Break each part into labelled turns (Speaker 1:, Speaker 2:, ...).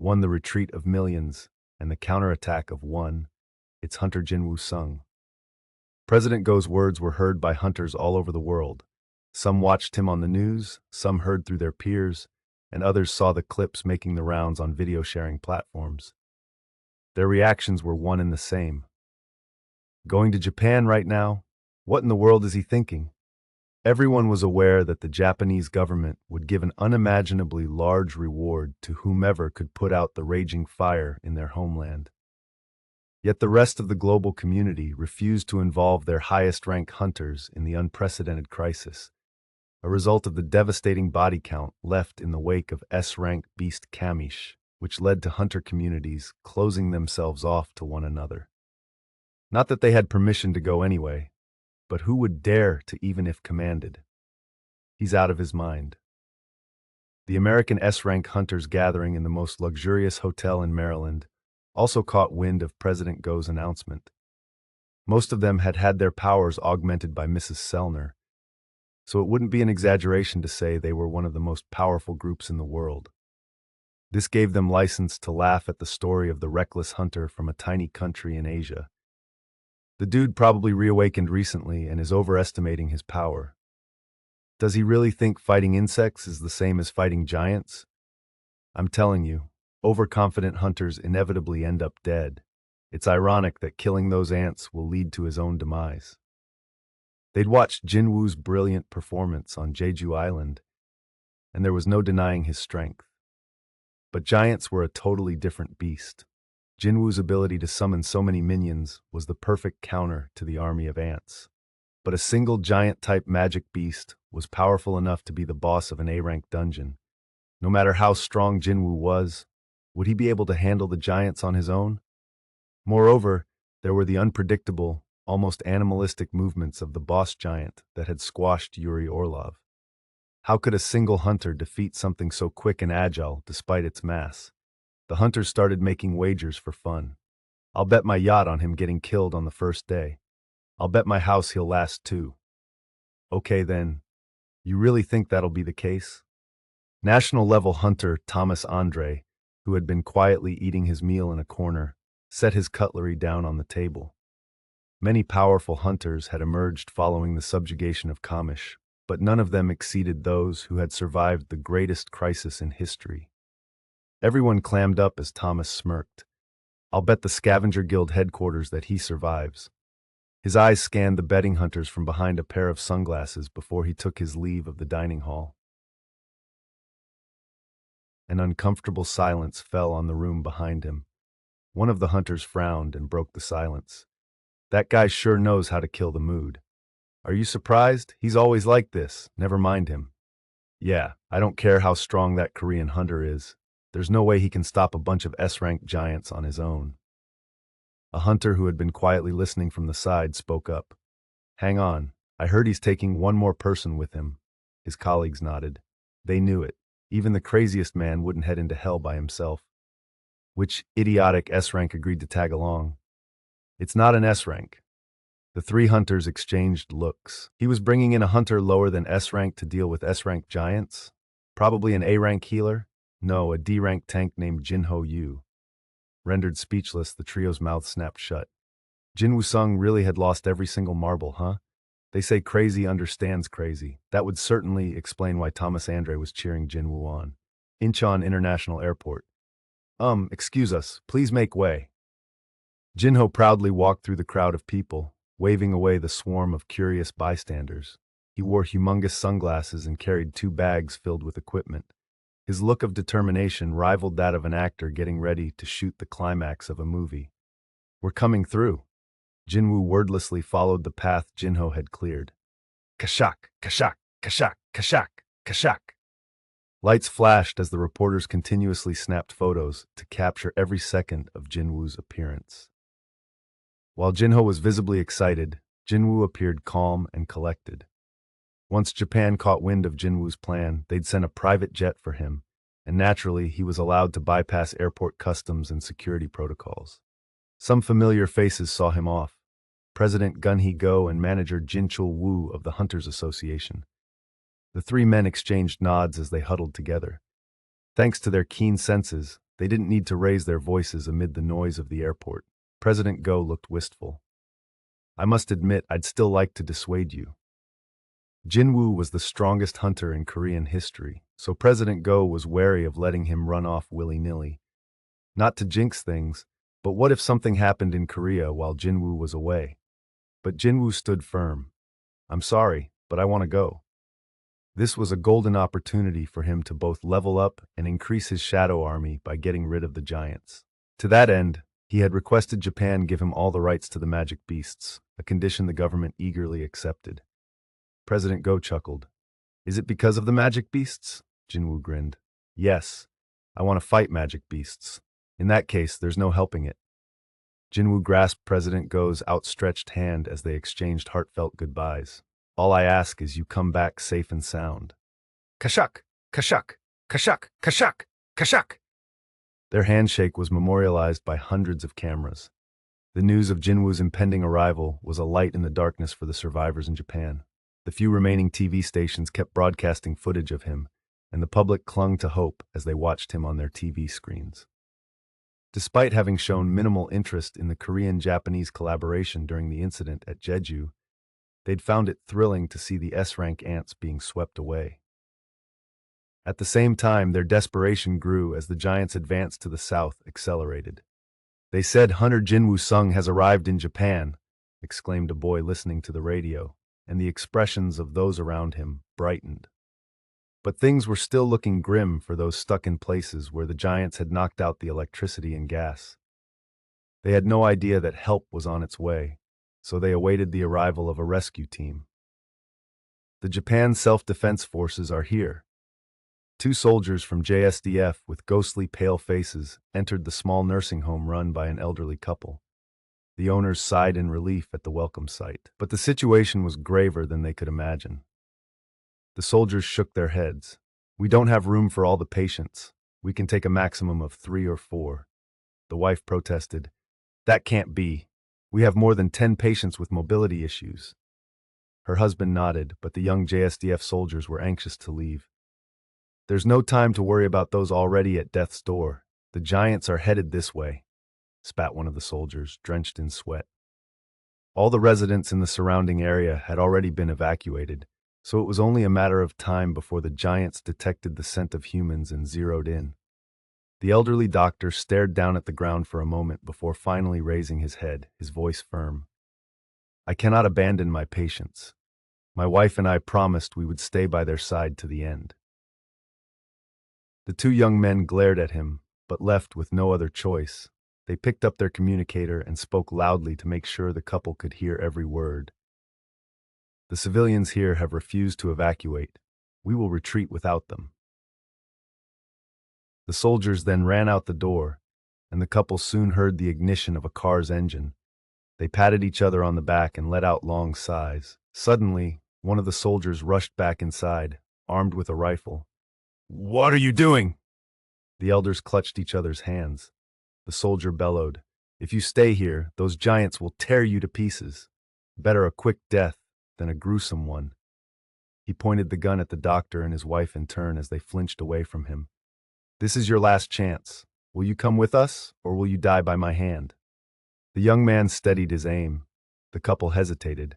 Speaker 1: One, the retreat of millions, and the counterattack of one, its hunter Jin-Woo sung. President Go's words were heard by hunters all over the world. Some watched him on the news, some heard through their peers, and others saw the clips making the rounds on video-sharing platforms. Their reactions were one and the same. Going to Japan right now? What in the world is he thinking? Everyone was aware that the Japanese government would give an unimaginably large reward to whomever could put out the raging fire in their homeland. Yet the rest of the global community refused to involve their highest-ranked hunters in the unprecedented crisis, a result of the devastating body count left in the wake of S-rank beast Kamish, which led to hunter communities closing themselves off to one another. Not that they had permission to go anyway, but who would dare to even if commanded? He's out of his mind. The American S-rank hunters gathering in the most luxurious hotel in Maryland also caught wind of President Go's announcement. Most of them had had their powers augmented by Mrs. Sellner, so it wouldn't be an exaggeration to say they were one of the most powerful groups in the world. This gave them license to laugh at the story of the reckless hunter from a tiny country in Asia. The dude probably reawakened recently and is overestimating his power. Does he really think fighting insects is the same as fighting giants? I'm telling you, overconfident hunters inevitably end up dead. It's ironic that killing those ants will lead to his own demise. They'd watched Jin-Woo's brilliant performance on Jeju Island, and there was no denying his strength. But giants were a totally different beast. Jin-Woo's ability to summon so many minions was the perfect counter to the army of ants. But a single giant-type magic beast was powerful enough to be the boss of an A-rank dungeon. No matter how strong Jin-Woo was, would he be able to handle the giants on his own? Moreover, there were the unpredictable, almost animalistic movements of the boss giant that had squashed Yuri Orlov. How could a single hunter defeat something so quick and agile despite its mass? The hunters started making wagers for fun. I'll bet my yacht on him getting killed on the first day. I'll bet my house he'll last 2. Okay then, you really think that'll be the case? National-level hunter Thomas Andre, who had been quietly eating his meal in a corner, set his cutlery down on the table. Many powerful hunters had emerged following the subjugation of Kamish, but none of them exceeded those who had survived the greatest crisis in history. Everyone clammed up as Thomas smirked. I'll bet the Scavenger Guild headquarters that he survives. His eyes scanned the betting hunters from behind a pair of sunglasses before he took his leave of the dining hall. An uncomfortable silence fell on the room behind him. One of the hunters frowned and broke the silence. That guy sure knows how to kill the mood. Are you surprised? He's always like this. Never mind him. Yeah, I don't care how strong that Korean hunter is. There's no way he can stop a bunch of S-rank giants on his own. A hunter who had been quietly listening from the side spoke up. Hang on, I heard he's taking one more person with him. His colleagues nodded. They knew it. Even the craziest man wouldn't head into hell by himself. Which idiotic S-rank agreed to tag along? It's not an S-rank. The 3 hunters exchanged looks. He was bringing in a hunter lower than S-rank to deal with S-rank giants? Probably an A-rank healer? No, a D-rank tank named Jin-Woo. Rendered speechless, the trio's mouth snapped shut. Jin-Woo Sung really had lost every single marble, huh? They say crazy understands crazy. That would certainly explain why Thomas Andre was cheering Jin-Woo on. Incheon International Airport. Excuse us, please make way. Jin-Ho proudly walked through the crowd of people, waving away the swarm of curious bystanders. He wore humongous sunglasses and carried 2 bags filled with equipment. His look of determination rivaled that of an actor getting ready to shoot the climax of a movie. We're coming through. Jin-Woo wordlessly followed the path Jin-Ho had cleared. Kashak, kashak, kashak, kashak, kashak. Lights flashed as the reporters continuously snapped photos to capture every second of Jin-Woo's appearance. While Jin-Ho was visibly excited, Jin-Woo appeared calm and collected. Once Japan caught wind of Jin-Woo's plan, they'd send a private jet for him, and naturally he was allowed to bypass airport customs and security protocols. Some familiar faces saw him off. President Gun-hee-go and manager Jin-Chul-woo of the Hunters Association. The 3 men exchanged nods as they huddled together. Thanks to their keen senses, They didn't need to raise their voices amid the noise of the airport. President Go looked wistful. I must admit, I'd still like to dissuade you. Jin-Woo was the strongest hunter in Korean history, so President Go was wary of letting him run off willy-nilly. Not to jinx things, but what if something happened in Korea while Jin-Woo was away? But Jin-Woo stood firm. I'm sorry, but I want to go. This was a golden opportunity for him to both level up and increase his shadow army by getting rid of the giants. To that end, he had requested Japan give him all the rights to the magic beasts, a condition the government eagerly accepted. President Go chuckled. Is it because of the magic beasts? Jin-Woo grinned. Yes, I want to fight magic beasts. In that case, there's no helping it. Jin-Woo grasped President Go's outstretched hand as they exchanged heartfelt goodbyes. All I ask is you come back safe and sound. Kashak! Kashak! Kashak! Kashak! Kashak! Their handshake was memorialized by hundreds of cameras. The news of Jin-Woo's impending arrival was a light in the darkness for the survivors in Japan. The few remaining TV stations kept broadcasting footage of him, and the public clung to hope as they watched him on their TV screens. Despite having shown minimal interest in the Korean-Japanese collaboration during the incident at Jeju, they'd found it thrilling to see the S-rank ants being swept away. At the same time, their desperation grew as the giants' advance to the south accelerated. They said Hunter Jin-Woo Sung has arrived in Japan, exclaimed a boy listening to the radio, and the expressions of those around him brightened. But things were still looking grim for those stuck in places where the giants had knocked out the electricity and gas. They had no idea that help was on its way, so they awaited the arrival of a rescue team. The Japan Self-Defense Forces are here. 2 soldiers from JSDF with ghostly pale faces entered the small nursing home run by an elderly couple. The owners sighed in relief at the welcome sight, but the situation was graver than they could imagine. The soldiers shook their heads. We don't have room for all the patients. We can take a maximum of 3 or 4. The wife protested. That can't be. We have more than 10 patients with mobility issues. Her husband nodded, but the young JSDF soldiers were anxious to leave. There's no time to worry about those already at death's door. The giants are headed this way, spat one of the soldiers, drenched in sweat. All the residents in the surrounding area had already been evacuated, so it was only a matter of time before the giants detected the scent of humans and zeroed in. The elderly doctor stared down at the ground for a moment before finally raising his head, his voice firm. I cannot abandon my patients. My wife and I promised we would stay by their side to the end. The 2 young men glared at him, but left with no other choice. They picked up their communicator and spoke loudly to make sure the couple could hear every word. The civilians here have refused to evacuate. We will retreat without them. The soldiers then ran out the door, and the couple soon heard the ignition of a car's engine. They patted each other on the back and let out long sighs. Suddenly, one of the soldiers rushed back inside, armed with a rifle. What are you doing? The elders clutched each other's hands. The soldier bellowed, If you stay here, those giants will tear you to pieces. Better a quick death than a gruesome one. He pointed the gun at the doctor and his wife in turn as they flinched away from him. This is your last chance. Will you come with us, or will you die by my hand? The young man steadied his aim. The couple hesitated.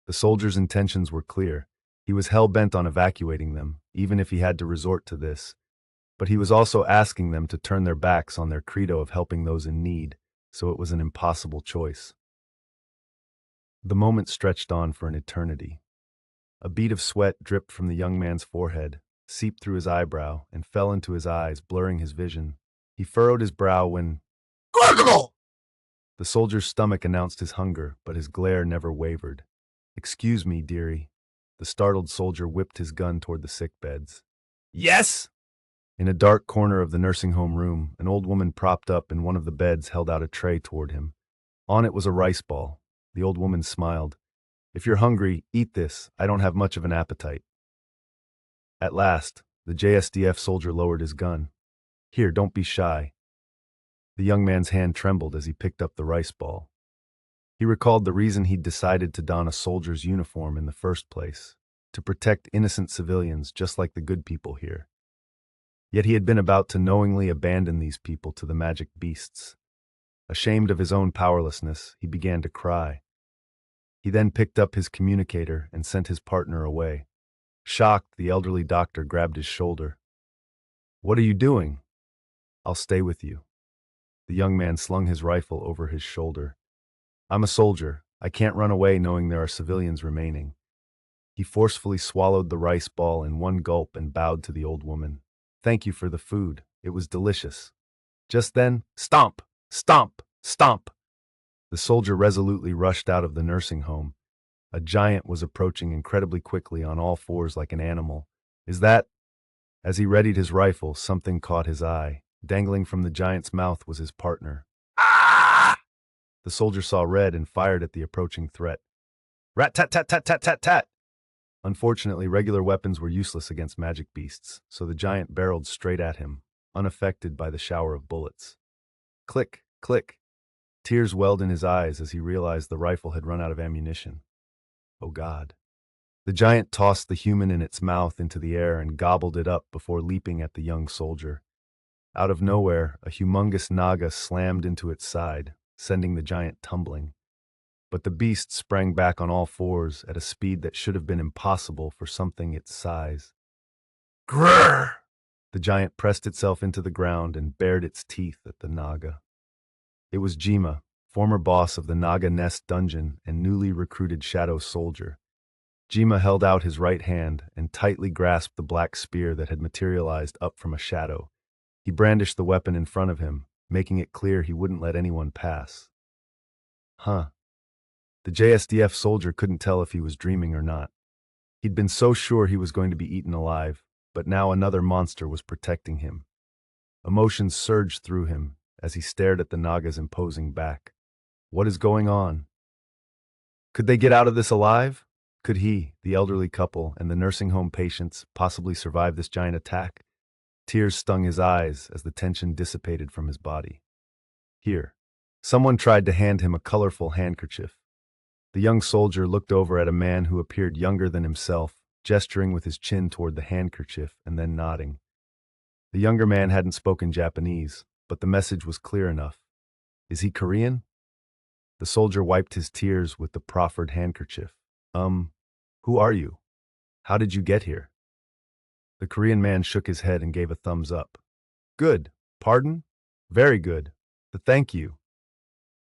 Speaker 1: The soldier's intentions were clear. He was hell-bent on evacuating them, even if he had to resort to this. But he was also asking them to turn their backs on their credo of helping those in need, so it was an impossible choice. The moment stretched on for an eternity. A bead of sweat dripped from the young man's forehead, seeped through his eyebrow, and fell into his eyes, blurring his vision. He furrowed his brow when... Gargle! The soldier's stomach announced his hunger, but his glare never wavered. Excuse me, dearie. The startled soldier whipped his gun toward the sick beds. Yes? In a dark corner of the nursing home room, an old woman propped up in one of the beds held out a tray toward him. On it was a rice ball. The old woman smiled. If you're hungry, eat this. I don't have much of an appetite. At last, the JSDF soldier lowered his gun. Here, don't be shy. The young man's hand trembled as he picked up the rice ball. He recalled the reason he'd decided to don a soldier's uniform in the first place, to protect innocent civilians just like the good people here. Yet he had been about to knowingly abandon these people to the magic beasts. Ashamed of his own powerlessness, he began to cry. He then picked up his communicator and sent his partner away. Shocked, the elderly doctor grabbed his shoulder. "What are you doing?" "I'll stay with you." The young man slung his rifle over his shoulder. "I'm a soldier. I can't run away knowing there are civilians remaining." He forcefully swallowed the rice ball in one gulp and bowed to the old woman. "Thank you for the food. It was delicious." Just then, stomp! Stomp! Stomp! The soldier resolutely rushed out of the nursing home. A giant was approaching incredibly quickly on all fours like an animal. "Is that—" As he readied his rifle, something caught his eye. Dangling from the giant's mouth was his partner. "Ah!" The soldier saw red and fired at the approaching threat. Rat-tat-tat-tat-tat-tat-tat! Unfortunately, regular weapons were useless against magic beasts, so the giant barreled straight at him, unaffected by the shower of bullets. Click, click. Tears welled in his eyes as he realized the rifle had run out of ammunition. Oh God. The giant tossed the human in its mouth into the air and gobbled it up before leaping at the young soldier. Out of nowhere, a humongous naga slammed into its side, sending the giant tumbling. But the beast sprang back on all fours at a speed that should have been impossible for something its size. Grrr! The giant pressed itself into the ground and bared its teeth at the naga. It was Jima, former boss of the Naga Nest dungeon and newly recruited shadow soldier. Jima held out his right hand and tightly grasped the black spear that had materialized up from a shadow. He brandished the weapon in front of him, making it clear he wouldn't let anyone pass. Huh. The JSDF soldier couldn't tell if he was dreaming or not. He'd been so sure he was going to be eaten alive, but now another monster was protecting him. Emotions surged through him as he stared at the Naga's imposing back. What is going on? Could they get out of this alive? Could he, the elderly couple, and the nursing home patients possibly survive this giant attack? Tears stung his eyes as the tension dissipated from his body. Here. Someone tried to hand him a colorful handkerchief. The young soldier looked over at a man who appeared younger than himself, gesturing with his chin toward the handkerchief and then nodding. The younger man hadn't spoken Japanese, but the message was clear enough. Is he Korean? The soldier wiped his tears with the proffered handkerchief. Who are you? How did you get here? The Korean man shook his head and gave a thumbs up. Good. Pardon? Very good. Thank you.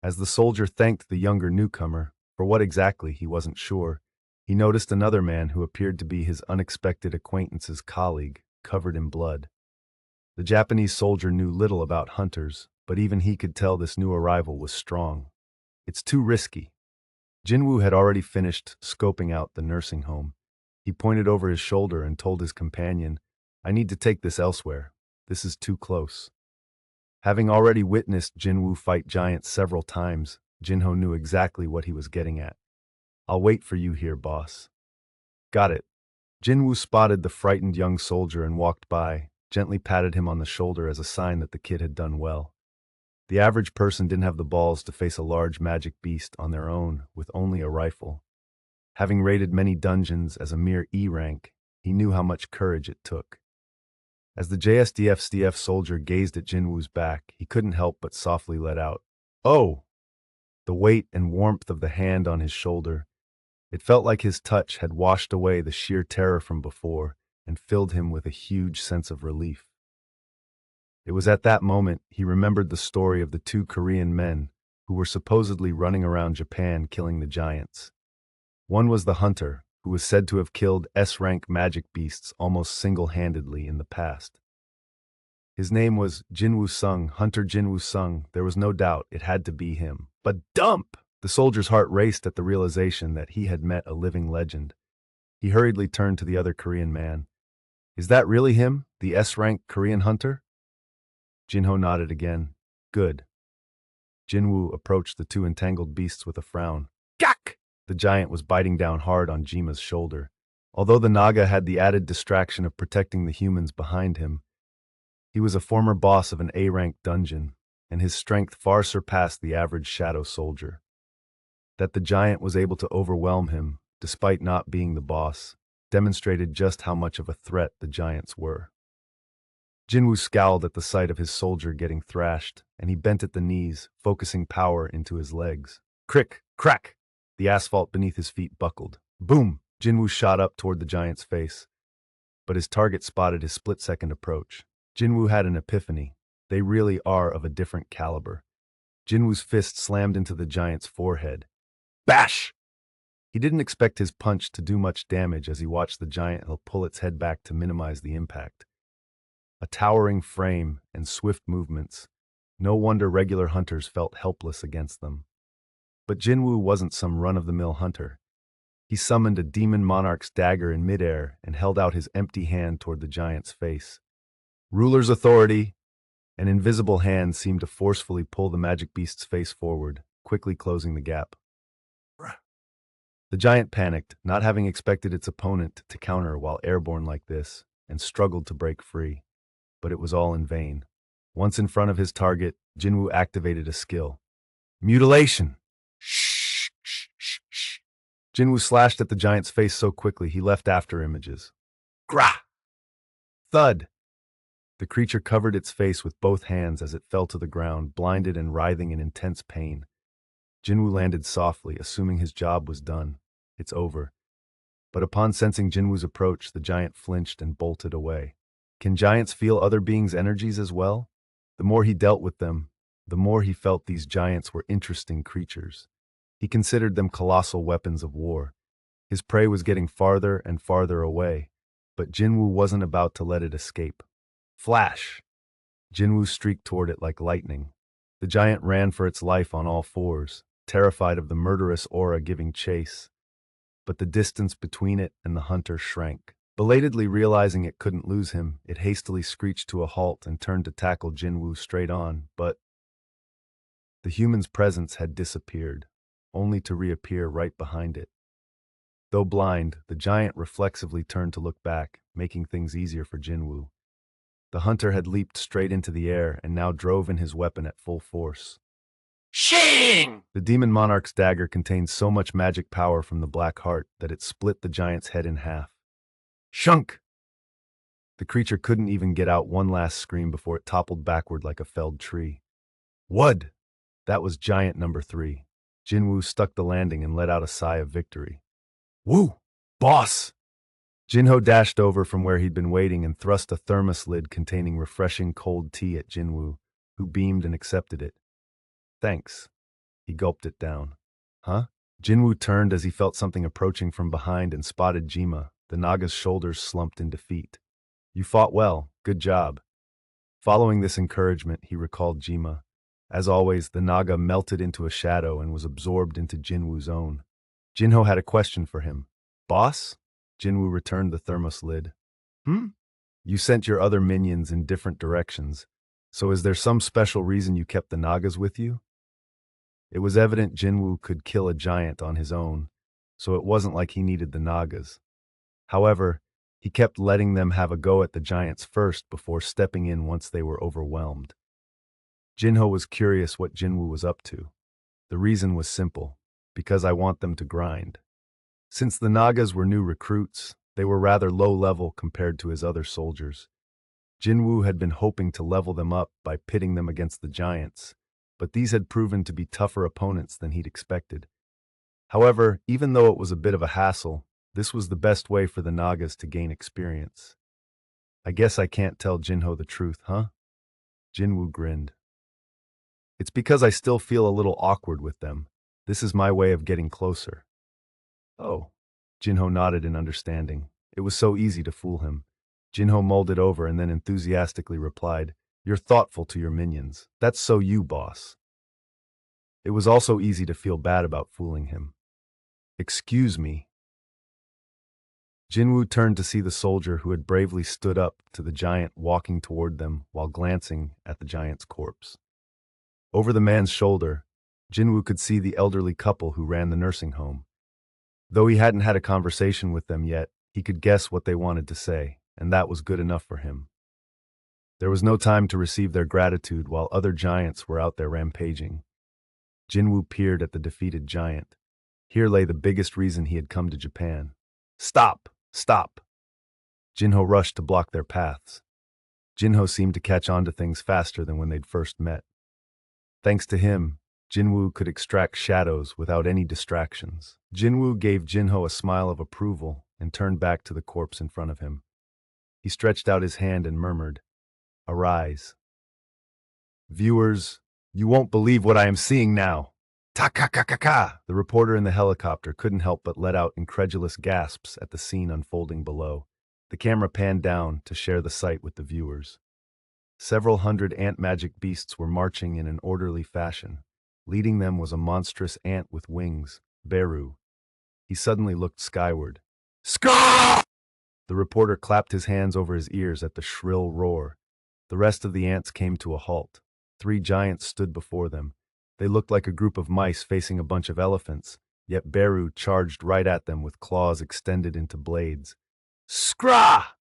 Speaker 1: As the soldier thanked the younger newcomer, for what exactly he wasn't sure, he noticed another man who appeared to be his unexpected acquaintance's colleague, covered in blood. The Japanese soldier knew little about hunters, but even he could tell this new arrival was strong. It's too risky. Jin-Woo had already finished scoping out the nursing home. He pointed over his shoulder and told his companion, I need to take this elsewhere. This is too close. Having already witnessed Jin-Woo fight giants several times, Jin-Ho knew exactly what he was getting at. I'll wait for you here, boss. Got it. Jin-Woo spotted the frightened young soldier and walked by, gently patted him on the shoulder as a sign that the kid had done well. The average person didn't have the balls to face a large magic beast on their own with only a rifle. Having raided many dungeons as a mere E rank, he knew how much courage it took. As the JSDF soldier gazed at Jin-Woo's back, he couldn't help but softly let out, "Oh!" The weight and warmth of the hand on his shoulder. It felt like his touch had washed away the sheer terror from before and filled him with a huge sense of relief. It was at that moment he remembered the story of the two Korean men who were supposedly running around Japan killing the giants. One was the hunter, who was said to have killed S-rank magic beasts almost single-handedly in the past. His name was Jin-Woo Sung, Hunter Jin-Woo Sung. There was no doubt it had to be him. But dump! The soldier's heart raced at the realization that he had met a living legend. He hurriedly turned to the other Korean man. Is that really him, the S-rank Korean hunter? Jin-Ho nodded again. Good. Jin-Woo approached the two entangled beasts with a frown. Gak! The giant was biting down hard on Jima's shoulder. Although the Naga had the added distraction of protecting the humans behind him, he was a former boss of an A-rank dungeon, and his strength far surpassed the average shadow soldier. That the giant was able to overwhelm him, despite not being the boss, demonstrated just how much of a threat the giants were. Jin-Woo scowled at the sight of his soldier getting thrashed, and he bent at the knees, focusing power into his legs. Crick, crack! The asphalt beneath his feet buckled. Boom! Jin-Woo shot up toward the giant's face, but his target spotted his split-second approach. Jin-Woo had an epiphany. They really are of a different caliber. Jin-Woo's fist slammed into the giant's forehead. Bash! He didn't expect his punch to do much damage as he watched the giant pull its head back to minimize the impact. A towering frame and swift movements. No wonder regular hunters felt helpless against them. But Jin-Woo wasn't some run-of-the-mill hunter. He summoned a demon monarch's dagger in midair and held out his empty hand toward the giant's face. Ruler's authority! An invisible hand seemed to forcefully pull the magic beast's face forward, quickly closing the gap. The giant panicked, not having expected its opponent to counter while airborne like this, and struggled to break free. But it was all in vain. Once in front of his target, Jin-Woo activated a skill. Mutilation! Shh, shh, shh, shh. Jin-Woo slashed at the giant's face so quickly he left after images. Grah! Thud! The creature covered its face with both hands as it fell to the ground, blinded and writhing in intense pain. Jin-Woo landed softly, assuming his job was done. It's over. But upon sensing Jin-Woo's approach, the giant flinched and bolted away. Can giants feel other beings' energies as well? The more he dealt with them, the more he felt these giants were interesting creatures. He considered them colossal weapons of war. His prey was getting farther and farther away, but Jin-Woo wasn't about to let it escape. Flash! Jin-Woo streaked toward it like lightning. The giant ran for its life on all fours, terrified of the murderous aura giving chase. But the distance between it and the hunter shrank. Belatedly realizing it couldn't lose him, it hastily screeched to a halt and turned to tackle Jin-Woo straight on, but the human's presence had disappeared, only to reappear right behind it. Though blind, the giant reflexively turned to look back, making things easier for Jin-Woo. The hunter had leaped straight into the air and now drove in his weapon at full force. Shing! The demon monarch's dagger contained so much magic power from the black heart that it split the giant's head in half. Shunk! The creature couldn't even get out one last scream before it toppled backward like a felled tree. Wud! That was giant number 3. Jin-Woo stuck the landing and let out a sigh of victory. Woo! Boss! Jin-Ho dashed over from where he'd been waiting and thrust a thermos lid containing refreshing cold tea at Jin-Woo, who beamed and accepted it. Thanks. He gulped it down. Huh? Jin-Woo turned as he felt something approaching from behind and spotted Jima. The Naga's shoulders slumped in defeat. You fought well. Good job. Following this encouragement, he recalled Jima. As always, the Naga melted into a shadow and was absorbed into Jin-Woo's own. Jin-Ho had a question for him. Boss? Jin-Woo returned the thermos lid. You sent your other minions in different directions, so is there some special reason you kept the Nagas with you? It was evident Jin-Woo could kill a giant on his own, so it wasn't like he needed the Nagas. However, he kept letting them have a go at the giants first before stepping in once they were overwhelmed. Jin-Ho was curious what Jin-Woo was up to. The reason was simple, because I want them to grind. Since the Nagas were new recruits, they were rather low-level compared to his other soldiers. Jin-Woo had been hoping to level them up by pitting them against the giants, but these had proven to be tougher opponents than he'd expected. However, even though it was a bit of a hassle, this was the best way for the Nagas to gain experience. I guess I can't tell Jin-Ho the truth, huh? Jin-Woo grinned. It's because I still feel a little awkward with them. This is my way of getting closer. Oh. Jin-Ho nodded in understanding. It was so easy to fool him. Jin-Ho mulled it over and then enthusiastically replied, You're thoughtful to your minions. That's so you, boss. It was also easy to feel bad about fooling him. Excuse me. Jin-Woo turned to see the soldier who had bravely stood up to the giant walking toward them while glancing at the giant's corpse. Over the man's shoulder, Jin-Woo could see the elderly couple who ran the nursing home. Though he hadn't had a conversation with them yet, he could guess what they wanted to say, and that was good enough for him. There was no time to receive their gratitude while other giants were out there rampaging. Jin-Woo peered at the defeated giant. Here lay the biggest reason he had come to Japan. Stop! Stop! Jin-Ho rushed to block their paths. Jinho seemed to catch on to things faster than when they'd first met. Thanks to him, Jin-Woo could extract shadows without any distractions. Jin-Woo gave Jinho a smile of approval and turned back to the corpse in front of him. He stretched out his hand and murmured, "Arise." "Viewers, you won't believe what I am seeing now." Ta-ka-ka-ka-ka! The reporter in the helicopter couldn't help but let out incredulous gasps at the scene unfolding below. The camera panned down to share the sight with the viewers. Several hundred ant magic beasts were marching in an orderly fashion. Leading them was a monstrous ant with wings, Beru. He suddenly looked skyward. Scar! The reporter clapped his hands over his ears at the shrill roar. The rest of the ants came to a halt. 3 giants stood before them. They looked like a group of mice facing a bunch of elephants, yet Beru charged right at them with claws extended into blades. Scrah!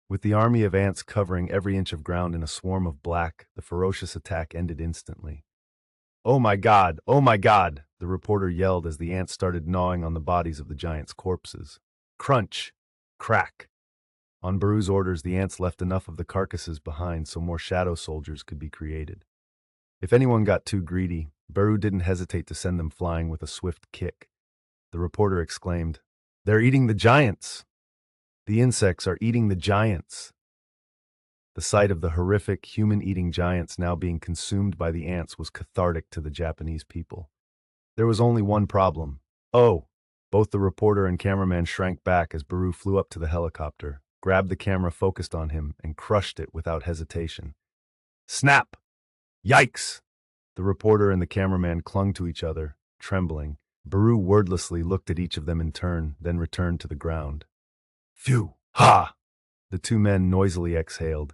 Speaker 1: With the army of ants covering every inch of ground in a swarm of black, the ferocious attack ended instantly. "Oh my God! Oh my God!" the reporter yelled as the ants started gnawing on the bodies of the giants' corpses. Crunch! Crack! On Beru's orders, the ants left enough of the carcasses behind so more shadow soldiers could be created. If anyone got too greedy, Beru didn't hesitate to send them flying with a swift kick. The reporter exclaimed, "They're eating the giants! The insects are eating the giants!" The sight of the horrific human-eating giants now being consumed by the ants was cathartic to the Japanese people. There was only one problem. Oh! Both the reporter and cameraman shrank back as Beru flew up to the helicopter, grabbed the camera focused on him, and crushed it without hesitation. Snap! Yikes! The reporter and the cameraman clung to each other, trembling. Beru wordlessly looked at each of them in turn, then returned to the ground. Phew! Ha! The 2 men noisily exhaled.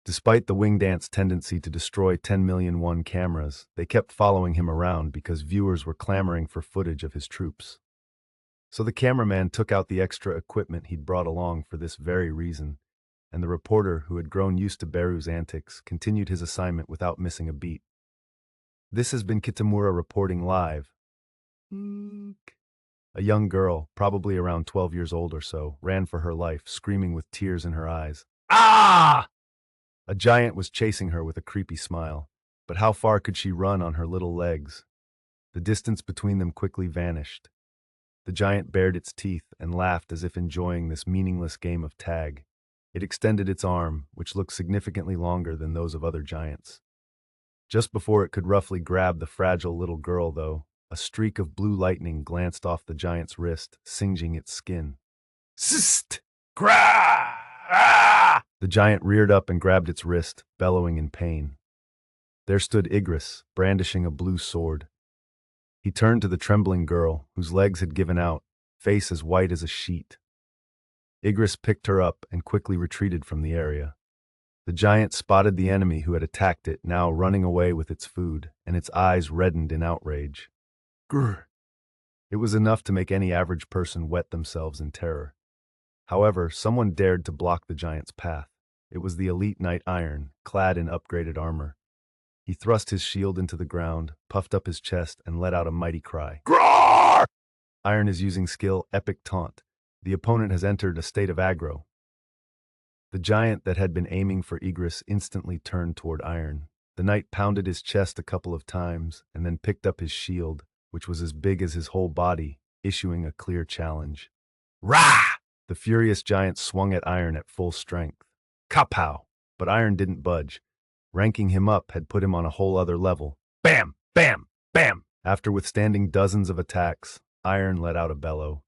Speaker 1: Despite the winged ant's tendency to destroy 10 million won cameras, they kept following him around because viewers were clamoring for footage of his troops. So the cameraman took out the extra equipment he'd brought along for this very reason, and the reporter, who had grown used to Beru's antics, continued his assignment without missing a beat. This has been Kitamura reporting live. A young girl, probably around 12 years old or so, ran for her life, screaming with tears in her eyes. Ah! A giant was chasing her with a creepy smile, but how far could she run on her little legs? The distance between them quickly vanished. The giant bared its teeth and laughed as if enjoying this meaningless game of tag. It extended its arm, which looked significantly longer than those of other giants. Just before it could roughly grab the fragile little girl, though, a streak of blue lightning glanced off the giant's wrist, singeing its skin. Sst! Gra! Ah! The giant reared up and grabbed its wrist, bellowing in pain. There stood Igris, brandishing a blue sword. He turned to the trembling girl, whose legs had given out, face as white as a sheet. Igris picked her up and quickly retreated from the area. The giant spotted the enemy who had attacked it, now running away with its food, and its eyes reddened in outrage. Grr! It was enough to make any average person wet themselves in terror. However, someone dared to block the giant's path. It was the elite knight Iron, clad in upgraded armor. He thrust his shield into the ground, puffed up his chest, and let out a mighty cry. Grrr! Iron is using skill Epic Taunt. The opponent has entered a state of aggro. The giant that had been aiming for Igris instantly turned toward Iron. The knight pounded his chest a couple of times, and then picked up his shield, which was as big as his whole body, issuing a clear challenge. Rah! The furious giant swung at Iron at full strength. Kapow! But Iron didn't budge. Ranking him up had put him on a whole other level. Bam! Bam! Bam! After withstanding dozens of attacks, Iron let out a bellow.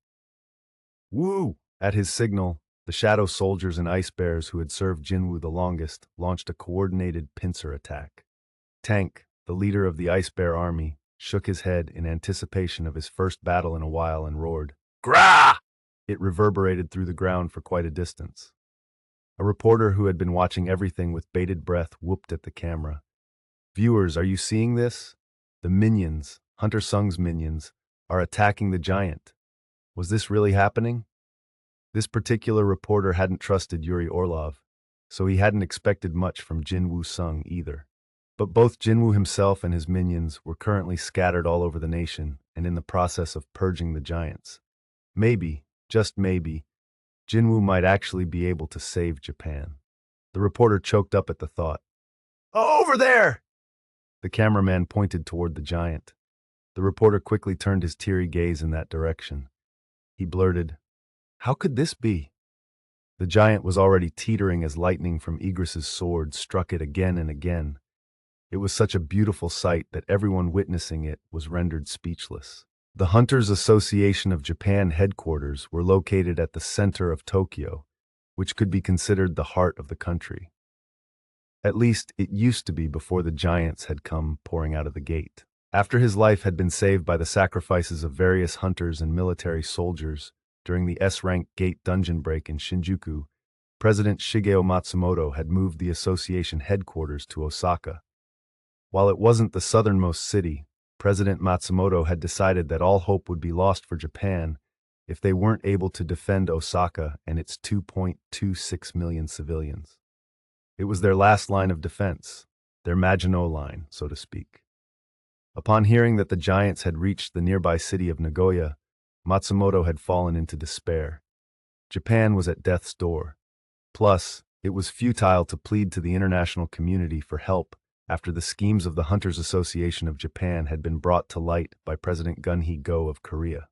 Speaker 1: Woo! At his signal, the shadow soldiers and ice bears who had served Jin-Woo the longest launched a coordinated pincer attack. Tank, the leader of the ice bear army, shook his head in anticipation of his first battle in a while and roared, Grah! It reverberated through the ground for quite a distance. A reporter who had been watching everything with bated breath whooped at the camera. Viewers, are you seeing this? The minions, Hunter Sung's minions, are attacking the giant. Was this really happening? This particular reporter hadn't trusted Yuri Orlov, so he hadn't expected much from Jin-Woo Sung either. But both Jin-Woo himself and his minions were currently scattered all over the nation and in the process of purging the giants. Maybe, just maybe, Jin-Woo might actually be able to save Japan. The reporter choked up at the thought. Over there! The cameraman pointed toward the giant. The reporter quickly turned his teary gaze in that direction. He blurted, How could this be? The giant was already teetering as lightning from Igris's sword struck it again and again. It was such a beautiful sight that everyone witnessing it was rendered speechless. The Hunters Association of Japan headquarters were located at the center of Tokyo, which could be considered the heart of the country. At least it used to be before the giants had come pouring out of the gate. After his life had been saved by the sacrifices of various hunters and military soldiers during the S-rank gate dungeon break in Shinjuku, President Shigeo Matsumoto had moved the association headquarters to Osaka. While it wasn't the southernmost city, President Matsumoto had decided that all hope would be lost for Japan if they weren't able to defend Osaka and its 2.26 million civilians. It was their last line of defense, their Maginot Line, so to speak. Upon hearing that the giants had reached the nearby city of Nagoya, Matsumoto had fallen into despair. Japan was at death's door. Plus, it was futile to plead to the international community for help after the schemes of the Hunters Association of Japan had been brought to light by President Gun-hee-go of Korea.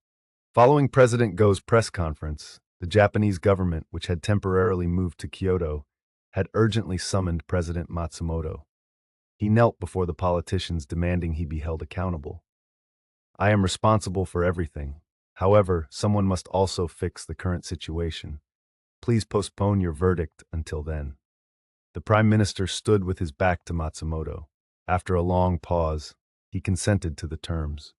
Speaker 1: Following President Go's press conference, the Japanese government, which had temporarily moved to Kyoto, had urgently summoned President Matsumoto. He knelt before the politicians demanding he be held accountable. I am responsible for everything. However, someone must also fix the current situation. Please postpone your verdict until then. The Prime Minister stood with his back to Matsumoto. After a long pause, he consented to the terms.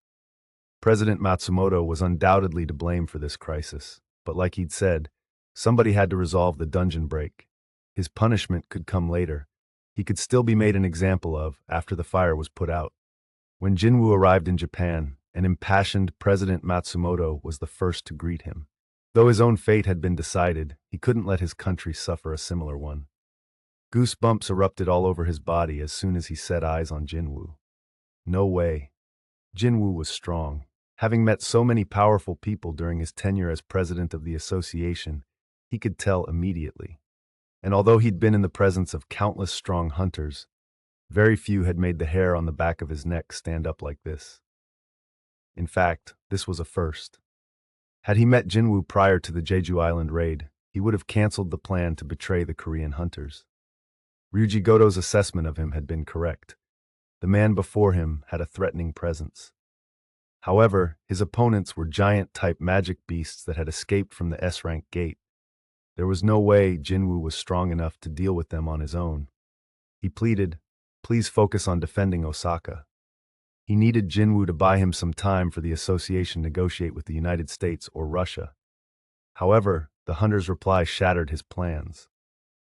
Speaker 1: President Matsumoto was undoubtedly to blame for this crisis, but like he'd said, somebody had to resolve the dungeon break. His punishment could come later. He could still be made an example of after the fire was put out. When Jin-Woo arrived in Japan, an impassioned President Matsumoto was the first to greet him. Though his own fate had been decided, he couldn't let his country suffer a similar one. Goosebumps erupted all over his body as soon as he set eyes on Jin-Woo. No way. Jin-Woo was strong. Having met so many powerful people during his tenure as president of the association, he could tell immediately. And although he'd been in the presence of countless strong hunters, very few had made the hair on the back of his neck stand up like this. In fact, this was a first. Had he met Jin-Woo prior to the Jeju Island raid, he would have canceled the plan to betray the Korean hunters. Ryuji Goto's assessment of him had been correct. The man before him had a threatening presence. However, his opponents were giant-type magic beasts that had escaped from the S-rank gate. There was no way Jin-Woo was strong enough to deal with them on his own. He pleaded, please focus on defending Osaka. He needed Jin-Woo to buy him some time for the association to negotiate with the United States or Russia. However, the hunter's reply shattered his plans.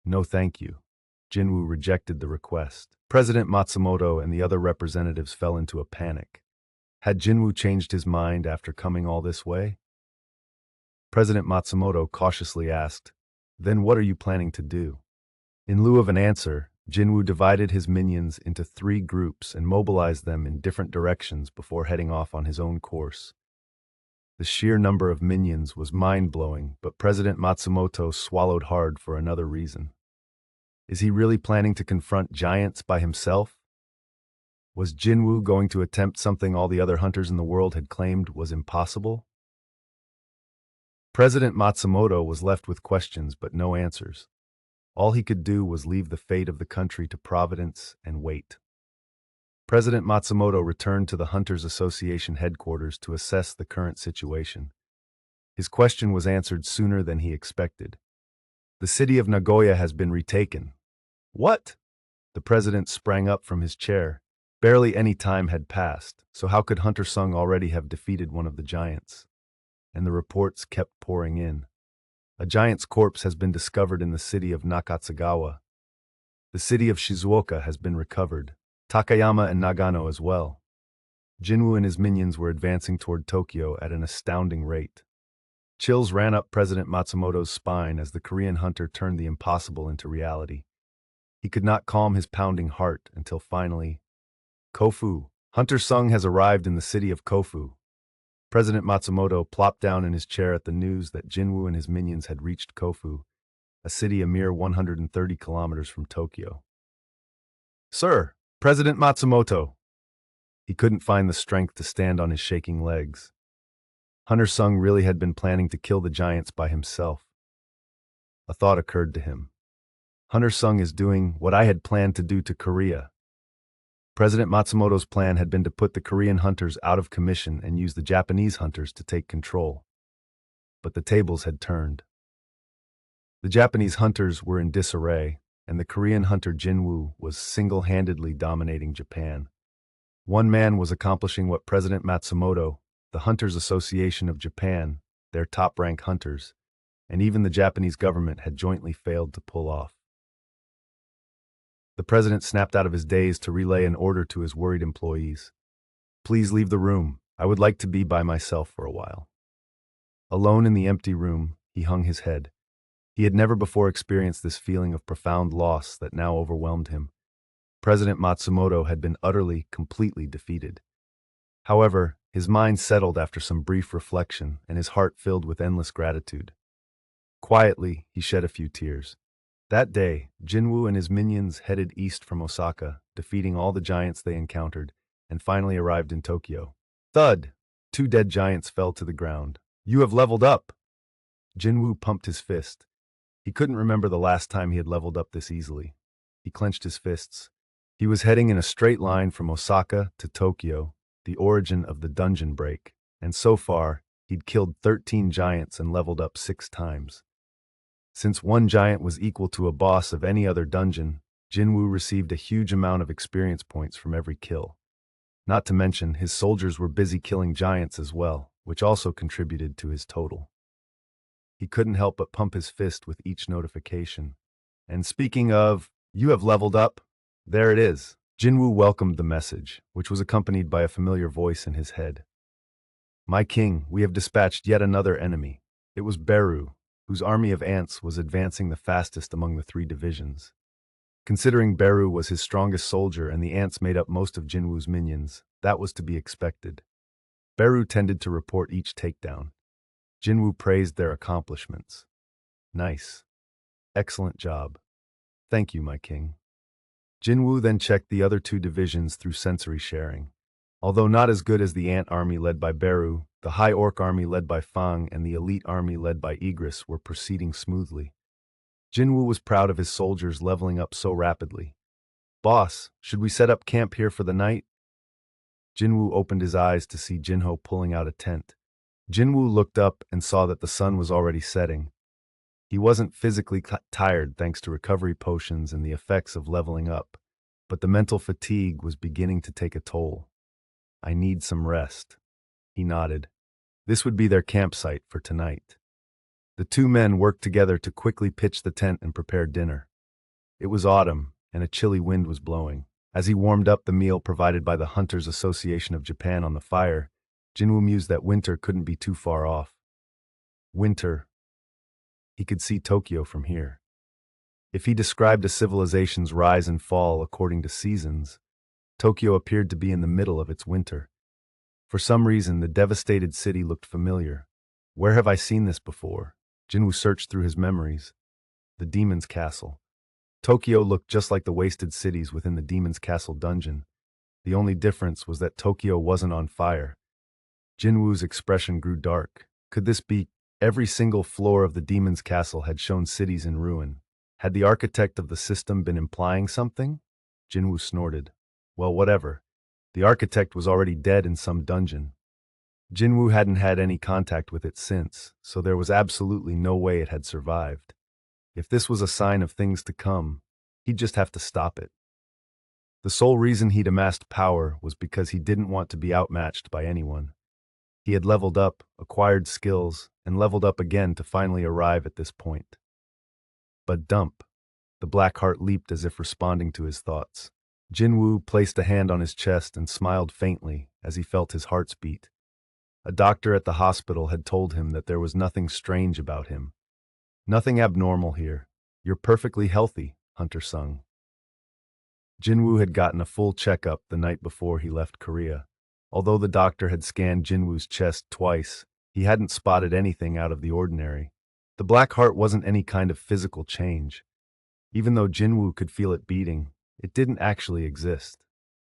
Speaker 1: No thank you. Jin-Woo rejected the request. President Matsumoto and the other representatives fell into a panic. Had Jin-Woo changed his mind after coming all this way? President Matsumoto cautiously asked, then what are you planning to do? In lieu of an answer, Jin-Woo divided his minions into 3 groups and mobilized them in different directions before heading off on his own course. The sheer number of minions was mind-blowing, but President Matsumoto swallowed hard for another reason. Is he really planning to confront giants by himself? Was Jin-Woo going to attempt something all the other hunters in the world had claimed was impossible? President Matsumoto was left with questions but no answers. All he could do was leave the fate of the country to Providence and wait. President Matsumoto returned to the Hunters Association headquarters to assess the current situation. His question was answered sooner than he expected. The city of Nagoya has been retaken. What? The president sprang up from his chair. Barely any time had passed, so how could Hunter Sung already have defeated one of the giants? And the reports kept pouring in. A giant's corpse has been discovered in the city of Nakatsugawa. The city of Shizuoka has been recovered, Takayama and Nagano as well. Jin-Woo and his minions were advancing toward Tokyo at an astounding rate. Chills ran up President Matsumoto's spine as the Korean hunter turned the impossible into reality. He could not calm his pounding heart until finally, Kofu. Hunter Sung has arrived in the city of Kofu. President Matsumoto plopped down in his chair at the news that Jin-Woo and his minions had reached Kofu. a city a mere 130 kilometers from Tokyo. "Sir, President Matsumoto." He couldn't find the strength to stand on his shaking legs. Hunter Sung really had been planning to kill the giants by himself. A thought occurred to him. Hunter Sung is doing what I had planned to do to Korea. President Matsumoto's plan had been to put the Korean hunters out of commission and use the Japanese hunters to take control. But the tables had turned. The Japanese hunters were in disarray, and the Korean hunter Jin-Woo was single-handedly dominating Japan. One man was accomplishing what President Matsumoto, the Hunters Association of Japan, their top-rank hunters, and even the Japanese government had jointly failed to pull off. The president snapped out of his daze to relay an order to his worried employees. "Please leave the room. I would like to be by myself for a while." Alone in the empty room, he hung his head. He had never before experienced this feeling of profound loss that now overwhelmed him. President Matsumoto had been utterly, completely defeated. However, his mind settled after some brief reflection, and his heart filled with endless gratitude. Quietly, he shed a few tears. That day, Jin-Woo and his minions headed east from Osaka, defeating all the giants they encountered, and finally arrived in Tokyo. Thud! 2 dead giants fell to the ground. "You have leveled up!" Jin-Woo pumped his fist. He couldn't remember the last time he had leveled up this easily. He clenched his fists. He was heading in a straight line from Osaka to Tokyo, the origin of the dungeon break, and so far, he'd killed 13 giants and leveled up 6 times. Since one giant was equal to a boss of any other dungeon, Jin-Woo received a huge amount of experience points from every kill. Not to mention, his soldiers were busy killing giants as well, which also contributed to his total. He couldn't help but pump his fist with each notification. And speaking of, "You have leveled up," there it is. Jin-Woo welcomed the message, which was accompanied by a familiar voice in his head. "My king, we have dispatched yet another enemy." It was Beru, whose army of ants was advancing the fastest among the 3 divisions. Considering Beru was his strongest soldier and the ants made up most of Jin-Woo's minions, that was to be expected. Beru tended to report each takedown. Jin-Woo praised their accomplishments. "Nice. Excellent job. Thank you, my king." Jin-Woo then checked the other 2 divisions through sensory sharing. Although not as good as the ant army led by Beru, the high orc army led by Fang and the elite army led by Igris were proceeding smoothly. Jin-Woo was proud of his soldiers leveling up so rapidly. "Boss, should we set up camp here for the night?" Jin-Woo opened his eyes to see Jin-Ho pulling out a tent. Jin-Woo looked up and saw that the sun was already setting. He wasn't physically tired thanks to recovery potions and the effects of leveling up, but the mental fatigue was beginning to take a toll. "I need some rest." He nodded. This would be their campsite for tonight. The 2 men worked together to quickly pitch the tent and prepare dinner. It was autumn, and a chilly wind was blowing. As he warmed up the meal provided by the Hunters Association of Japan on the fire, Jin-Woo mused that winter couldn't be too far off. Winter. He could see Tokyo from here. If he described a civilization's rise and fall according to seasons, Tokyo appeared to be in the middle of its winter. For some reason, the devastated city looked familiar. Where have I seen this before? Jin-Woo searched through his memories. The Demon's Castle. Tokyo looked just like the wasted cities within the Demon's Castle dungeon. The only difference was that Tokyo wasn't on fire. Jin-Woo's expression grew dark. Could this be? Every single floor of the Demon's Castle had shown cities in ruin. Had the architect of the system been implying something? Jin-Woo snorted. Well, whatever. The architect was already dead in some dungeon. Jin-Woo hadn't had any contact with it since, so there was absolutely no way it had survived. If this was a sign of things to come, he'd just have to stop it. The sole reason he'd amassed power was because he didn't want to be outmatched by anyone. He had leveled up, acquired skills, and leveled up again to finally arrive at this point. But dump. The black heart leaped as if responding to his thoughts. Jin-Woo placed a hand on his chest and smiled faintly as he felt his heart's beat. A doctor at the hospital had told him that there was nothing strange about him. "Nothing abnormal here. You're perfectly healthy," Hunter Sung. Jin-Woo had gotten a full checkup the night before he left Korea. Although the doctor had scanned Jin-Woo's chest twice, he hadn't spotted anything out of the ordinary. The black heart wasn't any kind of physical change. Even though Jin-Woo could feel it beating, it didn't actually exist.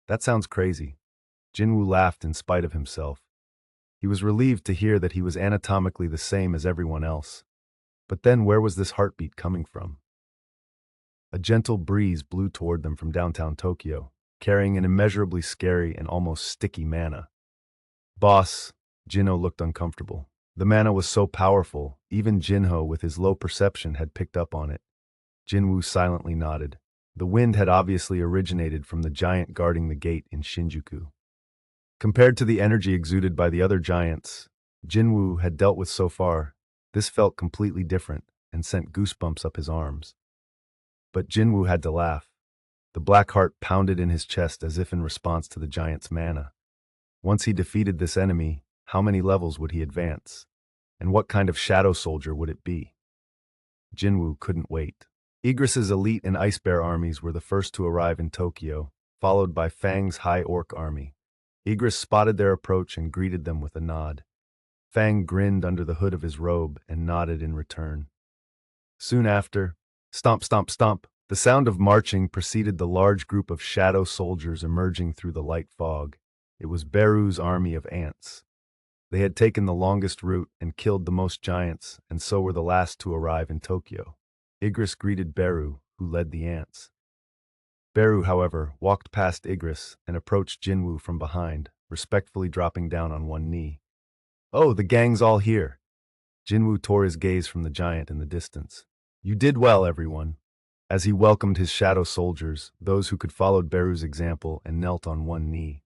Speaker 1: That sounds crazy. Jin-Woo laughed in spite of himself. He was relieved to hear that he was anatomically the same as everyone else. But then where was this heartbeat coming from? A gentle breeze blew toward them from downtown Tokyo, carrying an immeasurably scary and almost sticky mana. Boss, Jinho looked uncomfortable. The mana was so powerful, even Jinho with his low perception had picked up on it. Jin-Woo silently nodded. The wind had obviously originated from the giant guarding the gate in Shinjuku. Compared to the energy exuded by the other giants Jin-Woo had dealt with so far, this felt completely different and sent goosebumps up his arms. But Jin-Woo had to laugh. The black heart pounded in his chest as if in response to the giant's mana. Once he defeated this enemy, how many levels would he advance? And what kind of shadow soldier would it be? Jin-Woo couldn't wait. Igris's elite and Ice Bear armies were the first to arrive in Tokyo, followed by Fang's High Orc army. Igris spotted their approach and greeted them with a nod. Fang grinned under the hood of his robe and nodded in return. Soon after, stomp, stomp, stomp, the sound of marching preceded the large group of shadow soldiers emerging through the light fog. It was Beru's army of ants. They had taken the longest route and killed the most giants, and so were the last to arrive in Tokyo. Igris greeted Beru, who led the ants. Beru, however, walked past Igris and approached Jin-Woo from behind, respectfully dropping down on one knee. "Oh, the gang's all here." Jin-Woo tore his gaze from the giant in the distance. "You did well, everyone." As he welcomed his shadow soldiers, those who could followed Beru's example and knelt on one knee.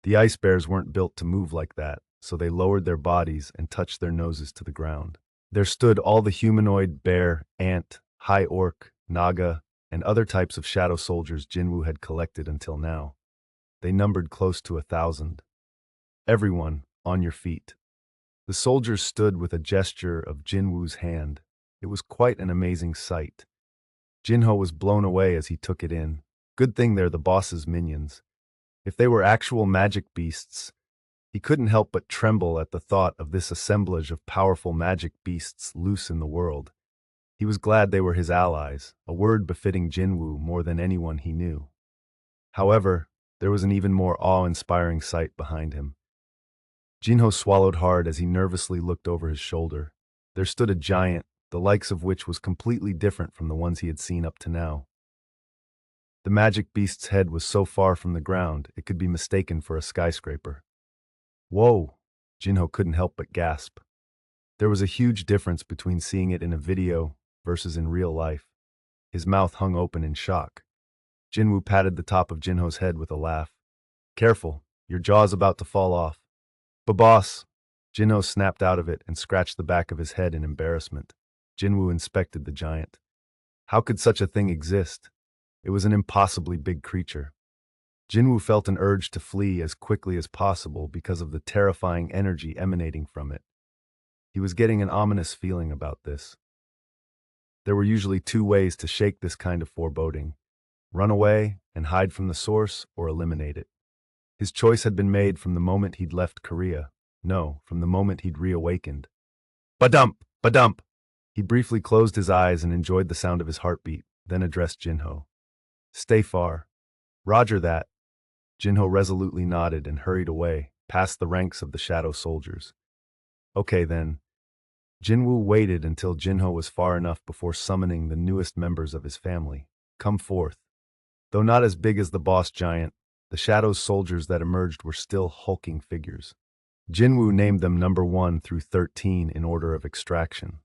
Speaker 1: The ice bears weren't built to move like that, so they lowered their bodies and touched their noses to the ground. There stood all the humanoid, bear, ant, high orc, naga, and other types of shadow soldiers Jin-Woo had collected until now. They numbered close to 1,000. "Everyone, on your feet." The soldiers stood with a gesture of Jin-Woo's hand. It was quite an amazing sight. Jinho was blown away as he took it in. Good thing they're the boss's minions. If they were actual magic beasts, he couldn't help but tremble at the thought of this assemblage of powerful magic beasts loose in the world. He was glad they were his allies, a word befitting Jin-Woo more than anyone he knew. However, there was an even more awe-inspiring sight behind him. Jinho swallowed hard as he nervously looked over his shoulder. There stood a giant, the likes of which was completely different from the ones he had seen up to now. The magic beast's head was so far from the ground it could be mistaken for a skyscraper. "Whoa!" Jinho couldn't help but gasp. There was a huge difference between seeing it in a video versus in real life. His mouth hung open in shock. Jin-Woo patted the top of Jinho's head with a laugh. "Careful, your jaw's about to fall off." "But boss!" Jinho snapped out of it and scratched the back of his head in embarrassment. Jin-Woo inspected the giant. How could such a thing exist? It was an impossibly big creature. Jin-Woo felt an urge to flee as quickly as possible because of the terrifying energy emanating from it. He was getting an ominous feeling about this. There were usually two ways to shake this kind of foreboding: run away and hide from the source, or eliminate it. His choice had been made from the moment he'd left Korea. No, from the moment he'd reawakened. Badump! Badump! He briefly closed his eyes and enjoyed the sound of his heartbeat, then addressed Jinho. "Stay far." "Roger that." Jinho resolutely nodded and hurried away, past the ranks of the shadow soldiers. "Okay then." Jin-Woo waited until Jinho was far enough before summoning the newest members of his family. "Come forth." Though not as big as the boss giant, the shadow soldiers that emerged were still hulking figures. Jin-Woo named them number 1 through 13 in order of extraction.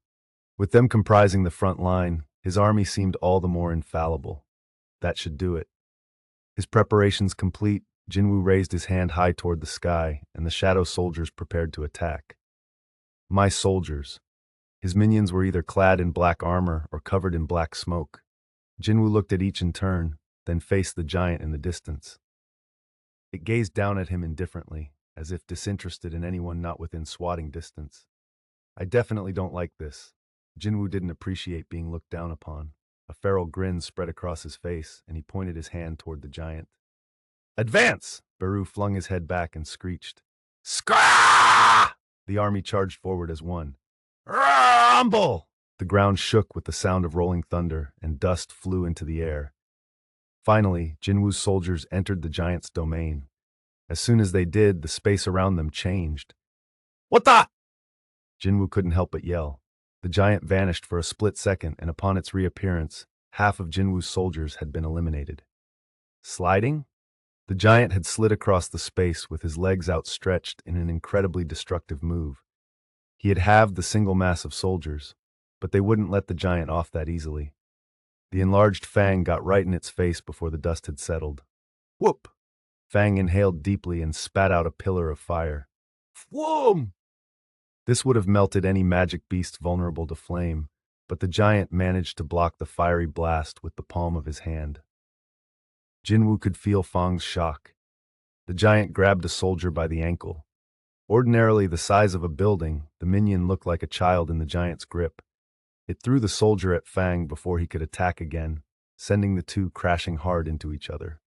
Speaker 1: With them comprising the front line, his army seemed all the more infallible. That should do it. His preparations complete, Jin-Woo raised his hand high toward the sky, and the shadow soldiers prepared to attack. My soldiers. His minions were either clad in black armor or covered in black smoke. Jin-Woo looked at each in turn, then faced the giant in the distance. It gazed down at him indifferently, as if disinterested in anyone not within swatting distance. "I definitely don't like this." Jin-Woo didn't appreciate being looked down upon. A feral grin spread across his face, and he pointed his hand toward the giant. "Advance!" Beru flung his head back and screeched. "Scrah!" The army charged forward as one. "Rah!" Rumble! The ground shook with the sound of rolling thunder, and dust flew into the air. Finally, Jin-Woo's soldiers entered the giant's domain. As soon as they did, the space around them changed. What the? Jin-Woo couldn't help but yell. The giant vanished for a split second, and upon its reappearance, half of Jin-Woo's soldiers had been eliminated. Sliding? The giant had slid across the space with his legs outstretched in an incredibly destructive move. He had halved the single mass of soldiers, but they wouldn't let the giant off that easily. The enlarged Fang got right in its face before the dust had settled. Whoop! Fang inhaled deeply and spat out a pillar of fire. Whoom! This would have melted any magic beast vulnerable to flame, but the giant managed to block the fiery blast with the palm of his hand. Jin-Woo could feel Fang's shock. The giant grabbed a soldier by the ankle. Ordinarily the size of a building, the minion looked like a child in the giant's grip. It threw the soldier at Fang before he could attack again, sending the two crashing hard into each other.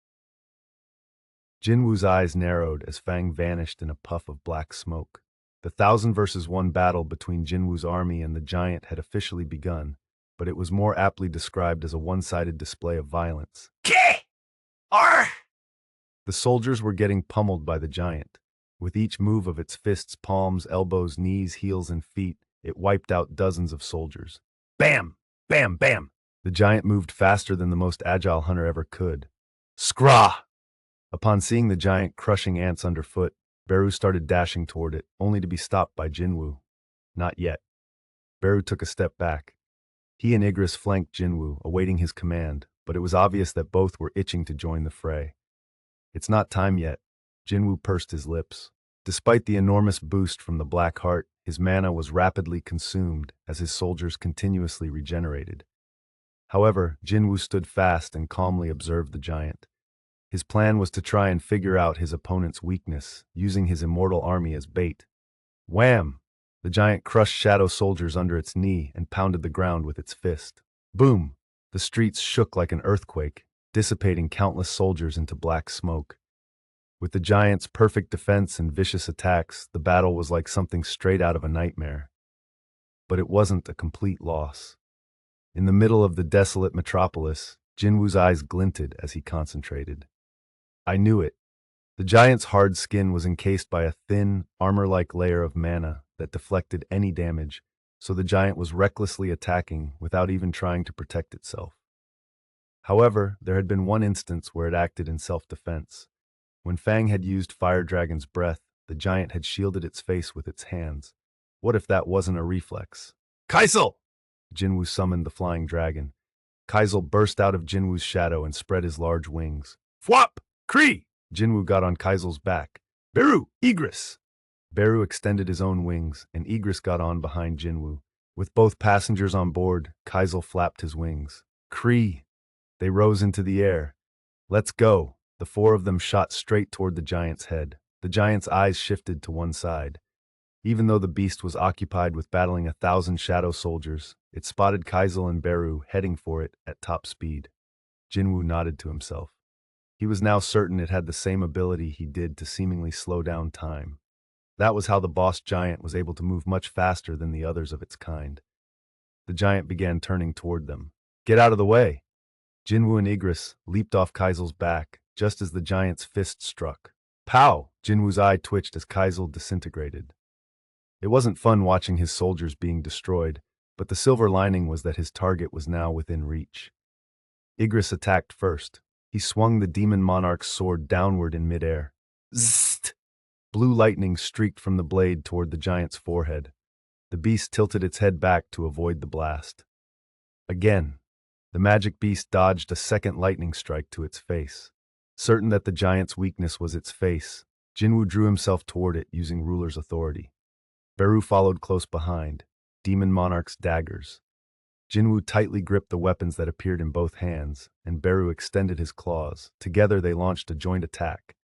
Speaker 1: Jin-Woo's eyes narrowed as Fang vanished in a puff of black smoke. The 1,000 versus 1 battle between Jin-Woo's army and the giant had officially begun, but it was more aptly described as a one-sided display of violence. The soldiers were getting pummeled by the giant. With each move of its fists, palms, elbows, knees, heels, and feet, it wiped out dozens of soldiers. Bam! Bam! Bam! The giant moved faster than the most agile hunter ever could. Scraw! Upon seeing the giant crushing ants underfoot, Beru started dashing toward it, only to be stopped by Jin-Woo. Not yet. Beru took a step back. He and Igris flanked Jin-Woo, awaiting his command, but it was obvious that both were itching to join the fray. It's not time yet. Jin-Woo pursed his lips. Despite the enormous boost from the Black Heart, his mana was rapidly consumed as his soldiers continuously regenerated. However, Jin-Woo stood fast and calmly observed the giant. His plan was to try and figure out his opponent's weakness, using his immortal army as bait. Wham! The giant crushed shadow soldiers under its knee and pounded the ground with its fist. Boom! The streets shook like an earthquake, dissipating countless soldiers into black smoke. With the giant's perfect defense and vicious attacks, the battle was like something straight out of a nightmare. But it wasn't a complete loss. In the middle of the desolate metropolis, Jin-Woo's eyes glinted as he concentrated. I knew it. The giant's hard skin was encased by a thin, armor-like layer of mana that deflected any damage, so the giant was recklessly attacking without even trying to protect itself. However, there had been one instance where it acted in self-defense. When Fang had used Fire Dragon's breath, the giant had shielded its face with its hands. What if that wasn't a reflex? Kaisel! Jin-Woo summoned the flying dragon. Kaisel burst out of Jin-Woo's shadow and spread his large wings. Fwop! Kree! Jin-Woo got on Kaisel's back. Beru! Igris! Beru extended his own wings, and Igris got on behind Jin-Woo. With both passengers on board, Kaisel flapped his wings. Kree! They rose into the air. Let's go! The four of them shot straight toward the giant's head. The giant's eyes shifted to one side. Even though the beast was occupied with battling 1,000 shadow soldiers, it spotted Kaisel and Beru heading for it at top speed. Jin-Woo nodded to himself. He was now certain it had the same ability he did to seemingly slow down time. That was how the boss giant was able to move much faster than the others of its kind. The giant began turning toward them. Get out of the way! Jin-Woo and Igris leaped off Kaisel's back just as the giant's fist struck. Pow! Jin-Woo's eye twitched as Kaisel disintegrated. It wasn't fun watching his soldiers being destroyed, but the silver lining was that his target was now within reach. Igris attacked first. He swung the demon monarch's sword downward in midair. Zzzt! Blue lightning streaked from the blade toward the giant's forehead. The beast tilted its head back to avoid the blast. Again, the magic beast dodged a second lightning strike to its face. Certain that the giant's weakness was its face, Jin-Woo drew himself toward it using ruler's authority. Beru followed close behind, demon monarch's daggers. Jin-Woo tightly gripped the weapons that appeared in both hands, and Beru extended his claws. Together they launched a joint attack.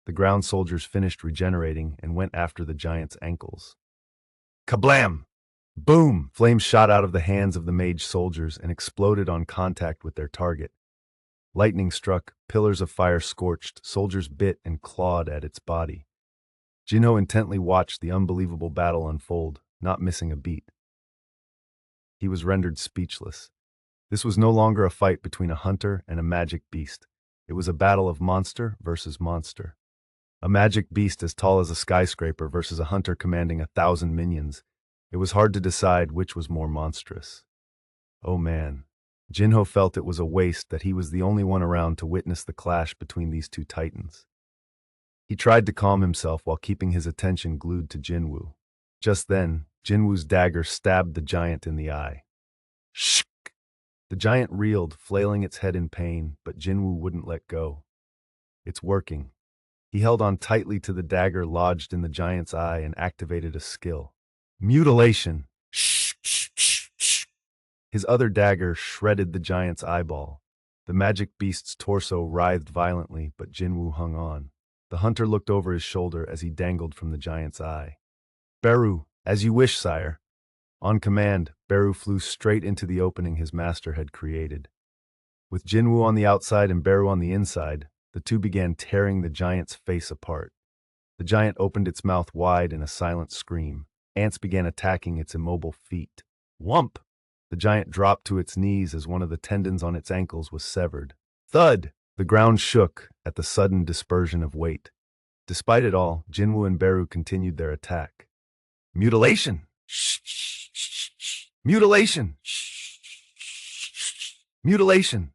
Speaker 1: The ground soldiers finished regenerating and went after the giant's ankles. Kablam! Boom! Flames shot out of the hands of the mage soldiers and exploded on contact with their target. Lightning struck, pillars of fire scorched, soldiers bit and clawed at its body. Jin-Ho intently watched the unbelievable battle unfold, not missing a beat. he was rendered speechless. This was no longer a fight between a hunter and a magic beast. It was a battle of monster versus monster. A magic beast as tall as a skyscraper versus a hunter commanding 1,000 minions. It was hard to decide which was more monstrous. Oh man. Jinho felt it was a waste that he was the only one around to witness the clash between these two titans. He tried to calm himself while keeping his attention glued to Jin-Woo. Just then, Jin-Woo's dagger stabbed the giant in the eye. Shh! The giant reeled, flailing its head in pain, but Jin-Woo wouldn't let go. It's working. He held on tightly to the dagger lodged in the giant's eye and activated a skill. Mutilation! Shh! Shh! Shh! Shh! His other dagger shredded the giant's eyeball. The magic beast's torso writhed violently, but Jin-Woo hung on. The hunter looked over his shoulder as he dangled from the giant's eye. Beru, as you wish, sire. On command, Beru flew straight into the opening his master had created. With Jin-Woo on the outside and Beru on the inside, the two began tearing the giant's face apart. The giant opened its mouth wide in a silent scream. Ants began attacking its immobile feet. Whump! The giant dropped to its knees as one of the tendons on its ankles was severed. Thud! The ground shook at the sudden dispersion of weight. Despite it all, Jin-Woo and Beru continued their attack. Mutilation! Mutilation! Mutilation!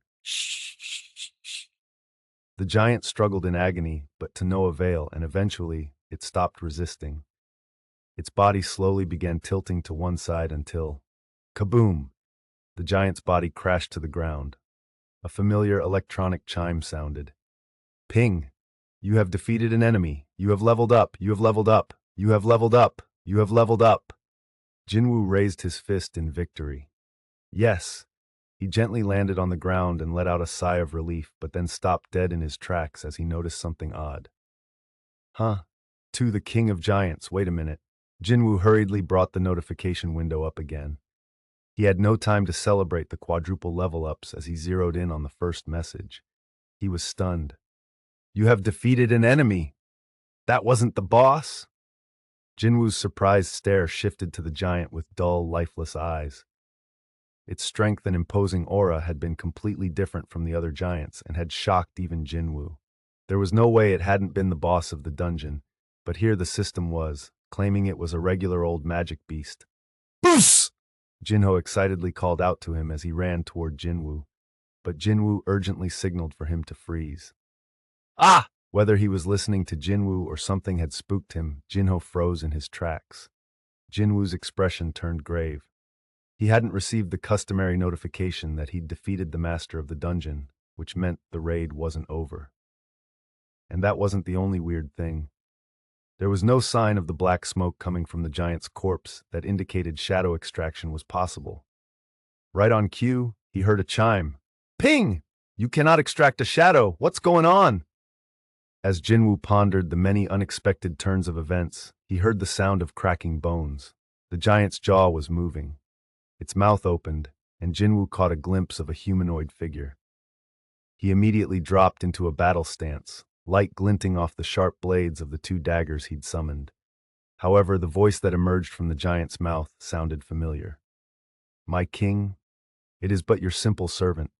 Speaker 1: The giant struggled in agony, but to no avail, and eventually it stopped resisting. Its body slowly began tilting to one side until, kaboom! The giant's body crashed to the ground. A familiar electronic chime sounded. Ping! You have defeated an enemy. You have leveled up. You have leveled up. You have leveled up. You have leveled up. Jin-Woo raised his fist in victory. Yes. He gently landed on the ground and let out a sigh of relief, but then stopped dead in his tracks as he noticed something odd. Huh? To the King of Giants, wait a minute. Jin-Woo hurriedly brought the notification window up again. He had no time to celebrate the quadruple level-ups as he zeroed in on the first message. He was stunned. You have defeated an enemy. That wasn't the boss? Jin-Woo's surprised stare shifted to the giant with dull, lifeless eyes. Its strength and imposing aura had been completely different from the other giants and had shocked even Jin-Woo. There was no way it hadn't been the boss of the dungeon, but here the system was, claiming it was a regular old magic beast. Boos! Jinho excitedly called out to him as he ran toward Jin-Woo, but Jin-Woo urgently signaled for him to freeze. Ah! Whether he was listening to Jin-Woo or something had spooked him, Jinho froze in his tracks. Jin-Woo's expression turned grave. He hadn't received the customary notification that he'd defeated the master of the dungeon, which meant the raid wasn't over. And that wasn't the only weird thing. There was no sign of the black smoke coming from the giant's corpse that indicated shadow extraction was possible. Right on cue, he heard a chime. Ping! You cannot extract a shadow. What's going on? As Jin-Woo pondered the many unexpected turns of events, he heard the sound of cracking bones. The giant's jaw was moving. Its mouth opened, and Jin-Woo caught a glimpse of a humanoid figure. He immediately dropped into a battle stance, light glinting off the sharp blades of the two daggers he'd summoned. However, the voice that emerged from the giant's mouth sounded familiar. My king, it is but your simple servant.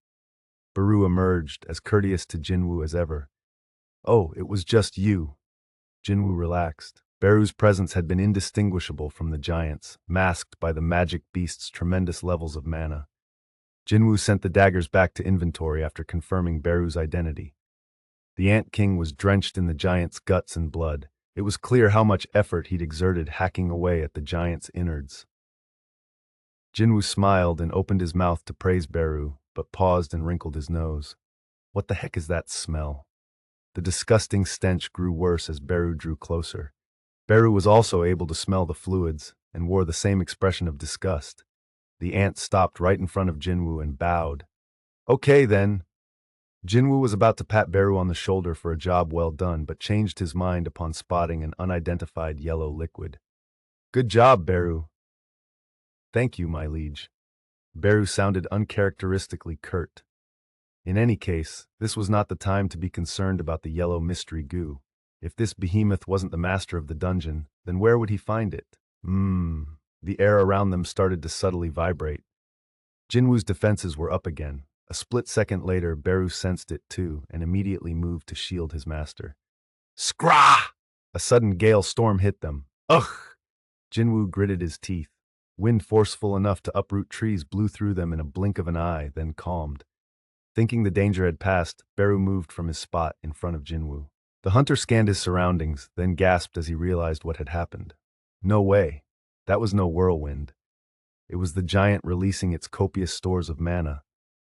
Speaker 1: Beru emerged, as courteous to Jin-Woo as ever. Oh, it was just you. Jin-Woo relaxed. Beru's presence had been indistinguishable from the giant's, masked by the magic beast's tremendous levels of mana. Jin-Woo sent the daggers back to inventory after confirming Beru's identity. The Ant King was drenched in the giant's guts and blood. It was clear how much effort he'd exerted hacking away at the giant's innards. Jin-Woo smiled and opened his mouth to praise Beru, but paused and wrinkled his nose. What the heck is that smell? The disgusting stench grew worse as Beru drew closer. Beru was also able to smell the fluids and wore the same expression of disgust. The ant stopped right in front of Jin-Woo and bowed. Okay, then. Jin-Woo was about to pat Beru on the shoulder for a job well done, but changed his mind upon spotting an unidentified yellow liquid. Good job, Beru. Thank you, my liege. Beru sounded uncharacteristically curt. In any case, this was not the time to be concerned about the yellow mystery goo. If this behemoth wasn't the master of the dungeon, then where would he find it? The air around them started to subtly vibrate. Jinwoo's defenses were up again. A split second later, Beru sensed it too and immediately moved to shield his master. Scrah! A sudden gale storm hit them. Ugh! Jinwoo gritted his teeth. Wind forceful enough to uproot trees blew through them in a blink of an eye, then calmed. Thinking the danger had passed, Beru moved from his spot in front of Jinwoo. The hunter scanned his surroundings, then gasped as he realized what had happened. No way. That was no whirlwind. It was the giant releasing its copious stores of mana.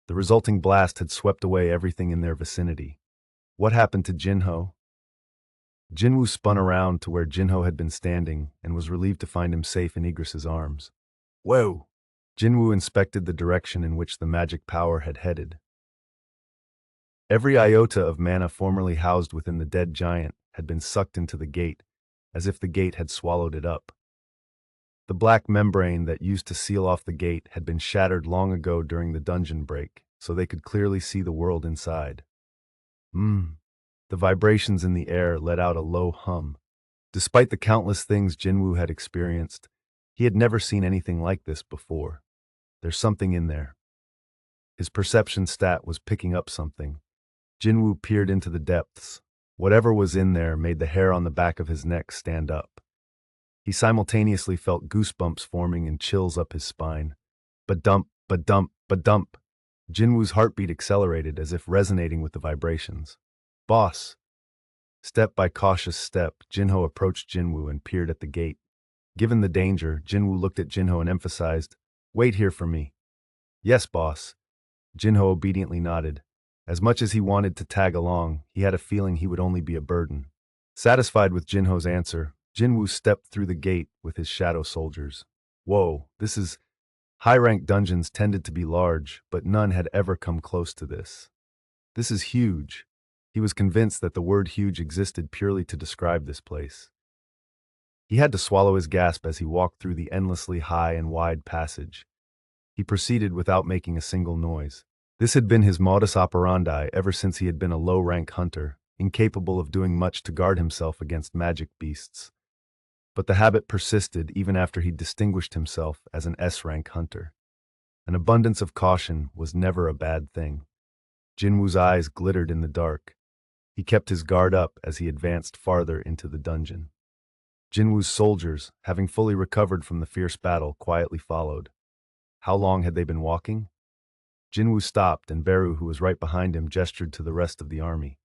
Speaker 1: The resulting blast had swept away everything in their vicinity. What happened to Jinho? Jinwoo spun around to where Jinho had been standing and was relieved to find him safe in Igris's arms. Whoa! Jinwoo inspected the direction in which the magic power had headed. Every iota of mana formerly housed within the dead giant had been sucked into the gate, as if the gate had swallowed it up. The black membrane that used to seal off the gate had been shattered long ago during the dungeon break, so they could clearly see the world inside. The vibrations in the air let out a low hum. Despite the countless things Jinwoo had experienced, he had never seen anything like this before. There's something in there. His perception stat was picking up something. Jinwoo peered into the depths. Whatever was in there made the hair on the back of his neck stand up. He simultaneously felt goosebumps forming and chills up his spine. Ba-dump, ba-dump, ba-dump. Jinwoo's heartbeat accelerated as if resonating with the vibrations. Boss. Step by cautious step, Jinho approached Jinwoo and peered at the gate. Given the danger, Jinwoo looked at Jinho and emphasized, "Wait here for me." "Yes, boss." Jinho obediently nodded. As much as he wanted to tag along, he had a feeling he would only be a burden. Satisfied with Jinho's answer, Jinwoo stepped through the gate with his shadow soldiers. Whoa, high-ranked dungeons tended to be large, but none had ever come close to this. This is huge. He was convinced that the word huge existed purely to describe this place. He had to swallow his gasp as he walked through the endlessly high and wide passage. He proceeded without making a single noise. This had been his modus operandi ever since he had been a low-rank hunter, incapable of doing much to guard himself against magic beasts. But the habit persisted even after he distinguished himself as an S-rank hunter. An abundance of caution was never a bad thing. Jinwoo's eyes glittered in the dark. He kept his guard up as he advanced farther into the dungeon. Jinwoo's soldiers, having fully recovered from the fierce battle, quietly followed. How long had they been walking? Jinwoo stopped, and Beru, who was right behind him, gestured to the rest of the army.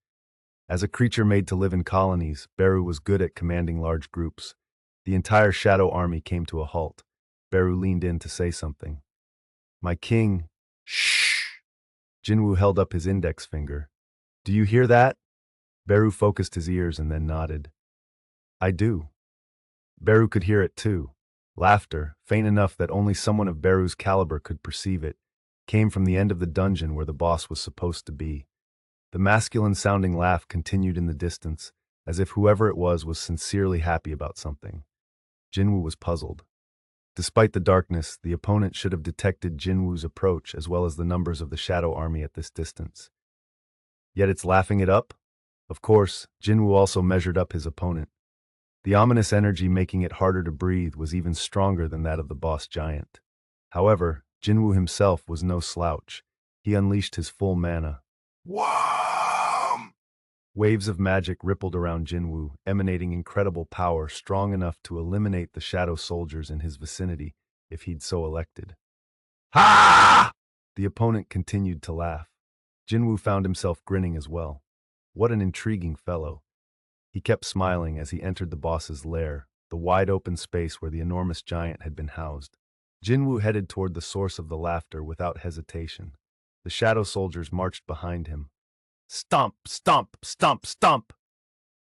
Speaker 1: As a creature made to live in colonies, Beru was good at commanding large groups. The entire shadow army came to a halt. Beru leaned in to say something. "My king." Shh! Jinwoo held up his index finger. "Do you hear that?" Beru focused his ears and then nodded. "I do." Beru could hear it too. Laughter, faint enough that only someone of Beru's caliber could perceive it, came from the end of the dungeon where the boss was supposed to be. The masculine-sounding laugh continued in the distance, as if whoever it was sincerely happy about something. Jinwoo was puzzled. Despite the darkness, the opponent should have detected Jinwoo's approach as well as the numbers of the shadow army at this distance. Yet it's laughing it up? Of course, Jinwoo also measured up his opponent. The ominous energy making it harder to breathe was even stronger than that of the boss giant. However, Jin-Woo himself was no slouch. He unleashed his full mana. Wham! Waves of magic rippled around Jin-Woo, emanating incredible power strong enough to eliminate the shadow soldiers in his vicinity if he'd so elected. Ha! The opponent continued to laugh. Jin-Woo found himself grinning as well. What an intriguing fellow. He kept smiling as he entered the boss's lair, the wide-open space where the enormous giant had been housed. Jin-Woo headed toward the source of the laughter without hesitation. The shadow soldiers marched behind him. Stomp, stomp, stomp, stomp!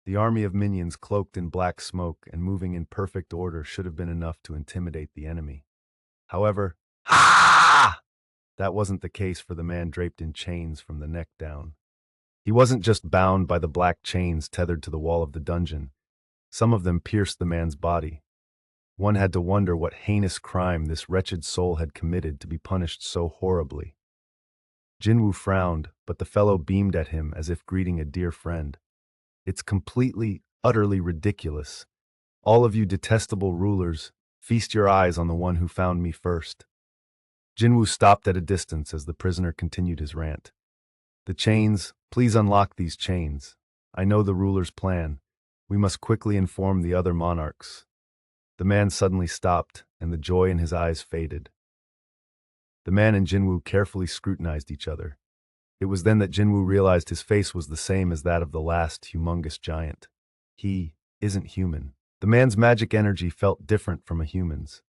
Speaker 1: The army of minions cloaked in black smoke and moving in perfect order should have been enough to intimidate the enemy. However, that wasn't the case for the man draped in chains from the neck down. He wasn't just bound by the black chains tethered to the wall of the dungeon. Some of them pierced the man's body. One had to wonder what heinous crime this wretched soul had committed to be punished so horribly. Jin-Woo frowned, but the fellow beamed at him as if greeting a dear friend. It's completely, utterly ridiculous. All of you detestable rulers, feast your eyes on the one who found me first. Jin-Woo stopped at a distance as the prisoner continued his rant. The chains, please unlock these chains. I know the ruler's plan. We must quickly inform the other monarchs. The man suddenly stopped, and the joy in his eyes faded. The man and Jin-Woo carefully scrutinized each other. It was then that Jin-Woo realized his face was the same as that of the last humongous giant. He isn't human. The man's magic energy felt different from a human's.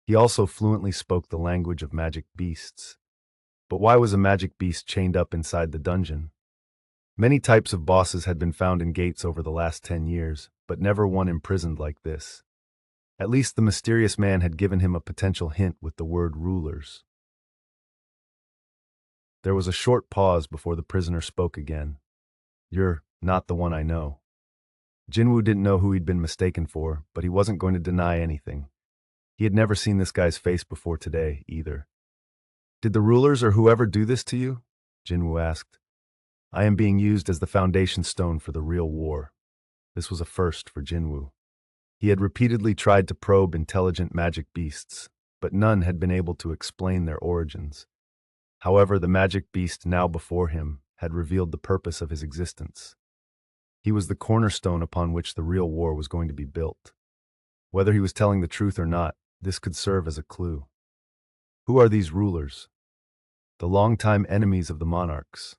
Speaker 1: He also fluently spoke the language of magic beasts. But why was a magic beast chained up inside the dungeon? Many types of bosses had been found in gates over the last 10 years, but never one imprisoned like this. At least the mysterious man had given him a potential hint with the word rulers. There was a short pause before the prisoner spoke again. You're not the one I know. Jin-Woo didn't know who he'd been mistaken for, but he wasn't going to deny anything. He had never seen this guy's face before today, either. Did the rulers or whoever do this to you? Jin-Woo asked. I am being used as the foundation stone for the real war. This was a first for Jin-Woo. He had repeatedly tried to probe intelligent magic beasts, but none had been able to explain their origins. However, the magic beast now before him had revealed the purpose of his existence. He was the cornerstone upon which the real war was going to be built. Whether he was telling the truth or not, this could serve as a clue. Who are these rulers? The longtime enemies of the monarchs.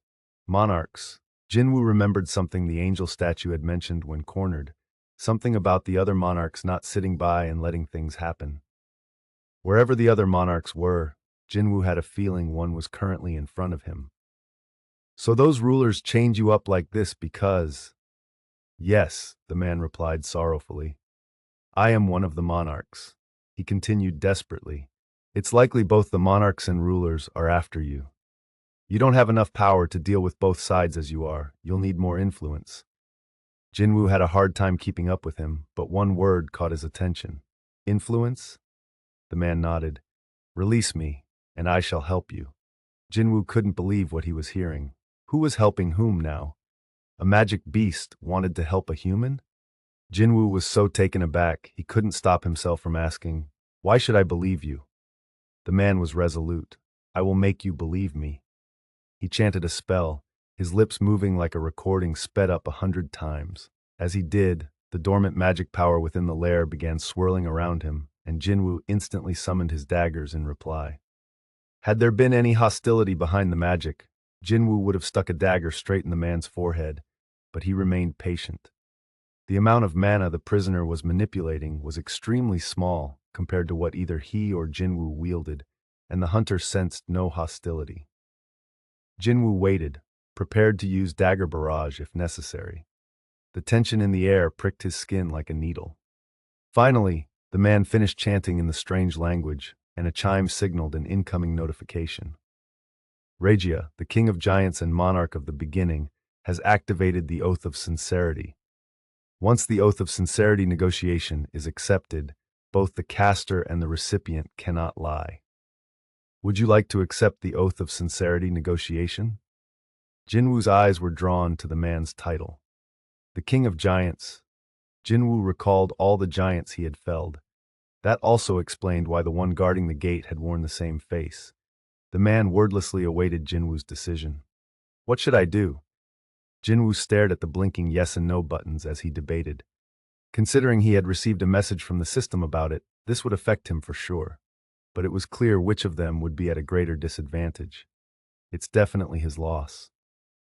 Speaker 1: Monarchs. Jin-Woo remembered something the angel statue had mentioned when cornered, something about the other monarchs not sitting by and letting things happen. Wherever the other monarchs were, Jin-Woo had a feeling one was currently in front of him. So those rulers chained you up like this because… Yes, the man replied sorrowfully. I am one of the monarchs. He continued desperately. It's likely both the monarchs and rulers are after you. You don't have enough power to deal with both sides as you are. You'll need more influence. Jin-Woo had a hard time keeping up with him, but one word caught his attention. Influence? The man nodded. Release me, and I shall help you. Jin-Woo couldn't believe what he was hearing. Who was helping whom now? A magic beast wanted to help a human? Jin-Woo was so taken aback, he couldn't stop himself from asking, Why should I believe you? The man was resolute. I will make you believe me. He chanted a spell, his lips moving like a recording sped up 100 times. As he did, the dormant magic power within the lair began swirling around him, and Jin-Woo instantly summoned his daggers in reply. Had there been any hostility behind the magic, Jin-Woo would have stuck a dagger straight in the man's forehead, but he remained patient. The amount of mana the prisoner was manipulating was extremely small compared to what either he or Jin-Woo wielded, and the hunter sensed no hostility. Jin-Woo waited, prepared to use dagger barrage if necessary. The tension in the air pricked his skin like a needle. Finally, the man finished chanting in the strange language, and a chime signaled an incoming notification. Regia, the king of giants and monarch of the beginning, has activated the Oath of Sincerity. Once the Oath of Sincerity negotiation is accepted, both the caster and the recipient cannot lie. Would you like to accept the Oath of Sincerity negotiation? Jin-Woo's eyes were drawn to the man's title. The King of Giants. Jin-Woo recalled all the giants he had felled. That also explained why the one guarding the gate had worn the same face. The man wordlessly awaited Jin-Woo's decision. What should I do? Jin-Woo stared at the blinking yes and no buttons as he debated. Considering he had received a message from the system about it, this would affect him for sure. But it was clear which of them would be at a greater disadvantage. It's definitely his loss.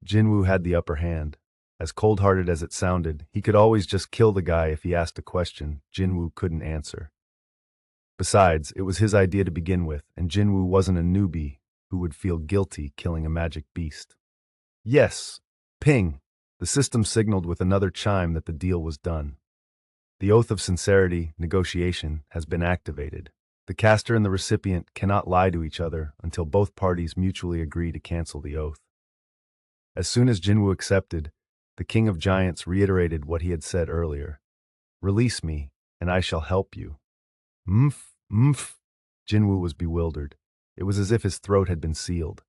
Speaker 1: Jin-Woo had the upper hand. As cold-hearted as it sounded, he could always just kill the guy if he asked a question Jin-Woo couldn't answer. Besides, it was his idea to begin with, and Jin-Woo wasn't a newbie who would feel guilty killing a magic beast. Yes. Ping. The system signaled with another chime that the deal was done. The Oath of Sincerity negotiation has been activated. The caster and the recipient cannot lie to each other until both parties mutually agree to cancel the oath. As soon as Jin-Woo accepted, the King of Giants reiterated what he had said earlier. Release me, and I shall help you. Mmph. Jin-Woo was bewildered. It was as if his throat had been sealed.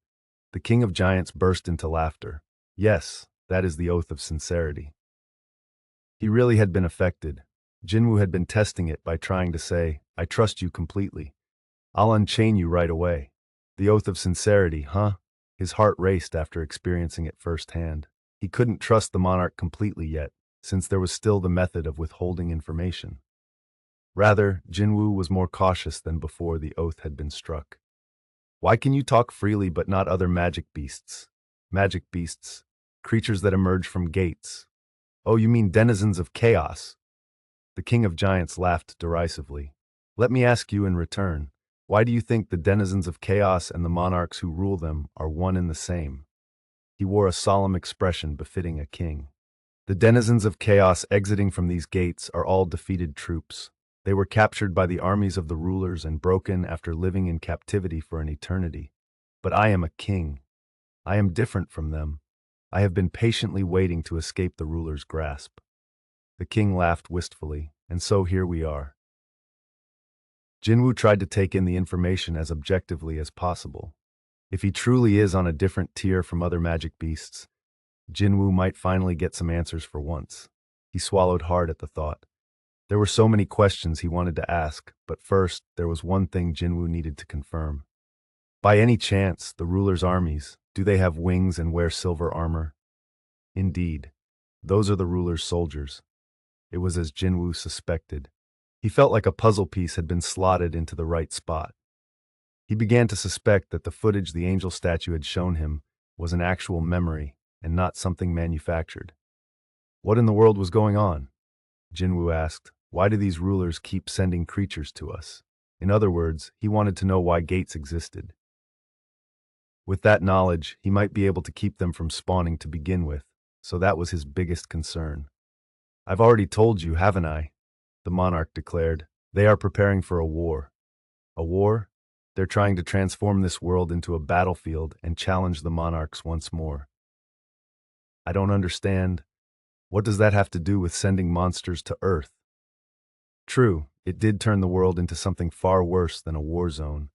Speaker 1: The King of Giants burst into laughter. Yes, that is the Oath of Sincerity. He really had been affected. Jin-Woo had been testing it by trying to say, I trust you completely. I'll unchain you right away. The oath of sincerity, huh? His heart raced after experiencing it firsthand. He couldn't trust the monarch completely yet, since there was still the method of withholding information. Rather, Jin-Woo was more cautious than before the oath had been struck. Why can you talk freely but not other magic beasts? Magic beasts, creatures that emerge from gates. Oh, you mean denizens of chaos? The king of giants laughed derisively. Let me ask you in return, why do you think the denizens of chaos and the monarchs who rule them are one and the same? He wore a solemn expression befitting a king. The denizens of chaos exiting from these gates are all defeated troops. They were captured by the armies of the rulers and broken after living in captivity for an eternity. But I am a king. I am different from them. I have been patiently waiting to escape the ruler's grasp. The king laughed wistfully, and so here we are. Jin-Woo tried to take in the information as objectively as possible. If he truly is on a different tier from other magic beasts, Jin-Woo might finally get some answers for once. He swallowed hard at the thought. There were so many questions he wanted to ask, but first, there was one thing Jin-Woo needed to confirm. By any chance, the ruler's armies, do they have wings and wear silver armor? Indeed, those are the ruler's soldiers. It was as Jin-Woo suspected. He felt like a puzzle piece had been slotted into the right spot. He began to suspect that the footage the angel statue had shown him was an actual memory and not something manufactured. What in the world was going on? Jin-Woo asked. Why do these rulers keep sending creatures to us? In other words, he wanted to know why gates existed. With that knowledge, he might be able to keep them from spawning to begin with, so that was his biggest concern. I've already told you, haven't I? The monarch declared. They are preparing for a war. A war? They're trying to transform this world into a battlefield and challenge the monarchs once more. I don't understand. What does that have to do with sending monsters to Earth? True, it did turn the world into something far worse than a war zone.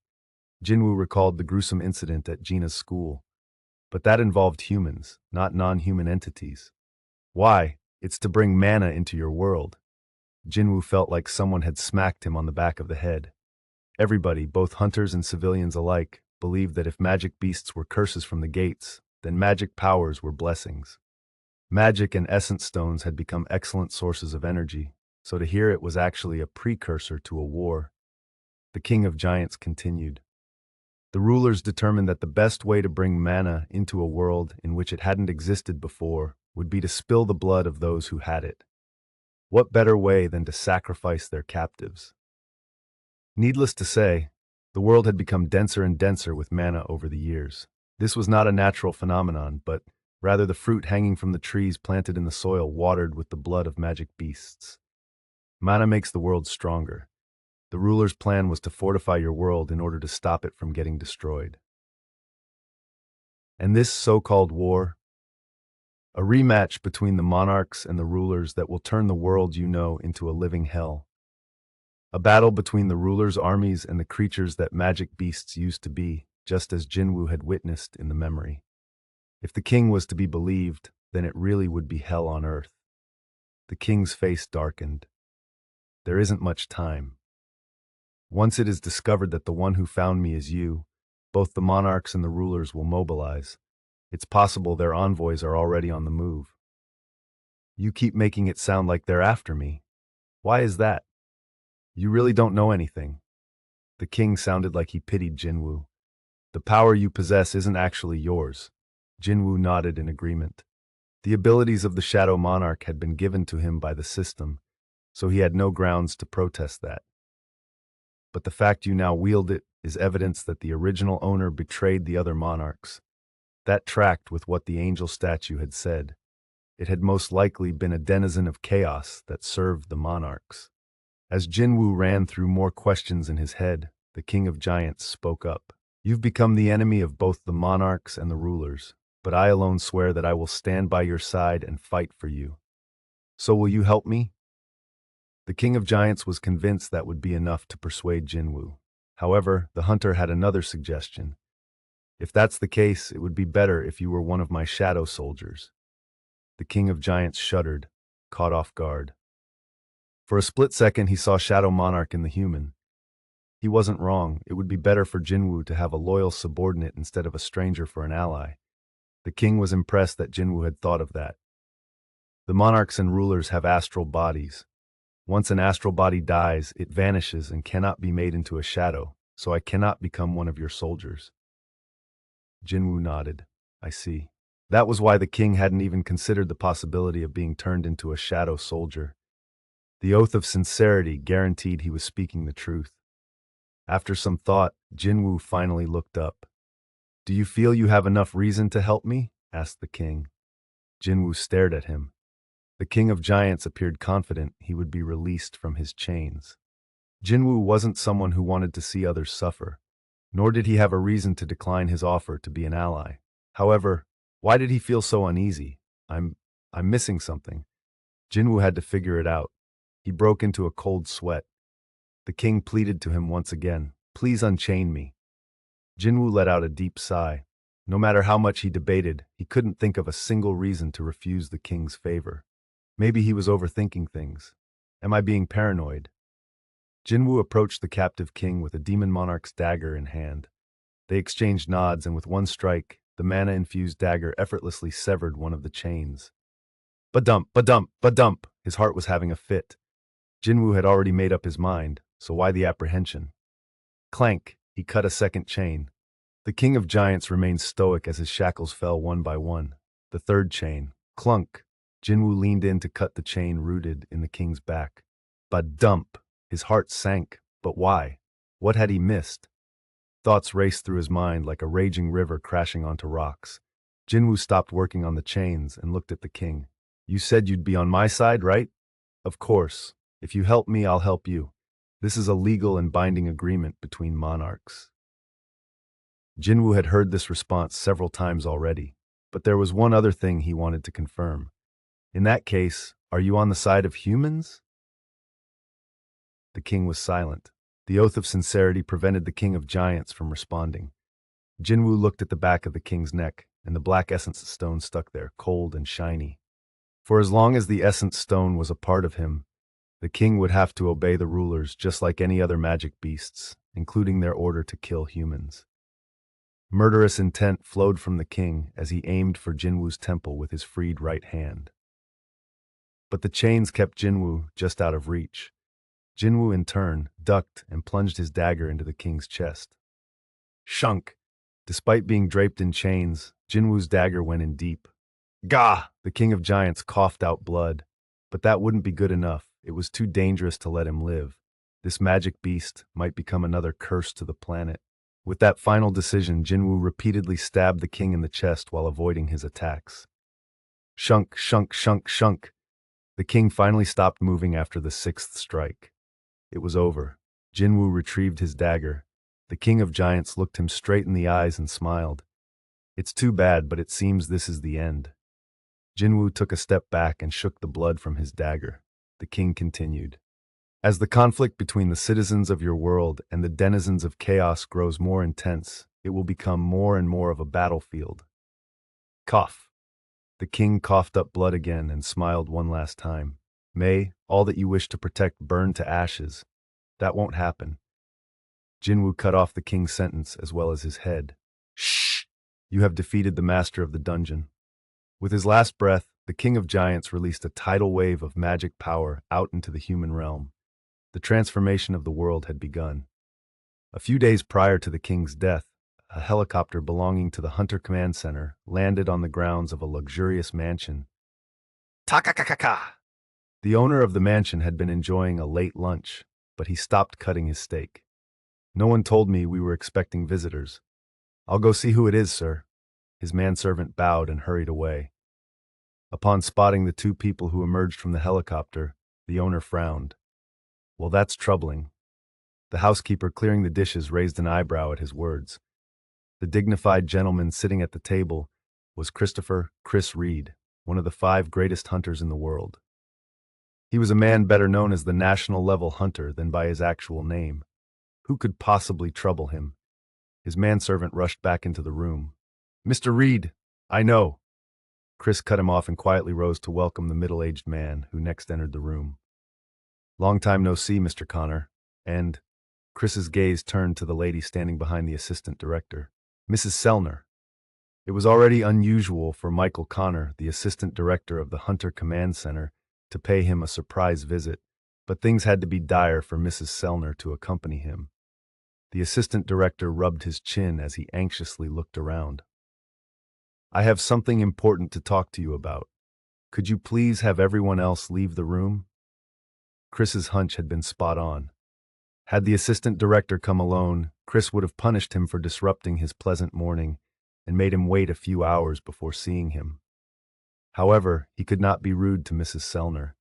Speaker 1: Jin-Woo recalled the gruesome incident at Gina's school. But that involved humans, not non-human entities. Why? It's to bring mana into your world. Jin-Woo felt like someone had smacked him on the back of the head. Everybody, both hunters and civilians alike, believed that if magic beasts were curses from the gates, then magic powers were blessings. Magic and essence stones had become excellent sources of energy, so to hear it was actually a precursor to a war. The king of giants continued. The rulers determined that the best way to bring mana into a world in which it hadn't existed before would be to spill the blood of those who had it. What better way than to sacrifice their captives? Needless to say, the world had become denser and denser with mana over the years. This was not a natural phenomenon, but rather the fruit hanging from the trees planted in the soil watered with the blood of magic beasts. Mana makes the world stronger. The ruler's plan was to fortify your world in order to stop it from getting destroyed. And this so-called war? A rematch between the monarchs and the rulers that will turn the world you know into a living hell. A battle between the ruler's armies and the creatures that magic beasts used to be, just as Jin-Woo had witnessed in the memory. If the king was to be believed, then it really would be hell on earth. The king's face darkened. There isn't much time. Once it is discovered that the one who found me is you, both the monarchs and the rulers will mobilize. It's possible their envoys are already on the move. You keep making it sound like they're after me. Why is that? You really don't know anything. The king sounded like he pitied Jin-Woo. The power you possess isn't actually yours. Jin-Woo nodded in agreement. The abilities of the Shadow Monarch had been given to him by the system, so he had no grounds to protest that. But the fact you now wield it is evidence that the original owner betrayed the other monarchs. That tracked with what the angel statue had said. It had most likely been a denizen of chaos that served the monarchs. As Jin-Woo ran through more questions in his head, the king of giants spoke up. You've become the enemy of both the monarchs and the rulers, but I alone swear that I will stand by your side and fight for you. So will you help me? The king of giants was convinced that would be enough to persuade Jin-Woo. However, the hunter had another suggestion. If that's the case, it would be better if you were one of my shadow soldiers. The king of giants shuddered, caught off guard. For a split second, he saw Shadow Monarch in the human. He wasn't wrong. It would be better for Jin-Woo to have a loyal subordinate instead of a stranger for an ally. The king was impressed that Jin-Woo had thought of that. The monarchs and rulers have astral bodies. Once an astral body dies, it vanishes and cannot be made into a shadow, so I cannot become one of your soldiers. Jin-Woo nodded. I see. That was why the king hadn't even considered the possibility of being turned into a shadow soldier. The oath of sincerity guaranteed he was speaking the truth. After some thought, Jin-Woo finally looked up. Do you feel you have enough reason to help me? Asked the king. Jin-Woo stared at him. The king of giants appeared confident he would be released from his chains. Jin-Woo wasn't someone who wanted to see others suffer, nor did he have a reason to decline his offer to be an ally. However, why did he feel so uneasy? I'm missing something. Jin-Woo had to figure it out. He broke into a cold sweat. The king pleaded to him once again, please unchain me. Jin-Woo let out a deep sigh. No matter how much he debated, he couldn't think of a single reason to refuse the king's favor. Maybe he was overthinking things. Am I being paranoid? Jin-Woo approached the captive king with a demon monarch's dagger in hand. They exchanged nods, and with one strike, the mana-infused dagger effortlessly severed one of the chains. Ba-dump, ba-dump, ba-dump! His heart was having a fit. Jin-Woo had already made up his mind, so why the apprehension? Clank! He cut a second chain. The king of giants remained stoic as his shackles fell one by one. The third chain. Clunk! Jin-Woo leaned in to cut the chain rooted in the king's back. Ba-dump! His heart sank. But why? What had he missed? Thoughts raced through his mind like a raging river crashing onto rocks. Jin-Woo stopped working on the chains and looked at the king. You said you'd be on my side, right? Of course. If you help me, I'll help you. This is a legal and binding agreement between monarchs. Jin-Woo had heard this response several times already, but there was one other thing he wanted to confirm. In that case, are you on the side of humans? The king was silent. The oath of sincerity prevented the king of giants from responding. Jin-Woo looked at the back of the king's neck, and the black essence stone stuck there, cold and shiny. For as long as the essence stone was a part of him, the king would have to obey the rulers just like any other magic beasts, including their order to kill humans. Murderous intent flowed from the king as he aimed for Jin-Woo's temple with his freed right hand. But the chains kept Jin-Woo just out of reach. Jin-Woo, in turn, ducked and plunged his dagger into the king's chest. Shunk! Despite being draped in chains, Jin-Woo's dagger went in deep. Gah! The king of giants coughed out blood. But that wouldn't be good enough. It was too dangerous to let him live. This magic beast might become another curse to the planet. With that final decision, Jin-Woo repeatedly stabbed the king in the chest while avoiding his attacks. Shunk, shunk, shunk, shunk. The king finally stopped moving after the sixth strike. It was over. Jin-Woo retrieved his dagger. The king of giants looked him straight in the eyes and smiled. It's too bad, but it seems this is the end. Jin-Woo took a step back and shook the blood from his dagger. The king continued. As the conflict between the citizens of your world and the denizens of chaos grows more intense, it will become more and more of a battlefield. Cough. The king coughed up blood again and smiled one last time. May all that you wish to protect burn to ashes. That won't happen. Jin-Woo cut off the king's sentence as well as his head. Shh! You have defeated the master of the dungeon. With his last breath, the king of giants released a tidal wave of magic power out into the human realm. The transformation of the world had begun. A few days prior to the king's death, a helicopter belonging to the Hunter Command Center landed on the grounds of a luxurious mansion. Ta-ka-ka-ka-ka! The owner of the mansion had been enjoying a late lunch, but he stopped cutting his steak. No one told me we were expecting visitors. I'll go see who it is, sir. His manservant bowed and hurried away. Upon spotting the two people who emerged from the helicopter, the owner frowned. Well, that's troubling. The housekeeper clearing the dishes raised an eyebrow at his words. The dignified gentleman sitting at the table was Christopher "Chris" Reed, one of the 5 greatest hunters in the world. He was a man better known as the national-level hunter than by his actual name. Who could possibly trouble him? His manservant rushed back into the room. Mr. Reed, I know. Chris cut him off and quietly rose to welcome the middle-aged man who next entered the room. Long time no see, Mr. Connor. And Chris's gaze turned to the lady standing behind the assistant director. Mrs. Sellner. It was already unusual for Michael Connor, the assistant director of the Hunter Command Center, to pay him a surprise visit, but things had to be dire for Mrs. Sellner to accompany him. The assistant director rubbed his chin as he anxiously looked around. I have something important to talk to you about. Could you please have everyone else leave the room? Chris's hunch had been spot on. Had the assistant director come alone, Chris would have punished him for disrupting his pleasant morning and made him wait a few hours before seeing him. However, he could not be rude to Mrs. Sellner.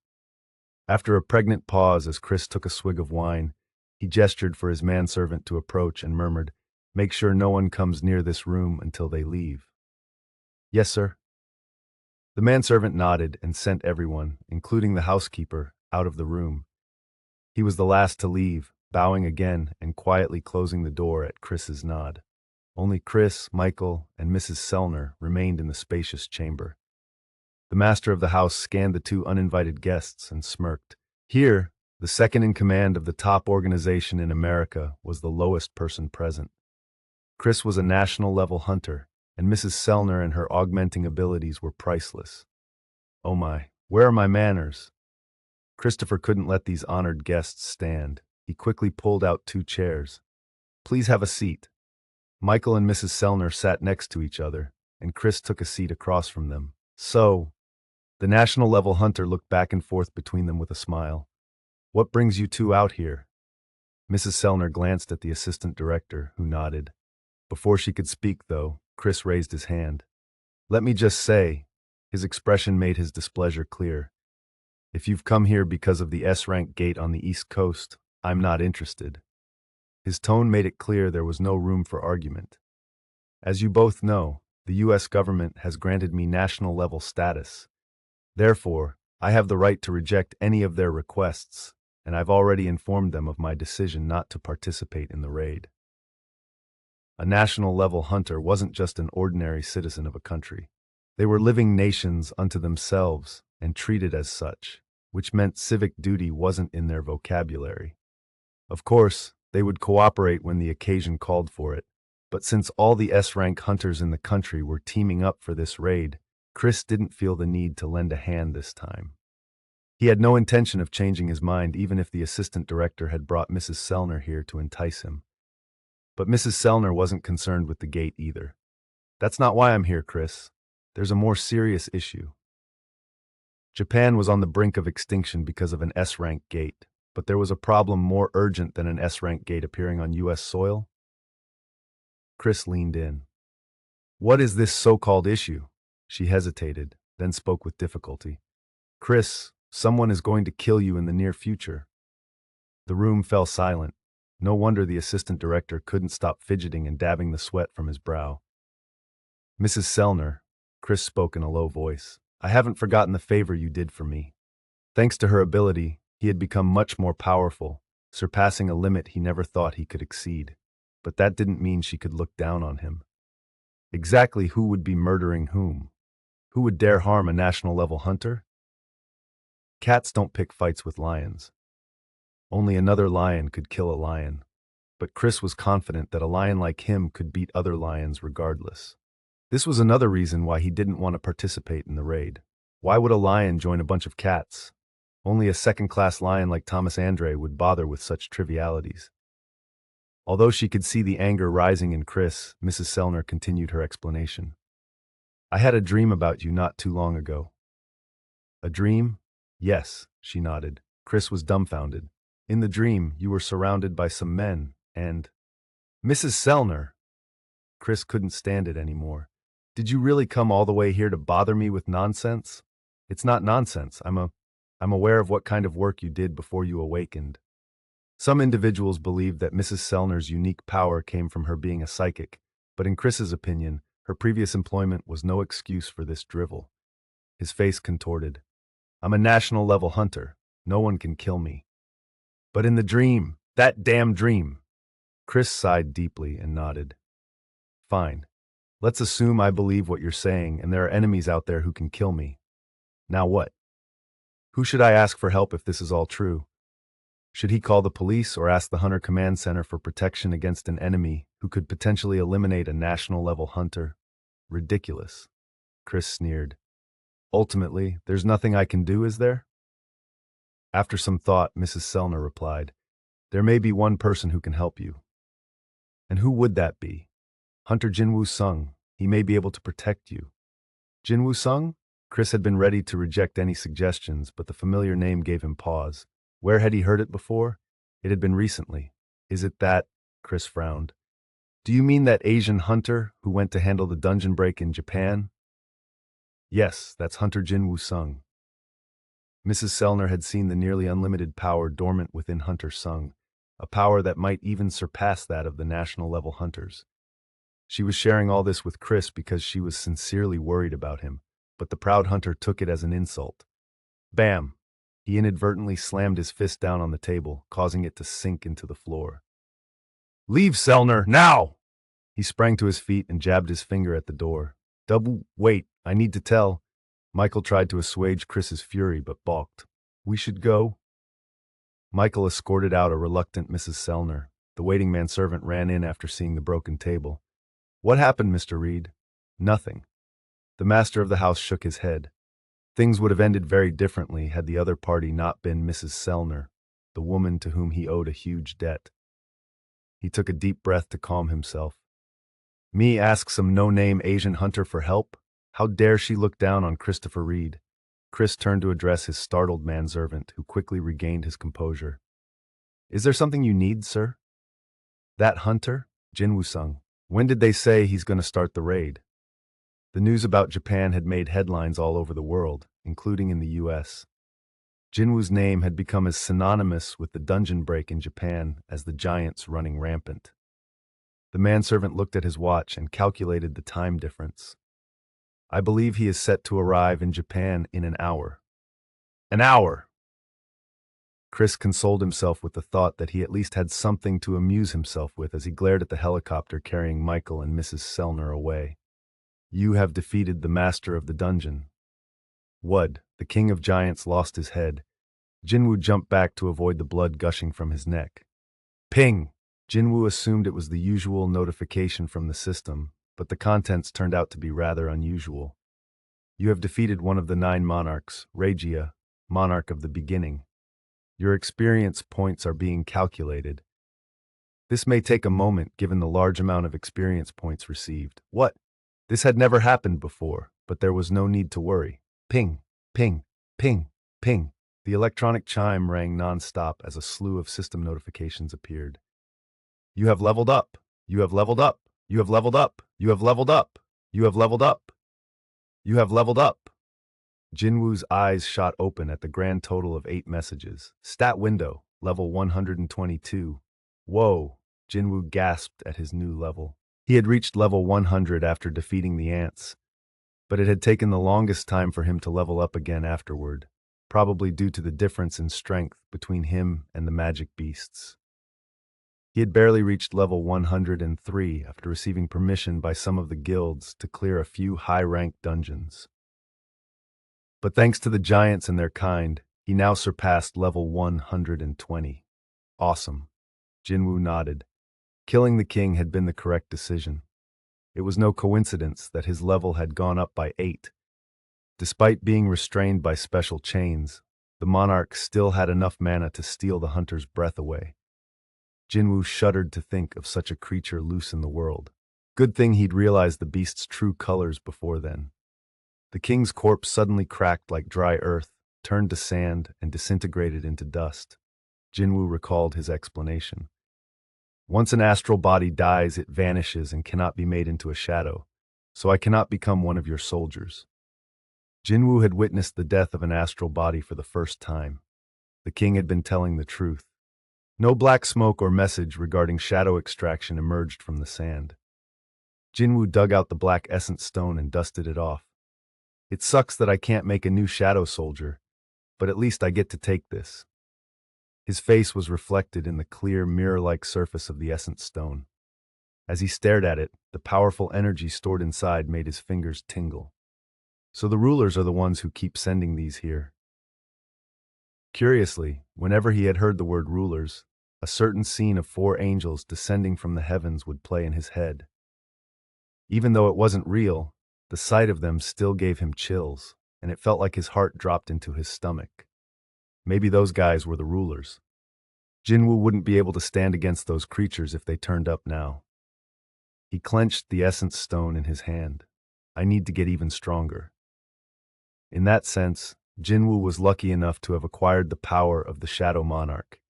Speaker 1: After a pregnant pause as Chris took a swig of wine, he gestured for his manservant to approach and murmured, "Make sure no one comes near this room until they leave." "Yes, sir." The manservant nodded and sent everyone, including the housekeeper, out of the room. He was the last to leave, bowing again and quietly closing the door at Chris's nod. Only Chris, Michael, and Mrs. Sellner remained in the spacious chamber. The master of the house scanned the two uninvited guests and smirked. Here, the second in command of the top organization in America was the lowest person present. Chris was a national-level hunter, and Mrs. Sellner and her augmenting abilities were priceless. Oh my, where are my manners? Christopher couldn't let these honored guests stand. He quickly pulled out 2 chairs. "Please have a seat." Michael and Mrs. Sellner sat next to each other, and Chris took a seat across from them. "So," the national-level hunter looked back and forth between them with a smile. "What brings you two out here?" Mrs. Sellner glanced at the assistant director, who nodded. Before she could speak, though, Chris raised his hand. "Let me just say," his expression made his displeasure clear, "if you've come here because of the S-rank gate on the East Coast, I'm not interested." His tone made it clear there was no room for argument. "As you both know, the U.S. government has granted me national-level status. Therefore, I have the right to reject any of their requests, and I've already informed them of my decision not to participate in the raid." A national-level hunter wasn't just an ordinary citizen of a country. They were living nations unto themselves and treated as such, which meant civic duty wasn't in their vocabulary. Of course, they would cooperate when the occasion called for it, but since all the S-rank hunters in the country were teaming up for this raid, Chris didn't feel the need to lend a hand this time. He had no intention of changing his mind even if the assistant director had brought Mrs. Sellner here to entice him. But Mrs. Sellner wasn't concerned with the gate either. "That's not why I'm here, Chris. There's a more serious issue." Japan was on the brink of extinction because of an S-rank gate, but there was a problem more urgent than an S-rank gate appearing on U.S. soil. Chris leaned in. "What is this so-called issue?" She hesitated, then spoke with difficulty. "Chris, someone is going to kill you in the near future." The room fell silent. No wonder the assistant director couldn't stop fidgeting and dabbing the sweat from his brow. "Mrs. Sellner," Chris spoke in a low voice, "I haven't forgotten the favor you did for me." Thanks to her ability, he had become much more powerful, surpassing a limit he never thought he could exceed. But that didn't mean she could look down on him. Exactly who would be murdering whom? Who would dare harm a national-level hunter? Cats don't pick fights with lions. Only another lion could kill a lion. But Chris was confident that a lion like him could beat other lions regardless. This was another reason why he didn't want to participate in the raid. Why would a lion join a bunch of cats? Only a second-class lion like Thomas Andre would bother with such trivialities. Although she could see the anger rising in Chris, Mrs. Sellner continued her explanation. "I had a dream about you not too long ago." "A dream?" "Yes," she nodded. Chris was dumbfounded. "In the dream, you were surrounded by some men, and—" "Mrs. Sellner!" Chris couldn't stand it anymore. "Did you really come all the way here to bother me with nonsense?" "It's not nonsense. I'm aware of what kind of work you did before you awakened." Some individuals believed that Mrs. Sellner's unique power came from her being a psychic, but in Chris's opinion, her previous employment was no excuse for this drivel. His face contorted. "I'm a national-level hunter. No one can kill me." "But in the dream, that damn dream!" Chris sighed deeply and nodded. "Fine. Let's assume I believe what you're saying and there are enemies out there who can kill me. Now what? Who should I ask for help if this is all true?" Should he call the police or ask the Hunter Command Center for protection against an enemy who could potentially eliminate a national-level hunter? Ridiculous. Chris sneered. Ultimately, there's nothing I can do, is there? After some thought, Mrs. Sellner replied, there may be one person who can help you. And who would that be? Hunter Jin-Woo Sung. He may be able to protect you. Jin-Woo Sung? Chris had been ready to reject any suggestions, but the familiar name gave him pause. Where had he heard it before? It had been recently. Is it that? Chris frowned. Do you mean that Asian hunter who went to handle the dungeon break in Japan? Yes, that's Hunter Jin-Woo Sung. Mrs. Sellner had seen the nearly unlimited power dormant within Hunter Sung, a power that might even surpass that of the national-level hunters. She was sharing all this with Chris because she was sincerely worried about him, but the proud hunter took it as an insult. Bam! He inadvertently slammed his fist down on the table, causing it to sink into the floor. Leave, Sellner, now! He sprang to his feet and jabbed his finger at the door. Wait, I need to tell. Michael tried to assuage Chris's fury, but balked. We should go. Michael escorted out a reluctant Mrs. Sellner. The waiting manservant ran in after seeing the broken table. What happened, Mr. Reed? Nothing. The master of the house shook his head. Things would have ended very differently had the other party not been Mrs. Sellner, the woman to whom he owed a huge debt. He took a deep breath to calm himself. Me ask some no-name Asian hunter for help? How dare she look down on Christopher Reed? Chris turned to address his startled manservant, who quickly regained his composure. Is there something you need, sir? That hunter? Jin-Woo Sung. When did they say he's going to start the raid? The news about Japan had made headlines all over the world, including in the U.S. Jin-Woo's name had become as synonymous with the dungeon break in Japan as the giants running rampant. The manservant looked at his watch and calculated the time difference. I believe he is set to arrive in Japan in an hour. An hour! Chris consoled himself with the thought that he at least had something to amuse himself with as he glared at the helicopter carrying Michael and Mrs. Sellner away. You have defeated the master of the dungeon. Wud, the king of giants, lost his head. Jin-Woo jumped back to avoid the blood gushing from his neck. Ping! Jin-Woo assumed it was the usual notification from the system, but the contents turned out to be rather unusual. You have defeated one of the 9 monarchs, Regia, monarch of the beginning. Your experience points are being calculated. This may take a moment given the large amount of experience points received. What? This had never happened before, but there was no need to worry. Ping, ping, ping, ping. The electronic chime rang non-stop as a slew of system notifications appeared. You have leveled up. You have leveled up. You have leveled up. You have leveled up. You have leveled up. You have leveled up. Jin-Woo's eyes shot open at the grand total of 8 messages. Stat window, level 122. Whoa, Jin-Woo gasped at his new level. He had reached level 100 after defeating the ants, but it had taken the longest time for him to level up again afterward, probably due to the difference in strength between him and the magic beasts. He had barely reached level 103 after receiving permission by some of the guilds to clear a few high-ranked dungeons. But thanks to the giants and their kind, he now surpassed level 120. Awesome. Jin-Woo nodded. Killing the king had been the correct decision. It was no coincidence that his level had gone up by 8. Despite being restrained by special chains, the monarch still had enough mana to steal the hunter's breath away. Jin-Woo shuddered to think of such a creature loose in the world. Good thing he'd realized the beast's true colors before then. The king's corpse suddenly cracked like dry earth, turned to sand, and disintegrated into dust. Jin-Woo recalled his explanation. Once an astral body dies, it vanishes and cannot be made into a shadow, so I cannot become one of your soldiers. Jin-Woo had witnessed the death of an astral body for the first time. The king had been telling the truth. No black smoke or message regarding shadow extraction emerged from the sand. Jin-Woo dug out the black essence stone and dusted it off. It sucks that I can't make a new shadow soldier, but at least I get to take this. His face was reflected in the clear, mirror-like surface of the essence stone. As he stared at it, the powerful energy stored inside made his fingers tingle. So the rulers are the ones who keep sending these here. Curiously, whenever he had heard the word rulers, a certain scene of four angels descending from the heavens would play in his head. Even though it wasn't real, the sight of them still gave him chills, and it felt like his heart dropped into his stomach. Maybe those guys were the rulers. Jin-Woo wouldn't be able to stand against those creatures if they turned up now. He clenched the essence stone in his hand. I need to get even stronger. In that sense, Jin-Woo was lucky enough to have acquired the power of the Shadow Monarch.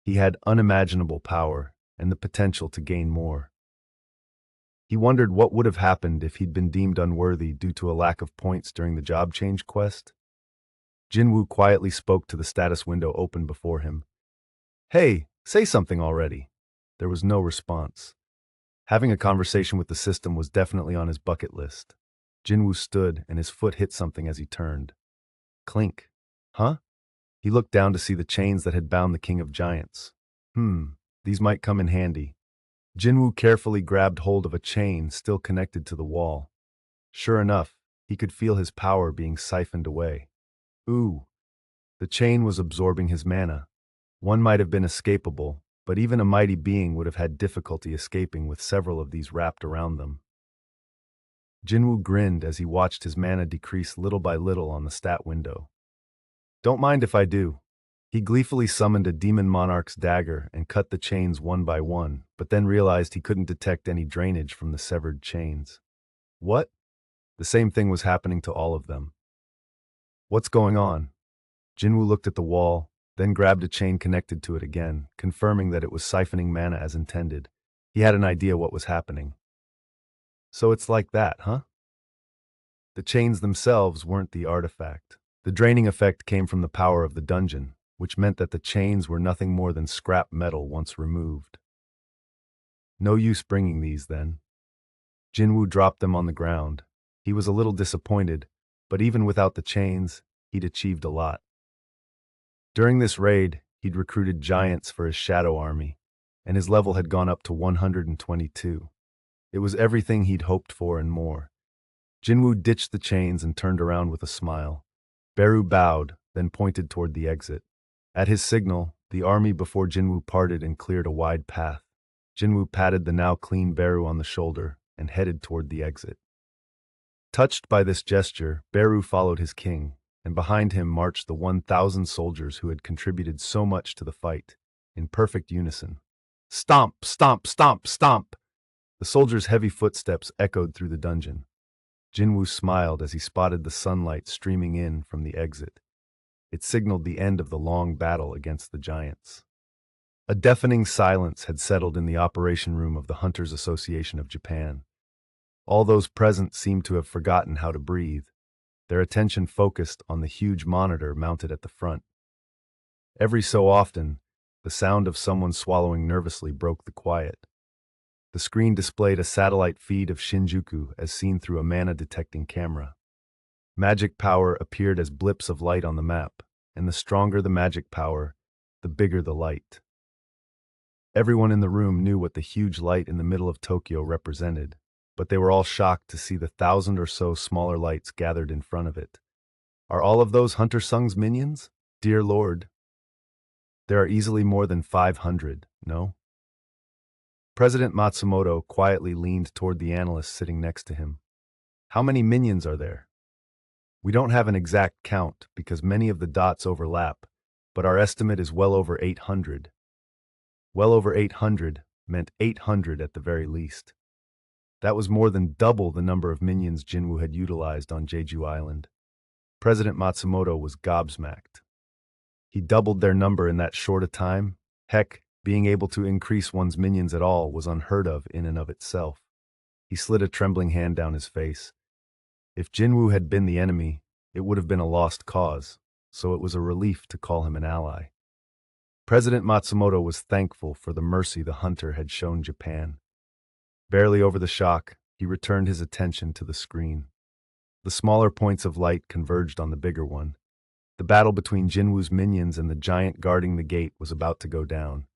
Speaker 1: He had unimaginable power and the potential to gain more. He wondered what would have happened if he'd been deemed unworthy due to a lack of points during the job change quest. Jin-Woo quietly spoke to the status window open before him. "Hey, say something already." There was no response. Having a conversation with the system was definitely on his bucket list. Jin-Woo stood and his foot hit something as he turned. Clink. Huh? He looked down to see the chains that had bound the King of Giants. These might come in handy. Jin-Woo carefully grabbed hold of a chain still connected to the wall. Sure enough, he could feel his power being siphoned away. Ooh, the chain was absorbing his mana. One might have been escapable, but even a mighty being would have had difficulty escaping with several of these wrapped around them. Jin-Woo grinned as he watched his mana decrease little by little on the stat window. Don't mind if I do. He gleefully summoned a demon monarch's dagger and cut the chains one by one, but then realized he couldn't detect any drainage from the severed chains. What? The same thing was happening to all of them. What's going on? Jin-Woo looked at the wall, then grabbed a chain connected to it again, confirming that it was siphoning mana as intended. He had an idea what was happening. So it's like that, huh? The chains themselves weren't the artifact. The draining effect came from the power of the dungeon, which meant that the chains were nothing more than scrap metal once removed. No use bringing these, then. Jin-Woo dropped them on the ground. He was a little disappointed, but even without the chains, he'd achieved a lot. During this raid, he'd recruited giants for his shadow army, and his level had gone up to 122. It was everything he'd hoped for and more. Jin-Woo ditched the chains and turned around with a smile. Beru bowed, then pointed toward the exit. At his signal, the army before Jin-Woo parted and cleared a wide path. Jin-Woo patted the now clean Beru on the shoulder and headed toward the exit. Touched by this gesture, Beru followed his king, and behind him marched the 1,000 soldiers who had contributed so much to the fight, in perfect unison. Stomp, stomp, stomp, stomp! The soldiers' heavy footsteps echoed through the dungeon. Jin-Woo smiled as he spotted the sunlight streaming in from the exit. It signaled the end of the long battle against the giants. A deafening silence had settled in the operation room of the Hunters Association of Japan. All those present seemed to have forgotten how to breathe, their attention focused on the huge monitor mounted at the front. Every so often, the sound of someone swallowing nervously broke the quiet. The screen displayed a satellite feed of Shinjuku as seen through a mana-detecting camera. Magic power appeared as blips of light on the map, and the stronger the magic power, the bigger the light. Everyone in the room knew what the huge light in the middle of Tokyo represented, but they were all shocked to see the 1,000 or so smaller lights gathered in front of it. Are all of those Hunter Sung's minions? Dear Lord. There are easily more than 500, no? President Matsumoto quietly leaned toward the analyst sitting next to him. How many minions are there? We don't have an exact count because many of the dots overlap, but our estimate is well over 800. Well over 800 meant 800 at the very least. That was more than double the number of minions Jin-Woo had utilized on Jeju Island. President Matsumoto was gobsmacked. He doubled their number in that short a time. Heck, being able to increase one's minions at all was unheard of in and of itself. He slid a trembling hand down his face. If Jin-Woo had been the enemy, it would have been a lost cause, so it was a relief to call him an ally. President Matsumoto was thankful for the mercy the hunter had shown Japan. Barely over the shock, he returned his attention to the screen. The smaller points of light converged on the bigger one. The battle between Jin-Woo's minions and the giant guarding the gate was about to go down.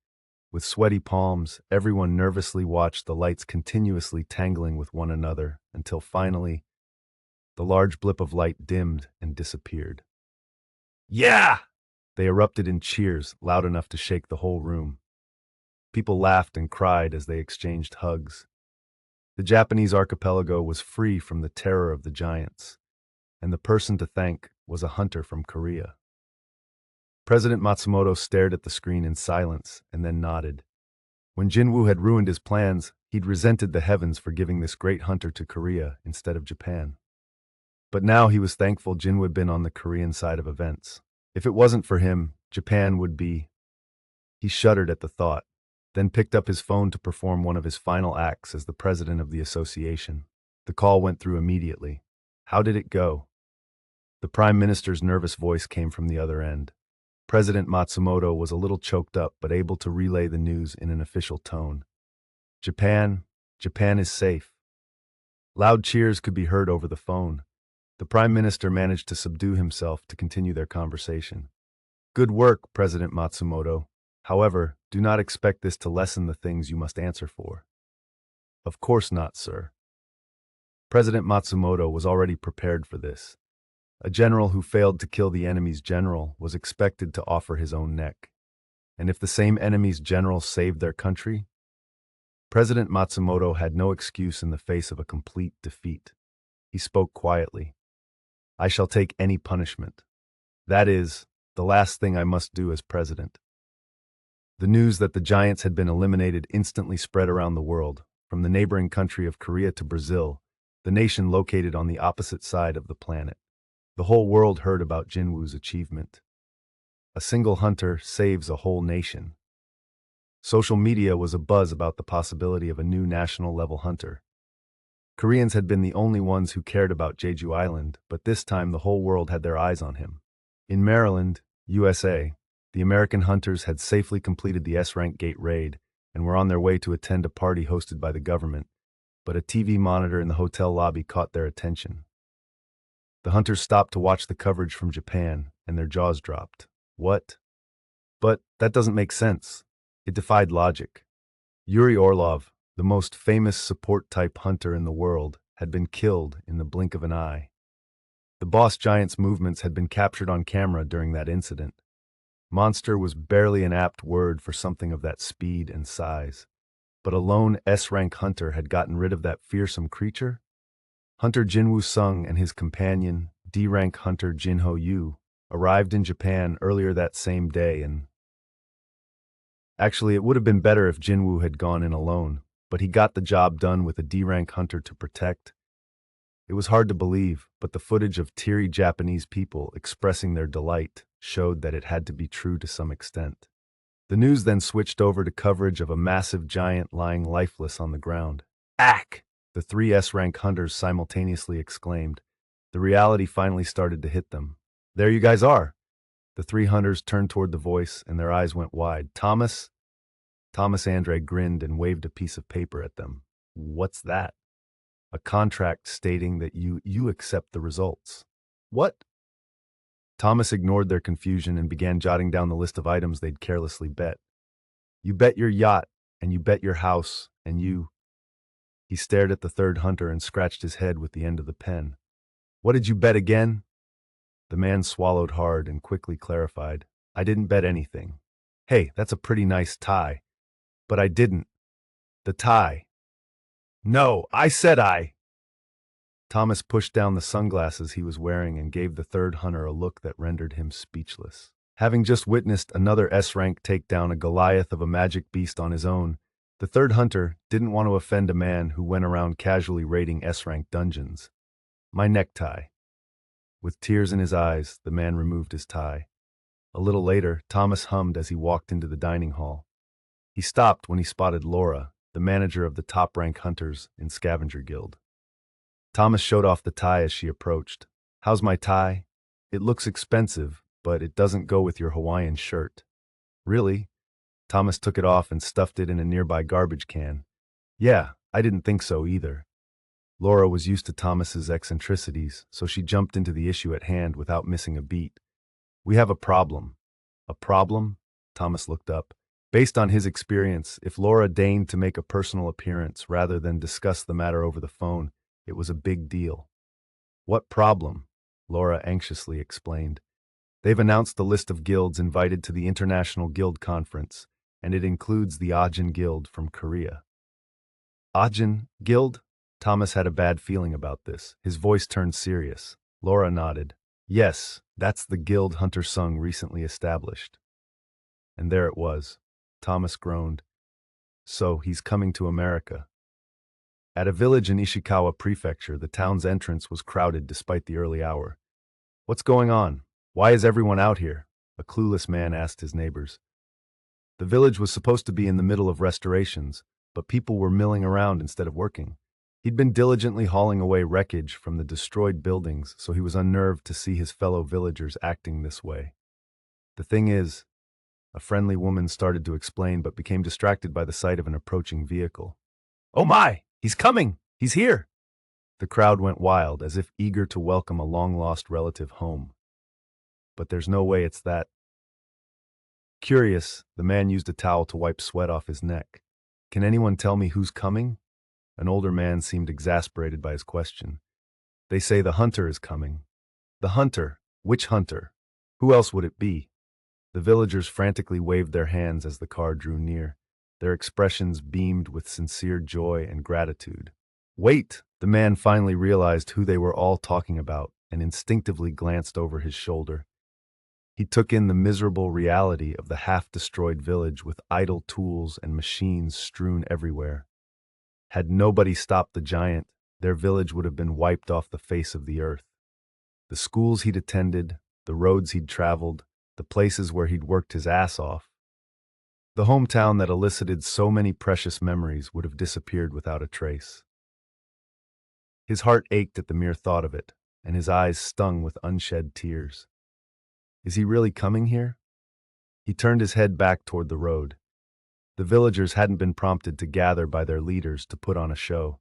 Speaker 1: With sweaty palms, everyone nervously watched the lights continuously tangling with one another until finally, the large blip of light dimmed and disappeared. Yeah! They erupted in cheers, loud enough to shake the whole room. People laughed and cried as they exchanged hugs. The Japanese archipelago was free from the terror of the giants, and the person to thank was a hunter from Korea. President Matsumoto stared at the screen in silence and then nodded. When Jin-Woo had ruined his plans, he'd resented the heavens for giving this great hunter to Korea instead of Japan. But now he was thankful Jin-Woo had been on the Korean side of events. If it wasn't for him, Japan would be... He shuddered at the thought, then picked up his phone to perform one of his final acts as the president of the association. The call went through immediately. How did it go? The prime minister's nervous voice came from the other end. President Matsumoto was a little choked up but able to relay the news in an official tone. Japan is safe. Loud cheers could be heard over the phone. The prime minister managed to subdue himself to continue their conversation. Good work, President Matsumoto. However, do not expect this to lessen the things you must answer for. Of course not, sir. President Matsumoto was already prepared for this. A general who failed to kill the enemy's general was expected to offer his own neck. And if the same enemy's general saved their country? President Matsumoto had no excuse in the face of a complete defeat. He spoke quietly. I shall take any punishment. That is, the last thing I must do as president. The news that the giants had been eliminated instantly spread around the world, from the neighboring country of Korea to Brazil, the nation located on the opposite side of the planet. The whole world heard about Jin-Woo's achievement. A single hunter saves a whole nation. Social media was abuzz about the possibility of a new national-level hunter. Koreans had been the only ones who cared about Jeju Island, but this time the whole world had their eyes on him. In Maryland, USA, the American hunters had safely completed the S-Rank Gate raid and were on their way to attend a party hosted by the government, but a TV monitor in the hotel lobby caught their attention. The hunters stopped to watch the coverage from Japan, and their jaws dropped. What? But that doesn't make sense. It defied logic. Yuri Orlov, the most famous support-type hunter in the world, had been killed in the blink of an eye. The boss giant's movements had been captured on camera during that incident. Monster was barely an apt word for something of that speed and size. But a lone S-rank hunter had gotten rid of that fearsome creature? Hunter Jin-Woo Sung and his companion, D-rank hunter Jin-Ho-Yu, arrived in Japan earlier that same day and... Actually, it would have been better if Jin-Woo had gone in alone, but he got the job done with a D-rank hunter to protect. It was hard to believe, but the footage of teary Japanese people expressing their delight showed that it had to be true to some extent. The news then switched over to coverage of a massive giant lying lifeless on the ground. Ack! The three S-rank hunters simultaneously exclaimed. The reality finally started to hit them. There you guys are! The three hunters turned toward the voice, and their eyes went wide. Thomas Andre grinned and waved a piece of paper at them. What's that? A contract stating that you accept the results. What? Thomas ignored their confusion and began jotting down the list of items they'd carelessly bet. You bet your yacht, and you bet your house, and you... He stared at the third hunter and scratched his head with the end of the pen. What did you bet again? The man swallowed hard and quickly clarified. I didn't bet anything. Hey, that's a pretty nice tie. But I didn't. The tie. No, I said I. Thomas pushed down the sunglasses he was wearing and gave the third hunter a look that rendered him speechless. Having just witnessed another S-rank take down a Goliath of a magic beast on his own, the third hunter didn't want to offend a man who went around casually raiding S-rank dungeons. My necktie. With tears in his eyes, the man removed his tie. A little later, Thomas hummed as he walked into the dining hall. He stopped when he spotted Laura, the manager of the top-rank hunters in Scavenger Guild. Thomas showed off the tie as she approached. How's my tie? It looks expensive, but it doesn't go with your Hawaiian shirt. Really? Thomas took it off and stuffed it in a nearby garbage can. Yeah, I didn't think so either. Laura was used to Thomas's eccentricities, so she jumped into the issue at hand without missing a beat. We have a problem. A problem? Thomas looked up. Based on his experience, if Laura deigned to make a personal appearance rather than discuss the matter over the phone, it was a big deal. What problem? Laura anxiously explained. They've announced the list of guilds invited to the International Guild Conference, and it includes the Ajin Guild from Korea. Ajin Guild? Thomas had a bad feeling about this. His voice turned serious. Laura nodded. Yes, that's the guild Hunter Sung recently established. And there it was. Thomas groaned. So, he's coming to America. At a village in Ishikawa Prefecture, the town's entrance was crowded despite the early hour. What's going on? Why is everyone out here? A clueless man asked his neighbors. The village was supposed to be in the middle of restorations, but people were milling around instead of working. He'd been diligently hauling away wreckage from the destroyed buildings, so he was unnerved to see his fellow villagers acting this way. The thing is, a friendly woman started to explain but became distracted by the sight of an approaching vehicle. Oh my! He's coming! He's here! The crowd went wild, as if eager to welcome a long-lost relative home. But there's no way it's that. Curious, the man used a towel to wipe sweat off his neck. Can anyone tell me who's coming? An older man seemed exasperated by his question. They say the hunter is coming. The hunter? Which hunter? Who else would it be? The villagers frantically waved their hands as the car drew near. Their expressions beamed with sincere joy and gratitude. Wait! The man finally realized who they were all talking about and instinctively glanced over his shoulder. He took in the miserable reality of the half-destroyed village with idle tools and machines strewn everywhere. Had nobody stopped the giant, their village would have been wiped off the face of the earth. The schools he'd attended, the roads he'd traveled, the places where he'd worked his ass off. The hometown that elicited so many precious memories would have disappeared without a trace. His heart ached at the mere thought of it, and his eyes stung with unshed tears. Is he really coming here? He turned his head back toward the road. The villagers hadn't been prompted to gather by their leaders to put on a show.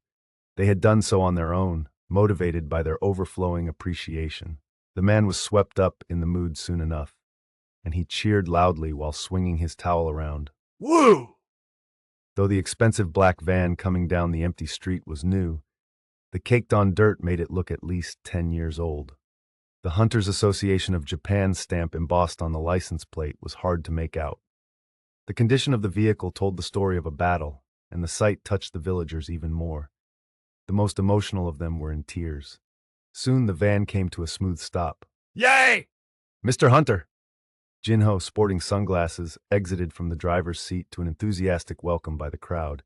Speaker 1: They had done so on their own, motivated by their overflowing appreciation. The man was swept up in the mood soon enough, and he cheered loudly while swinging his towel around. Woo! Though the expensive black van coming down the empty street was new, the caked-on dirt made it look at least 10 years old. The Hunters Association of Japan stamp embossed on the license plate was hard to make out. The condition of the vehicle told the story of a battle, and the sight touched the villagers even more. The most emotional of them were in tears. Soon the van came to a smooth stop. Yay! Mr. Hunter! Jin-Ho, sporting sunglasses, exited from the driver's seat to an enthusiastic welcome by the crowd.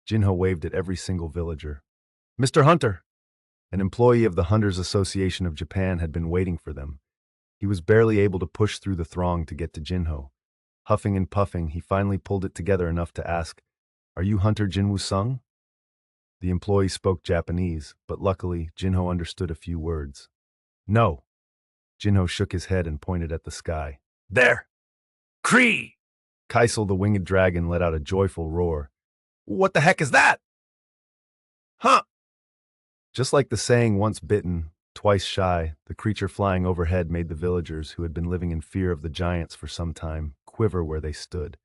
Speaker 1: Jin-Ho waved at every single villager. Mr. Hunter! An employee of the Hunters Association of Japan had been waiting for them. He was barely able to push through the throng to get to Jin-Ho. Huffing and puffing, he finally pulled it together enough to ask, Are you Hunter Jin-Woo Sung? The employee spoke Japanese, but luckily, Jin-Ho understood a few words. No. Jin-Ho shook his head and pointed at the sky. There! Kree! Kaisel the winged dragon let out a joyful roar. What the heck is that? Huh! Just like the saying once bitten, twice shy, the creature flying overhead made the villagers who had been living in fear of the giants for some time quiver where they stood.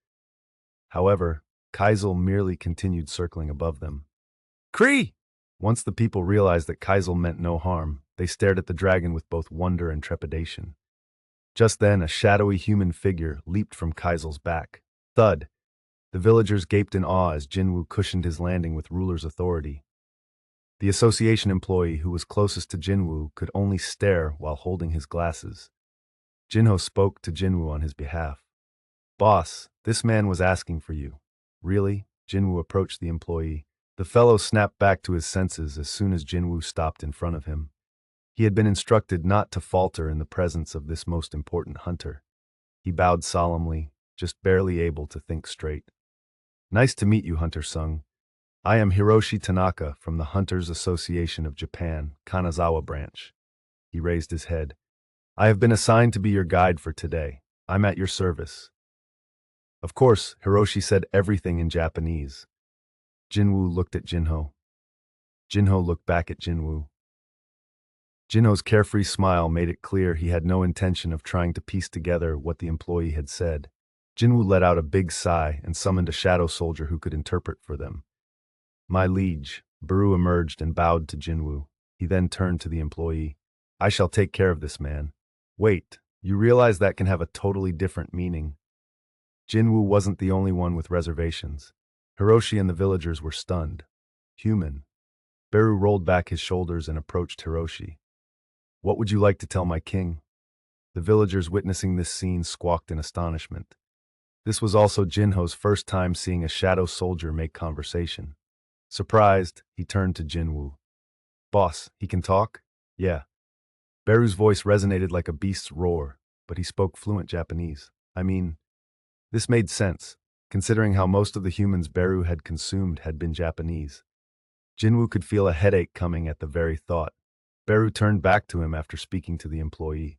Speaker 1: However, Kaisel merely continued circling above them. Kree! Once the people realized that Kaisel meant no harm, they stared at the dragon with both wonder and trepidation. Just then, a shadowy human figure leaped from Kaisel's back. Thud! The villagers gaped in awe as Jin-Woo cushioned his landing with ruler's authority. The association employee who was closest to Jin-Woo could only stare while holding his glasses. Jin-Ho spoke to Jin-Woo on his behalf. Boss, this man was asking for you. Really? Jin-Woo approached the employee. The fellow snapped back to his senses as soon as Jin-Woo stopped in front of him. He had been instructed not to falter in the presence of this most important hunter. He bowed solemnly, just barely able to think straight. Nice to meet you, Hunter Sung. I am Hiroshi Tanaka from the Hunters Association of Japan, Kanazawa branch. He raised his head. I have been assigned to be your guide for today. I'm at your service. Of course, Hiroshi said everything in Japanese. Jin-Woo looked at Jin-Ho. Jin-Ho looked back at Jin-Woo. Jin-Ho's carefree smile made it clear he had no intention of trying to piece together what the employee had said. Jin-Woo let out a big sigh and summoned a shadow soldier who could interpret for them. My liege, Baru emerged and bowed to Jin-Woo. He then turned to the employee. I shall take care of this man. Wait, You realize that can have a totally different meaning. Jin-Woo wasn't the only one with reservations. Hiroshi and the villagers were stunned. Human. Beru rolled back his shoulders and approached Hiroshi. What would you like to tell my king? The villagers witnessing this scene squawked in astonishment. This was also Jinho's first time seeing a shadow soldier make conversation. Surprised, he turned to Jin-Woo. Boss, he can talk? Yeah. Beru's voice resonated like a beast's roar, but he spoke fluent Japanese. This made sense, considering how most of the humans Beru had consumed had been Japanese. Jin-Woo could feel a headache coming at the very thought. Beru turned back to him after speaking to the employee.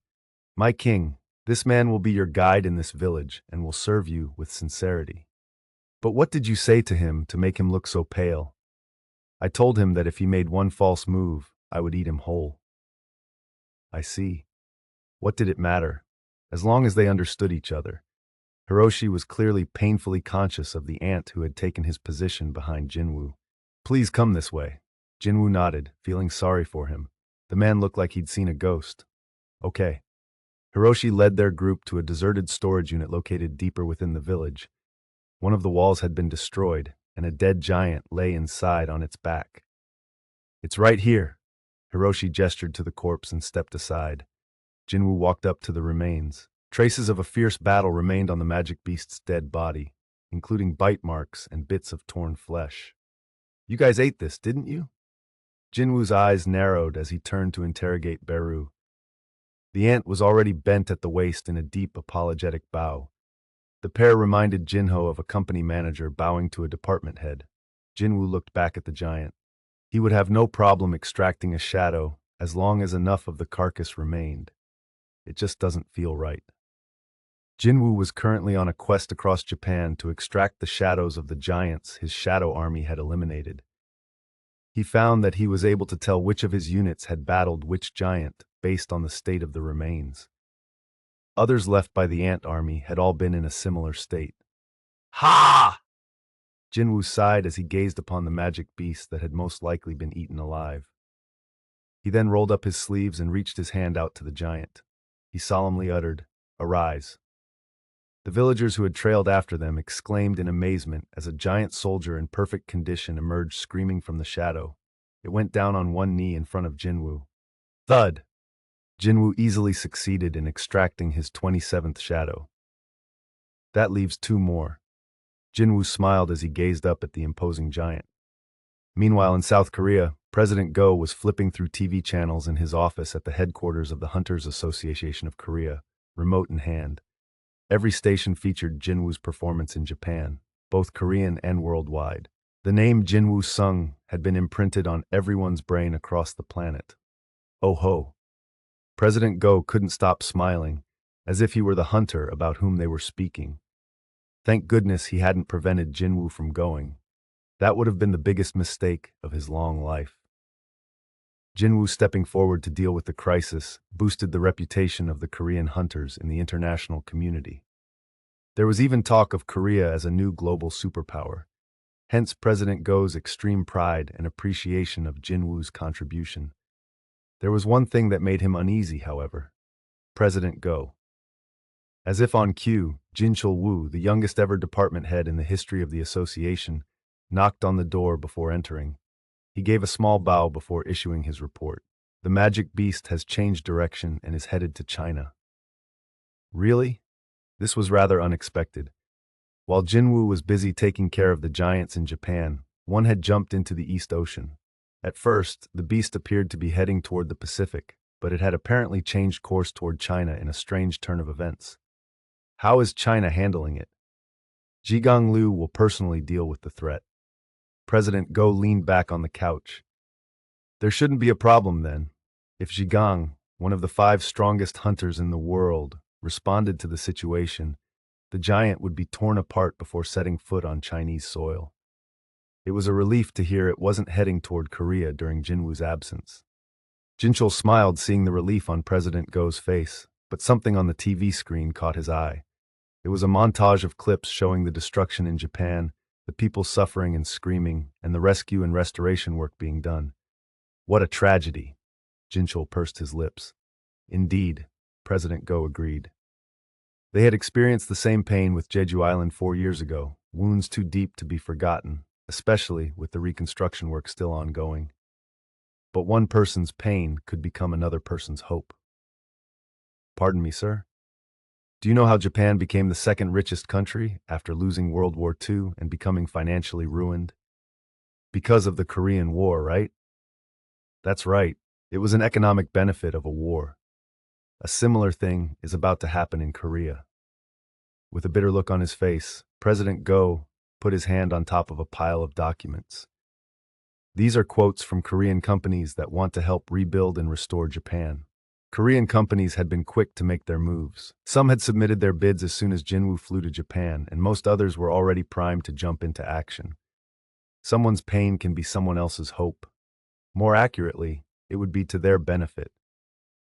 Speaker 1: My king, this man will be your guide in this village and will serve you with sincerity. But what did you say to him to make him look so pale? I told him that if he made one false move, I would eat him whole. I see. What did it matter? As long as they understood each other. Hiroshi was clearly painfully conscious of the ant who had taken his position behind Jin-Woo. Please come this way. Jin-Woo nodded, feeling sorry for him. The man looked like he'd seen a ghost. Okay. Hiroshi led their group to a deserted storage unit located deeper within the village. One of the walls had been destroyed, and a dead giant lay inside on its back. It's right here. Hiroshi gestured to the corpse and stepped aside. Jin-Woo walked up to the remains. Traces of a fierce battle remained on the magic beast's dead body, including bite marks and bits of torn flesh. You guys ate this, didn't you? Jin-Woo's eyes narrowed as he turned to interrogate Beru. The ant was already bent at the waist in a deep, apologetic bow. The pair reminded Jinho of a company manager bowing to a department head. Jin-Woo looked back at the giant. He would have no problem extracting a shadow as long as enough of the carcass remained. It just doesn't feel right. Jin-Woo was currently on a quest across Japan to extract the shadows of the giants his shadow army had eliminated. He found that he was able to tell which of his units had battled which giant based on the state of the remains. Others left by the ant army had all been in a similar state. Ha! Jin-Woo sighed as he gazed upon the magic beast that had most likely been eaten alive. He then rolled up his sleeves and reached his hand out to the giant. He solemnly uttered, "Arise." The villagers who had trailed after them exclaimed in amazement as a giant soldier in perfect condition emerged screaming from the shadow. It went down on one knee in front of Jin-Woo. Thud! Jin-Woo easily succeeded in extracting his 27th shadow. That leaves 2 more. Jin-Woo smiled as he gazed up at the imposing giant. Meanwhile, in South Korea, President Go was flipping through TV channels in his office at the headquarters of the Hunters Association of Korea, remote in hand. Every station featured Jin-Woo's performance in Japan, both Korean and worldwide. The name Jin-Woo Sung had been imprinted on everyone's brain across the planet. Oh ho! President Go couldn't stop smiling, as if he were the hunter about whom they were speaking. Thank goodness he hadn't prevented Jin-Woo from going. That would have been the biggest mistake of his long life. Jin-Woo stepping forward to deal with the crisis boosted the reputation of the Korean hunters in the international community. There was even talk of Korea as a new global superpower, hence President Go's extreme pride and appreciation of Jin-Woo's contribution. There was one thing that made him uneasy, however. President Go. As if on cue, Jin-Chul-Woo, the youngest ever department head in the history of the association, knocked on the door before entering. He gave a small bow before issuing his report. The magic beast has changed direction and is headed to China. Really? This was rather unexpected. While Jin-Woo was busy taking care of the giants in Japan, one had jumped into the East Ocean. At first, the beast appeared to be heading toward the Pacific, but it had apparently changed course toward China in a strange turn of events. How is China handling it? Zhigang Liu will personally deal with the threat. President Go leaned back on the couch. There shouldn't be a problem then. If Zhigang, one of the 5 strongest hunters in the world, responded to the situation, the giant would be torn apart before setting foot on Chinese soil. It was a relief to hear it wasn't heading toward Korea during Jin-Woo's absence. Jinchul smiled seeing the relief on President Go's face, but something on the TV screen caught his eye. It was a montage of clips showing the destruction in Japan, the people suffering and screaming, and the rescue and restoration work being done. What a tragedy! Jinchul pursed his lips. Indeed, President Go agreed. They had experienced the same pain with Jeju Island 4 years ago, wounds too deep to be forgotten, especially with the reconstruction work still ongoing. But one person's pain could become another person's hope. Pardon me, sir? Do you know how Japan became the second richest country after losing World War II and becoming financially ruined? Because of the Korean War, right? That's right. It was an economic benefit of a war. A similar thing is about to happen in Korea. With a bitter look on his face, President Go put his hand on top of a pile of documents. These are quotes from Korean companies that want to help rebuild and restore Japan. Korean companies had been quick to make their moves. Some had submitted their bids as soon as Jin-Woo flew to Japan, and most others were already primed to jump into action. Someone's pain can be someone else's hope. More accurately, it would be to their benefit.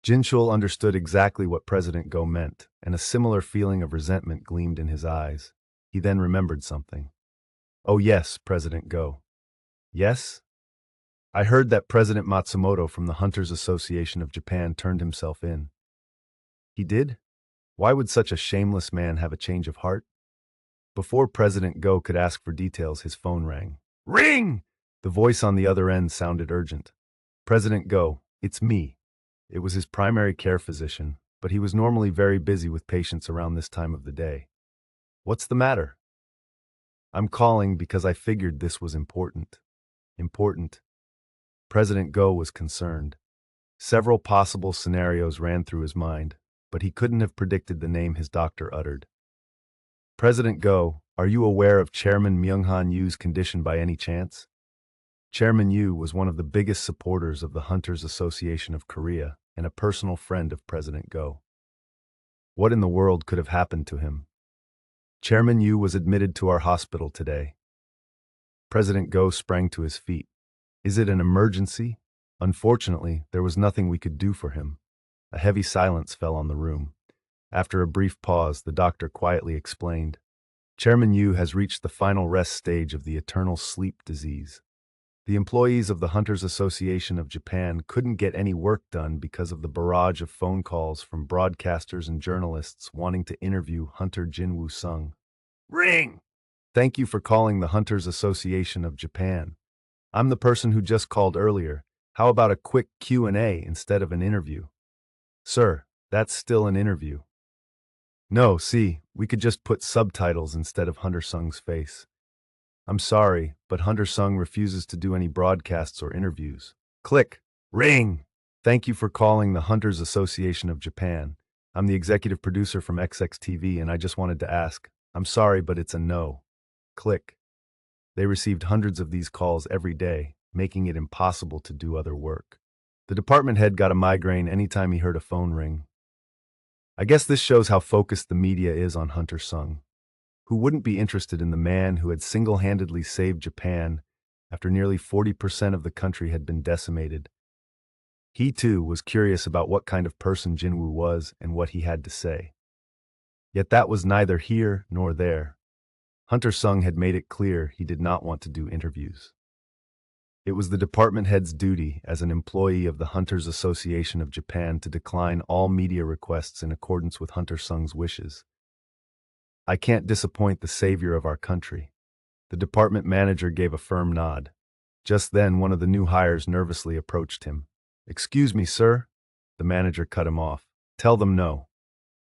Speaker 1: Jin-Chul understood exactly what President Go meant, and a similar feeling of resentment gleamed in his eyes. He then remembered something. Oh yes, President Go. Yes? I heard that President Matsumoto from the Hunters Association of Japan turned himself in. He did? Why would such a shameless man have a change of heart? Before President Go could ask for details, his phone rang. Ring! The voice on the other end sounded urgent. President Go, it's me. It was his primary care physician, but he was normally very busy with patients around this time of the day. What's the matter? I'm calling because I figured this was important. Important. President Go was concerned. Several possible scenarios ran through his mind, but he couldn't have predicted the name his doctor uttered. President Go, are you aware of Chairman Myung-Han Yu's condition by any chance? Chairman Yu was one of the biggest supporters of the Hunters Association of Korea and a personal friend of President Go. What in the world could have happened to him? Chairman Yu was admitted to our hospital today. President Go sprang to his feet. Is it an emergency? Unfortunately, there was nothing we could do for him. A heavy silence fell on the room. After a brief pause, the doctor quietly explained. Chairman Yu has reached the final rest stage of the eternal sleep disease. The employees of the Hunters Association of Japan couldn't get any work done because of the barrage of phone calls from broadcasters and journalists wanting to interview Hunter Jin-Woo Sung. Ring! Thank you for calling the Hunters Association of Japan. I'm the person who just called earlier. How about a quick Q&A instead of an interview? Sir, that's still an interview. No, see, we could just put subtitles instead of Hunter Sung's face. I'm sorry, but Hunter Sung refuses to do any broadcasts or interviews. Click. Ring! Thank you for calling the Hunters Association of Japan. I'm the executive producer from XXTV and I just wanted to ask. I'm sorry, but it's a no. Click. They received hundreds of these calls every day, making it impossible to do other work. The department head got a migraine anytime he heard a phone ring. I guess this shows how focused the media is on Hunter Sung. Who wouldn't be interested in the man who had single-handedly saved Japan after nearly 40% of the country had been decimated? He, too, was curious about what kind of person Jin-Woo was and what he had to say. Yet that was neither here nor there. Hunter Sung had made it clear he did not want to do interviews. It was the department head's duty as an employee of the Hunters Association of Japan to decline all media requests in accordance with Hunter Sung's wishes. I can't disappoint the savior of our country. The department manager gave a firm nod. Just then, one of the new hires nervously approached him. Excuse me, sir. The manager cut him off. Tell them no.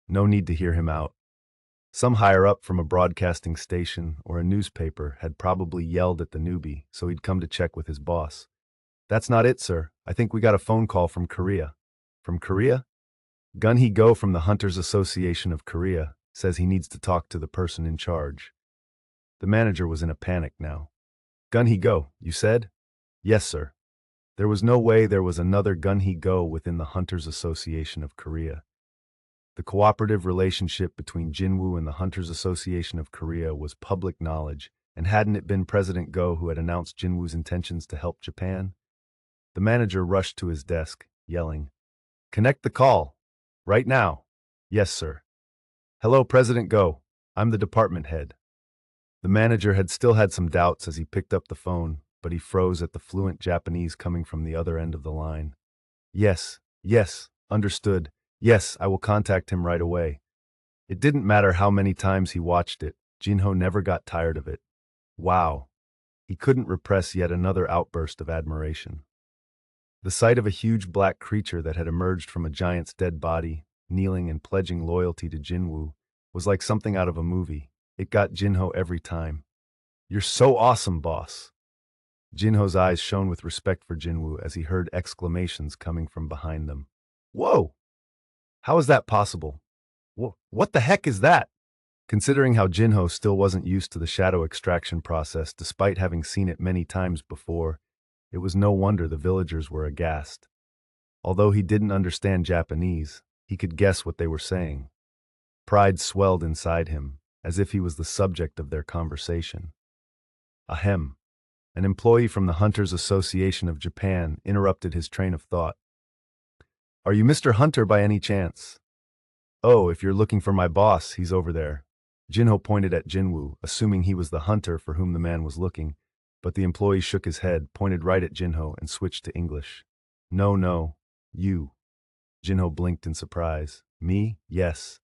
Speaker 1: No need to hear him out. Some higher-up from a broadcasting station or a newspaper had probably yelled at the newbie, so he'd come to check with his boss. That's not it, sir. I think we got a phone call from Korea. From Korea? Gun-hee-go from the Hunters Association of Korea says he needs to talk to the person in charge. The manager was in a panic now. Gun-hee-go, you said? Yes, sir. There was no way there was another Gun-hee-go within the Hunters Association of Korea. The cooperative relationship between Jin-Woo and the Hunters Association of Korea was public knowledge, and hadn't it been President Go who had announced Jin-Woo's intentions to help Japan? The manager rushed to his desk, yelling, "Connect the call! Right now!" Yes, sir. Hello, President Go. I'm the department head. The manager had still had some doubts as he picked up the phone, but he froze at the fluent Japanese coming from the other end of the line. Yes, understood. Yes, I will contact him right away. It didn't matter how many times he watched it, Jinho never got tired of it. Wow. He couldn't repress yet another outburst of admiration. The sight of a huge black creature that had emerged from a giant's dead body, kneeling and pledging loyalty to Jin-Woo, was like something out of a movie. It got Jinho every time. You're so awesome, boss. Jinho's eyes shone with respect for Jin-Woo as he heard exclamations coming from behind them. Whoa! How is that possible? What the heck is that? Considering how Jinho still wasn't used to the shadow extraction process despite having seen it many times before, it was no wonder the villagers were aghast. Although he didn't understand Japanese, he could guess what they were saying. Pride swelled inside him, as if he was the subject of their conversation. Ahem. An employee from the Hunters Association of Japan interrupted his train of thought. Are you Mr. Hunter by any chance? Oh, if you're looking for my boss, he's over there. Jinho pointed at Jin-Woo, assuming he was the hunter for whom the man was looking, but the employee shook his head, pointed right at Jinho, and switched to English. No, you. Jinho blinked in surprise. Me? Yes.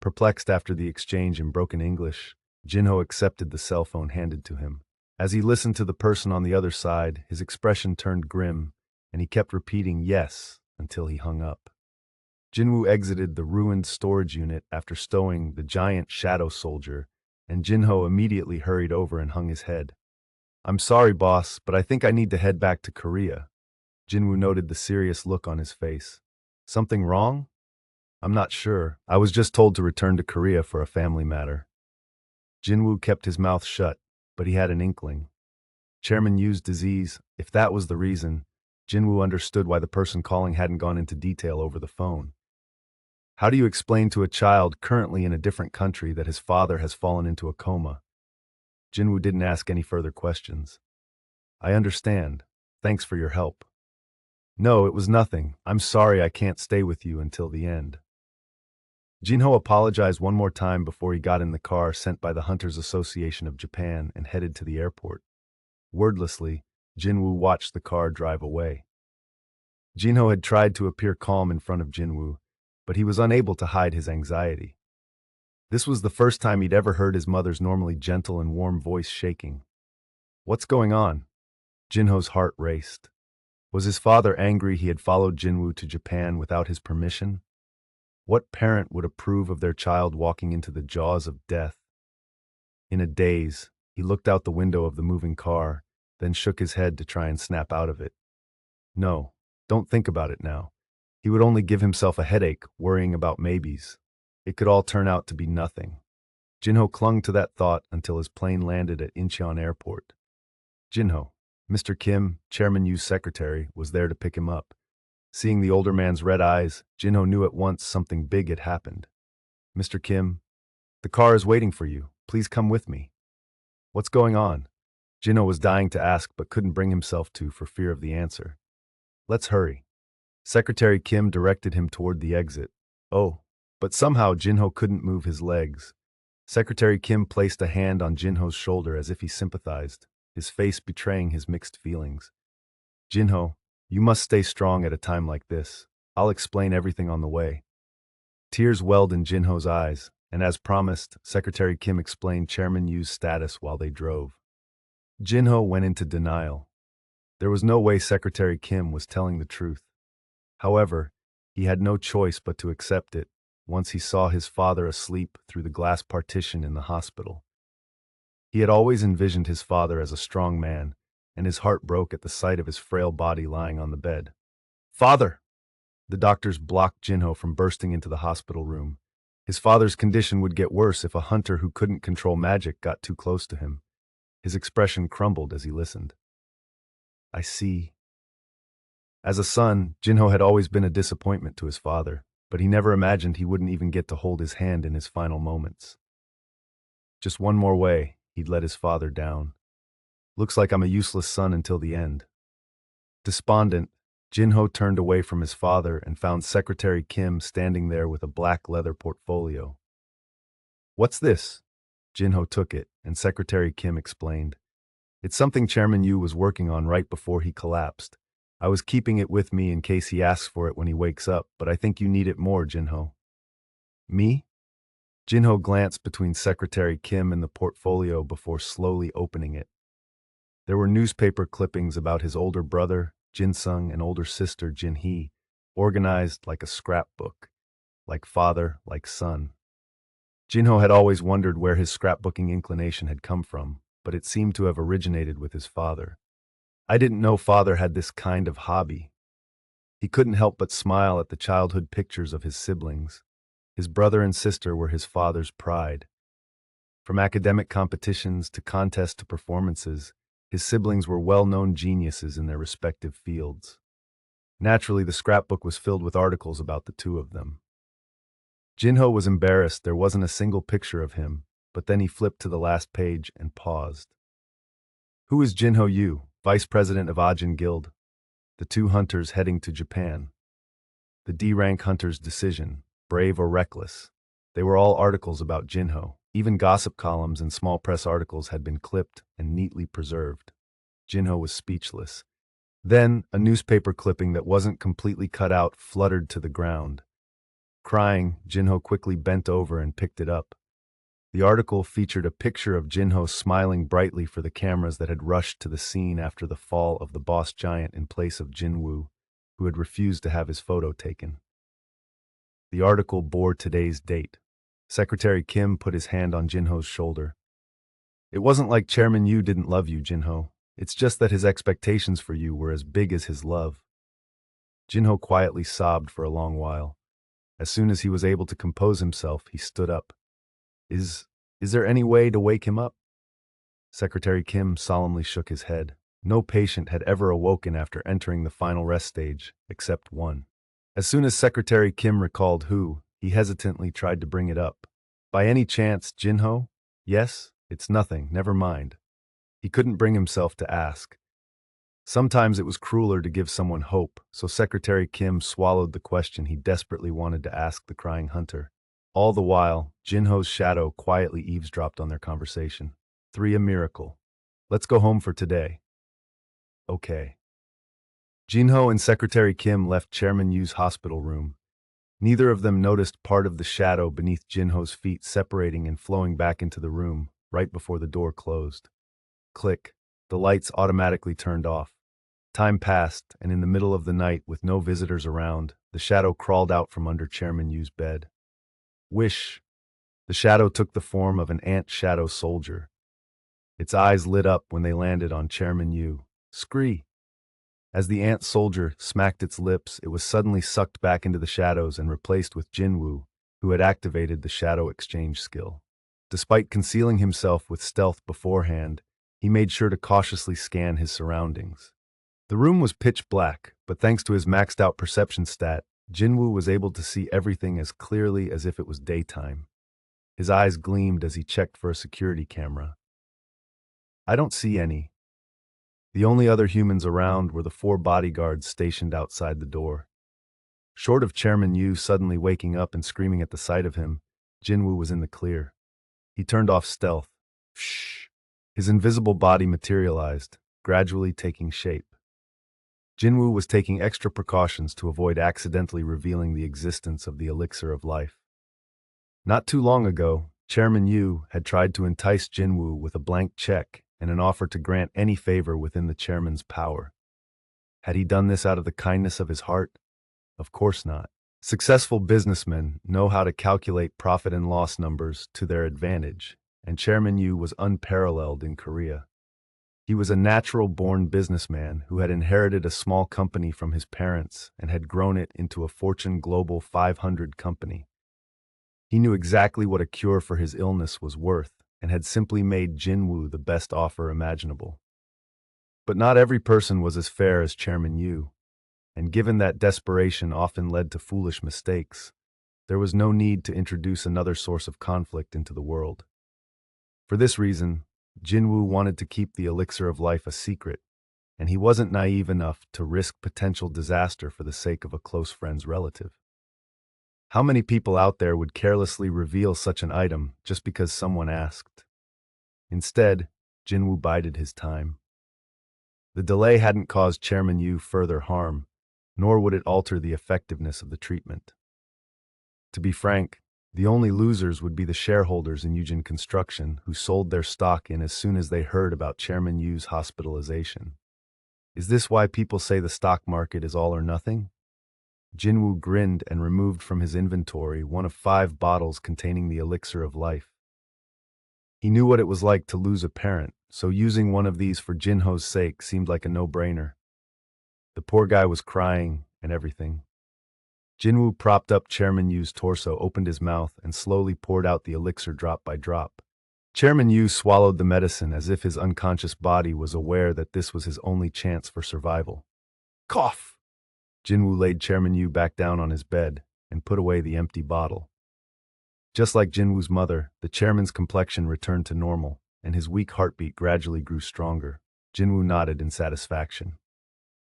Speaker 1: Perplexed after the exchange in broken English, Jinho accepted the cell phone handed to him. As he listened to the person on the other side, his expression turned grim, and he kept repeating yes until he hung up. Jin-Woo exited the ruined storage unit after stowing the giant shadow soldier, and Jinho immediately hurried over and hung his head. I'm sorry, boss, but I think I need to head back to Korea. Jin-Woo noted the serious look on his face. Something wrong? I'm not sure. I was just told to return to Korea for a family matter. Jin-Woo kept his mouth shut, but he had an inkling. Chairman Yu's disease, if that was the reason, Jin-Woo understood why the person calling hadn't gone into detail over the phone. How do you explain to a child currently in a different country that his father has fallen into a coma? Jin-Woo didn't ask any further questions. I understand. Thanks for your help. No, it was nothing. I'm sorry I can't stay with you until the end. Jinho apologized one more time before he got in the car sent by the Hunters Association of Japan and headed to the airport. Wordlessly, Jin-Woo watched the car drive away. Jinho had tried to appear calm in front of Jin-Woo, but he was unable to hide his anxiety. This was the first time he'd ever heard his mother's normally gentle and warm voice shaking. What's going on? Jinho's heart raced. Was his father angry he had followed Jin-Woo to Japan without his permission? What parent would approve of their child walking into the jaws of death? In a daze, he looked out the window of the moving car, then shook his head to try and snap out of it. No, don't think about it now. He would only give himself a headache worrying about maybes. It could all turn out to be nothing. Jinho clung to that thought until his plane landed at Incheon Airport. Jinho, Mr. Kim, Chairman Yu's secretary, was there to pick him up. Seeing the older man's red eyes, Jinho knew at once something big had happened. Mr. Kim, the car is waiting for you. Please come with me. What's going on? Jinho was dying to ask but couldn't bring himself to for fear of the answer. Let's hurry. Secretary Kim directed him toward the exit. Oh, but somehow Jinho couldn't move his legs. Secretary Kim placed a hand on Jinho's shoulder as if he sympathized, his face betraying his mixed feelings. Jinho, you must stay strong at a time like this. I'll explain everything on the way. Tears welled in Jinho's eyes, and as promised, Secretary Kim explained Chairman Yu's status while they drove. Jinho went into denial. There was no way Secretary Kim was telling the truth. However, he had no choice but to accept it once he saw his father asleep through the glass partition in the hospital. He had always envisioned his father as a strong man, and his heart broke at the sight of his frail body lying on the bed. Father! The doctors blocked Jinho from bursting into the hospital room. His father's condition would get worse if a hunter who couldn't control magic got too close to him. His expression crumbled as he listened. I see. As a son, Jinho had always been a disappointment to his father, but he never imagined he wouldn't even get to hold his hand in his final moments. Just one more way, he'd let his father down. Looks like I'm a useless son until the end. Despondent, Jinho turned away from his father and found Secretary Kim standing there with a black leather portfolio. What's this? Jinho took it, and Secretary Kim explained. It's something Chairman Yu was working on right before he collapsed. I was keeping it with me in case he asks for it when he wakes up, but I think you need it more, Jin-Ho. Me? Jin-Ho glanced between Secretary Kim and the portfolio before slowly opening it. There were newspaper clippings about his older brother, Jin-sung, and older sister, Jin-hee, organized like a scrapbook, like father, like son. Jin-Ho had always wondered where his scrapbooking inclination had come from, but it seemed to have originated with his father. I didn't know father had this kind of hobby. He couldn't help but smile at the childhood pictures of his siblings. His brother and sister were his father's pride. From academic competitions to contest to performances, his siblings were well-known geniuses in their respective fields. Naturally, the scrapbook was filled with articles about the two of them. Jin-Ho was embarrassed there wasn't a single picture of him, but then he flipped to the last page and paused. Who is Jin-Ho Yu, vice president of Ajin Guild? The two hunters heading to Japan. The D-rank hunter's decision, brave or reckless. They were all articles about Jin-Ho. Even gossip columns and small press articles had been clipped and neatly preserved. Jin-Ho was speechless. Then, a newspaper clipping that wasn't completely cut out fluttered to the ground. Crying, Jin-Ho quickly bent over and picked it up. The article featured a picture of Jin-Ho smiling brightly for the cameras that had rushed to the scene after the fall of the boss giant in place of Jin-Woo, who had refused to have his photo taken. The article bore today's date. Secretary Kim put his hand on Jin-Ho's shoulder. It wasn't like Chairman Yu didn't love you, Jin-Ho. It's just that his expectations for you were as big as his love. Jin-Ho quietly sobbed for a long while. As soon as he was able to compose himself, he stood up. Is there any way to wake him up? Secretary Kim solemnly shook his head. No patient had ever awoken after entering the final rest stage, except one. As soon as Secretary Kim recalled who, he hesitantly tried to bring it up. By any chance, Jin-Ho? Yes, it's nothing, never mind. He couldn't bring himself to ask. Sometimes it was crueler to give someone hope, so Secretary Kim swallowed the question he desperately wanted to ask the crying hunter. All the while, Jin-Ho's shadow quietly eavesdropped on their conversation. 3 a miracle. Let's go home for today. Okay. Jin-Ho and Secretary Kim left Chairman Yu's hospital room. Neither of them noticed part of the shadow beneath Jin-Ho's feet separating and flowing back into the room, right before the door closed. Click. The lights automatically turned off. Time passed, and in the middle of the night, with no visitors around, the shadow crawled out from under Chairman Yu's bed. Wish. The shadow took the form of an ant shadow soldier. Its eyes lit up when they landed on Chairman Yu. Scree. As the ant soldier smacked its lips, it was suddenly sucked back into the shadows and replaced with Jin-Woo, who had activated the shadow exchange skill. Despite concealing himself with stealth beforehand, he made sure to cautiously scan his surroundings. The room was pitch black, but thanks to his maxed out perception stat, Jin-Woo was able to see everything as clearly as if it was daytime. His eyes gleamed as he checked for a security camera. I don't see any. The only other humans around were the 4 bodyguards stationed outside the door. Short of Chairman Yu suddenly waking up and screaming at the sight of him, Jin-Woo was in the clear. He turned off stealth. Shh. His invisible body materialized, gradually taking shape. Jin-Woo was taking extra precautions to avoid accidentally revealing the existence of the elixir of life. Not too long ago, Chairman Yu had tried to entice Jin-Woo with a blank check and an offer to grant any favor within the chairman's power. Had he done this out of the kindness of his heart? Of course not. Successful businessmen know how to calculate profit and loss numbers to their advantage, and Chairman Yu was unparalleled in Korea. He was a natural-born businessman who had inherited a small company from his parents and had grown it into a Fortune Global 500 company. He knew exactly what a cure for his illness was worth and had simply made Jin-Woo the best offer imaginable. But not every person was as fair as Chairman Yu, and given that desperation often led to foolish mistakes, there was no need to introduce another source of conflict into the world. For this reason, Jin-Woo wanted to keep the elixir of life a secret, and he wasn't naive enough to risk potential disaster for the sake of a close friend's relative. How many people out there would carelessly reveal such an item just because someone asked? Instead, Jin-Woo bided his time. The delay hadn't caused Chairman Yu further harm, nor would it alter the effectiveness of the treatment. To be frank, the only losers would be the shareholders in Yujin Construction who sold their stock in as soon as they heard about Chairman Yu's hospitalization. Is this why people say the stock market is all or nothing? Jin-Woo grinned and removed from his inventory one of 5 bottles containing the elixir of life. He knew what it was like to lose a parent, so using one of these for Jin-Ho's sake seemed like a no-brainer. The poor guy was crying and everything. Jin-Woo propped up Chairman Yu's torso, opened his mouth, and slowly poured out the elixir drop by drop. Chairman Yu swallowed the medicine as if his unconscious body was aware that this was his only chance for survival. Cough! Jin-Woo laid Chairman Yu back down on his bed and put away the empty bottle. Just like Jin-Woo's mother, the chairman's complexion returned to normal, and his weak heartbeat gradually grew stronger. Jin-Woo nodded in satisfaction.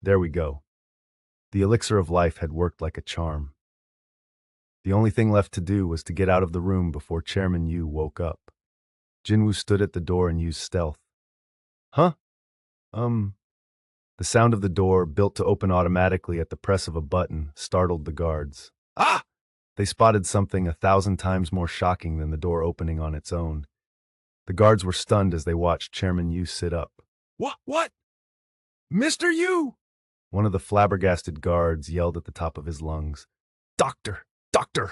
Speaker 1: There we go. The elixir of life had worked like a charm. The only thing left to do was to get out of the room before Chairman Yu woke up. Jin-Woo stood at the door and used stealth. Huh? The sound of the door, built to open automatically at the press of a button, startled the guards. Ah! They spotted something 1,000 times more shocking than the door opening on its own. The guards were stunned as they watched Chairman Yu sit up. What? Mr. Yu! One of the flabbergasted guards yelled at the top of his lungs. Doctor! Doctor!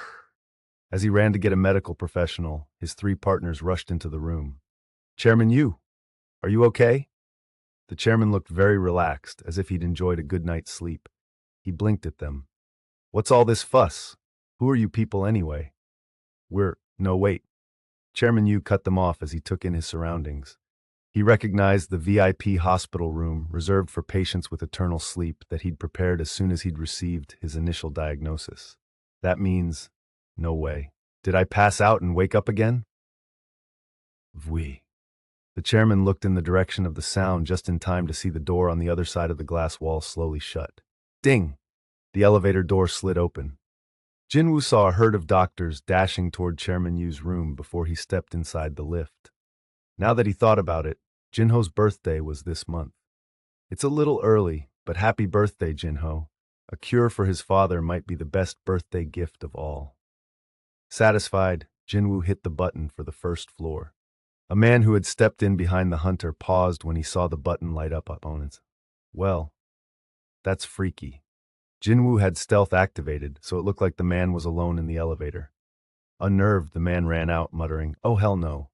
Speaker 1: As he ran to get a medical professional, his 3 partners rushed into the room. Chairman Yu, are you okay? The chairman looked very relaxed, as if he'd enjoyed a good night's sleep. He blinked at them. What's all this fuss? Who are you people anyway? No, wait. Chairman Yu cut them off as he took in his surroundings. He recognized the VIP hospital room reserved for patients with eternal sleep that he'd prepared as soon as he'd received his initial diagnosis. That means, no way. Did I pass out and wake up again? Oui. The chairman looked in the direction of the sound just in time to see the door on the other side of the glass wall slowly shut. Ding! The elevator door slid open. Jin-Woo saw a herd of doctors dashing toward Chairman Yu's room before he stepped inside the lift. Now that he thought about it, Jin-Ho's birthday was this month. It's a little early, but happy birthday, Jin-Ho. A cure for his father might be the best birthday gift of all. Satisfied, Jin-Woo hit the button for the first floor. A man who had stepped in behind the hunter paused when he saw the button light up on it. Well, that's freaky. Jin-Woo had stealth activated, so it looked like the man was alone in the elevator. Unnerved, the man ran out, muttering, "Oh, hell no."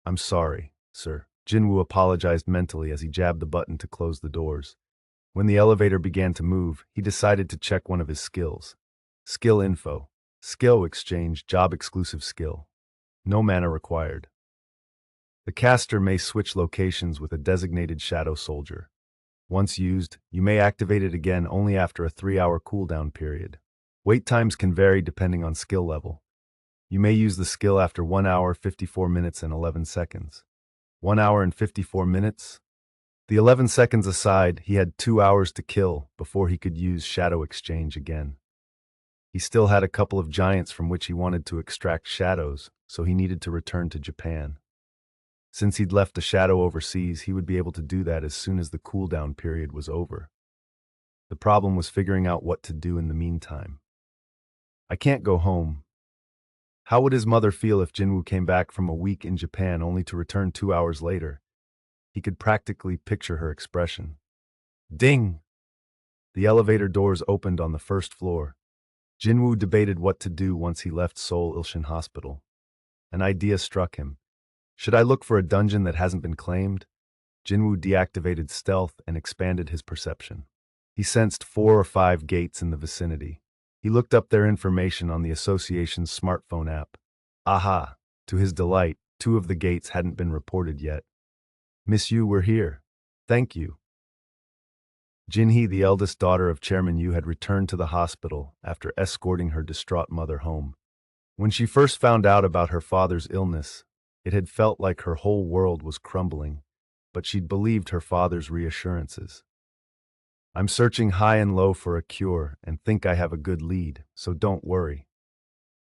Speaker 1: I'm sorry, sir. Jin-Woo apologized mentally as he jabbed the button to close the doors. When the elevator began to move, he decided to check one of his skills. Skill info. Skill exchange, job exclusive skill. No mana required. The caster may switch locations with a designated shadow soldier. Once used, you may activate it again only after a 3-hour cooldown period. Wait times can vary depending on skill level. You may use the skill after 1 hour, 54 minutes, and 11 seconds. 1 hour and 54 minutes? The 11 seconds aside, he had 2 hours to kill before he could use shadow exchange again. He still had a couple of giants from which he wanted to extract shadows, so he needed to return to Japan. Since he'd left a shadow overseas, he would be able to do that as soon as the cooldown period was over. The problem was figuring out what to do in the meantime. I can't go home. How would his mother feel if Jin-Woo came back from a week in Japan only to return 2 hours later? He could practically picture her expression. Ding! The elevator doors opened on the first floor. Jin-Woo debated what to do once he left Seoul Ilshin Hospital. An idea struck him. Should I look for a dungeon that hasn't been claimed? Jin-Woo deactivated stealth and expanded his perception. He sensed 4 or 5 gates in the vicinity. He looked up their information on the association's smartphone app. Aha! To his delight, 2 of the gates hadn't been reported yet. Miss Yu, we're here. Thank you. Jin-hee, the eldest daughter of Chairman Yu, had returned to the hospital after escorting her distraught mother home. When she first found out about her father's illness, it had felt like her whole world was crumbling, but she'd believed her father's reassurances. I'm searching high and low for a cure and think I have a good lead, so don't worry.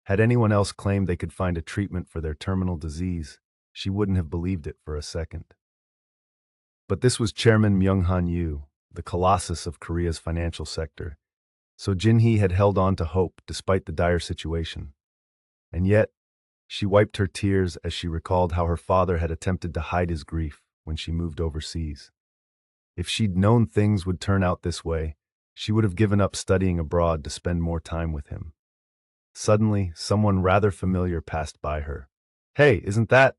Speaker 1: Had anyone else claimed they could find a treatment for their terminal disease, she wouldn't have believed it for a second. But this was Chairman Myung-han Yu, the colossus of Korea's financial sector. So Jin-hee had held on to hope despite the dire situation. And yet, she wiped her tears as she recalled how her father had attempted to hide his grief when she moved overseas. If she'd known things would turn out this way, she would have given up studying abroad to spend more time with him. Suddenly, someone rather familiar passed by her. Hey, isn't that?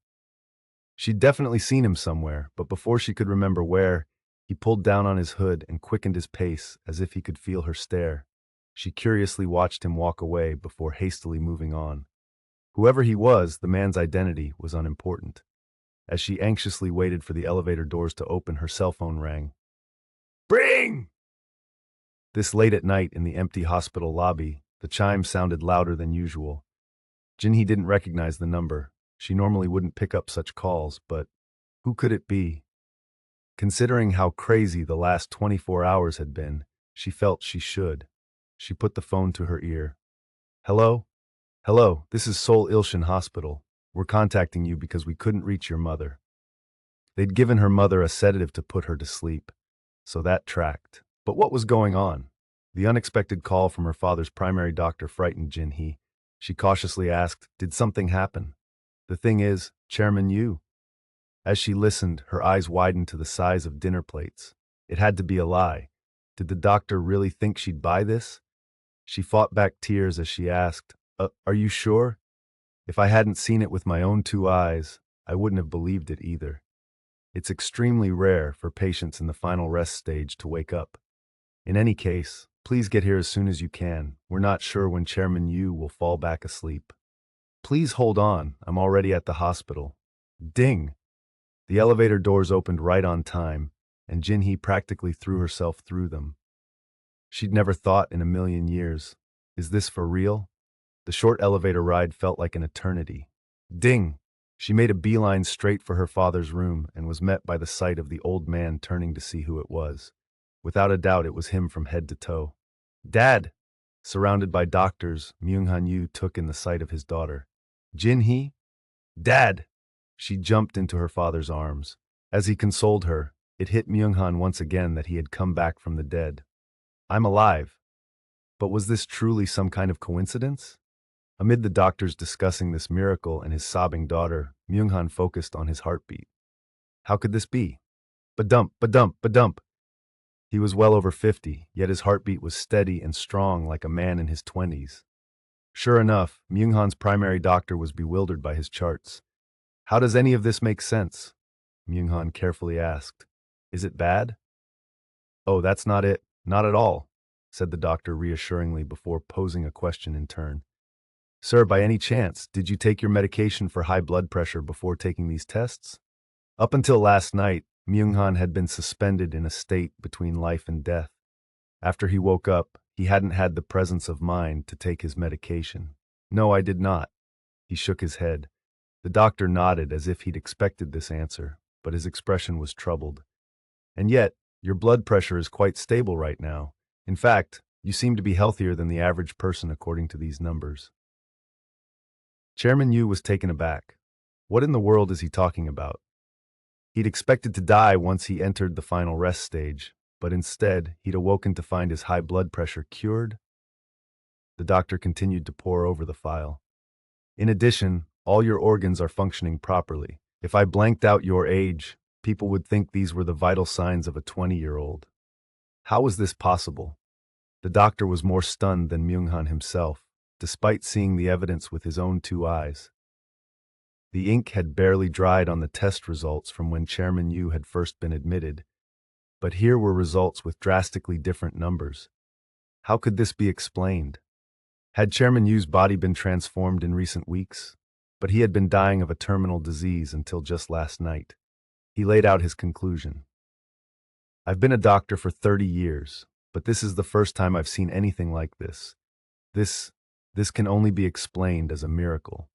Speaker 1: She'd definitely seen him somewhere, but before she could remember where, he pulled down on his hood and quickened his pace as if he could feel her stare. She curiously watched him walk away before hastily moving on. Whoever he was, the man's identity was unimportant. As she anxiously waited for the elevator doors to open, her cell phone rang. Bring! This late at night in the empty hospital lobby, the chime sounded louder than usual. Jinhee didn't recognize the number. She normally wouldn't pick up such calls, but who could it be? Considering how crazy the last 24 hours had been, she felt she should. She put the phone to her ear. Hello? Hello, this is Seoul Ilshin Hospital. We're contacting you because we couldn't reach your mother. They'd given her mother a sedative to put her to sleep, so that tracked. But what was going on? The unexpected call from her father's primary doctor frightened Jinhee. She cautiously asked, did something happen? The thing is, Chairman Yu. As she listened, her eyes widened to the size of dinner plates. It had to be a lie. Did the doctor really think she'd buy this? She fought back tears as she asked, are you sure? If I hadn't seen it with my own two eyes, I wouldn't have believed it either. It's extremely rare for patients in the final rest stage to wake up. In any case, please get here as soon as you can. We're not sure when Chairman Yu will fall back asleep. Please hold on, I'm already at the hospital. Ding! The elevator doors opened right on time, and Jinhee practically threw herself through them. She'd never thought in a million years, is this for real? The short elevator ride felt like an eternity. Ding! She made a beeline straight for her father's room and was met by the sight of the old man turning to see who it was. Without a doubt, it was him from head to toe. Dad! Surrounded by doctors, Myung-han Yu took in the sight of his daughter. Jin-hee? Dad! She jumped into her father's arms. As he consoled her, it hit Myung-han once again that he had come back from the dead. I'm alive. But was this truly some kind of coincidence? Amid the doctors discussing this miracle and his sobbing daughter, Myung-han focused on his heartbeat. How could this be? Ba-dump, ba-dump, ba-dump. He was well over 50, yet his heartbeat was steady and strong like a man in his 20s. Sure enough, Myung-han's primary doctor was bewildered by his charts. How does any of this make sense? Myung-han carefully asked. Is it bad? Oh, that's not it. Not at all, said the doctor reassuringly before posing a question in turn. Sir, by any chance, did you take your medication for high blood pressure before taking these tests? Up until last night, Myung-han had been suspended in a state between life and death. After he woke up, he hadn't had the presence of mind to take his medication. No, I did not. He shook his head. The doctor nodded as if he'd expected this answer, but his expression was troubled. And yet, your blood pressure is quite stable right now. In fact, you seem to be healthier than the average person according to these numbers. Chairman Yu was taken aback. What in the world is he talking about? He'd expected to die once he entered the final rest stage, but instead, he'd awoken to find his high blood pressure cured. The doctor continued to pore over the file. In addition, all your organs are functioning properly. If I blanked out your age, people would think these were the vital signs of a 20-year-old. How was this possible? The doctor was more stunned than Myung-han himself, despite seeing the evidence with his own two eyes. The ink had barely dried on the test results from when Chairman Yu had first been admitted, but here were results with drastically different numbers. How could this be explained? Had Chairman Yu's body been transformed in recent weeks? But he had been dying of a terminal disease until just last night. He laid out his conclusion. I've been a doctor for 30 years, but this is the first time I've seen anything like this. This can only be explained as a miracle.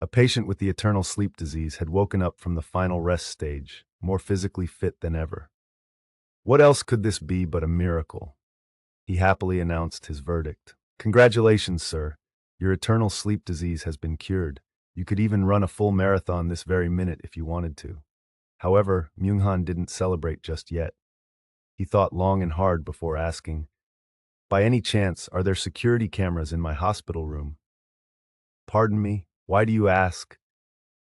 Speaker 1: A patient with the eternal sleep disease had woken up from the final rest stage, more physically fit than ever. What else could this be but a miracle? He happily announced his verdict. Congratulations, sir. Your eternal sleep disease has been cured. You could even run a full marathon this very minute if you wanted to. However, Myung-han didn't celebrate just yet. He thought long and hard before asking, "By any chance, are there security cameras in my hospital room?" "Pardon me, why do you ask?"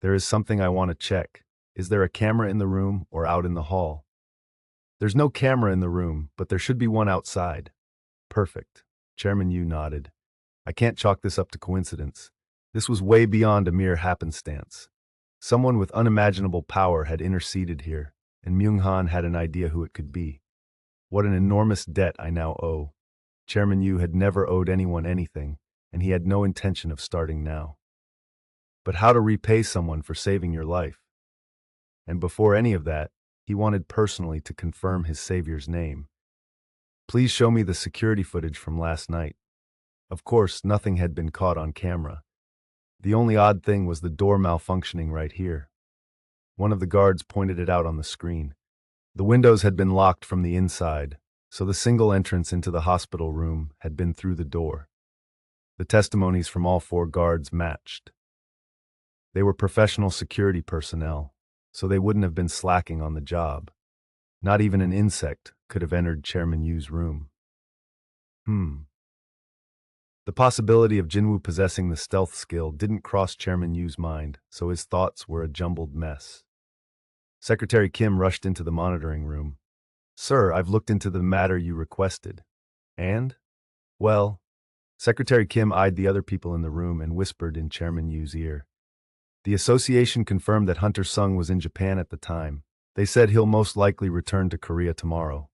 Speaker 1: "There is something I want to check. Is there a camera in the room or out in the hall?" "There's no camera in the room, but there should be one outside." "Perfect." Chairman Yu nodded. "I can't chalk this up to coincidence. This was way beyond a mere happenstance. Someone with unimaginable power had interceded here, and Myung-han had an idea who it could be. What an enormous debt I now owe." Chairman Yu had never owed anyone anything, and he had no intention of starting now. But how to repay someone for saving your life? And before any of that, he wanted personally to confirm his savior's name. "Please show me the security footage from last night." Of course, nothing had been caught on camera. The only odd thing was the door malfunctioning right here. One of the guards pointed it out on the screen. The windows had been locked from the inside, so the single entrance into the hospital room had been through the door. The testimonies from all four guards matched. They were professional security personnel, so they wouldn't have been slacking on the job. Not even an insect could have entered Chairman Yu's room. The possibility of Jin-Woo possessing the stealth skill didn't cross Chairman Yu's mind, so his thoughts were a jumbled mess. Secretary Kim rushed into the monitoring room. "Sir, I've looked into the matter you requested." "And?" "Well," Secretary Kim eyed the other people in the room and whispered in Chairman Yu's ear. "The association confirmed that Hunter Sung was in Japan at the time. They said he'll most likely return to Korea tomorrow."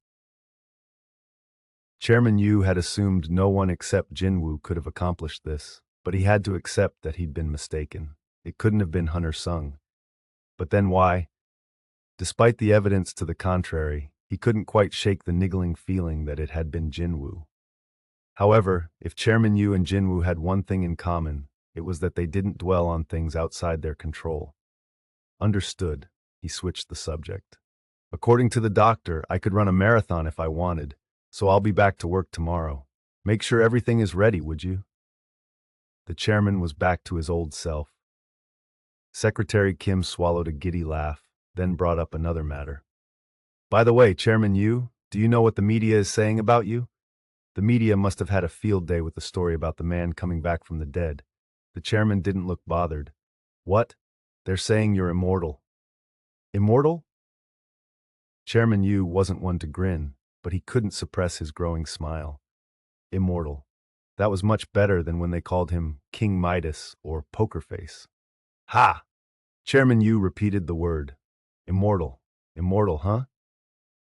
Speaker 1: Chairman Yu had assumed no one except Jin-Woo could have accomplished this, but he had to accept that he'd been mistaken. It couldn't have been Hunter Sung. But then why? Despite the evidence to the contrary, he couldn't quite shake the niggling feeling that it had been Jin-Woo. However, if Chairman Yu and Jin-Woo had one thing in common, it was that they didn't dwell on things outside their control. Understood, he switched the subject. "According to the doctor, I could run a marathon if I wanted, so I'll be back to work tomorrow. Make sure everything is ready, would you?" The chairman was back to his old self. Secretary Kim swallowed a giddy laugh, then brought up another matter. "By the way, Chairman Yu, do you know what the media is saying about you?" The media must have had a field day with the story about the man coming back from the dead. The chairman didn't look bothered. "What? They're saying you're immortal." "Immortal?" Chairman Yu wasn't one to grin, but he couldn't suppress his growing smile. Immortal. That was much better than when they called him King Midas or Poker Face. "Ha!" Chairman Yu repeated the word. "Immortal. Immortal, huh?"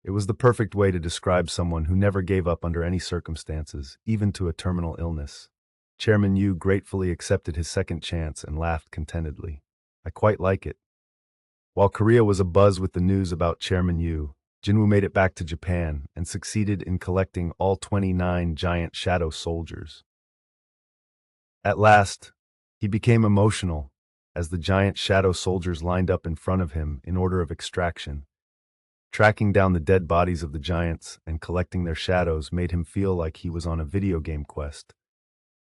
Speaker 1: It was the perfect way to describe someone who never gave up under any circumstances, even to a terminal illness. Chairman Yu gratefully accepted his second chance and laughed contentedly. "I quite like it." While Korea was abuzz with the news about Chairman Yu, Jin-Woo made it back to Japan and succeeded in collecting all 29 giant shadow soldiers. At last, he became emotional as the giant shadow soldiers lined up in front of him in order of extraction. Tracking down the dead bodies of the giants and collecting their shadows made him feel like he was on a video game quest.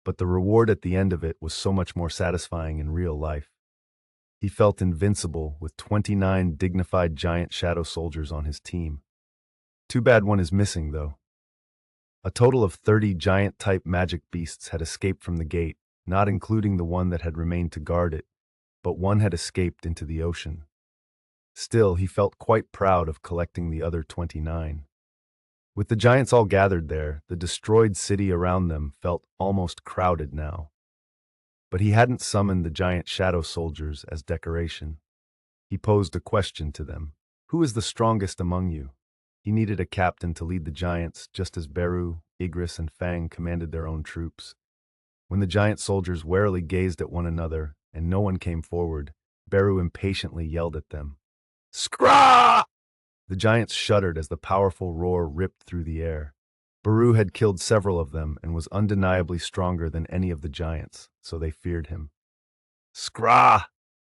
Speaker 1: But the reward at the end of it was so much more satisfying in real life. He felt invincible with 29 dignified giant shadow soldiers on his team. Too bad one is missing, though. A total of 30 giant-type magic beasts had escaped from the gate, not including the one that had remained to guard it, but one had escaped into the ocean. Still, he felt quite proud of collecting the other 29. With the giants all gathered there, the destroyed city around them felt almost crowded now. But he hadn't summoned the giant shadow soldiers as decoration. He posed a question to them. "Who is the strongest among you?" He needed a captain to lead the giants, just as Beru, Igris, and Fang commanded their own troops. When the giant soldiers warily gazed at one another and no one came forward, Beru impatiently yelled at them. "Scraw!" The giants shuddered as the powerful roar ripped through the air. Beru had killed several of them and was undeniably stronger than any of the giants, so they feared him. "Scraw!"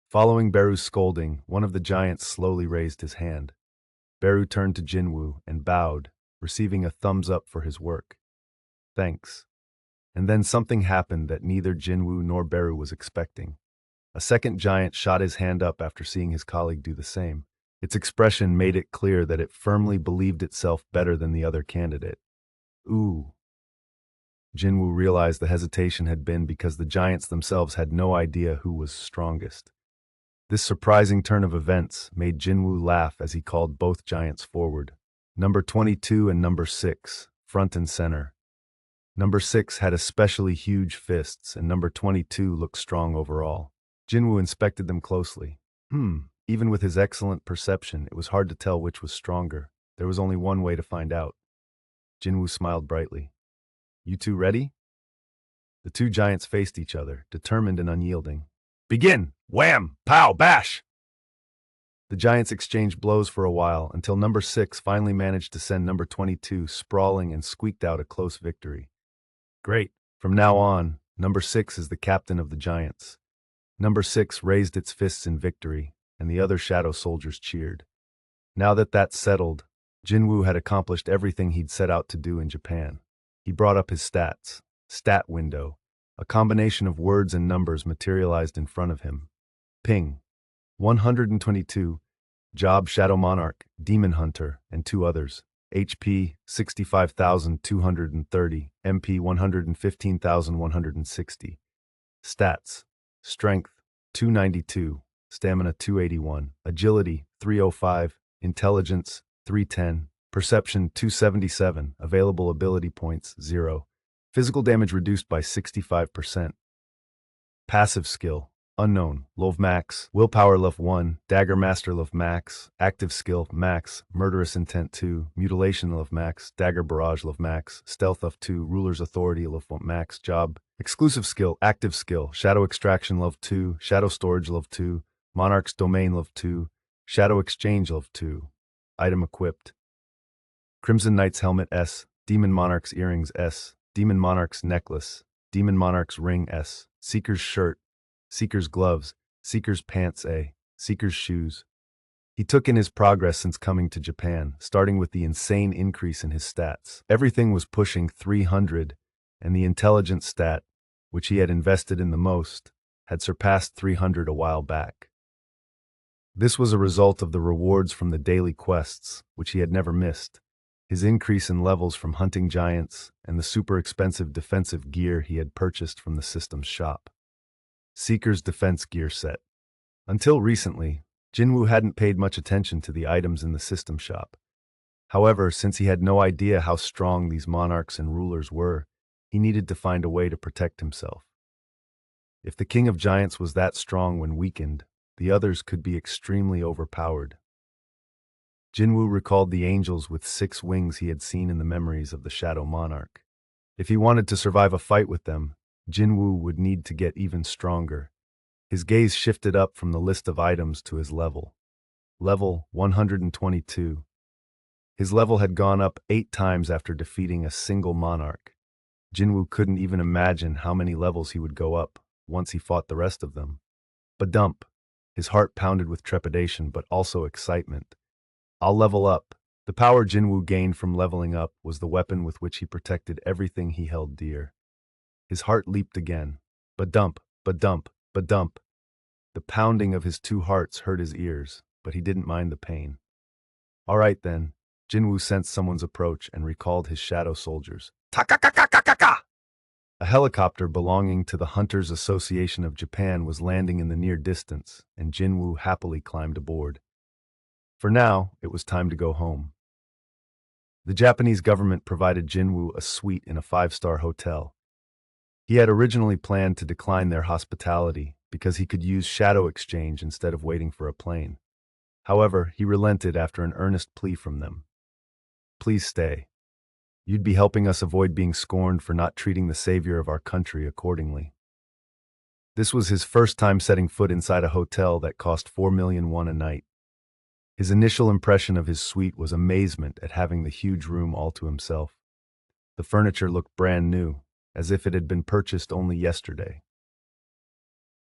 Speaker 1: Following Beru's scolding, one of the giants slowly raised his hand. Beru turned to Jin-Woo and bowed, receiving a thumbs up for his work. "Thanks." And then something happened that neither Jin-Woo nor Beru was expecting. A second giant shot his hand up after seeing his colleague do the same. Its expression made it clear that it firmly believed itself better than the other candidate. Ooh. Jin-Woo realized the hesitation had been because the giants themselves had no idea who was strongest. This surprising turn of events made Jin-Woo laugh as he called both giants forward. Number 22 and number 6, front and center. Number 6 had especially huge fists, and number 22 looked strong overall. Jin-Woo inspected them closely. Even with his excellent perception, it was hard to tell which was stronger. There was only one way to find out. Jin-Woo smiled brightly. You two ready? The two giants faced each other, determined and unyielding. Begin! Wham! Pow! Bash! The giants exchanged blows for a while until number 6 finally managed to send number 22 sprawling and squeaked out a close victory. Great! From now on, number 6 is the captain of the giants. Number 6 raised its fists in victory, and the other shadow soldiers cheered. Now that that's settled, Jin-Woo had accomplished everything he'd set out to do in Japan. He brought up his stats. Stat window. A combination of words and numbers materialized in front of him. Ping. 122. Job Shadow Monarch, Demon Hunter, and 2 others. HP 65,230, MP 115,160. Stats. Strength 292, Stamina 281, Agility 305, Intelligence 310, Perception 277, Available ability points 0. Physical damage reduced by 65%. Passive skill. Unknown. Love max. Willpower love 1. Dagger master love max. Active skill max. Murderous intent 2. Mutilation love max. Dagger barrage love max. Stealth of 2. Ruler's authority love max. Job. Exclusive skill. Active skill. Shadow extraction love 2. Shadow storage love 2. Monarch's domain love 2. Shadow exchange love 2. Item equipped. Crimson Knight's helmet S. Demon Monarch's earrings S. Demon Monarch's necklace. Demon Monarch's ring S. Seeker's shirt. Seeker's gloves, Seeker's pants A, Seeker's shoes. He took in his progress since coming to Japan, starting with the insane increase in his stats. Everything was pushing 300, and the intelligence stat, which he had invested in the most, had surpassed 300 a while back. This was a result of the rewards from the daily quests, which he had never missed, his increase in levels from hunting giants, and the super expensive defensive gear he had purchased from the system's shop. Seeker's defense gear set. Until recently, Jin-Woo hadn't paid much attention to the items in the system shop. However, since he had no idea how strong these monarchs and rulers were, he needed to find a way to protect himself. If the King of Giants was that strong when weakened, the others could be extremely overpowered. Jin-Woo recalled the angels with 6 wings he had seen in the memories of the Shadow Monarch. If he wanted to survive a fight with them, Jin-Woo would need to get even stronger. His gaze shifted up from the list of items to his level. Level 122. His level had gone up 8 times after defeating a single monarch. Jin-Woo couldn't even imagine how many levels he would go up once he fought the rest of them. Badump. His heart pounded with trepidation but also excitement. I'll level up. The power Jin-Woo gained from leveling up was the weapon with which he protected everything he held dear. His heart leaped again. Badump, badump, badump. The pounding of his 2 hearts hurt his ears, but he didn't mind the pain. All right then. Jin-Woo sensed someone's approach and recalled his shadow soldiers. Ta-ka-ka-ka-ka-ka-ka! A helicopter belonging to the Hunters Association of Japan was landing in the near distance, and Jin-Woo happily climbed aboard. For now, it was time to go home. The Japanese government provided Jin-Woo a suite in a 5-star hotel. He had originally planned to decline their hospitality because he could use shadow exchange instead of waiting for a plane. However, he relented after an earnest plea from them. Please stay. You'd be helping us avoid being scorned for not treating the savior of our country accordingly. This was his first time setting foot inside a hotel that cost 4 million won a night. His initial impression of his suite was amazement at having the huge room all to himself. The furniture looked brand new, as if it had been purchased only yesterday.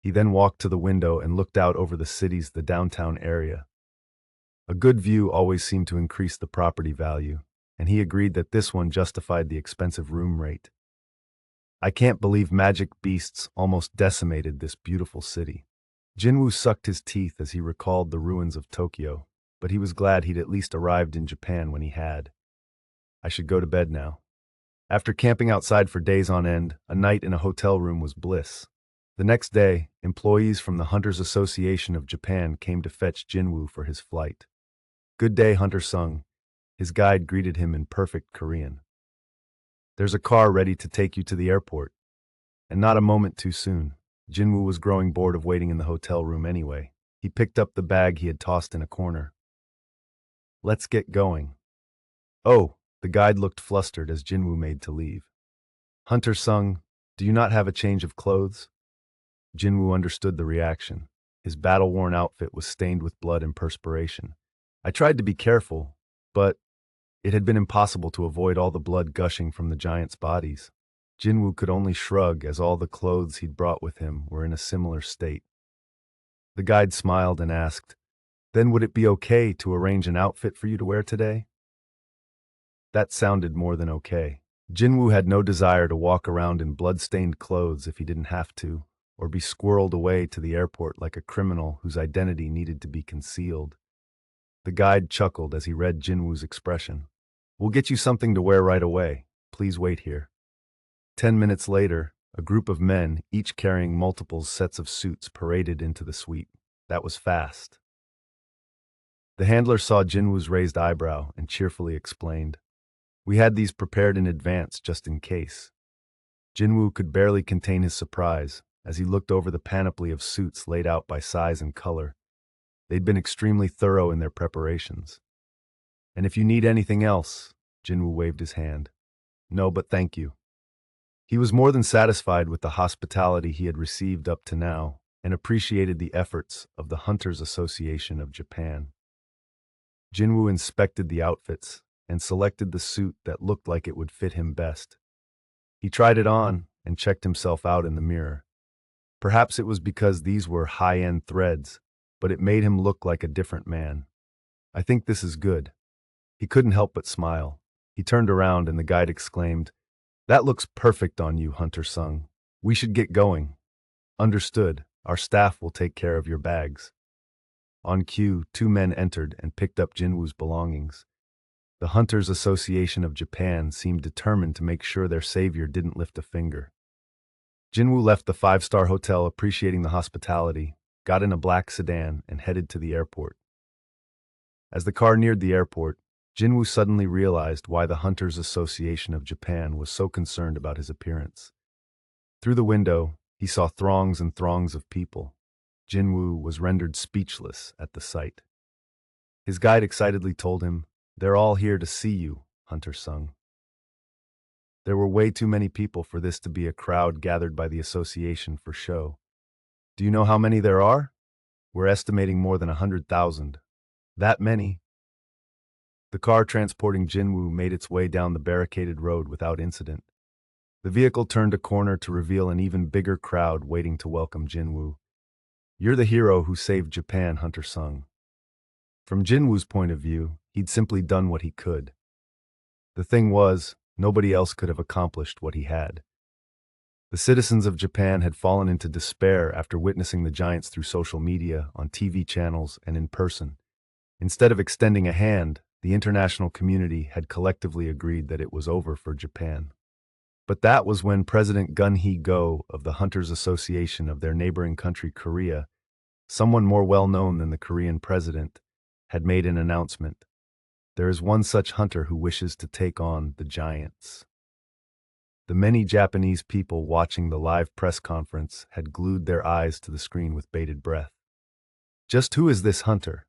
Speaker 1: He then walked to the window and looked out over the downtown area. A good view always seemed to increase the property value, and he agreed that this one justified the expensive room rate. I can't believe magic beasts almost decimated this beautiful city. Jin-Woo sucked his teeth as he recalled the ruins of Tokyo. but he was glad he'd at least arrived in Japan when he had. I should go to bed now. After camping outside for days on end, a night in a hotel room was bliss. The next day, employees from the Hunters Association of Japan came to fetch Jin-Woo for his flight. "Good day, Hunter Sung." His guide greeted him in perfect Korean. "There's a car ready to take you to the airport." And not a moment too soon. Jin-Woo was growing bored of waiting in the hotel room anyway. He picked up the bag he had tossed in a corner. "Let's get going." "Oh," the guide looked flustered as Jin-Woo made to leave. "Hunter Sung, do you not have a change of clothes?" Jin-Woo understood the reaction. His battle-worn outfit was stained with blood and perspiration. I tried to be careful, but it had been impossible to avoid all the blood gushing from the giants' bodies. Jin-Woo could only shrug as all the clothes he'd brought with him were in a similar state. The guide smiled and asked, "Then would it be okay to arrange an outfit for you to wear today?" That sounded more than okay. Jin-Woo had no desire to walk around in blood-stained clothes if he didn't have to, or be squirreled away to the airport like a criminal whose identity needed to be concealed. The guide chuckled as he read Jin-Woo's expression. "We'll get you something to wear right away. Please wait here." 10 minutes later, a group of men, each carrying multiple sets of suits, paraded into the suite. That was fast. The handler saw Jin-Woo's raised eyebrow and cheerfully explained, "We had these prepared in advance just in case." Jin-Woo could barely contain his surprise as he looked over the panoply of suits laid out by size and color. They'd been extremely thorough in their preparations. "And if you need anything else," Jin-Woo waved his hand. "No, but thank you." He was more than satisfied with the hospitality he had received up to now and appreciated the efforts of the Hunters Association of Japan. Jin-Woo inspected the outfits and selected the suit that looked like it would fit him best. He tried it on and checked himself out in the mirror. Perhaps it was because these were high-end threads, but it made him look like a different man. "I think this is good." He couldn't help but smile. He turned around and the guide exclaimed, "That looks perfect on you, Hunter Sung. We should get going." "Understood. Our staff will take care of your bags." On cue, two men entered and picked up Jin-Woo's belongings. The Hunters Association of Japan seemed determined to make sure their savior didn't lift a finger. Jin-Woo left the five-star hotel appreciating the hospitality, got in a black sedan, and headed to the airport. As the car neared the airport, Jin-Woo suddenly realized why the Hunters Association of Japan was so concerned about his appearance. Through the window, he saw throngs and throngs of people. Jin-Woo was rendered speechless at the sight. His guide excitedly told him, "They're all here to see you, Hunter Sung." There were way too many people for this to be a crowd gathered by the association for show. "Do you know how many there are? We're estimating more than 100,000. That many?" The car transporting Jin-Woo made its way down the barricaded road without incident. The vehicle turned a corner to reveal an even bigger crowd waiting to welcome Jin-Woo. "You're the hero who saved Japan, Hunter Sung." From Jin-Woo's point of view, he'd simply done what he could. The thing was, nobody else could have accomplished what he had. The citizens of Japan had fallen into despair after witnessing the giants through social media, on TV channels, and in person. Instead of extending a hand, the international community had collectively agreed that it was over for Japan. But that was when President Gun-hee-go of the Hunters Association of their neighboring country, Korea, someone more well-known than the Korean president, had made an announcement. There is one such hunter who wishes to take on the giants. The many Japanese people watching the live press conference had glued their eyes to the screen with bated breath. Just who is this hunter?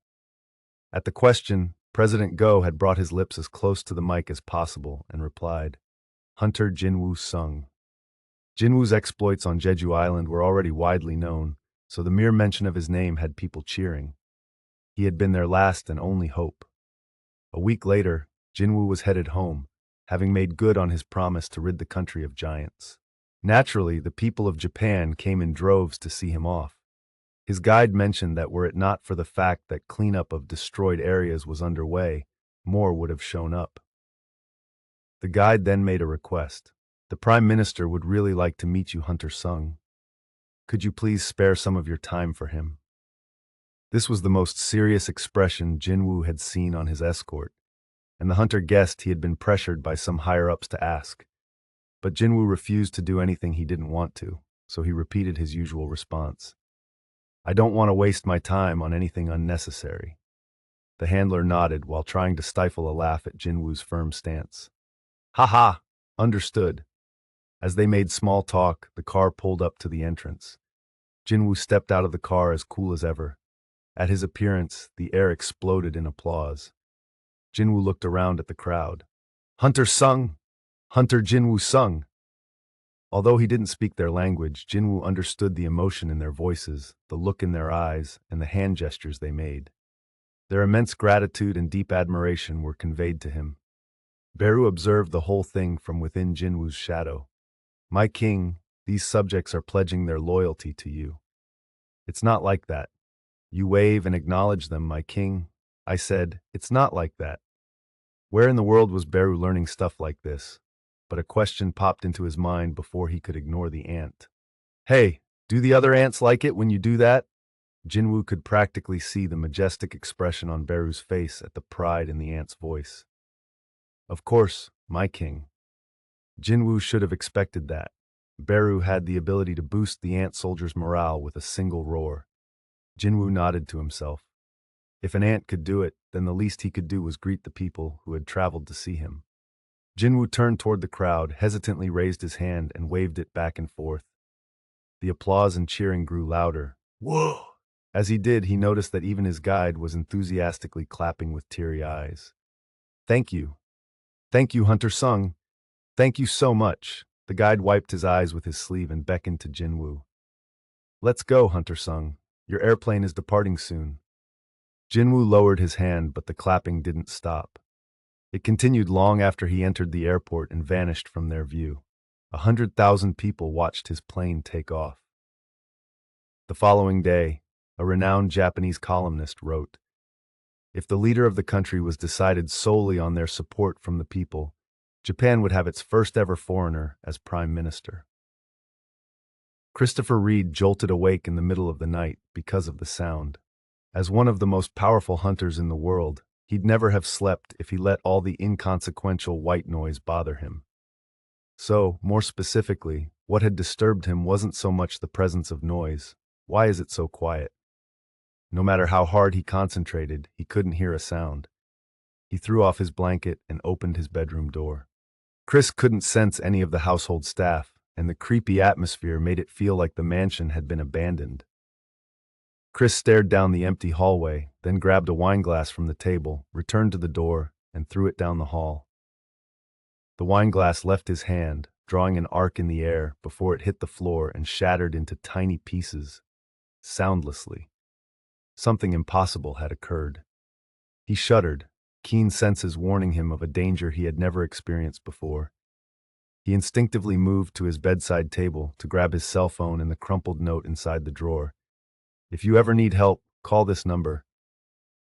Speaker 1: At the question, President Go had brought his lips as close to the mic as possible and replied, "Hunter Jin-Woo Sung." Jin-Woo's exploits on Jeju Island were already widely known, so the mere mention of his name had people cheering. He had been their last and only hope. A week later, Jin-Woo was headed home, having made good on his promise to rid the country of giants. Naturally, the people of Japan came in droves to see him off. His guide mentioned that were it not for the fact that cleanup of destroyed areas was underway, more would have shown up. The guide then made a request. "The Prime Minister would really like to meet you, Hunter Sung. Could you please spare some of your time for him?" This was the most serious expression Jin-Woo had seen on his escort, and the hunter guessed he had been pressured by some higher-ups to ask. But Jin-Woo refused to do anything he didn't want to, so he repeated his usual response. I don't want to waste my time on anything unnecessary. The handler nodded while trying to stifle a laugh at Jin-Woo's firm stance. Ha ha! Understood. As they made small talk, the car pulled up to the entrance. Jin-Woo stepped out of the car as cool as ever. At his appearance, the air exploded in applause. Jin-Woo looked around at the crowd. Hunter Sung! Hunter Jin-Woo Sung! Although he didn't speak their language, Jin-Woo understood the emotion in their voices, the look in their eyes, and the hand gestures they made. Their immense gratitude and deep admiration were conveyed to him. Beru observed the whole thing from within Jin-Woo's shadow. My king, these subjects are pledging their loyalty to you. It's not like that. You wave and acknowledge them, my king. I said, it's not like that. Where in the world was Beru learning stuff like this? But a question popped into his mind before he could ignore the ant. Hey, do the other ants like it when you do that? Jin-Woo could practically see the majestic expression on Beru's face at the pride in the ant's voice. Of course, my king. Jin-Woo should have expected that. Beru had the ability to boost the ant soldier's morale with a single roar. Jin-Woo nodded to himself. If an ant could do it, then the least he could do was greet the people who had traveled to see him. Jin-Woo turned toward the crowd, hesitantly raised his hand and waved it back and forth. The applause and cheering grew louder. Whoa! As he did, he noticed that even his guide was enthusiastically clapping with teary eyes. Thank you. Thank you, Hunter Sung. Thank you so much. The guide wiped his eyes with his sleeve and beckoned to Jin-Woo. Let's go, Hunter Sung. Your airplane is departing soon. Jin-Woo lowered his hand, but the clapping didn't stop. It continued long after he entered the airport and vanished from their view. 100,000 people watched his plane take off. The following day, a renowned Japanese columnist wrote, if the leader of the country was decided solely on their support from the people, Japan would have its first ever foreigner as prime minister. Christopher Reed jolted awake in the middle of the night because of the sound. As one of the most powerful hunters in the world, he'd never have slept if he let all the inconsequential white noise bother him. So, more specifically, what had disturbed him wasn't so much the presence of noise. Why is it so quiet? No matter how hard he concentrated, he couldn't hear a sound. He threw off his blanket and opened his bedroom door. Chris couldn't sense any of the household staff, and the creepy atmosphere made it feel like the mansion had been abandoned. Chris stared down the empty hallway, then grabbed a wineglass from the table, returned to the door, and threw it down the hall. The wineglass left his hand, drawing an arc in the air before it hit the floor and shattered into tiny pieces, soundlessly. Something impossible had occurred. He shuddered, keen senses warning him of a danger he had never experienced before. He instinctively moved to his bedside table to grab his cell phone and the crumpled note inside the drawer. If you ever need help, call this number.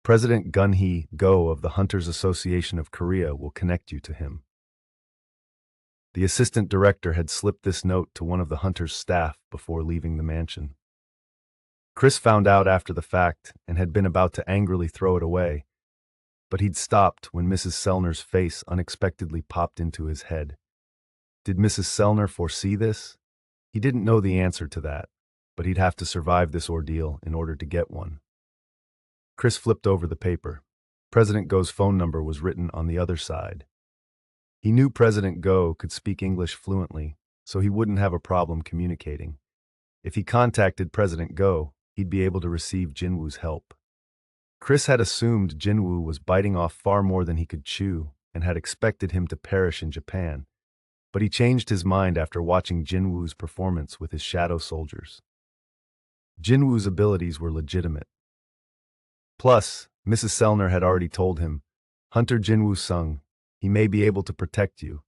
Speaker 1: President Gun-hee Go of the Hunters Association of Korea will connect you to him. The assistant director had slipped this note to one of the Hunters' staff before leaving the mansion. Chris found out after the fact and had been about to angrily throw it away, but he'd stopped when Mrs. Sellner's face unexpectedly popped into his head. Did Mrs. Sellner foresee this? He didn't know the answer to that, but he'd have to survive this ordeal in order to get one. Chris flipped over the paper. President Go's phone number was written on the other side. He knew President Go could speak English fluently, so he wouldn't have a problem communicating. If he contacted President Go, he'd be able to receive Jin-Woo's help. Chris had assumed Jin-Woo was biting off far more than he could chew and had expected him to perish in Japan, but he changed his mind after watching Jin-Woo's performance with his shadow soldiers. Jin-Woo's abilities were legitimate. Plus, Mrs. Sellner had already told him, Hunter Jin-Woo Sung, he may be able to protect you.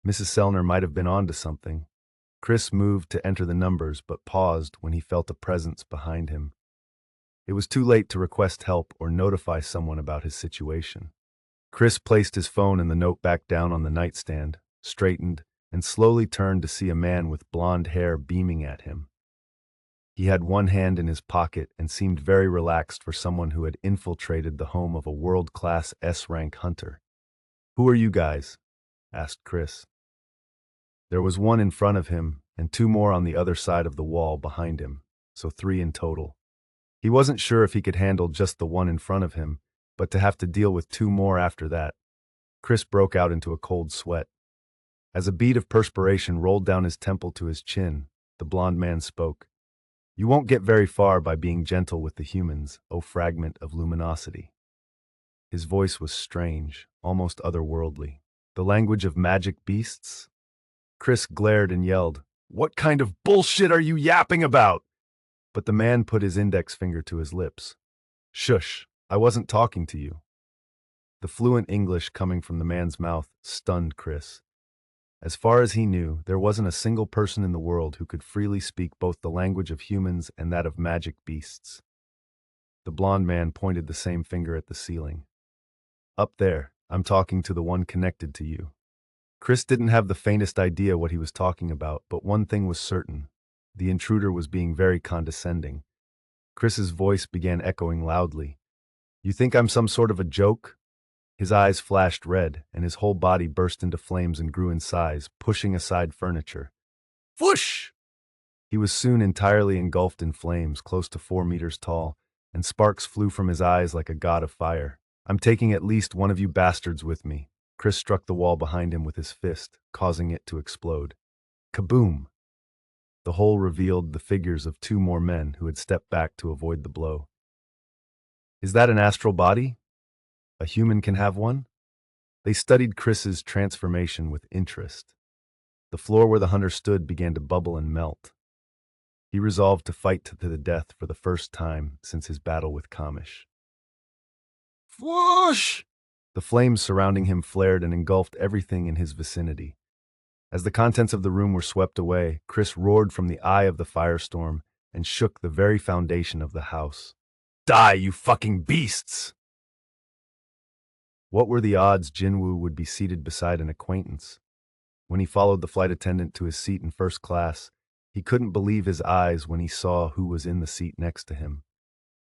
Speaker 1: Mrs. Sellner might have been onto something. Chris moved to enter the numbers but paused when he felt a presence behind him. It was too late to request help or notify someone about his situation. Chris placed his phone and the note back down on the nightstand, straightened, and slowly turned to see a man with blonde hair beaming at him. He had one hand in his pocket and seemed very relaxed for someone who had infiltrated the home of a world-class S-rank hunter. "Who are you guys?" asked Chris. There was one in front of him and two more on the other side of the wall behind him, so three in total. He wasn't sure if he could handle just the one in front of him, but to have to deal with two more after that. Chris broke out into a cold sweat. As a bead of perspiration rolled down his temple to his chin, the blond man spoke. "You won't get very far by being gentle with the humans, O fragment of luminosity." His voice was strange, almost otherworldly. "The language of magic beasts?" Chris glared and yelled, "What kind of bullshit are you yapping about?" But the man put his index finger to his lips. "Shush, I wasn't talking to you." The fluent English coming from the man's mouth stunned Chris. As far as he knew, there wasn't a single person in the world who could freely speak both the language of humans and that of magic beasts. The blond man pointed the same finger at the ceiling. "Up there, I'm talking to the one connected to you." Chris didn't have the faintest idea what he was talking about, but one thing was certain. The intruder was being very condescending. Chris's voice began echoing loudly. "You think I'm some sort of a joke?" His eyes flashed red, and his whole body burst into flames and grew in size, pushing aside furniture. Whoosh! He was soon entirely engulfed in flames, close to 4 meters tall, and sparks flew from his eyes like a god of fire. "I'm taking at least one of you bastards with me." Chris struck the wall behind him with his fist, causing it to explode. Kaboom! The hole revealed the figures of two more men who had stepped back to avoid the blow. "Is that an astral body? A human can have one?" They studied Chris's transformation with interest. The floor where the hunter stood began to bubble and melt. He resolved to fight to the death for the first time since his battle with Kamish. Whoosh! The flames surrounding him flared and engulfed everything in his vicinity. As the contents of the room were swept away, Chris roared from the eye of the firestorm and shook the very foundation of the house. "Die, you fucking beasts!" What were the odds Jin-Woo would be seated beside an acquaintance? When he followed the flight attendant to his seat in first class, he couldn't believe his eyes when he saw who was in the seat next to him.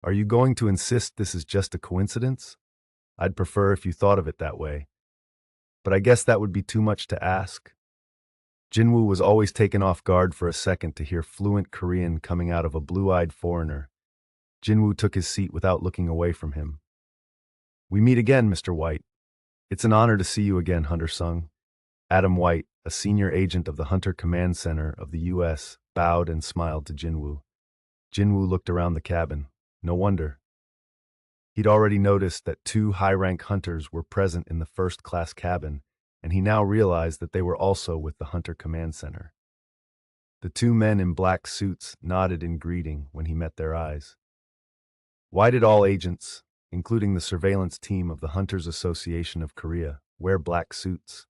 Speaker 1: "Are you going to insist this is just a coincidence? I'd prefer if you thought of it that way. But I guess that would be too much to ask." Jin-Woo was always taken off guard for a second to hear fluent Korean coming out of a blue-eyed foreigner. Jin-Woo took his seat without looking away from him. "We meet again, Mr. White. It's an honor to see you again, Hunter Sung." Adam White, a senior agent of the Hunter Command Center of the U.S., bowed and smiled to Jin-Woo. Jin-Woo looked around the cabin. No wonder. He'd already noticed that two high-rank hunters were present in the first-class cabin, and he now realized that they were also with the Hunter Command Center. The two men in black suits nodded in greeting when he met their eyes. Why did all agents, including the surveillance team of the Hunters Association of Korea, wear black suits?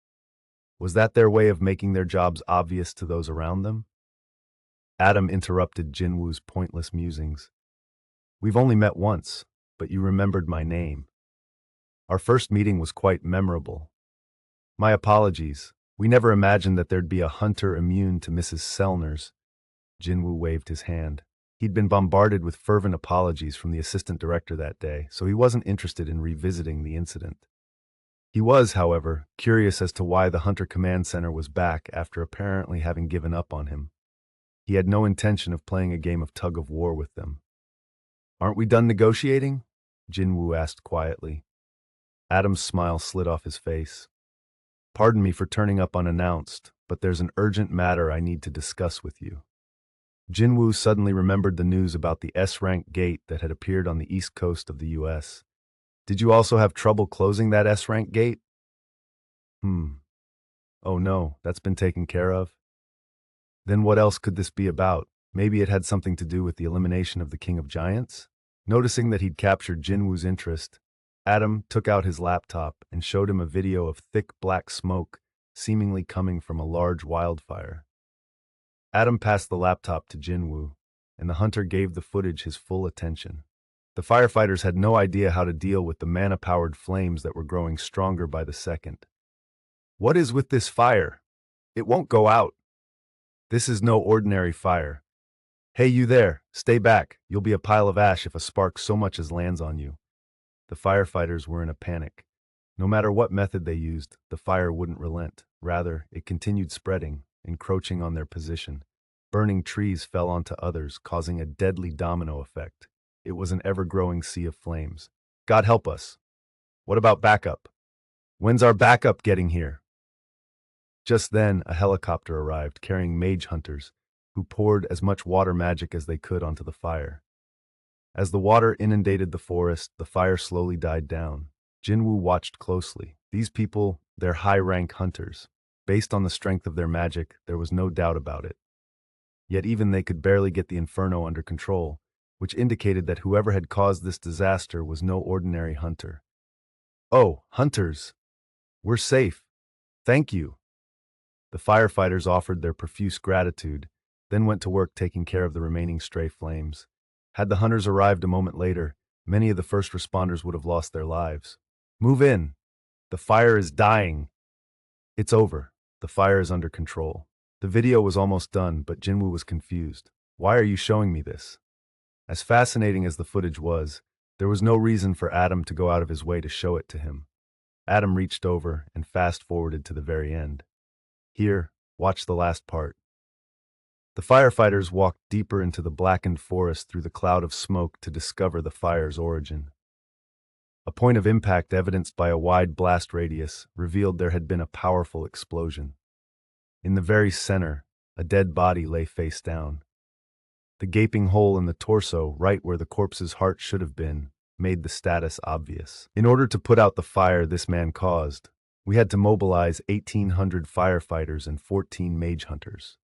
Speaker 1: Was that their way of making their jobs obvious to those around them? Adam interrupted Jin-Woo's pointless musings. "We've only met once, but you remembered my name. Our first meeting was quite memorable. My apologies. We never imagined that there'd be a hunter immune to Mrs. Sellner's." Jin-Woo waved his hand. He'd been bombarded with fervent apologies from the assistant director that day, so he wasn't interested in revisiting the incident. He was, however, curious as to why the Hunter Command Center was back after apparently having given up on him. He had no intention of playing a game of tug-of-war with them. "Aren't we done negotiating?" Jin-Woo asked quietly. Adam's smile slid off his face. "Pardon me for turning up unannounced, but there's an urgent matter I need to discuss with you." Jin-Woo suddenly remembered the news about the S-rank gate that had appeared on the east coast of the U.S. "Did you also have trouble closing that S-rank gate?" Oh no, that's been taken care of? Then what else could this be about? Maybe it had something to do with the elimination of the King of Giants? Noticing that he'd captured Jin-Woo's interest, Adam took out his laptop and showed him a video of thick black smoke seemingly coming from a large wildfire. Adam passed the laptop to Jin-Woo, and the hunter gave the footage his full attention. The firefighters had no idea how to deal with the mana-powered flames that were growing stronger by the second. "What is with this fire? It won't go out." "This is no ordinary fire. Hey, you there, stay back. You'll be a pile of ash if a spark so much as lands on you. The firefighters were in a panic. No matter what method they used, the fire wouldn't relent. Rather, it continued spreading, encroaching on their position. Burning trees fell onto others, causing a deadly domino effect. It was an ever-growing sea of flames. God help us. What about backup? When's our backup getting here? Just then, a helicopter arrived carrying mage hunters, who poured as much water magic as they could onto the fire. As the water inundated the forest, the fire slowly died down. Jin-Woo watched closely. These people, they're high-rank hunters. Based on the strength of their magic, there was no doubt about it. Yet even they could barely get the inferno under control, which indicated that whoever had caused this disaster was no ordinary hunter. Oh, hunters! We're safe. Thank you. The firefighters offered their profuse gratitude, then went to work taking care of the remaining stray flames. Had the hunters arrived a moment later, many of the first responders would have lost their lives. Move in. The fire is dying. It's over. The fire is under control. The video was almost done, but Jin-Woo was confused. Why are you showing me this? As fascinating as the footage was, there was no reason for Adam to go out of his way to show it to him. Adam reached over and fast-forwarded to the very end. Here, watch the last part. The firefighters walked deeper into the blackened forest through the cloud of smoke to discover the fire's origin. A point of impact evidenced by a wide blast radius revealed there had been a powerful explosion. In the very center, a dead body lay face down. The gaping hole in the torso, right where the corpse's heart should have been, made the status obvious. In order to put out the fire this man caused, we had to mobilize 1,800 firefighters and 14 mage hunters.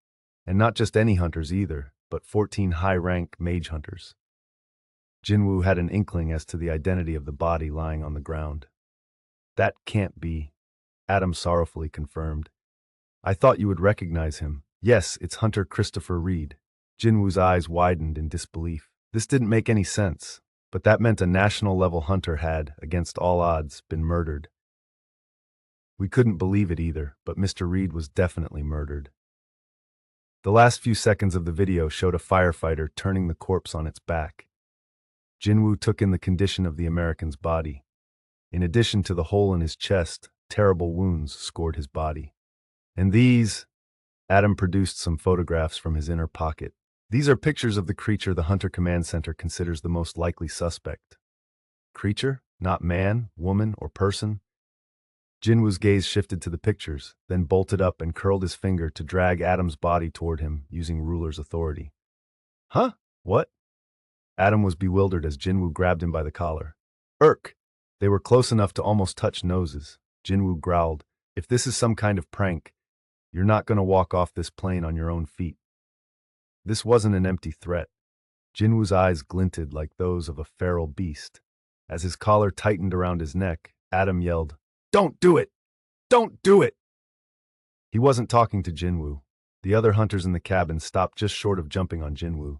Speaker 1: And not just any hunters either, but 14 high-rank mage hunters. Jin-Woo had an inkling as to the identity of the body lying on the ground. That can't be, Adam sorrowfully confirmed. I thought you would recognize him. Yes, it's Hunter Christopher Reed. Jin-Woo's eyes widened in disbelief. This didn't make any sense, but that meant a national-level hunter had, against all odds, been murdered. We couldn't believe it either, but Mr. Reed was definitely murdered. The last few seconds of the video showed a firefighter turning the corpse on its back. Jin-Woo took in the condition of the American's body. In addition to the hole in his chest, terrible wounds scored his body. And these, Adam produced some photographs from his inner pocket. These are pictures of the creature the Hunter Command Center considers the most likely suspect. Creature? Not man, woman, or person? Jin-Woo's gaze shifted to the pictures, then bolted up and curled his finger to drag Adam's body toward him using ruler's authority. Huh? What? Adam was bewildered as Jin-Woo grabbed him by the collar. Irk! They were close enough to almost touch noses. Jin-Woo growled, if this is some kind of prank, you're not going to walk off this plane on your own feet. This wasn't an empty threat. Jin-Woo's eyes glinted like those of a feral beast. As his collar tightened around his neck, Adam yelled, Don't do it! Don't do it! He wasn't talking to Jin-Woo. The other hunters in the cabin stopped just short of jumping on Jin-Woo.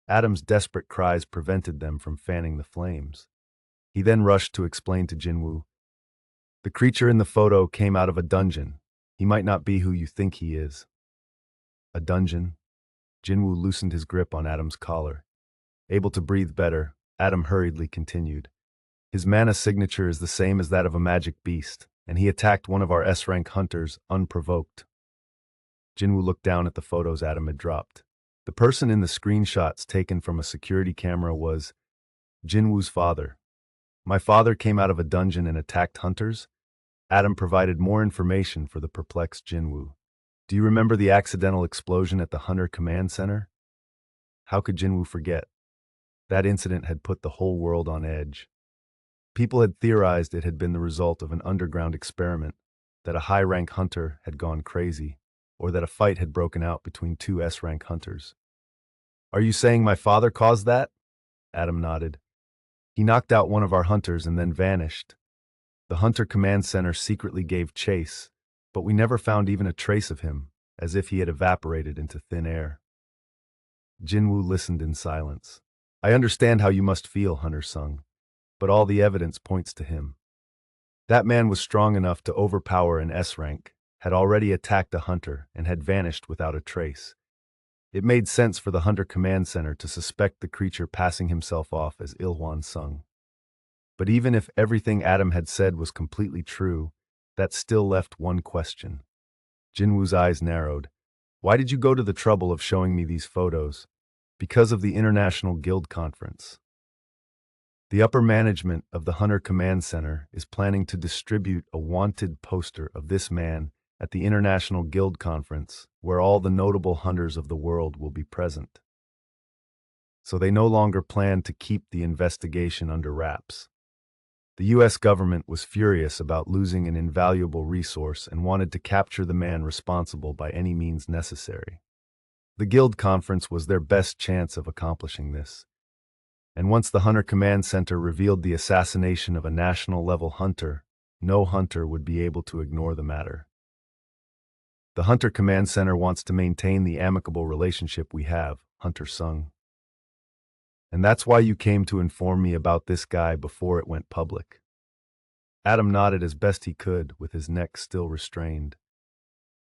Speaker 1: Adam's desperate cries prevented them from fanning the flames. He then rushed to explain to Jin-Woo, the creature in the photo came out of a dungeon. He might not be who you think he is. A dungeon? Jin-Woo loosened his grip on Adam's collar. Able to breathe better, Adam hurriedly continued. His mana signature is the same as that of a magic beast, and he attacked one of our S-rank hunters unprovoked. Jin-Woo looked down at the photos Adam had dropped. The person in the screenshots taken from a security camera was Jin-Woo's father. My father came out of a dungeon and attacked hunters? Adam provided more information for the perplexed Jin-Woo. Do you remember the accidental explosion at the Hunter Command Center? How could Jin-Woo forget? That incident had put the whole world on edge. People had theorized it had been the result of an underground experiment, that a high-rank hunter had gone crazy, or that a fight had broken out between two S-rank hunters. Are you saying my father caused that? Adam nodded. He knocked out one of our hunters and then vanished. The Hunter Command Center secretly gave chase, but we never found even a trace of him, as if he had evaporated into thin air. Jin-Woo listened in silence. I understand how you must feel, Hunter Sung, but all the evidence points to him. That man was strong enough to overpower an S-rank, had already attacked a hunter, and had vanished without a trace. It made sense for the Hunter Command Center to suspect the creature passing himself off as Il Sung. But even if everything Adam had said was completely true, that still left one question. Jin-Woo's eyes narrowed. Why did you go to the trouble of showing me these photos? Because of the International Guild Conference. The upper management of the Hunter Command Center is planning to distribute a wanted poster of this man at the International Guild Conference, where all the notable hunters of the world will be present. So they no longer plan to keep the investigation under wraps. The U.S. government was furious about losing an invaluable resource and wanted to capture the man responsible by any means necessary. The Guild Conference was their best chance of accomplishing this. And once the Hunter Command Center revealed the assassination of a national-level hunter, no hunter would be able to ignore the matter. The Hunter Command Center wants to maintain the amicable relationship we have, Hunter Sung. And that's why you came to inform me about this guy before it went public. Adam nodded as best he could, with his neck still restrained.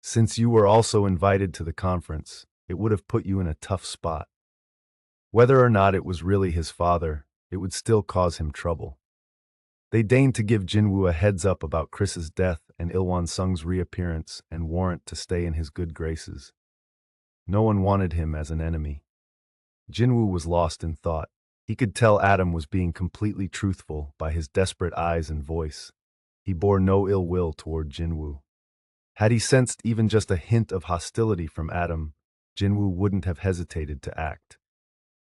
Speaker 1: Since you were also invited to the conference, it would have put you in a tough spot. Whether or not it was really his father, it would still cause him trouble. They deigned to give Jin-Woo a heads up about Chris's death and Il Sung's reappearance and warrant to stay in his good graces. No one wanted him as an enemy. Jin-Woo was lost in thought. He could tell Adam was being completely truthful by his desperate eyes and voice. He bore no ill will toward Jin-Woo. Had he sensed even just a hint of hostility from Adam, Jin-Woo wouldn't have hesitated to act.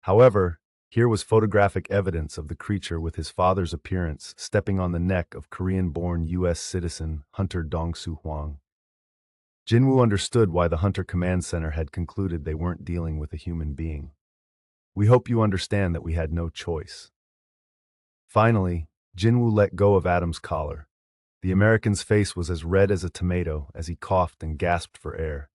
Speaker 1: However, here was photographic evidence of the creature with his father's appearance stepping on the neck of Korean-born U.S. citizen Hunter Dong-Soo Hwang. Jin-Woo understood why the Hunter Command Center had concluded they weren't dealing with a human being. We hope you understand that we had no choice. Finally, Jin-Woo let go of Adam's collar. The American's face was as red as a tomato as he coughed and gasped for air.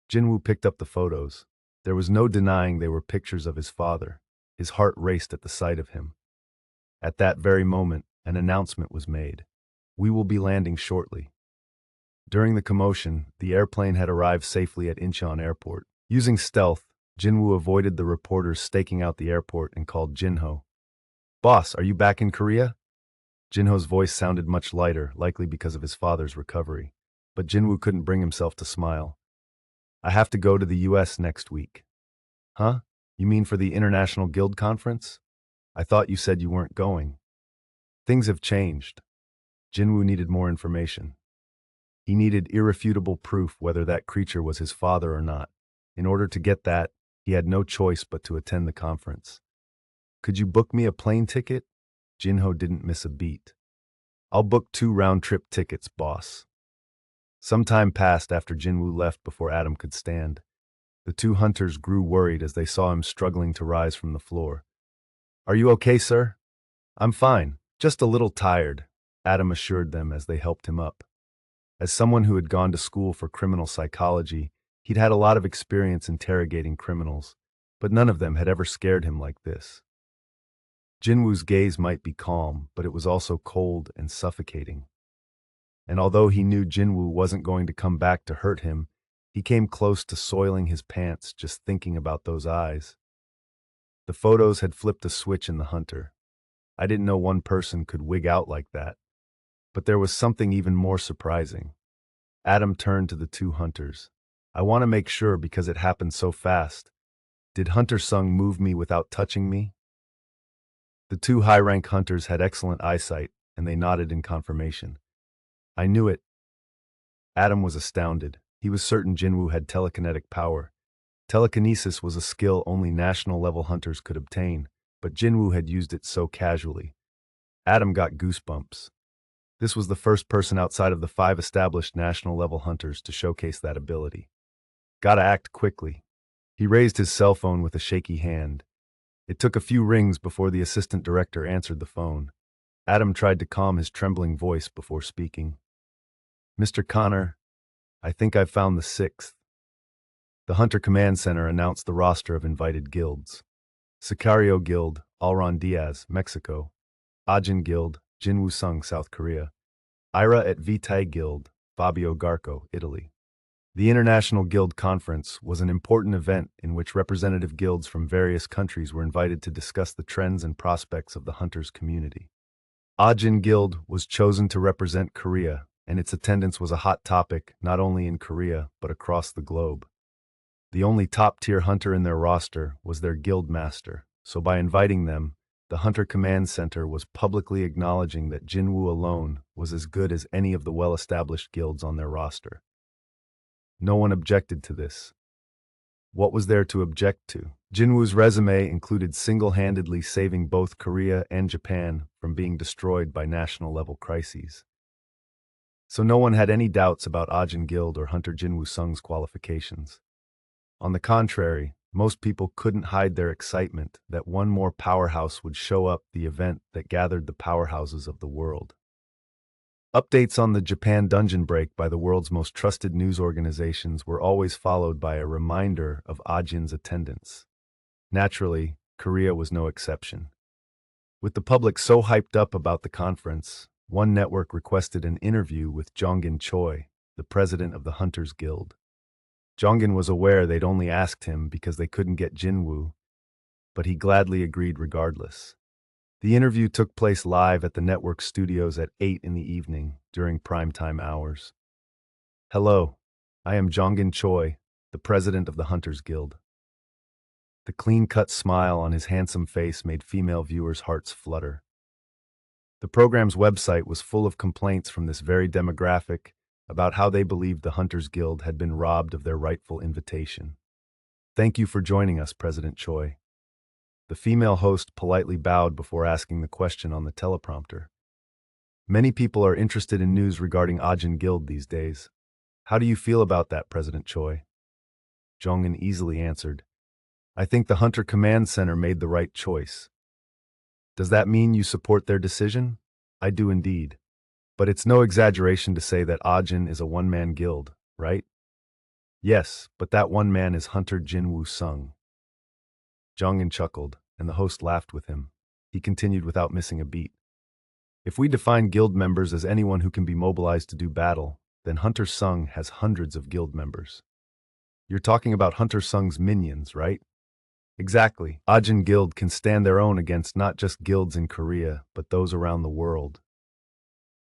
Speaker 1: Jin-Woo picked up the photos. There was no denying they were pictures of his father. His heart raced at the sight of him. At that very moment, an announcement was made. We will be landing shortly. During the commotion, the airplane had arrived safely at Incheon Airport. Using stealth, Jin-Woo avoided the reporters staking out the airport and called Jin-Ho. Boss, are you back in Korea? Jin-Ho's voice sounded much lighter, likely because of his father's recovery. But Jin-Woo couldn't bring himself to smile. I have to go to the U.S. next week. Huh? You mean for the International Guild Conference? I thought you said you weren't going. Things have changed. Jin-Woo needed more information. He needed irrefutable proof whether that creature was his father or not. In order to get that, he had no choice but to attend the conference. Could you book me a plane ticket? Jin-Ho didn't miss a beat. I'll book 2 round-trip tickets, boss. Some time passed after Jin-Woo left before Adam could stand. The 2 hunters grew worried as they saw him struggling to rise from the floor. Are you okay, sir? I'm fine, just a little tired, Adam assured them as they helped him up. As someone who had gone to school for criminal psychology, he'd had a lot of experience interrogating criminals, but none of them had ever scared him like this. Jin-Woo's gaze might be calm, but it was also cold and suffocating. And although he knew Jin-Woo wasn't going to come back to hurt him, he came close to soiling his pants just thinking about those eyes. The photos had flipped a switch in the hunter. I didn't know one person could wig out like that. But there was something even more surprising. Adam turned to the 2 hunters. I want to make sure because it happened so fast. Did Hunter Sung move me without touching me? The 2 high-rank hunters had excellent eyesight, and they nodded in confirmation. I knew it. Adam was astounded. He was certain Jin-Woo had telekinetic power. Telekinesis was a skill only national-level hunters could obtain, but Jin-Woo had used it so casually. Adam got goosebumps. This was the first person outside of the 5 established national-level hunters to showcase that ability. Gotta act quickly. He raised his cell phone with a shaky hand. It took a few rings before the assistant director answered the phone. Adam tried to calm his trembling voice before speaking. Mr. Connor, I think I've found the 6th. The Hunter Command Center announced the roster of invited guilds. Sicario Guild, Alron Diaz, Mexico. Ajin Guild, Jin-Woo Sung, South Korea. Ira et Vitae Guild, Fabio Garco, Italy. The International Guild Conference was an important event in which representative guilds from various countries were invited to discuss the trends and prospects of the hunters community. Ajin Guild was chosen to represent Korea, and its attendance was a hot topic not only in Korea but across the globe. The only top-tier hunter in their roster was their guild master, so by inviting them, the Hunter Command Center was publicly acknowledging that Jin-Woo alone was as good as any of the well-established guilds on their roster. No one objected to this. What was there to object to? Jin-Woo's resume included single-handedly saving both Korea and Japan from being destroyed by national-level crises. So no one had any doubts about Ajin Guild or Hunter Jin-Woo Sung's qualifications. On the contrary, most people couldn't hide their excitement that one more powerhouse would show up the event that gathered the powerhouses of the world. Updates on the Japan dungeon break by the world's most trusted news organizations were always followed by a reminder of Ajin's attendance. Naturally, Korea was no exception. With the public so hyped up about the conference, one network requested an interview with Jonggin Choi, the president of the Hunters Guild. Jonggin was aware they'd only asked him because they couldn't get Jin-Woo, but he gladly agreed regardless. The interview took place live at the network studios at 8 in the evening during primetime hours. Hello, I am Jonggin Choi, the president of the Hunters Guild. The clean-cut smile on his handsome face made female viewers' hearts flutter. The program's website was full of complaints from this very demographic about how they believed the Hunters Guild had been robbed of their rightful invitation. Thank you for joining us, President Choi. The female host politely bowed before asking the question on the teleprompter. Many people are interested in news regarding Ajin Guild these days. How do you feel about that, President Choi? Jonggin easily answered, I think the Hunter Command Center made the right choice. Does that mean you support their decision? I do indeed. But it's no exaggeration to say that Ajin is a one-man guild, right? Yes, but that one man is Hunter Jin-Woo Sung. Jonggin chuckled, and the host laughed with him. He continued without missing a beat. If we define guild members as anyone who can be mobilized to do battle, then Hunter Sung has hundreds of guild members. You're talking about Hunter Sung's minions, right? Exactly. Ajin Guild can stand their own against not just guilds in Korea, but those around the world.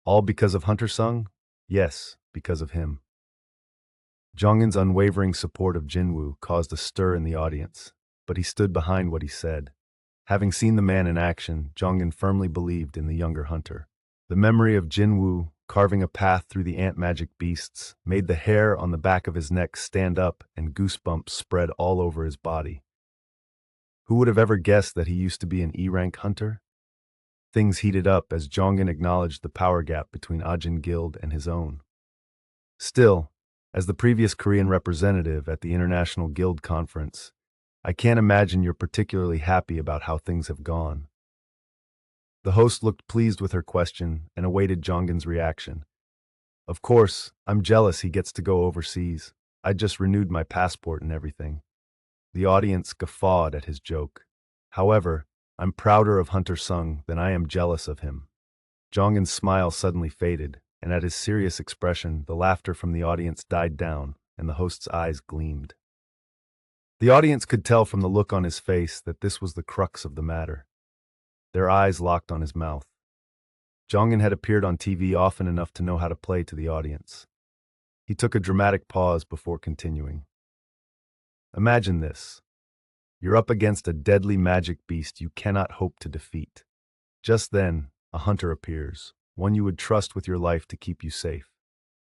Speaker 1: All because of Hunter Sung? Yes, because of him. Jongin's unwavering support of Jin-Woo caused a stir in the audience, but he stood behind what he said. Having seen the man in action, Jonggin firmly believed in the younger hunter. The memory of Jin-Woo carving a path through the ant magic beasts made the hair on the back of his neck stand up and goosebumps spread all over his body. Who would have ever guessed that he used to be an E-rank hunter? Things heated up as Jonggin acknowledged the power gap between Ajin Guild and his own. Still, as the previous Korean representative at the International Guild Conference, I can't imagine you're particularly happy about how things have gone. The host looked pleased with her question and awaited Jonggin's reaction. Of course, I'm jealous he gets to go overseas. I just renewed my passport and everything. The audience guffawed at his joke. However, I'm prouder of Hunter Sung than I am jealous of him. Jonggin's smile suddenly faded, and at his serious expression, the laughter from the audience died down, and the host's eyes gleamed. The audience could tell from the look on his face that this was the crux of the matter. Their eyes locked on his mouth. Jonggin had appeared on TV often enough to know how to play to the audience. He took a dramatic pause before continuing. Imagine this. You're up against a deadly magic beast you cannot hope to defeat. Just then, a hunter appears, one you would trust with your life to keep you safe.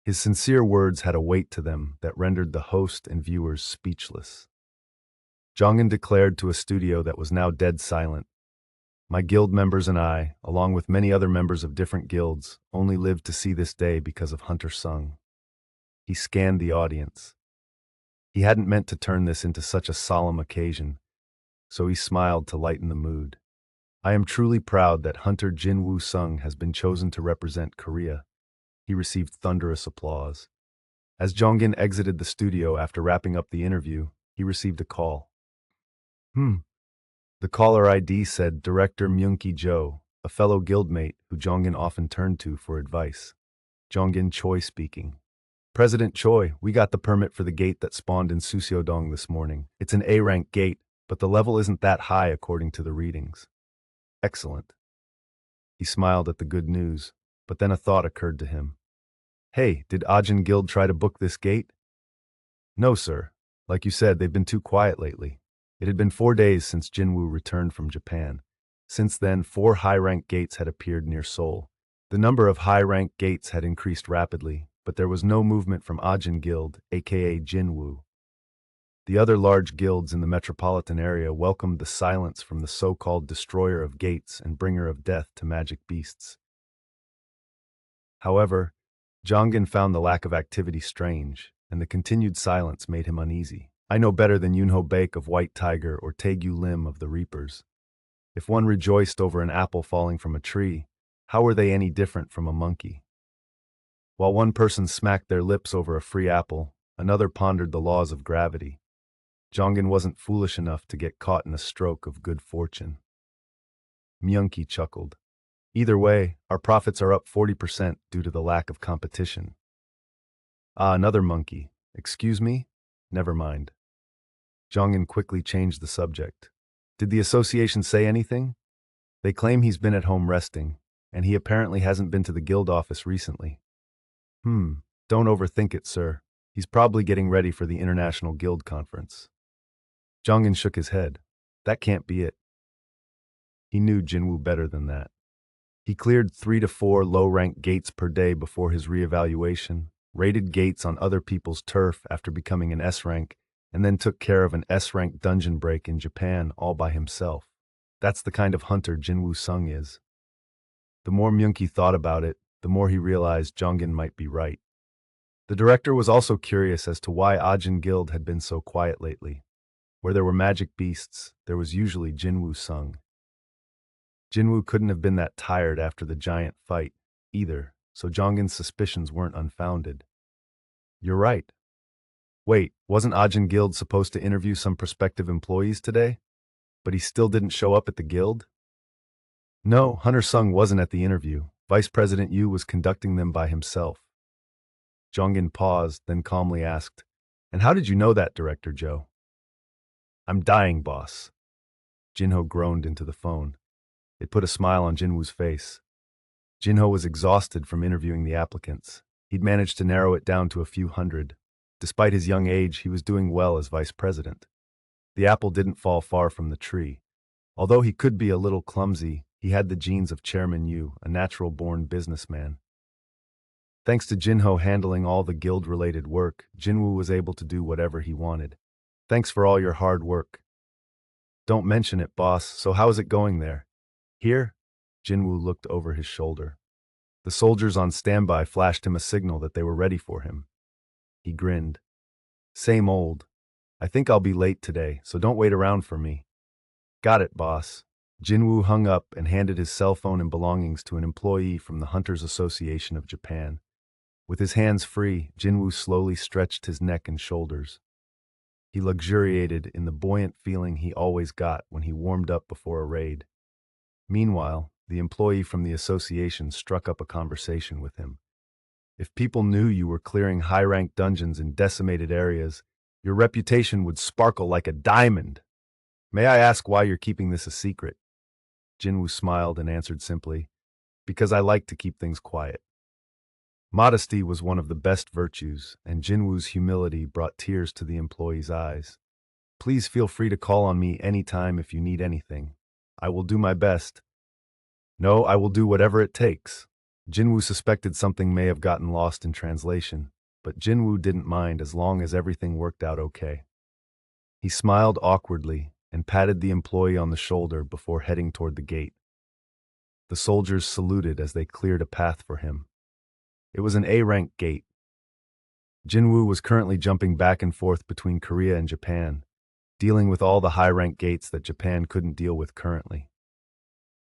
Speaker 1: His sincere words had a weight to them that rendered the host and viewers speechless. Jonggin declared to a studio that was now dead silent, My guild members and I, along with many other members of different guilds, only lived to see this day because of Hunter Sung. He scanned the audience. He hadn't meant to turn this into such a solemn occasion, so he smiled to lighten the mood. I am truly proud that Hunter Jin-Woo Sung has been chosen to represent Korea. He received thunderous applause. As Jonggin exited the studio after wrapping up the interview, he received a call. The caller ID said Director Myung-ki Jo, a fellow guildmate who Jonggin often turned to for advice. Jonggin Choi speaking. President Choi, we got the permit for the gate that spawned in Suseodong this morning. It's an A-rank gate, but the level isn't that high according to the readings. Excellent. He smiled at the good news, but then a thought occurred to him. Hey, did Ajin Guild try to book this gate? No, sir. Like you said, they've been too quiet lately. It had been 4 days since Jin-Woo returned from Japan. Since then, 4 high-rank gates had appeared near Seoul. The number of high-rank gates had increased rapidly, but there was no movement from Ajin Guild, aka Jin-Woo. The other large guilds in the metropolitan area welcomed the silence from the so-called destroyer of gates and bringer of death to magic beasts. However, Jongin found the lack of activity strange, and the continued silence made him uneasy. I know better than Yunho Baek of White Tiger or Taegyu Lim of the Reapers. If one rejoiced over an apple falling from a tree, how were they any different from a monkey? While one person smacked their lips over a free apple, another pondered the laws of gravity. Jongin wasn't foolish enough to get caught in a stroke of good fortune. Myunki chuckled. Either way, our profits are up 40% due to the lack of competition. Ah, another monkey. Excuse me? Never mind. Jongin quickly changed the subject. Did the association say anything? They claim he's been at home resting, and he apparently hasn't been to the guild office recently. Don't overthink it, sir. He's probably getting ready for the International Guild Conference. Jongin shook his head. That can't be it. He knew Jin-Woo better than that. He cleared 3 to 4 low-rank gates per day before his reevaluation, raided gates on other people's turf after becoming an S-rank, and then took care of an S-rank dungeon break in Japan all by himself. That's the kind of hunter Jin-Woo Sung is. The more Myunki thought about it, the more he realized Jongin might be right. The director was also curious as to why Ajin Guild had been so quiet lately. Where there were magic beasts, there was usually Jin-Woo Sung. Jin-Woo couldn't have been that tired after the giant fight, either, so Jongin's suspicions weren't unfounded. You're right. Wait, wasn't Ajin Guild supposed to interview some prospective employees today? But he still didn't show up at the guild? No, Hunter Sung wasn't at the interview. Vice President Yu was conducting them by himself. Jongin paused, then calmly asked, And how did you know that, Director Joe? I'm dying, boss. Jinho groaned into the phone. It put a smile on Jinwoo's face. Jinho was exhausted from interviewing the applicants. He'd managed to narrow it down to a few hundred. Despite his young age, he was doing well as vice president. The apple didn't fall far from the tree. Although he could be a little clumsy, he had the genes of Chairman Yu, a natural-born businessman. Thanks to Jinho handling all the guild-related work, Jinwoo was able to do whatever he wanted. Thanks for all your hard work. Don't mention it, boss. So how is it going there? Here? Jinwoo looked over his shoulder. The soldiers on standby flashed him a signal that they were ready for him. He grinned. Same old. I think I'll be late today, so don't wait around for me. Got it, boss. Jinwoo hung up and handed his cell phone and belongings to an employee from the Hunters Association of Japan. With his hands free, Jinwoo slowly stretched his neck and shoulders. He luxuriated in the buoyant feeling he always got when he warmed up before a raid. Meanwhile, the employee from the association struck up a conversation with him. If people knew you were clearing high-rank dungeons in decimated areas, your reputation would sparkle like a diamond. May I ask why you're keeping this a secret? Jinwoo smiled and answered simply, Because I like to keep things quiet. Modesty was one of the best virtues, and Jinwoo's humility brought tears to the employee's eyes. Please feel free to call on me anytime if you need anything. I will do my best. No, I will do whatever it takes. Jinwoo suspected something may have gotten lost in translation, but Jinwoo didn't mind as long as everything worked out okay. He smiled awkwardly and patted the employee on the shoulder before heading toward the gate. The soldiers saluted as they cleared a path for him. It was an A-rank gate. Jin-Woo was currently jumping back and forth between Korea and Japan, dealing with all the high-rank gates that Japan couldn't deal with currently.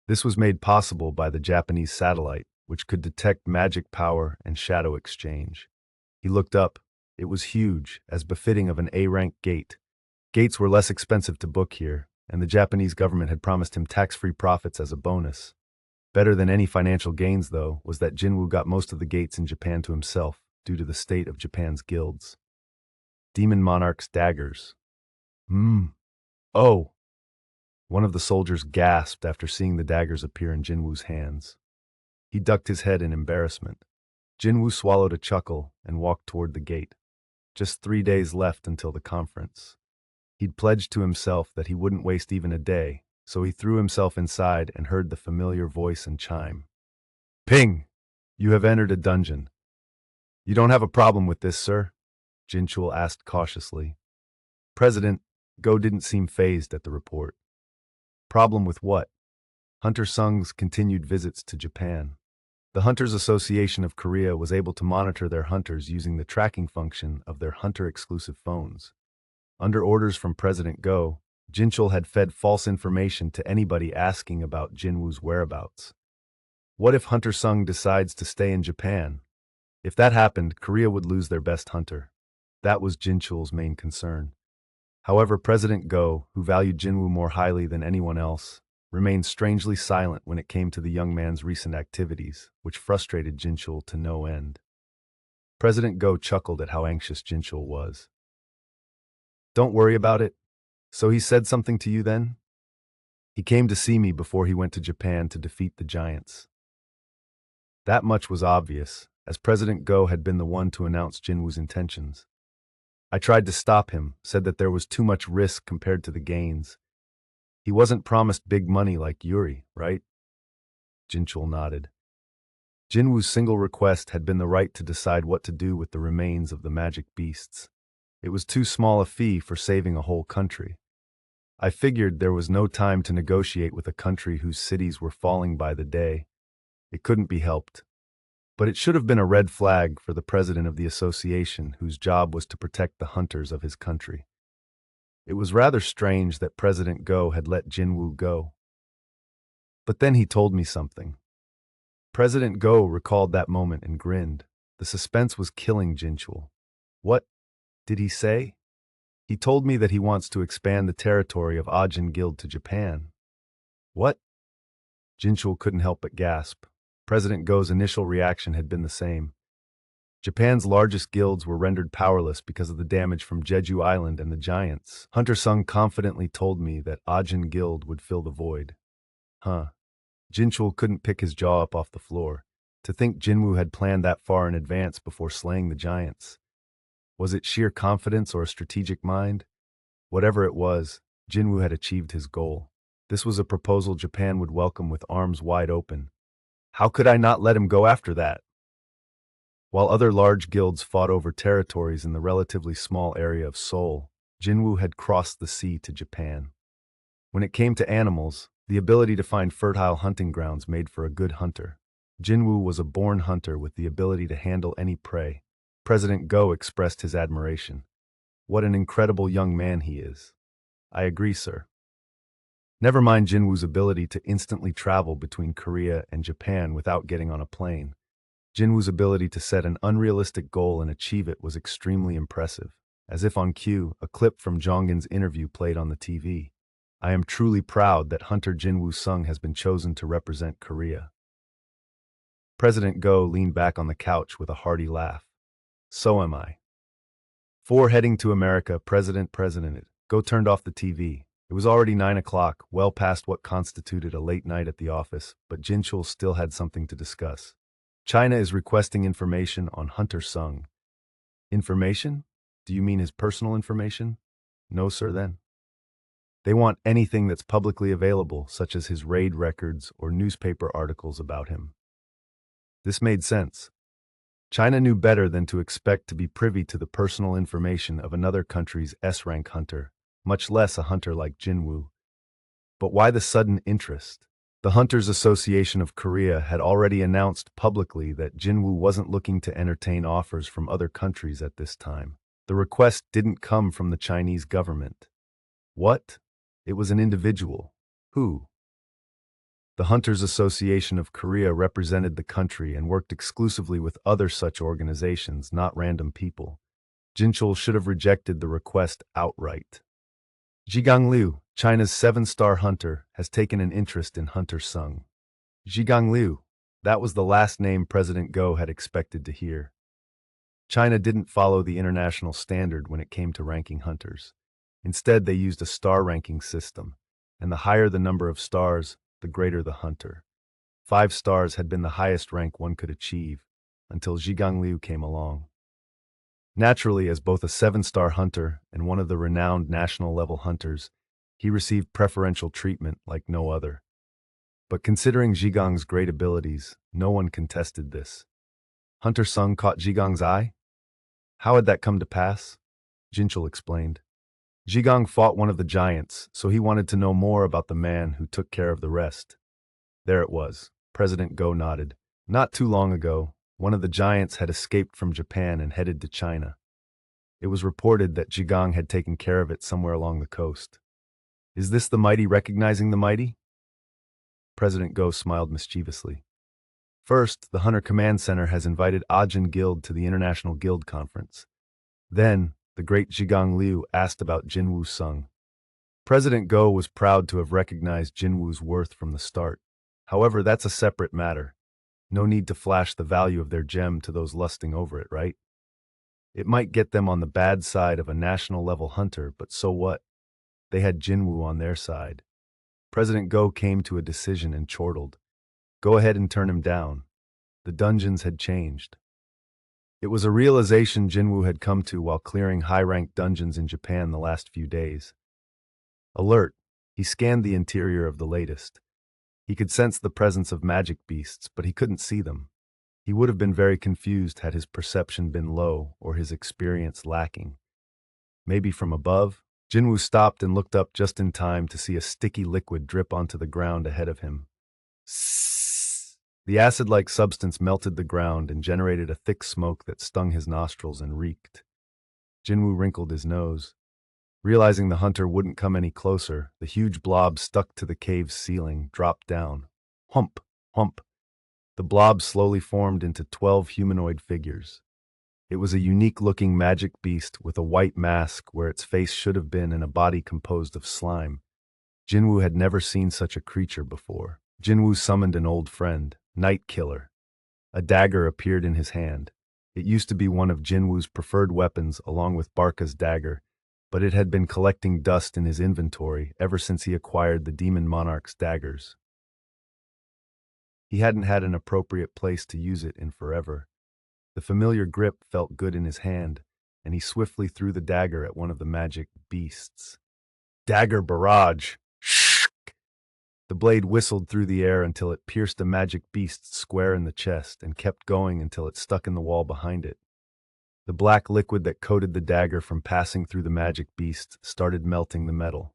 Speaker 1: This was made possible by the Japanese satellite, which could detect magic power and shadow exchange. He looked up. It was huge, as befitting of an A-rank gate. Gates were less expensive to book here, and the Japanese government had promised him tax-free profits as a bonus. Better than any financial gains, though, was that Jin-Woo got most of the gates in Japan to himself, due to the state of Japan's guilds. Demon Monarch's daggers. Oh! One of the soldiers gasped after seeing the daggers appear in Jin-Woo's hands. He ducked his head in embarrassment. Jin-Woo swallowed a chuckle and walked toward the gate. Just 3 days left until the conference. He'd pledged to himself that he wouldn't waste even a day, so he threw himself inside and heard the familiar voice and chime. Ping! You have entered a dungeon. You don't have a problem with this, sir? Jinchul asked cautiously. President Go didn't seem fazed at the report. Problem with what? Hunter Sung's continued visits to Japan. The Hunters Association of Korea was able to monitor their hunters using the tracking function of their hunter-exclusive phones. Under orders from President Go, Jinchul had fed false information to anybody asking about Jin-Woo's whereabouts. What if Hunter Sung decides to stay in Japan? If that happened, Korea would lose their best hunter. That was Jinchul's main concern. However, President Go, who valued Jin-Woo more highly than anyone else, remained strangely silent when it came to the young man's recent activities, which frustrated Jinchul to no end. President Go chuckled at how anxious Jinchul was. Don't worry about it. So he said something to you then? He came to see me before he went to Japan to defeat the giants. That much was obvious, as President Go had been the one to announce Jin-Woo's intentions. I tried to stop him, said that there was too much risk compared to the gains. He wasn't promised big money like Yuri, right? Jinchul nodded. Jin-Woo's single request had been the right to decide what to do with the remains of the magic beasts. It was too small a fee for saving a whole country. I figured there was no time to negotiate with a country whose cities were falling by the day. It couldn't be helped. But it should have been a red flag for the president of the association, whose job was to protect the hunters of his country. It was rather strange that President Go had let Jin-Woo go. But then he told me something. President Go recalled that moment and grinned. The suspense was killing Jinchul. What did he say? He told me that he wants to expand the territory of Ajin Guild to Japan. What? Jinchul couldn't help but gasp. President Go's initial reaction had been the same. Japan's largest guilds were rendered powerless because of the damage from Jeju Island and the giants. Hunter Sung confidently told me that Ajin Guild would fill the void. Huh. Jinchul couldn't pick his jaw up off the floor. To think Jin-Woo had planned that far in advance before slaying the giants. Was it sheer confidence or a strategic mind? Whatever it was, Jin-Woo had achieved his goal. This was a proposal Japan would welcome with arms wide open. How could I not let him go after that? While other large guilds fought over territories in the relatively small area of Seoul, Jin-Woo had crossed the sea to Japan. When it came to animals, the ability to find fertile hunting grounds made for a good hunter. Jin-Woo was a born hunter with the ability to handle any prey. President Go expressed his admiration. What an incredible young man he is. I agree, sir. Never mind Jin-Woo's ability to instantly travel between Korea and Japan without getting on a plane. Jin-Woo's ability to set an unrealistic goal and achieve it was extremely impressive. As if on cue, a clip from Jonggin's interview played on the TV. I am truly proud that Hunter Jin-Woo Sung has been chosen to represent Korea. President Go leaned back on the couch with a hearty laugh. So am I. Before heading to America, President Go turned off the TV. It was already 9 o'clock, well past what constituted a late night at the office, but Jinchul still had something to discuss. China is requesting information on Hunter Sung. Information? Do you mean his personal information? No, sir, then. They want anything that's publicly available, such as his raid records or newspaper articles about him. This made sense. China knew better than to expect to be privy to the personal information of another country's S-rank hunter, much less a hunter like Jin-Woo. But why the sudden interest? The Hunters Association of Korea had already announced publicly that Jin-Woo wasn't looking to entertain offers from other countries at this time. The request didn't come from the Chinese government. What? It was an individual. Who? The Hunters Association of Korea represented the country and worked exclusively with other such organizations, not random people. Jinchul should have rejected the request outright. Zhigang Liu, China's 7-star hunter, has taken an interest in Hunter Sung. Zhigang Liu, that was the last name President Go had expected to hear. China didn't follow the international standard when it came to ranking hunters. Instead, they used a star ranking system, and the higher the number of stars, the greater the hunter. 5 stars had been the highest rank one could achieve, until Zhigang Liu came along. Naturally, as both a 7-star hunter and one of the renowned national-level hunters, he received preferential treatment like no other. But considering Zhigang's great abilities, no one contested this. Hunter Sung caught Zhigang's eye? How had that come to pass? Jinchul explained. Zhigang fought one of the giants, so he wanted to know more about the man who took care of the rest. There it was. President Go nodded. Not too long ago, one of the giants had escaped from Japan and headed to China. It was reported that Zhigang had taken care of it somewhere along the coast. Is this the mighty recognizing the mighty? President Go smiled mischievously. First, the Hunter Command Center has invited Ajin Guild to the International Guild Conference. Then, the great Zhigang Liu asked about Jin-Woo Sung. President Go was proud to have recognized Jin-Woo's worth from the start. However, that's a separate matter. No need to flash the value of their gem to those lusting over it, right? It might get them on the bad side of a national-level hunter, but so what? They had Jin-Woo on their side. President Go came to a decision and chortled. Go ahead and turn him down. The dungeons had changed. It was a realization Jin-Woo had come to while clearing high-ranked dungeons in Japan the last few days. Alert, he scanned the interior of the latest. He could sense the presence of magic beasts, but he couldn't see them. He would have been very confused had his perception been low or his experience lacking. Maybe from above? Jin-Woo stopped and looked up just in time to see a sticky liquid drip onto the ground ahead of him. Sssss. The acid-like substance melted the ground and generated a thick smoke that stung his nostrils and reeked. Jin-Woo wrinkled his nose. Realizing the hunter wouldn't come any closer, the huge blob stuck to the cave's ceiling dropped down. Hump, hump. The blob slowly formed into 12 humanoid figures. It was a unique-looking magic beast with a white mask where its face should have been and a body composed of slime. Jin-Woo had never seen such a creature before. Jin-Woo summoned an old friend, Night Killer. A dagger appeared in his hand. It used to be one of Jin-Woo's preferred weapons along with Barca's dagger, but it had been collecting dust in his inventory ever since he acquired the Demon Monarch's daggers. He hadn't had an appropriate place to use it in forever. The familiar grip felt good in his hand, and he swiftly threw the dagger at one of the magic beasts. Dagger barrage! Shh! The blade whistled through the air until it pierced a magic beast square in the chest and kept going until it stuck in the wall behind it. The black liquid that coated the dagger from passing through the magic beast started melting the metal.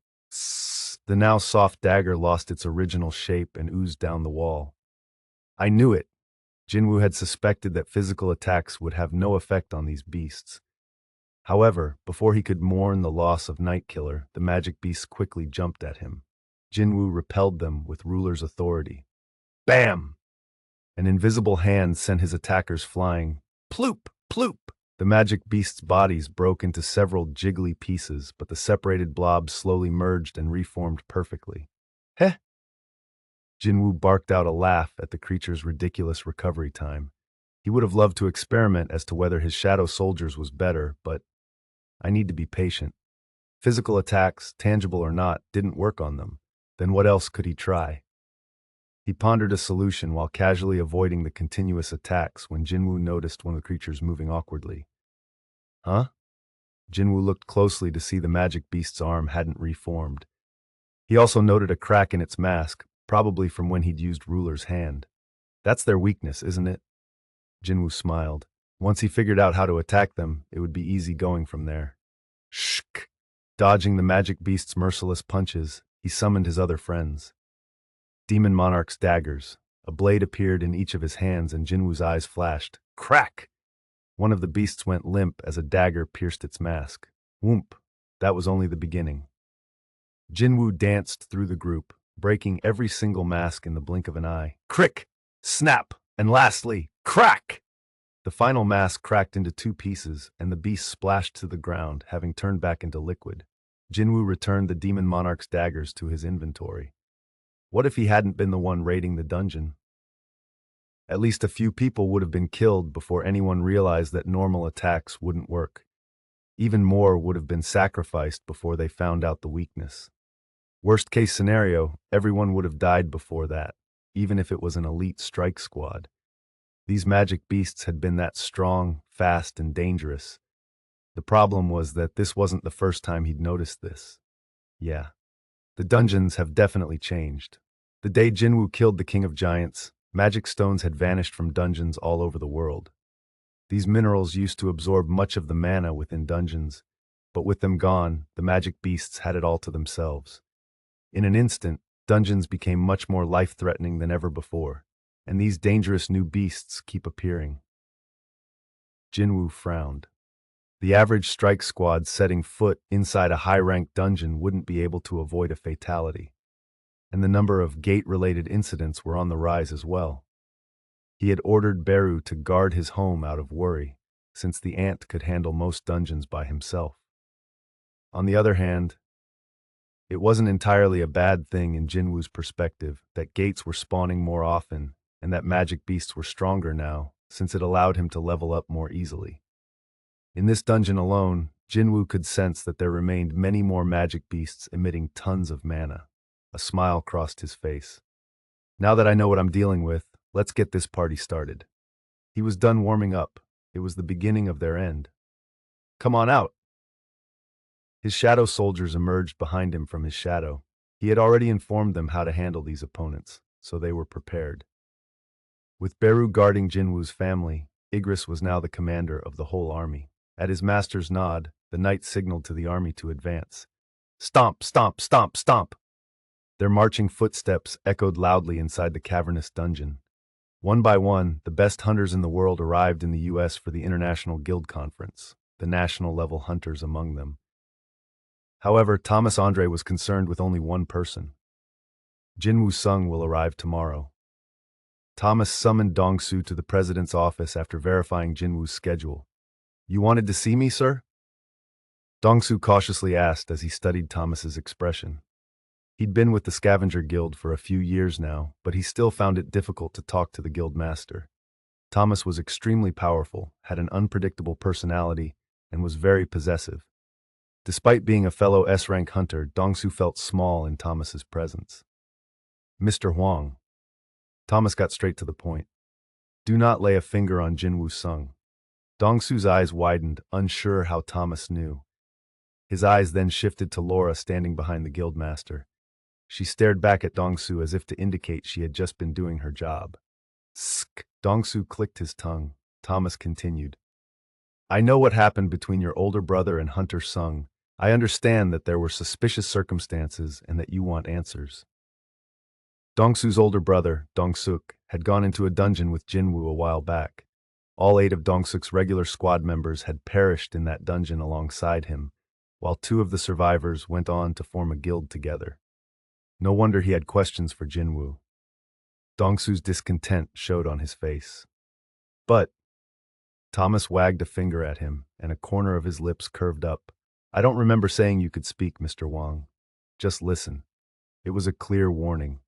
Speaker 1: The now soft dagger lost its original shape and oozed down the wall. I knew it. Jin-Woo had suspected that physical attacks would have no effect on these beasts. However, before he could mourn the loss of Night Killer, the magic beasts quickly jumped at him. Jin-Woo repelled them with ruler's authority. Bam! An invisible hand sent his attackers flying. Ploop! Ploop! The magic beasts' bodies broke into several jiggly pieces, but the separated blobs slowly merged and reformed perfectly. Heh! Jin-Woo barked out a laugh at the creature's ridiculous recovery time. He would have loved to experiment as to whether his shadow soldiers was better, but I need to be patient. Physical attacks, tangible or not, didn't work on them. Then what else could he try? He pondered a solution while casually avoiding the continuous attacks when Jin-Woo noticed one of the creatures moving awkwardly. Huh? Jin-Woo looked closely to see the magic beast's arm hadn't reformed. He also noted a crack in its mask, probably from when he'd used Ruler's hand. That's their weakness, isn't it? Jin-Woo smiled. Once he figured out how to attack them, it would be easy going from there. Shk! Dodging the magic beast's merciless punches, he summoned his other friends. Demon Monarch's daggers. A blade appeared in each of his hands and Jin-Woo's eyes flashed. Crack! One of the beasts went limp as a dagger pierced its mask. Whoomp! That was only the beginning. Jin-Woo danced through the group, breaking every single mask in the blink of an eye. Crick! Snap! And lastly, crack! The final mask cracked into 2 pieces, and the beast splashed to the ground, having turned back into liquid. Jin-Woo returned the Demon Monarch's daggers to his inventory. What if he hadn't been the one raiding the dungeon? At least a few people would have been killed before anyone realized that normal attacks wouldn't work. Even more would have been sacrificed before they found out the weakness. Worst case scenario, everyone would have died before that, even if it was an elite strike squad. These magic beasts had been that strong, fast, and dangerous. The problem was that this wasn't the first time he'd noticed this. Yeah, the dungeons have definitely changed. The day Jin-Woo killed the King of Giants, magic stones had vanished from dungeons all over the world. These minerals used to absorb much of the mana within dungeons, but with them gone, the magic beasts had it all to themselves. In an instant, dungeons became much more life-threatening than ever before, and these dangerous new beasts keep appearing. Jin-Woo frowned. The average strike squad setting foot inside a high-ranked dungeon wouldn't be able to avoid a fatality, and the number of gate-related incidents were on the rise as well. He had ordered Beru to guard his home out of worry, since the ant could handle most dungeons by himself. On the other hand, it wasn't entirely a bad thing in Jinwoo's perspective that gates were spawning more often and that magic beasts were stronger now, since it allowed him to level up more easily. In this dungeon alone, Jin-Woo could sense that there remained many more magic beasts emitting tons of mana. A smile crossed his face. Now that I know what I'm dealing with, let's get this party started. He was done warming up. It was the beginning of their end. Come on out! His shadow soldiers emerged behind him from his shadow. He had already informed them how to handle these opponents, so they were prepared. With Beru guarding Jinwoo's family, Igris was now the commander of the whole army. At his master's nod, the knight signaled to the army to advance. Stomp, stomp, stomp, stomp! Their marching footsteps echoed loudly inside the cavernous dungeon. One by one, the best hunters in the world arrived in the U.S. for the International Guild Conference, the national-level hunters among them. However, Thomas Andre was concerned with only one person. Jin-Woo Sung will arrive tomorrow. Thomas summoned Dong-Su to the president's office after verifying Jin-Woo's schedule. You wanted to see me, sir? Dong-Su cautiously asked as he studied Thomas's expression. He'd been with the Scavenger Guild for a few years now, but he still found it difficult to talk to the guild master. Thomas was extremely powerful, had an unpredictable personality, and was very possessive. Despite being a fellow S-rank hunter, Dong-Su felt small in Thomas's presence. Mr. Huang. Thomas got straight to the point. Do not lay a finger on Jin-Woo Sung. Dong-Su's eyes widened, unsure how Thomas knew. His eyes then shifted to Laura standing behind the guildmaster. She stared back at Dong-Su as if to indicate she had just been doing her job. Sk! Dong-Su clicked his tongue. Thomas continued. I know what happened between your older brother and Hunter Sung. I understand that there were suspicious circumstances and that you want answers. Dong-Su's older brother, Dong-Suk, had gone into a dungeon with Jin-Woo a while back. All 8 of Dong-Suk's regular squad members had perished in that dungeon alongside him, while 2 of the survivors went on to form a guild together. No wonder he had questions for Jin-Woo. Dong-Su's discontent showed on his face. But Thomas wagged a finger at him, and a corner of his lips curved up. I don't remember saying you could speak, Mr. Wang. Just listen. It was a clear warning.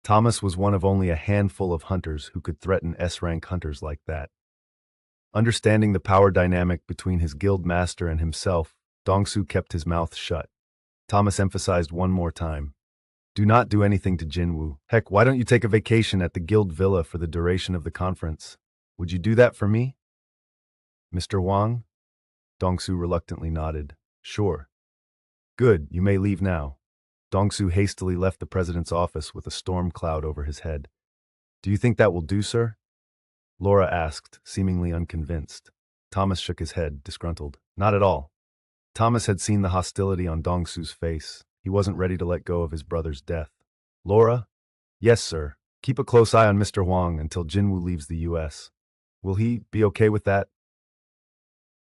Speaker 1: Thomas was one of only a handful of hunters who could threaten S-rank hunters like that. Understanding the power dynamic between his guild master and himself, Dong-Su kept his mouth shut. Thomas emphasized one more time. Do not do anything to Jin-Woo. Heck, why don't you take a vacation at the guild villa for the duration of the conference? Would you do that for me? Mr. Wang? Dong-Su reluctantly nodded. Sure. Good, you may leave now. Dong-Su hastily left the president's office with a storm cloud over his head. Do you think that will do, sir? Laura asked, seemingly unconvinced. Thomas shook his head, disgruntled. Not at all. Thomas had seen the hostility on Dong-Su's face. He wasn't ready to let go of his brother's death. Laura? Yes, sir. Keep a close eye on Mr. Huang until Jin-Woo leaves the U.S. Will he be okay with that?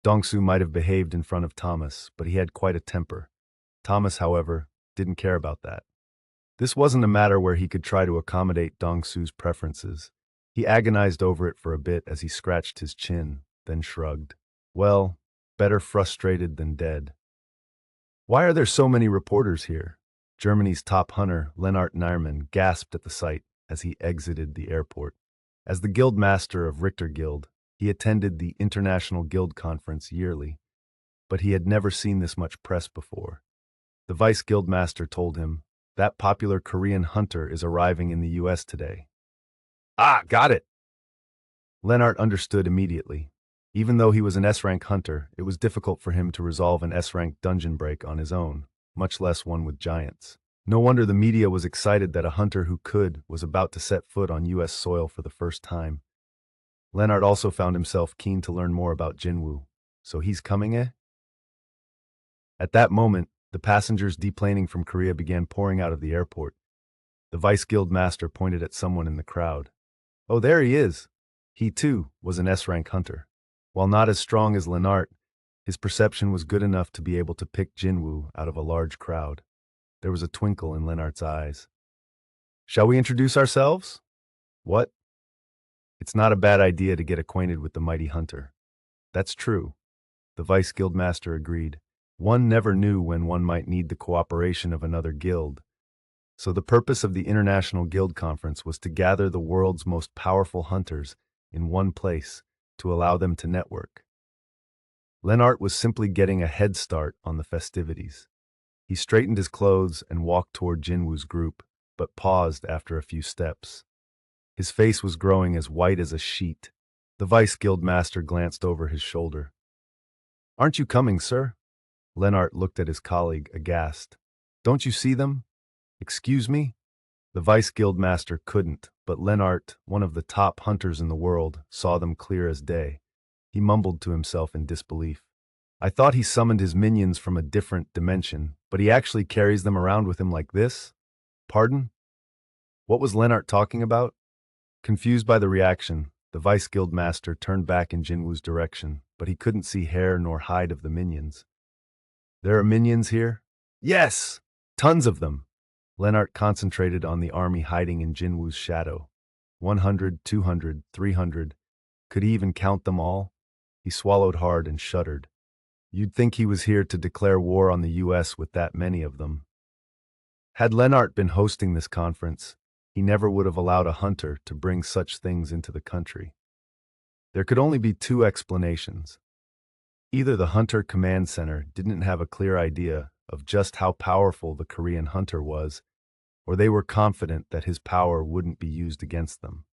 Speaker 1: Dong-Su might have behaved in front of Thomas, but he had quite a temper. Thomas, however, didn't care about that. This wasn't a matter where he could try to accommodate Dong-Su's preferences. He agonized over it for a bit as he scratched his chin, then shrugged. Well, better frustrated than dead. Why are there so many reporters here? Germany's top hunter, Lennart Nierman, gasped at the sight as he exited the airport. As the guild master of Richter Guild, he attended the International Guild Conference yearly, but he had never seen this much press before. The vice guild master told him, "That popular Korean hunter is arriving in the US today." Ah, got it! Lennart understood immediately. Even though he was an S-rank hunter, it was difficult for him to resolve an S-rank dungeon break on his own, much less one with giants. No wonder the media was excited that a hunter who could was about to set foot on US soil for the first time. Lennart also found himself keen to learn more about Jin-Woo. So he's coming, eh? At that moment, the passengers deplaning from Korea began pouring out of the airport. The vice guild master pointed at someone in the crowd. Oh, there he is! He, too, was an S-rank hunter. While not as strong as Lennart, his perception was good enough to be able to pick Jin-Woo out of a large crowd. There was a twinkle in Lennart's eyes. Shall we introduce ourselves? What? It's not a bad idea to get acquainted with the mighty hunter. That's true. The vice guild master agreed. One never knew when one might need the cooperation of another guild. So the purpose of the International Guild Conference was to gather the world's most powerful hunters in one place to allow them to network. Lennart was simply getting a head start on the festivities. He straightened his clothes and walked toward Jin-Woo's group, but paused after a few steps. His face was growing as white as a sheet. The vice guild master glanced over his shoulder. Aren't you coming, sir? Lennart looked at his colleague, aghast. Don't you see them? Excuse me? The vice guild master couldn't, but Lennart, one of the top hunters in the world, saw them clear as day. He mumbled to himself in disbelief. I thought he summoned his minions from a different dimension, but he actually carries them around with him like this? Pardon? What was Lennart talking about? Confused by the reaction, the vice guild master turned back in Jin-Woo's direction, but he couldn't see hair nor hide of the minions. There are minions here? Yes! Tons of them! Lennart concentrated on the army hiding in Jin-Woo's shadow. 100, 200, 300. Could he even count them all? He swallowed hard and shuddered. You'd think he was here to declare war on the US with that many of them. Had Lennart been hosting this conference, he never would have allowed a hunter to bring such things into the country. There could only be two explanations. Either the Hunter Command Center didn't have a clear idea of just how powerful the Korean hunter was, or they were confident that his power wouldn't be used against them.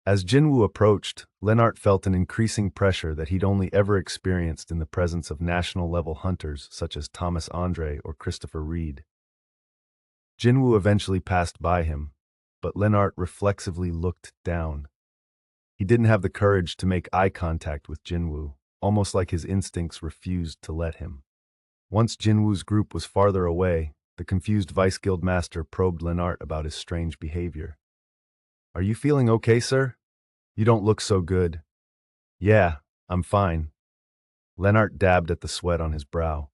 Speaker 1: As Jin-Woo approached, Lennart felt an increasing pressure that he'd only ever experienced in the presence of national-level hunters such as Thomas Andre or Christopher Reed. Jin-Woo eventually passed by him, but Lennart reflexively looked down. He didn't have the courage to make eye contact with Jin-Woo, almost like his instincts refused to let him. Once Jin-Woo's group was farther away, the confused vice guild master probed Lennart about his strange behavior. Are you feeling okay, sir? You don't look so good. Yeah, I'm fine. Lennart dabbed at the sweat on his brow.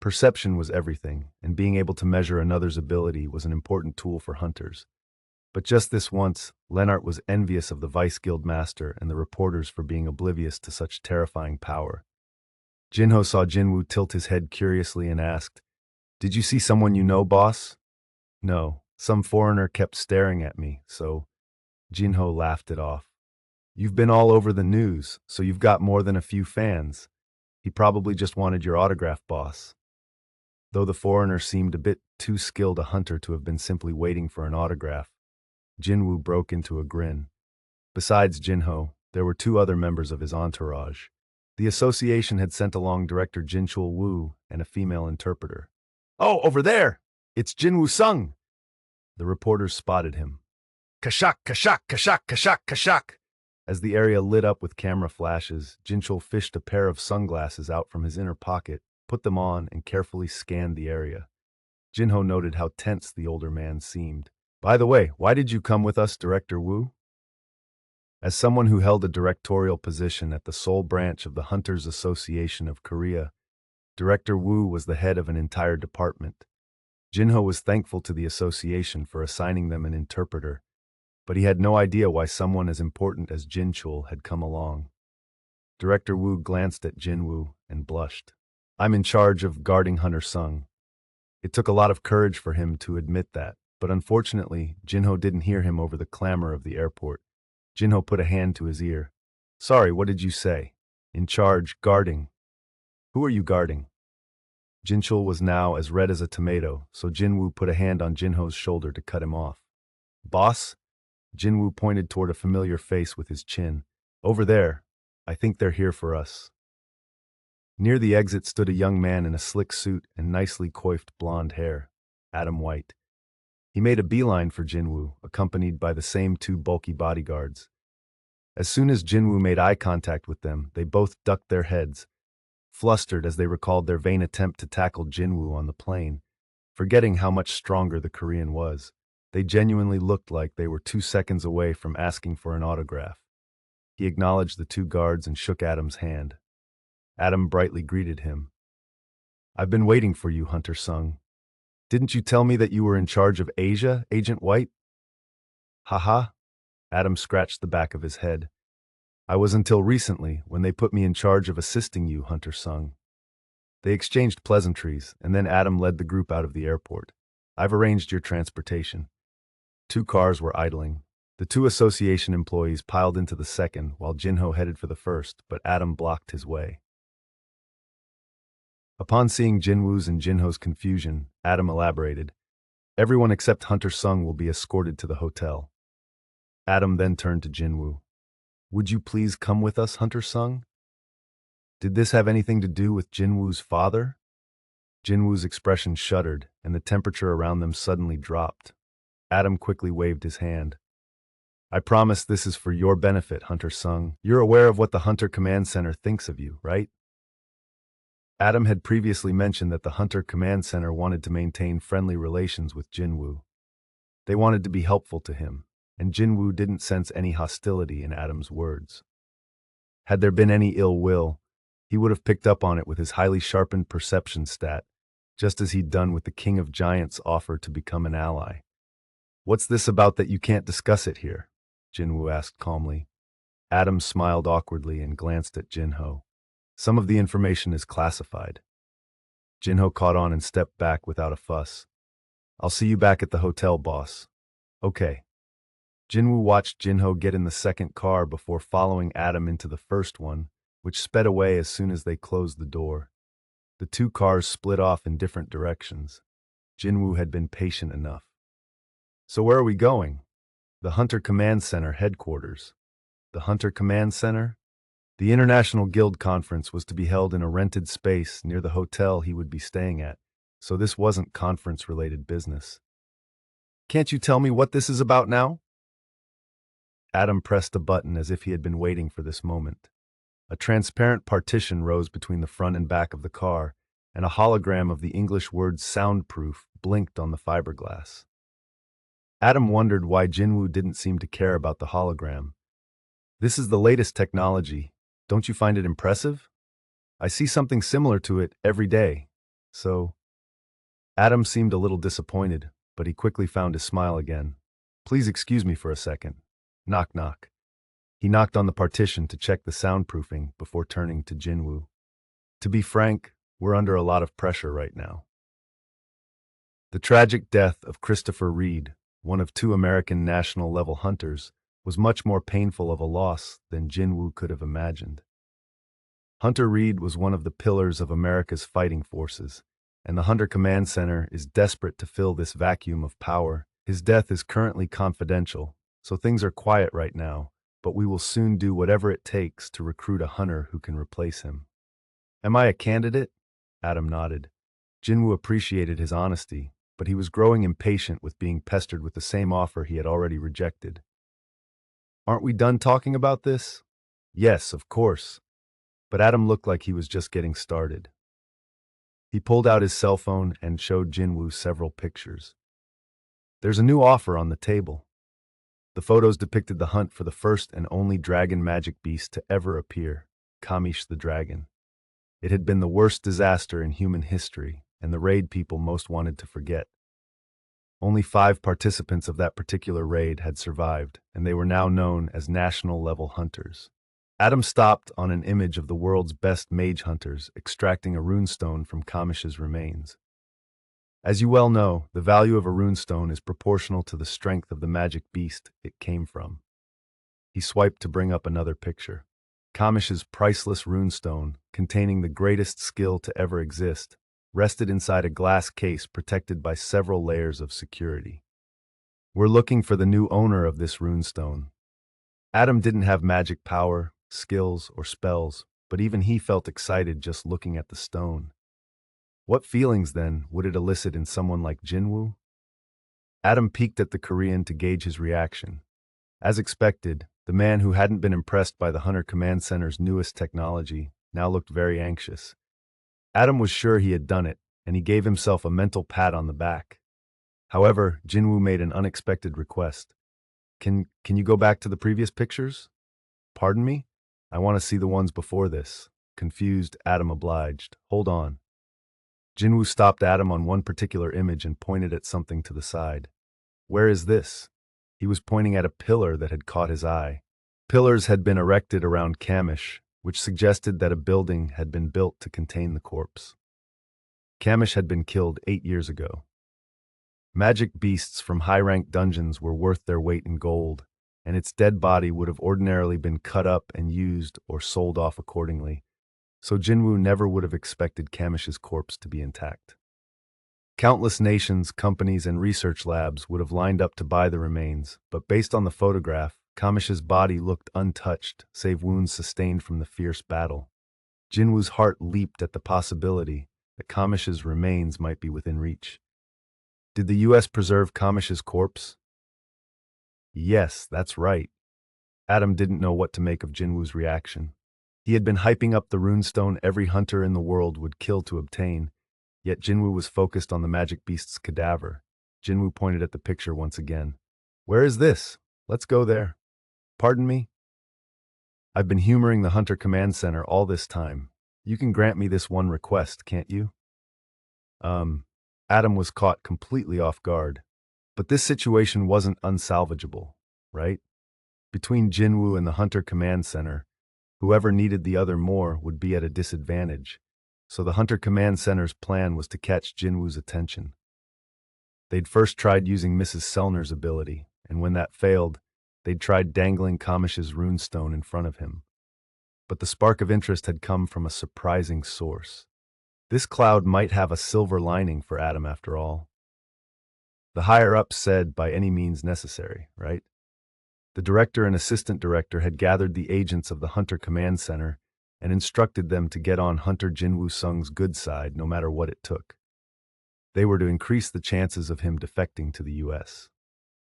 Speaker 1: Perception was everything, and being able to measure another's ability was an important tool for hunters. But just this once, Lennart was envious of the vice guild master and the reporters for being oblivious to such terrifying power. Jin-Ho saw Jin-Woo tilt his head curiously and asked, Did you see someone you know, boss? No, some foreigner kept staring at me, so Jin-Ho laughed it off. You've been all over the news, so you've got more than a few fans. He probably just wanted your autograph, boss. Though the foreigner seemed a bit too skilled a hunter to have been simply waiting for an autograph, Jin-Woo broke into a grin. Besides Jin-Ho, there were two other members of his entourage. The association had sent along director Jin-Chul-Woo and a female interpreter. Oh, over there! It's Jin-Woo Sung! The reporters spotted him. Kashak, kashak, kashak, kashak, kashak! As the area lit up with camera flashes, Jin-Chul fished a pair of sunglasses out from his inner pocket, put them on, and carefully scanned the area. Jin-Ho noted how tense the older man seemed. By the way, why did you come with us, Director Woo? As someone who held a directorial position at the sole branch of the Hunters Association of Korea, Director Woo was the head of an entire department. Jin-Ho was thankful to the association for assigning them an interpreter, but he had no idea why someone as important as Jin-Chul had come along. Director Woo glanced at Jin-Woo and blushed. I'm in charge of guarding Hunter Sung. It took a lot of courage for him to admit that, but unfortunately, Jin-Ho didn't hear him over the clamor of the airport. Jinho put a hand to his ear. Sorry, what did you say? In charge, guarding. Who are you guarding? Jinchul was now as red as a tomato, so Jin-Woo put a hand on Jinho's shoulder to cut him off. Boss? Jin-Woo pointed toward a familiar face with his chin. Over there. I think they're here for us. Near the exit stood a young man in a slick suit and nicely coiffed blonde hair. Adam White. He made a beeline for Jin-Woo, accompanied by the same two bulky bodyguards. As soon as Jin-Woo made eye contact with them, they both ducked their heads, flustered as they recalled their vain attempt to tackle Jin-Woo on the plane, forgetting how much stronger the Korean was. They genuinely looked like they were 2 seconds away from asking for an autograph. He acknowledged the two guards and shook Adam's hand. Adam brightly greeted him. I've been waiting for you, Hunter Sung. Didn't you tell me that you were in charge of Asia, Agent White? Haha. Adam scratched the back of his head. I was until recently, when they put me in charge of assisting you, Hunter Sung. They exchanged pleasantries, and then Adam led the group out of the airport. I've arranged your transportation. 2 cars were idling. The 2 association employees piled into the second, while Jinho headed for the first, but Adam blocked his way. Upon seeing Jinwoo's and Jinho's confusion, Adam elaborated, everyone except Hunter Sung will be escorted to the hotel. Adam then turned to Jin-Woo. Would you please come with us, Hunter Sung? Did this have anything to do with Jin-Woo's father? Jin-Woo's expression shuddered, and the temperature around them suddenly dropped. Adam quickly waved his hand. I promise this is for your benefit, Hunter Sung. You're aware of what the Hunter Command Center thinks of you, right? Adam had previously mentioned that the Hunter Command Center wanted to maintain friendly relations with Jin-Woo. They wanted to be helpful to him, and Jin-Woo didn't sense any hostility in Adam's words. Had there been any ill will, he would have picked up on it with his highly sharpened perception stat, just as he'd done with the King of Giants' offer to become an ally. What's this about that you can't discuss it here? Jin-Woo asked calmly. Adam smiled awkwardly and glanced at Jinho. Some of the information is classified. Jinho caught on and stepped back without a fuss. I'll see you back at the hotel, boss. Okay. Jin-Woo watched Jinho get in the second car before following Adam into the first one, which sped away as soon as they closed the door. The 2 cars split off in different directions. Jin-Woo had been patient enough. So where are we going? The Hunter Command Center headquarters. The Hunter Command Center? The International Guild Conference was to be held in a rented space near the hotel he would be staying at, so this wasn't conference-related business. Can't you tell me what this is about now? Adam pressed a button as if he had been waiting for this moment. A transparent partition rose between the front and back of the car, and a hologram of the English word soundproof blinked on the fiberglass. Adam wondered why Jin-Woo didn't seem to care about the hologram. This is the latest technology. Don't you find it impressive? I see something similar to it every day. So, Adam seemed a little disappointed, but he quickly found his smile again. Please excuse me for a second. Knock, knock. He knocked on the partition to check the soundproofing before turning to Jin-Woo. To be frank, we're under a lot of pressure right now. The tragic death of Christopher Reed, one of 2 American national-level hunters, was much more painful of a loss than Jin-Woo could have imagined. Hunter Reed was one of the pillars of America's fighting forces, and the Hunter Command Center is desperate to fill this vacuum of power. His death is currently confidential, so things are quiet right now, but we will soon do whatever it takes to recruit a hunter who can replace him. Am I a candidate? Adam nodded. Jin-Woo appreciated his honesty, but he was growing impatient with being pestered with the same offer he had already rejected. Aren't we done talking about this? Yes, of course. But Adam looked like he was just getting started. He pulled out his cell phone and showed Jin-Woo several pictures. There's a new offer on the table. The photos depicted the hunt for the first and only dragon magic beast to ever appear, Kamish the dragon. It had been the worst disaster in human history, and the raid people most wanted to forget. Only 5 participants of that particular raid had survived, and they were now known as national-level hunters. Adam stopped on an image of the world's best mage hunters extracting a runestone from Kamish's remains. As you well know, the value of a runestone is proportional to the strength of the magic beast it came from. He swiped to bring up another picture. Kamish's priceless runestone, containing the greatest skill to ever exist, rested inside a glass case protected by several layers of security. We're looking for the new owner of this runestone. Adam didn't have magic power, skills, or spells, but even he felt excited just looking at the stone. What feelings, then, would it elicit in someone like Jin-Woo? Adam peeked at the Korean to gauge his reaction. As expected, the man who hadn't been impressed by the Hunter Command Center's newest technology now looked very anxious. Adam was sure he had done it, and he gave himself a mental pat on the back. However, Jin-Woo made an unexpected request. Can you go back to the previous pictures? Pardon me? I want to see the ones before this. Confused, Adam obliged. Hold on. Jin-Woo stopped Adam on one particular image and pointed at something to the side. Where is this? He was pointing at a pillar that had caught his eye. Pillars had been erected around Kamish, which suggested that a building had been built to contain the corpse. Kamish had been killed 8 years ago. Magic beasts from high-ranked dungeons were worth their weight in gold, and its dead body would have ordinarily been cut up and used or sold off accordingly, so Jin-Woo never would have expected Kamish's corpse to be intact. Countless nations, companies, and research labs would have lined up to buy the remains, but based on the photograph, Kamish's body looked untouched, save wounds sustained from the fierce battle. Jin-Woo's heart leaped at the possibility that Kamish's remains might be within reach. Did the U.S. preserve Kamish's corpse? Yes, that's right. Adam didn't know what to make of Jin-Woo's reaction. He had been hyping up the runestone every hunter in the world would kill to obtain, yet Jin-Woo was focused on the magic beast's cadaver. Jin-Woo pointed at the picture once again. Where is this? Let's go there. Pardon me? I've been humoring the Hunter Command Center all this time. You can grant me this one request, can't you? Adam was caught completely off guard. But this situation wasn't unsalvageable, right? Between Jin-Woo and the Hunter Command Center, whoever needed the other more would be at a disadvantage, so the Hunter Command Center's plan was to catch Jin-Woo's attention. They'd first tried using Mrs. Sellner's ability, and when that failed, they'd tried dangling Kamish's runestone in front of him. But the spark of interest had come from a surprising source. This cloud might have a silver lining for Adam after all. The higher-ups said by any means necessary, right? The director and assistant director had gathered the agents of the Hunter Command Center and instructed them to get on Hunter Jin-Woo Sung's good side no matter what it took. They were to increase the chances of him defecting to the U.S.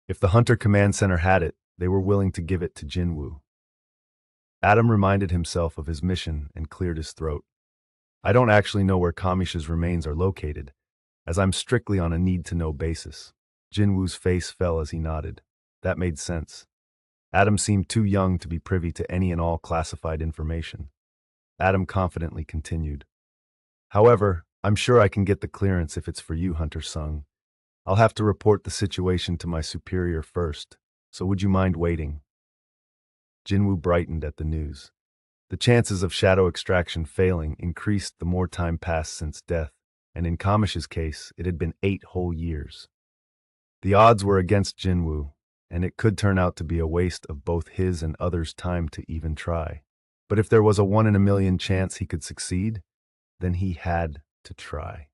Speaker 1: If the Hunter Command Center had it, they were willing to give it to Jin-Woo. Adam reminded himself of his mission and cleared his throat. I don't actually know where Kamish's remains are located, as I'm strictly on a need-to-know basis. Jin-Woo's face fell as he nodded. That made sense. Adam seemed too young to be privy to any and all classified information. Adam confidently continued. However, I'm sure I can get the clearance if it's for you, Hunter Sung. I'll have to report the situation to my superior first, so would you mind waiting? Jin-Woo brightened at the news. The chances of shadow extraction failing increased the more time passed since death, and in Kamish's case, it had been 8 whole years. The odds were against Jin-Woo, and it could turn out to be a waste of both his and others' time to even try. But if there was a 1 in a million chance he could succeed, then he had to try.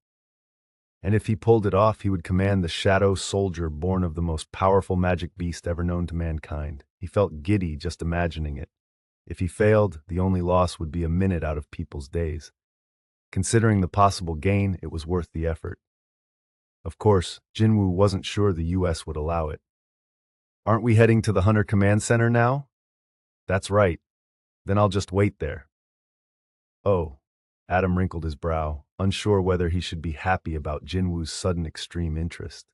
Speaker 1: And if he pulled it off, he would command the shadow soldier born of the most powerful magic beast ever known to mankind. He felt giddy just imagining it. If he failed, the only loss would be a minute out of people's days. Considering the possible gain, it was worth the effort. Of course, Jin-Woo wasn't sure the U.S. would allow it. Aren't we heading to the Hunter Command Center now? That's right. Then I'll just wait there. Oh, Adam wrinkled his brow, unsure whether he should be happy about Jin-Woo's sudden extreme interest.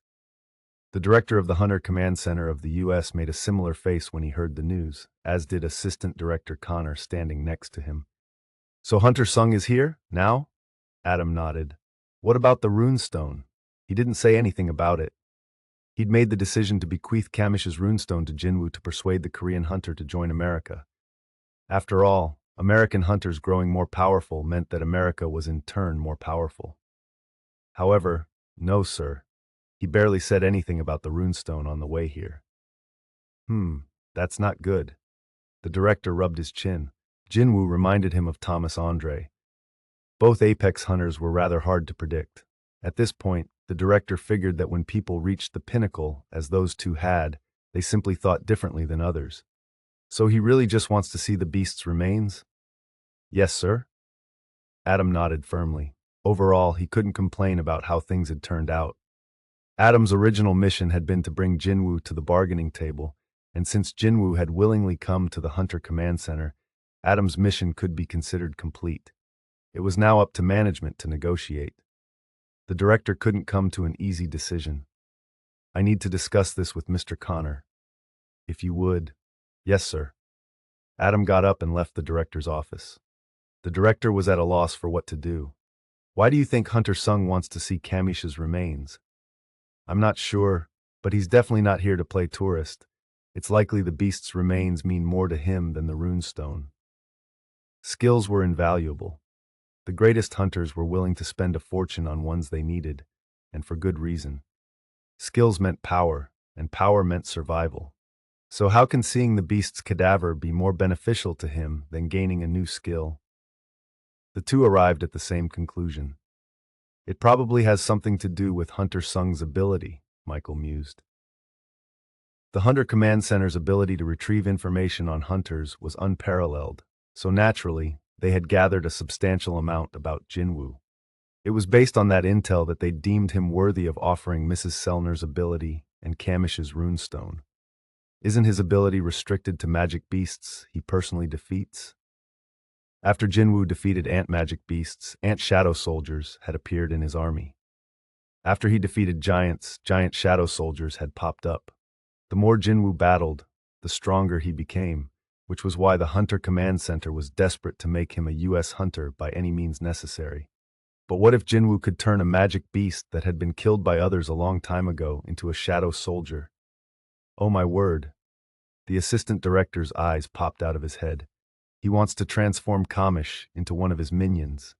Speaker 1: The director of the Hunter Command Center of the U.S. made a similar face when he heard the news, as did Assistant Director Connor standing next to him. So Hunter Sung is here, now? Adam nodded. What about the runestone? He didn't say anything about it. He'd made the decision to bequeath Kamish's runestone to Jin-Woo to persuade the Korean hunter to join America. After all, American hunters growing more powerful meant that America was in turn more powerful. However, no, sir. He barely said anything about the runestone on the way here. That's not good. The director rubbed his chin. Jin-Woo reminded him of Thomas Andre. Both apex hunters were rather hard to predict. At this point, the director figured that when people reached the pinnacle, as those two had, they simply thought differently than others. So he really just wants to see the beast's remains? Yes, sir. Adam nodded firmly. Overall, he couldn't complain about how things had turned out. Adam's original mission had been to bring Jin-Woo to the bargaining table, and since Jin-Woo had willingly come to the Hunter Command Center, Adam's mission could be considered complete. It was now up to management to negotiate. The director couldn't come to an easy decision. I need to discuss this with Mr. Connor. If you would. Yes, sir. Adam got up and left the director's office. The director was at a loss for what to do. Why do you think Hunter Sung wants to see Kamish's remains? I'm not sure, but he's definitely not here to play tourist. It's likely the beast's remains mean more to him than the runestone. Skills were invaluable. The greatest hunters were willing to spend a fortune on ones they needed, and for good reason. Skills meant power, and power meant survival. So how can seeing the beast's cadaver be more beneficial to him than gaining a new skill? The two arrived at the same conclusion. It probably has something to do with Hunter Sung's ability, Michael mused. The Hunter Command Center's ability to retrieve information on hunters was unparalleled, so naturally, they had gathered a substantial amount about Jin-Woo. It was based on that intel that they deemed him worthy of offering Mrs. Sellner's ability and Kamish's runestone. Isn't his ability restricted to magic beasts he personally defeats? After Jin-Woo defeated ant magic beasts, ant shadow soldiers had appeared in his army. After he defeated giants, giant shadow soldiers had popped up. The more Jin-Woo battled, the stronger he became, which was why the Hunter Command Center was desperate to make him a U.S. hunter by any means necessary. But what if Jin-Woo could turn a magic beast that had been killed by others a long time ago into a shadow soldier? Oh my word. The assistant director's eyes popped out of his head. He wants to transform Kamish into one of his minions.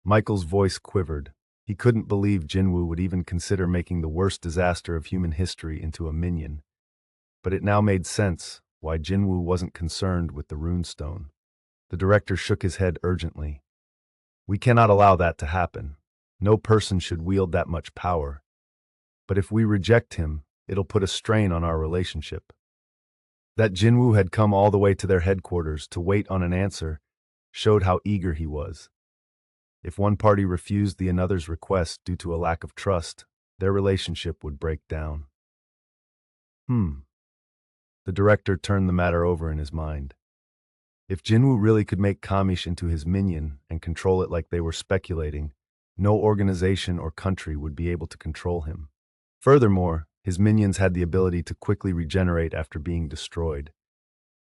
Speaker 1: Michael's voice quivered. He couldn't believe Jin-Woo would even consider making the worst disaster of human history into a minion. But it now made sense why Jin-Woo wasn't concerned with the runestone. The director shook his head urgently. We cannot allow that to happen. No person should wield that much power. But if we reject him, it'll put a strain on our relationship. That Jin-Woo had come all the way to their headquarters to wait on an answer showed how eager he was. If one party refused the another's request due to a lack of trust, their relationship would break down. The director turned the matter over in his mind. If Jin-Woo really could make Kamish into his minion and control it like they were speculating, no organization or country would be able to control him. Furthermore, his minions had the ability to quickly regenerate after being destroyed.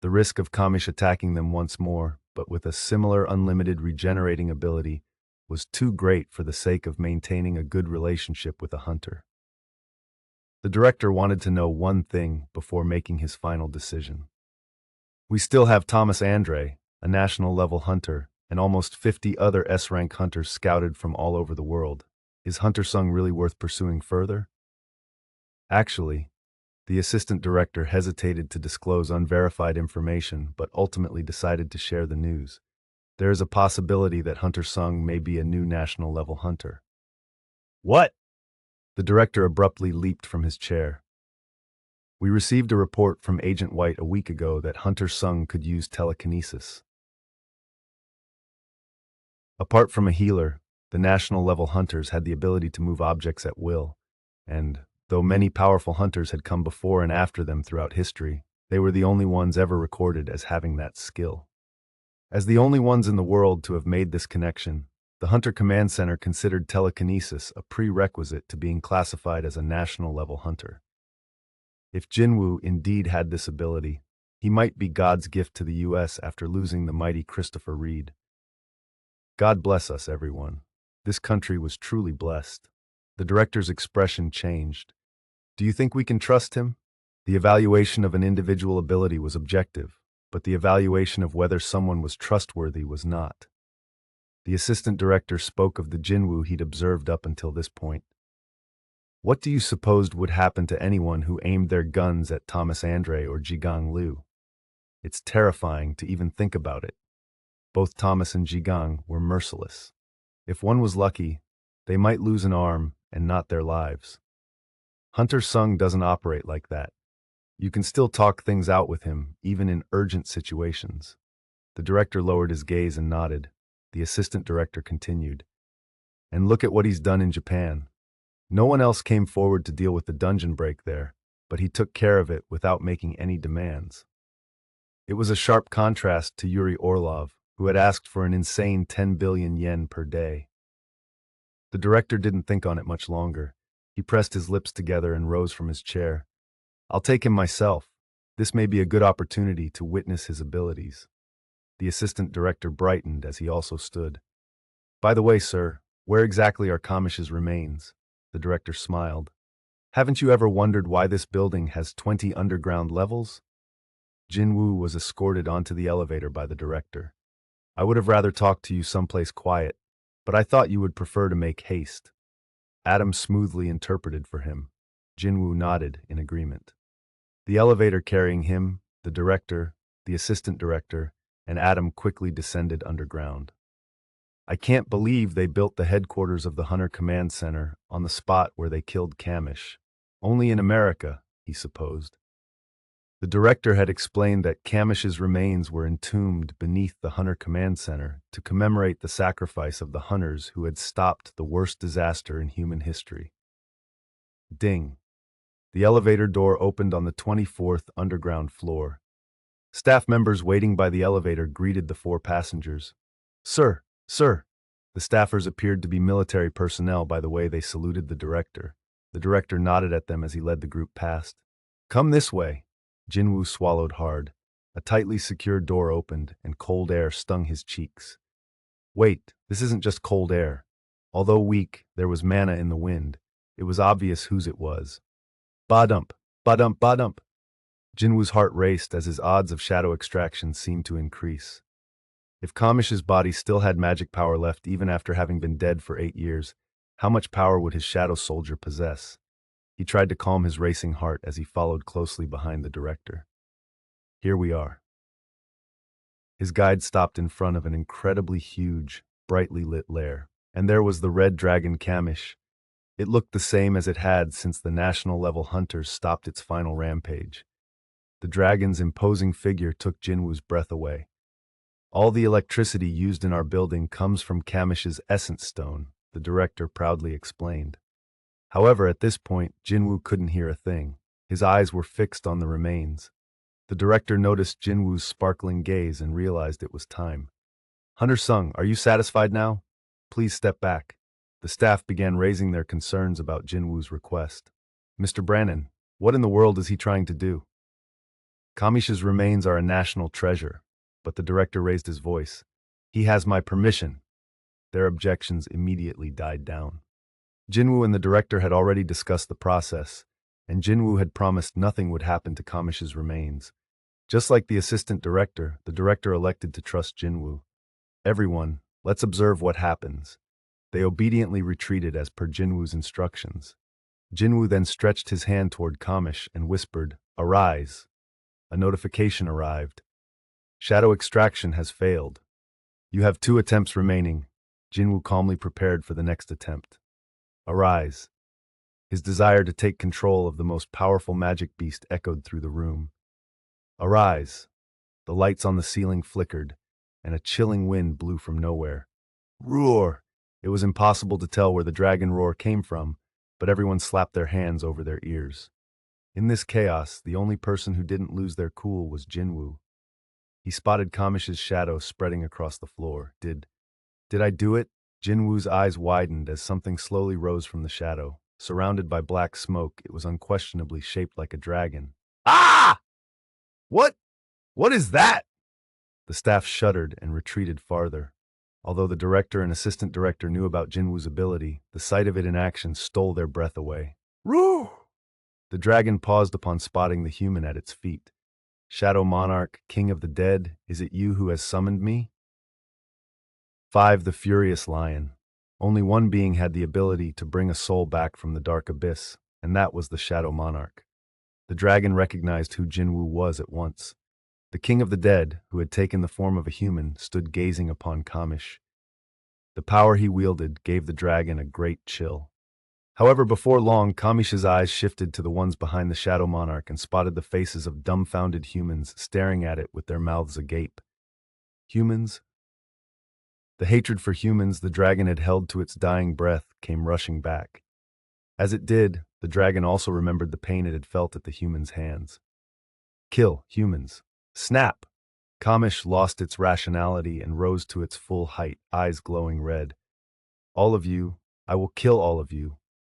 Speaker 1: The risk of Kamish attacking them once more, but with a similar unlimited regenerating ability, was too great for the sake of maintaining a good relationship with a hunter. The director wanted to know one thing before making his final decision. We still have Thomas Andre, a national-level hunter, and almost 50 other S-rank hunters scouted from all over the world. Is Hunter Sung really worth pursuing further? Actually, the assistant director hesitated to disclose unverified information but ultimately decided to share the news. There is a possibility that Hunter Sung may be a new national-level hunter. What? The director abruptly leaped from his chair. We received a report from Agent White a week ago that Hunter Sung could use telekinesis. Apart from a healer, the national-level hunters had the ability to move objects at will, and, though many powerful hunters had come before and after them throughout history, they were the only ones ever recorded as having that skill. As the only ones in the world to have made this connection, the Hunter Command Center considered telekinesis a prerequisite to being classified as a national-level hunter. If Jin-Woo indeed had this ability, he might be God's gift to the U.S. after losing the mighty Christopher Reed. God bless us, everyone. This country was truly blessed. The director's expression changed. Do you think we can trust him? The evaluation of an individual ability was objective, but the evaluation of whether someone was trustworthy was not. The assistant director spoke of the Jin-Woo he'd observed up until this point. What do you suppose would happen to anyone who aimed their guns at Thomas Andre or Jigang Liu? It's terrifying to even think about it. Both Thomas and Jigang were merciless. If one was lucky, they might lose an arm and not their lives. Hunter Sung doesn't operate like that. You can still talk things out with him, even in urgent situations. The director lowered his gaze and nodded. The assistant director continued. And look at what he's done in Japan. No one else came forward to deal with the dungeon break there, but he took care of it without making any demands. It was a sharp contrast to Yuri Orlov, who had asked for an insane 10 billion yen per day. The director didn't think on it much longer. He pressed his lips together and rose from his chair. I'll take him myself. This may be a good opportunity to witness his abilities. The assistant director brightened as he also stood. By the way, sir, where exactly are Kamish's remains? The director smiled. Haven't you ever wondered why this building has 20 underground levels? Jin-Woo was escorted onto the elevator by the director. I would have rather talked to you someplace quiet, but I thought you would prefer to make haste. Adam smoothly interpreted for him. Jin-Woo nodded in agreement. The elevator carrying him, the director, the assistant director, and Adam quickly descended underground. I can't believe they built the headquarters of the Hunter Command Center on the spot where they killed Kamish. Only in America, he supposed. The director had explained that Kamish's remains were entombed beneath the Hunter Command Center to commemorate the sacrifice of the hunters who had stopped the worst disaster in human history. Ding. The elevator door opened on the 24th underground floor. Staff members waiting by the elevator greeted the four passengers. Sir, sir. The staffers appeared to be military personnel by the way they saluted the director. The director nodded at them as he led the group past. Come this way. Jin-Woo swallowed hard. A tightly secured door opened, and cold air stung his cheeks. Wait, this isn't just cold air. Although weak, there was mana in the wind. It was obvious whose it was. Ba-dump, ba-dump, ba-dump. Jin-Woo's heart raced as his odds of shadow extraction seemed to increase. If Kamish's body still had magic power left even after having been dead for 8 years, how much power would his shadow soldier possess? He tried to calm his racing heart as he followed closely behind the director. Here we are. His guide stopped in front of an incredibly huge, brightly lit lair, and there was the red dragon Kamish. It looked the same as it had since the national-level hunters stopped its final rampage. The dragon's imposing figure took Jin-Woo's breath away. All the electricity used in our building comes from Kamish's essence stone, the director proudly explained. However, at this point, Jin-Woo couldn't hear a thing. His eyes were fixed on the remains. The director noticed Jin-Woo's sparkling gaze and realized it was time. Hunter Sung, are you satisfied now? Please step back. The staff began raising their concerns about Jin-Woo's request. Mr. Brannon, what in the world is he trying to do? Kamish's remains are a national treasure, but the director raised his voice. He has my permission. Their objections immediately died down. Jin-Woo and the director had already discussed the process, and Jin-Woo had promised nothing would happen to Kamish's remains. Just like the assistant director, the director elected to trust Jin-Woo. Everyone, let's observe what happens. They obediently retreated as per Jin-Woo's instructions. Jin-Woo then stretched his hand toward Kamish and whispered, Arise. A notification arrived. Shadow extraction has failed. You have 2 attempts remaining. Jin-Woo calmly prepared for the next attempt. Arise. His desire to take control of the most powerful magic beast echoed through the room. Arise. The lights on the ceiling flickered, and a chilling wind blew from nowhere. Roar! It was impossible to tell where the dragon roar came from, but everyone slapped their hands over their ears. In this chaos, the only person who didn't lose their cool was Jin-Woo. He spotted Kamish's shadow spreading across the floor. Did I do it? Jin-Woo's eyes widened as something slowly rose from the shadow. Surrounded by black smoke, it was unquestionably shaped like a dragon. Ah! What is that? The staff shuddered and retreated farther. Although the director and assistant director knew about Jin-Woo's ability, the sight of it in action stole their breath away. Roar! The dragon paused upon spotting the human at its feet. Shadow Monarch, King of the Dead, is it you who has summoned me? 5. The Furious Lion. Only one being had the ability to bring a soul back from the dark abyss, and that was the Shadow Monarch. The dragon recognized who Jin-Woo was at once. The king of the dead, who had taken the form of a human, stood gazing upon Kamish. The power he wielded gave the dragon a great chill. However, before long, Kamish's eyes shifted to the ones behind the Shadow Monarch and spotted the faces of dumbfounded humans staring at it with their mouths agape. Humans? The hatred for humans the dragon had held to its dying breath came rushing back. As it did, the dragon also remembered the pain it had felt at the humans' hands. Kill humans. Snap! Kamish lost its rationality and rose to its full height, eyes glowing red. All of you, I will kill all of you.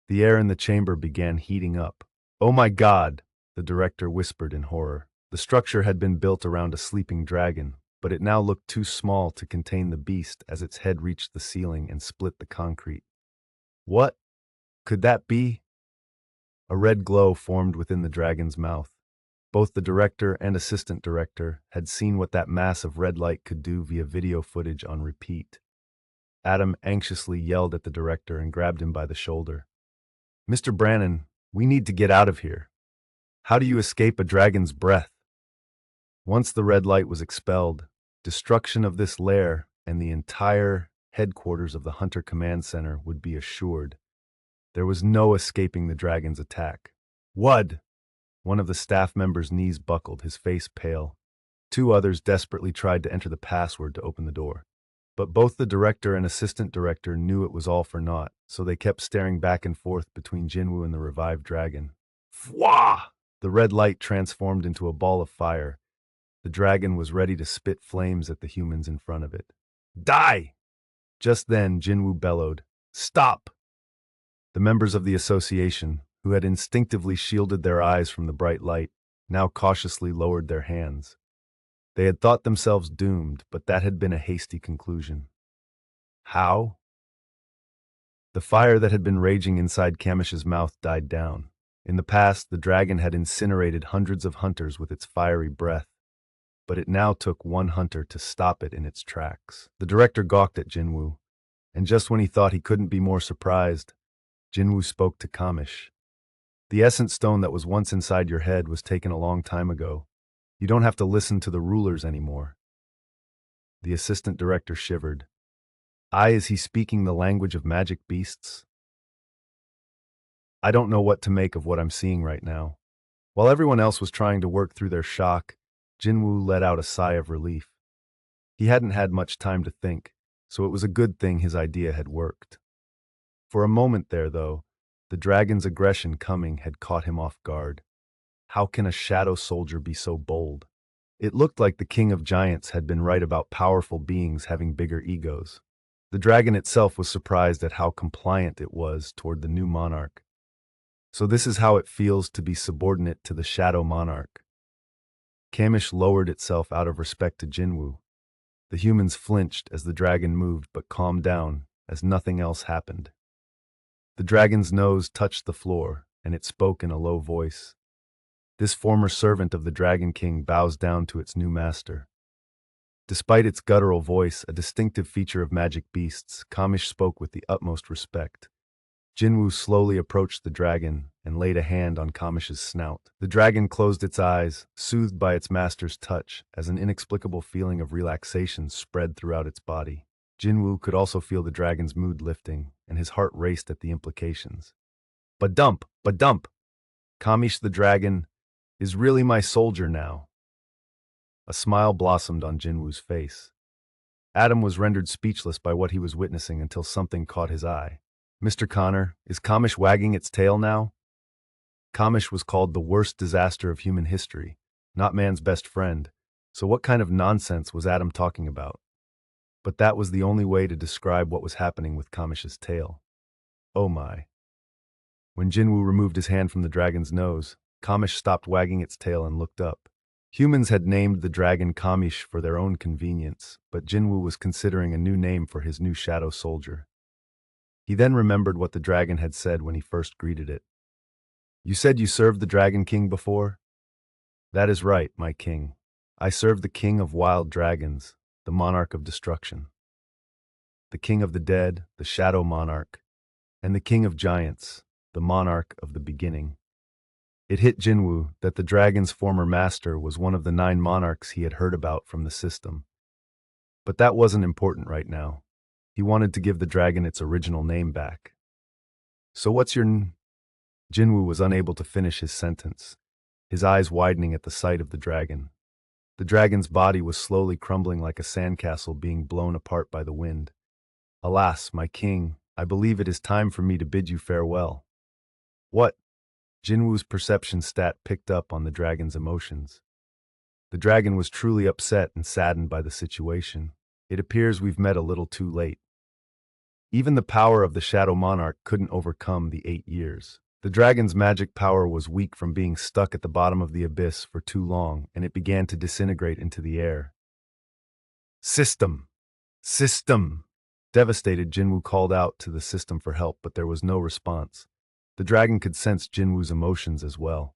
Speaker 1: The air in the chamber began heating up. Oh my God, the director whispered in horror. The structure had been built around a sleeping dragon, but it now looked too small to contain the beast as its head reached the ceiling and split the concrete. What could that be? A red glow formed within the dragon's mouth. Both the director and assistant director had seen what that mass of red light could do via video footage on repeat. Adam anxiously yelled at the director and grabbed him by the shoulder. Mr. Brannon, we need to get out of here. How do you escape a dragon's breath? Once the red light was expelled, destruction of this lair and the entire headquarters of the Hunter Command Center would be assured. There was no escaping the dragon's attack. Wud! One of the staff members' knees buckled, his face pale. Two others desperately tried to enter the password to open the door. But both the director and assistant director knew it was all for naught, so they kept staring back and forth between Jin-Woo and the revived dragon. Fwah! The red light transformed into a ball of fire. The dragon was ready to spit flames at the humans in front of it. Die! Just then, Jin-Woo bellowed, Stop! The members of the association, who had instinctively shielded their eyes from the bright light, now cautiously lowered their hands. They had thought themselves doomed, but that had been a hasty conclusion. How? The fire that had been raging inside Kamish's mouth died down. In the past, the dragon had incinerated hundreds of hunters with its fiery breath, but it now took one hunter to stop it in its tracks. The director gawked at Jin-Woo, and just when he thought he couldn't be more surprised, Jin-Woo spoke to Kamish. The essence stone that was once inside your head was taken a long time ago. You don't have to listen to the rulers anymore. The assistant director shivered. Is he speaking the language of magic beasts? I don't know what to make of what I'm seeing right now. While everyone else was trying to work through their shock, Jin-Woo let out a sigh of relief. He hadn't had much time to think, so it was a good thing his idea had worked. For a moment there, though, the dragon's aggression coming had caught him off guard. How can a shadow soldier be so bold? It looked like the king of giants had been right about powerful beings having bigger egos. The dragon itself was surprised at how compliant it was toward the new monarch. So this is how it feels to be subordinate to the shadow monarch. Kamish lowered itself out of respect to Jin-Woo. The humans flinched as the dragon moved but calmed down as nothing else happened. The dragon's nose touched the floor, and it spoke in a low voice. This former servant of the Dragon King bows down to its new master. Despite its guttural voice, a distinctive feature of magic beasts, Kamish spoke with the utmost respect. Jin-Woo slowly approached the dragon and laid a hand on Kamish's snout. The dragon closed its eyes, soothed by its master's touch, as an inexplicable feeling of relaxation spread throughout its body. Jin-Woo could also feel the dragon's mood lifting, and his heart raced at the implications. Badump! Badump! Kamish the dragon is really my soldier now. A smile blossomed on Jin-Woo's face. Adam was rendered speechless by what he was witnessing until something caught his eye. Mr. Connor, is Kamish wagging its tail now? Kamish was called the worst disaster of human history, not man's best friend, so what kind of nonsense was Adam talking about? But that was the only way to describe what was happening with Kamish's tail. Oh my. When Jin-Woo removed his hand from the dragon's nose, Kamish stopped wagging its tail and looked up. Humans had named the dragon Kamish for their own convenience, but Jin-Woo was considering a new name for his new shadow soldier. He then remembered what the dragon had said when he first greeted it. You said you served the Dragon King before? That is right, my king. I serve the king of wild dragons, the monarch of destruction. The king of the dead, the shadow monarch, and the king of giants, the monarch of the beginning. It hit Jin-Woo that the dragon's former master was one of the 9 monarchs he had heard about from the system. But that wasn't important right now. He wanted to give the dragon its original name back. So what's your Jin-Woo was unable to finish his sentence, his eyes widening at the sight of the dragon. The dragon's body was slowly crumbling like a sandcastle being blown apart by the wind. Alas, my king, I believe it is time for me to bid you farewell. What? Jin-Woo's perception stat picked up on the dragon's emotions. The dragon was truly upset and saddened by the situation. It appears we've met a little too late. Even the power of the Shadow Monarch couldn't overcome the 8 years. The dragon's magic power was weak from being stuck at the bottom of the abyss for too long, and it began to disintegrate into the air. System! System! Devastated, Jin-Woo called out to the system for help, but there was no response. The dragon could sense Jin-Woo's emotions as well.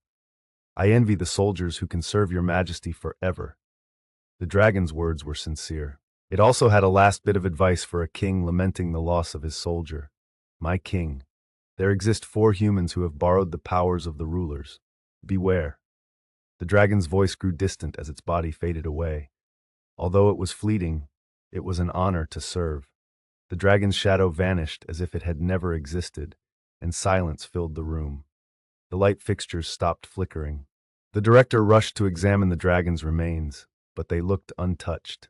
Speaker 1: I envy the soldiers who can serve your majesty forever. The dragon's words were sincere. It also had a last bit of advice for a king lamenting the loss of his soldier. My king, there exist 4 humans who have borrowed the powers of the rulers. Beware. The dragon's voice grew distant as its body faded away. Although it was fleeting, it was an honor to serve. The dragon's shadow vanished as if it had never existed, and silence filled the room. The light fixtures stopped flickering. The director rushed to examine the dragon's remains, but they looked untouched.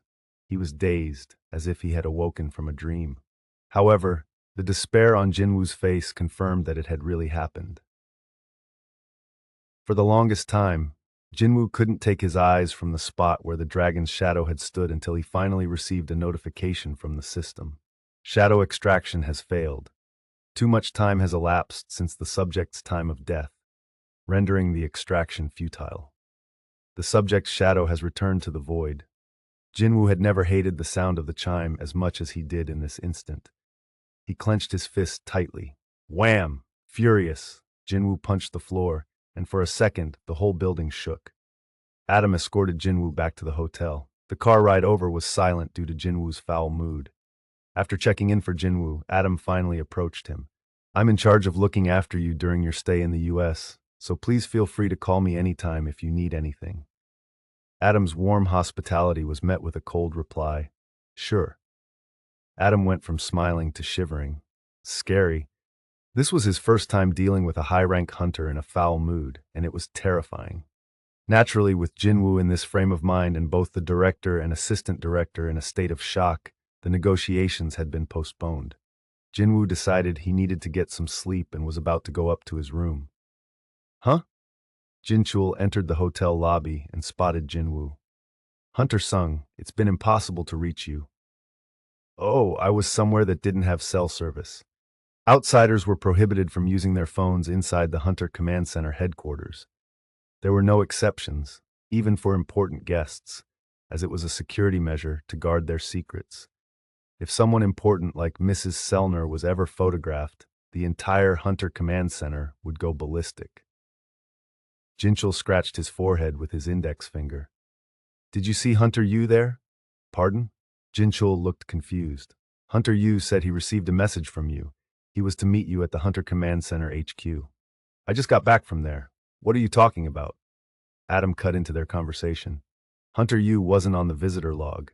Speaker 1: He was dazed, as if he had awoken from a dream. However, the despair on Jin-Woo's face confirmed that it had really happened. For the longest time, Jin-Woo couldn't take his eyes from the spot where the dragon's shadow had stood until he finally received a notification from the system. Shadow extraction has failed. Too much time has elapsed since the subject's time of death, rendering the extraction futile. The subject's shadow has returned to the void. Jin-Woo had never hated the sound of the chime as much as he did in this instant. He clenched his fist tightly. Wham! Furious, Jin-Woo punched the floor, and for a second, the whole building shook. Adam escorted Jin-Woo back to the hotel. The car ride over was silent due to Jin-Woo's foul mood. After checking in for Jin-Woo, Adam finally approached him. I'm in charge of looking after you during your stay in the US, so please feel free to call me anytime if you need anything. Adam's warm hospitality was met with a cold reply. Sure. Adam went from smiling to shivering. Scary. This was his first time dealing with a high-rank hunter in a foul mood, and it was terrifying. Naturally, with Jin-Woo in this frame of mind and both the director and assistant director in a state of shock, the negotiations had been postponed. Jin-Woo decided he needed to get some sleep and was about to go up to his room. Huh? Jin-Chul entered the hotel lobby and spotted Jin-Woo. Hunter Sung, it's been impossible to reach you. Oh, I was somewhere that didn't have cell service. Outsiders were prohibited from using their phones inside the Hunter Command Center headquarters. There were no exceptions, even for important guests, as it was a security measure to guard their secrets. If someone important like Mrs. Sellner was ever photographed, the entire Hunter Command Center would go ballistic. Jinchul scratched his forehead with his index finger. Did you see Hunter Yu there? Pardon? Jinchul looked confused. Hunter Yu said he received a message from you. He was to meet you at the Hunter Command Center HQ. I just got back from there. What are you talking about? Adam cut into their conversation. Hunter Yu wasn't on the visitor log.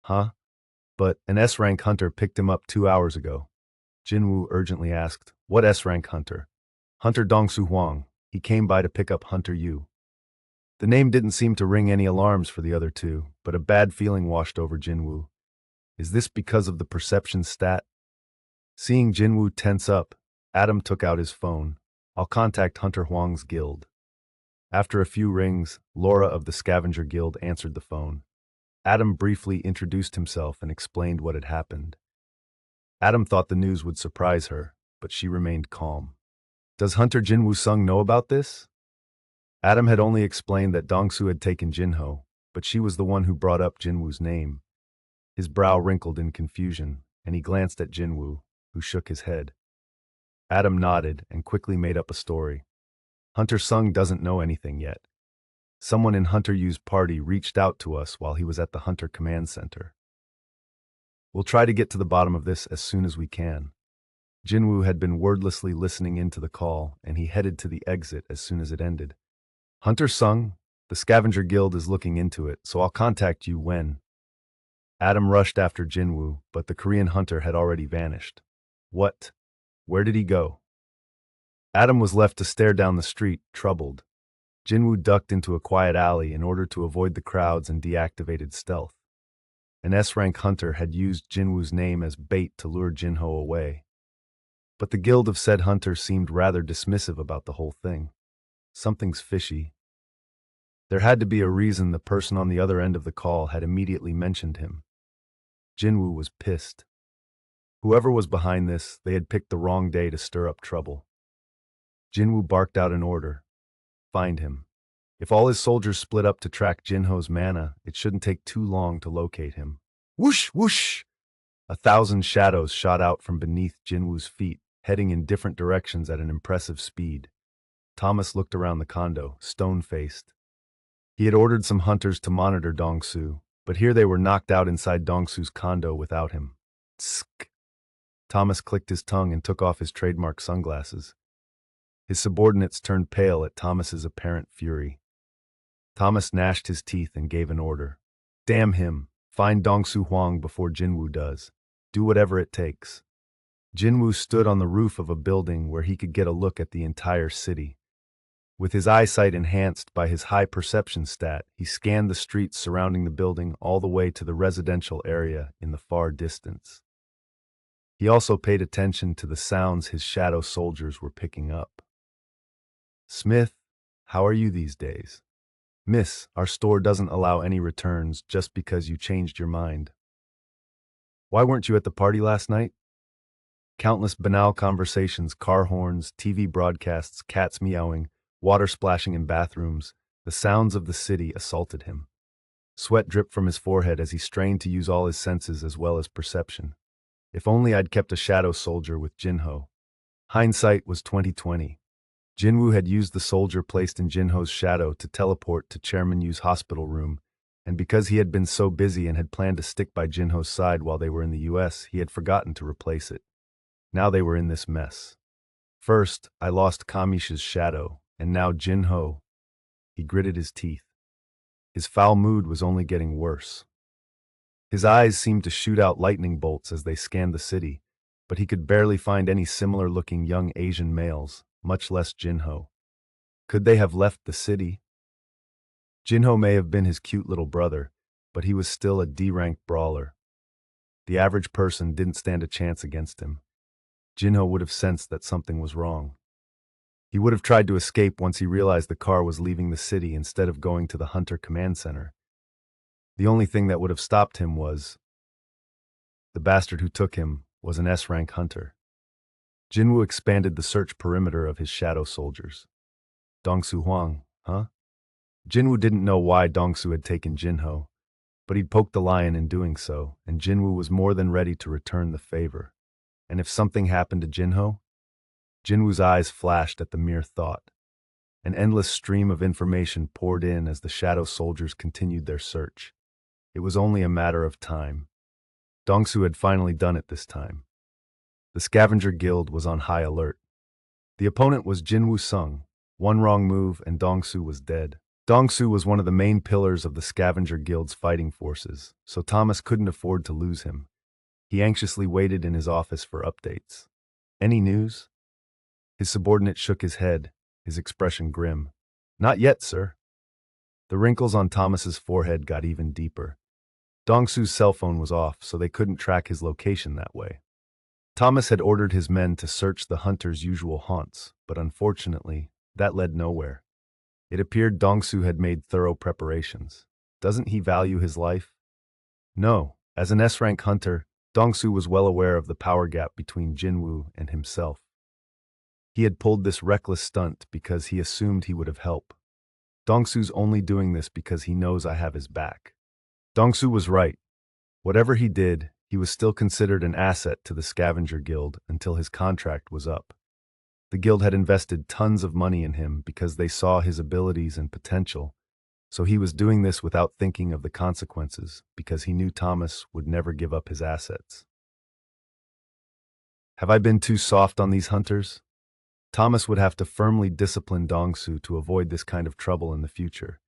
Speaker 1: Huh? But an S-rank hunter picked him up 2 hours ago. Jin-Woo urgently asked, what S-rank hunter? Hunter Dongsu Huang. He came by to pick up Hunter Yu. The name didn't seem to ring any alarms for the other two, but a bad feeling washed over Jin-Woo. Is this because of the perception stat? Seeing Jin-Woo tense up, Adam took out his phone. I'll contact Hunter Huang's guild. After a few rings, Laura of the Scavenger Guild answered the phone. Adam briefly introduced himself and explained what had happened. Adam thought the news would surprise her, but she remained calm. Does Hunter Jin-Woo Sung know about this? Adam had only explained that Dongsu had taken Jinho, but she was the one who brought up Jin-Woo's name. His brow wrinkled in confusion, and he glanced at Jin-Woo, who shook his head. Adam nodded and quickly made up a story. Hunter Sung doesn't know anything yet. Someone in Hunter Yu's party reached out to us while he was at the Hunter Command Center. We'll try to get to the bottom of this as soon as we can. Jin-Woo had been wordlessly listening into the call, and he headed to the exit as soon as it ended. Hunter Sung, the Scavenger Guild is looking into it, so I'll contact you when. Adam rushed after Jin-Woo, but the Korean hunter had already vanished. What? Where did he go? Adam was left to stare down the street, troubled. Jin-Woo ducked into a quiet alley in order to avoid the crowds and deactivated stealth. An S-rank hunter had used Jin-Woo's name as bait to lure Jin-Ho away. But the guild of said hunter seemed rather dismissive about the whole thing. Something's fishy. There had to be a reason the person on the other end of the call had immediately mentioned him. Jin-Woo was pissed. Whoever was behind this, they had picked the wrong day to stir up trouble. Jin-Woo barked out an order. Find him. If all his soldiers split up to track Jin-Ho's mana, it shouldn't take too long to locate him. Whoosh, whoosh! 1,000 shadows shot out from beneath Jin-Woo's feet, heading in different directions at an impressive speed. Thomas looked around the condo, stone-faced. He had ordered some hunters to monitor Dong-Soo, but here they were knocked out inside Dong-Soo's condo without him. Tsk! Thomas clicked his tongue and took off his trademark sunglasses. His subordinates turned pale at Thomas's apparent fury. Thomas gnashed his teeth and gave an order. Damn him! Find Dong-Soo Huang before Jin-Woo does. Do whatever it takes. Jin-Woo stood on the roof of a building where he could get a look at the entire city. With his eyesight enhanced by his high perception stat, he scanned the streets surrounding the building all the way to the residential area in the far distance. He also paid attention to the sounds his shadow soldiers were picking up. Smith, how are you these days? Miss, our store doesn't allow any returns just because you changed your mind. Why weren't you at the party last night? Countless banal conversations, car horns, TV broadcasts, cats meowing, water splashing in bathrooms, the sounds of the city assaulted him. Sweat dripped from his forehead as he strained to use all his senses as well as perception. If only I'd kept a shadow soldier with Jin-Ho. Hindsight was 2020. Jin-Woo had used the soldier placed in Jin-Ho's shadow to teleport to Chairman Yu's hospital room, and because he had been so busy and had planned to stick by Jin-Ho's side while they were in the US, he had forgotten to replace it. Now they were in this mess. First, I lost Kamish's shadow, and now Jin-Ho. He gritted his teeth. His foul mood was only getting worse. His eyes seemed to shoot out lightning bolts as they scanned the city, but he could barely find any similar-looking young Asian males, much less Jin-Ho. Could they have left the city? Jin-Ho may have been his cute little brother, but he was still a D-rank brawler. The average person didn't stand a chance against him. Jin-Ho would have sensed that something was wrong. He would have tried to escape once he realized the car was leaving the city instead of going to the Hunter Command Center. The only thing that would have stopped him was the bastard who took him was an S-rank hunter. Jin-Woo expanded the search perimeter of his shadow soldiers. Dong-Soo Huang, huh? Jin-Woo didn't know why Dong-Soo had taken Jin-Ho, but he'd poked the lion in doing so, and Jin-Woo was more than ready to return the favor. And if something happened to Jin-Ho? Jin-Woo's eyes flashed at the mere thought. An endless stream of information poured in as the shadow soldiers continued their search. It was only a matter of time. Dong-Soo had finally done it this time. The Scavenger Guild was on high alert. The opponent was Jin-Woo Sung. One wrong move and Dong-Soo was dead. Dong-Soo was one of the main pillars of the Scavenger Guild's fighting forces, so Thomas couldn't afford to lose him. He anxiously waited in his office for updates. Any news? His subordinate shook his head, his expression grim. Not yet, sir. The wrinkles on Thomas's forehead got even deeper. Dong-Soo's cell phone was off, so they couldn't track his location that way. Thomas had ordered his men to search the hunter's usual haunts, but unfortunately, that led nowhere. It appeared Dong-Soo had made thorough preparations. Doesn't he value his life? No. As an S-rank hunter, Dong-Soo was well aware of the power gap between Jin-Woo and himself. He had pulled this reckless stunt because he assumed he would have help. Dong-Soo's only doing this because he knows I have his back. Dong-Soo was right. Whatever he did, he was still considered an asset to the Scavenger Guild until his contract was up. The guild had invested tons of money in him because they saw his abilities and potential, so he was doing this without thinking of the consequences because he knew Thomas would never give up his assets. Have I been too soft on these hunters? Thomas would have to firmly discipline Dong-soo to avoid this kind of trouble in the future.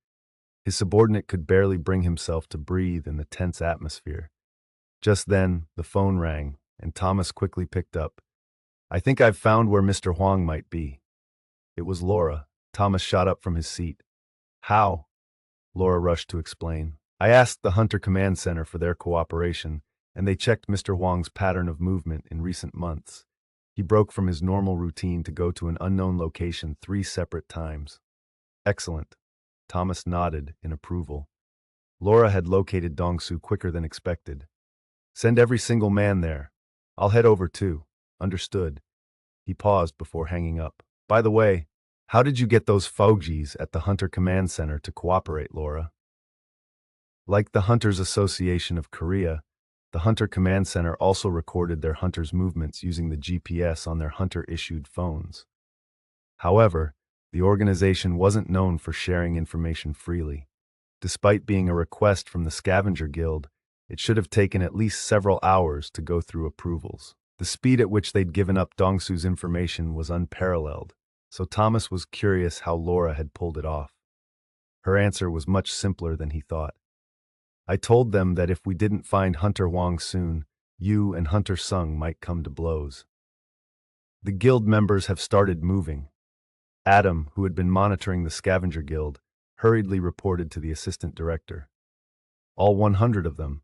Speaker 1: His subordinate could barely bring himself to breathe in the tense atmosphere. Just then, the phone rang, and Thomas quickly picked up. I think I've found where Mr. Huang might be. It was Laura. Thomas shot up from his seat. How? Laura rushed to explain. I asked the Hunter Command Center for their cooperation, and they checked Mr. Huang's pattern of movement in recent months. He broke from his normal routine to go to an unknown location 3 separate times. Excellent. Thomas nodded in approval. Laura had located Dong-soo quicker than expected. Send every single man there. I'll head over too. Understood. He paused before hanging up. By the way, how did you get those Fogies at the Hunter Command Center to cooperate, Laura? Like the Hunters Association of Korea, the Hunter Command Center also recorded their hunters' movements using the GPS on their hunter-issued phones. However, the organization wasn't known for sharing information freely. Despite being a request from the Scavenger Guild, it should have taken at least several hours to go through approvals. The speed at which they'd given up Dong-soo's information was unparalleled, so Thomas was curious how Laura had pulled it off. Her answer was much simpler than he thought. I told them that if we didn't find Hunter Huang soon, you and Hunter Sung might come to blows. The guild members have started moving. Adam, who had been monitoring the Scavenger Guild, hurriedly reported to the assistant director. All 100 of them.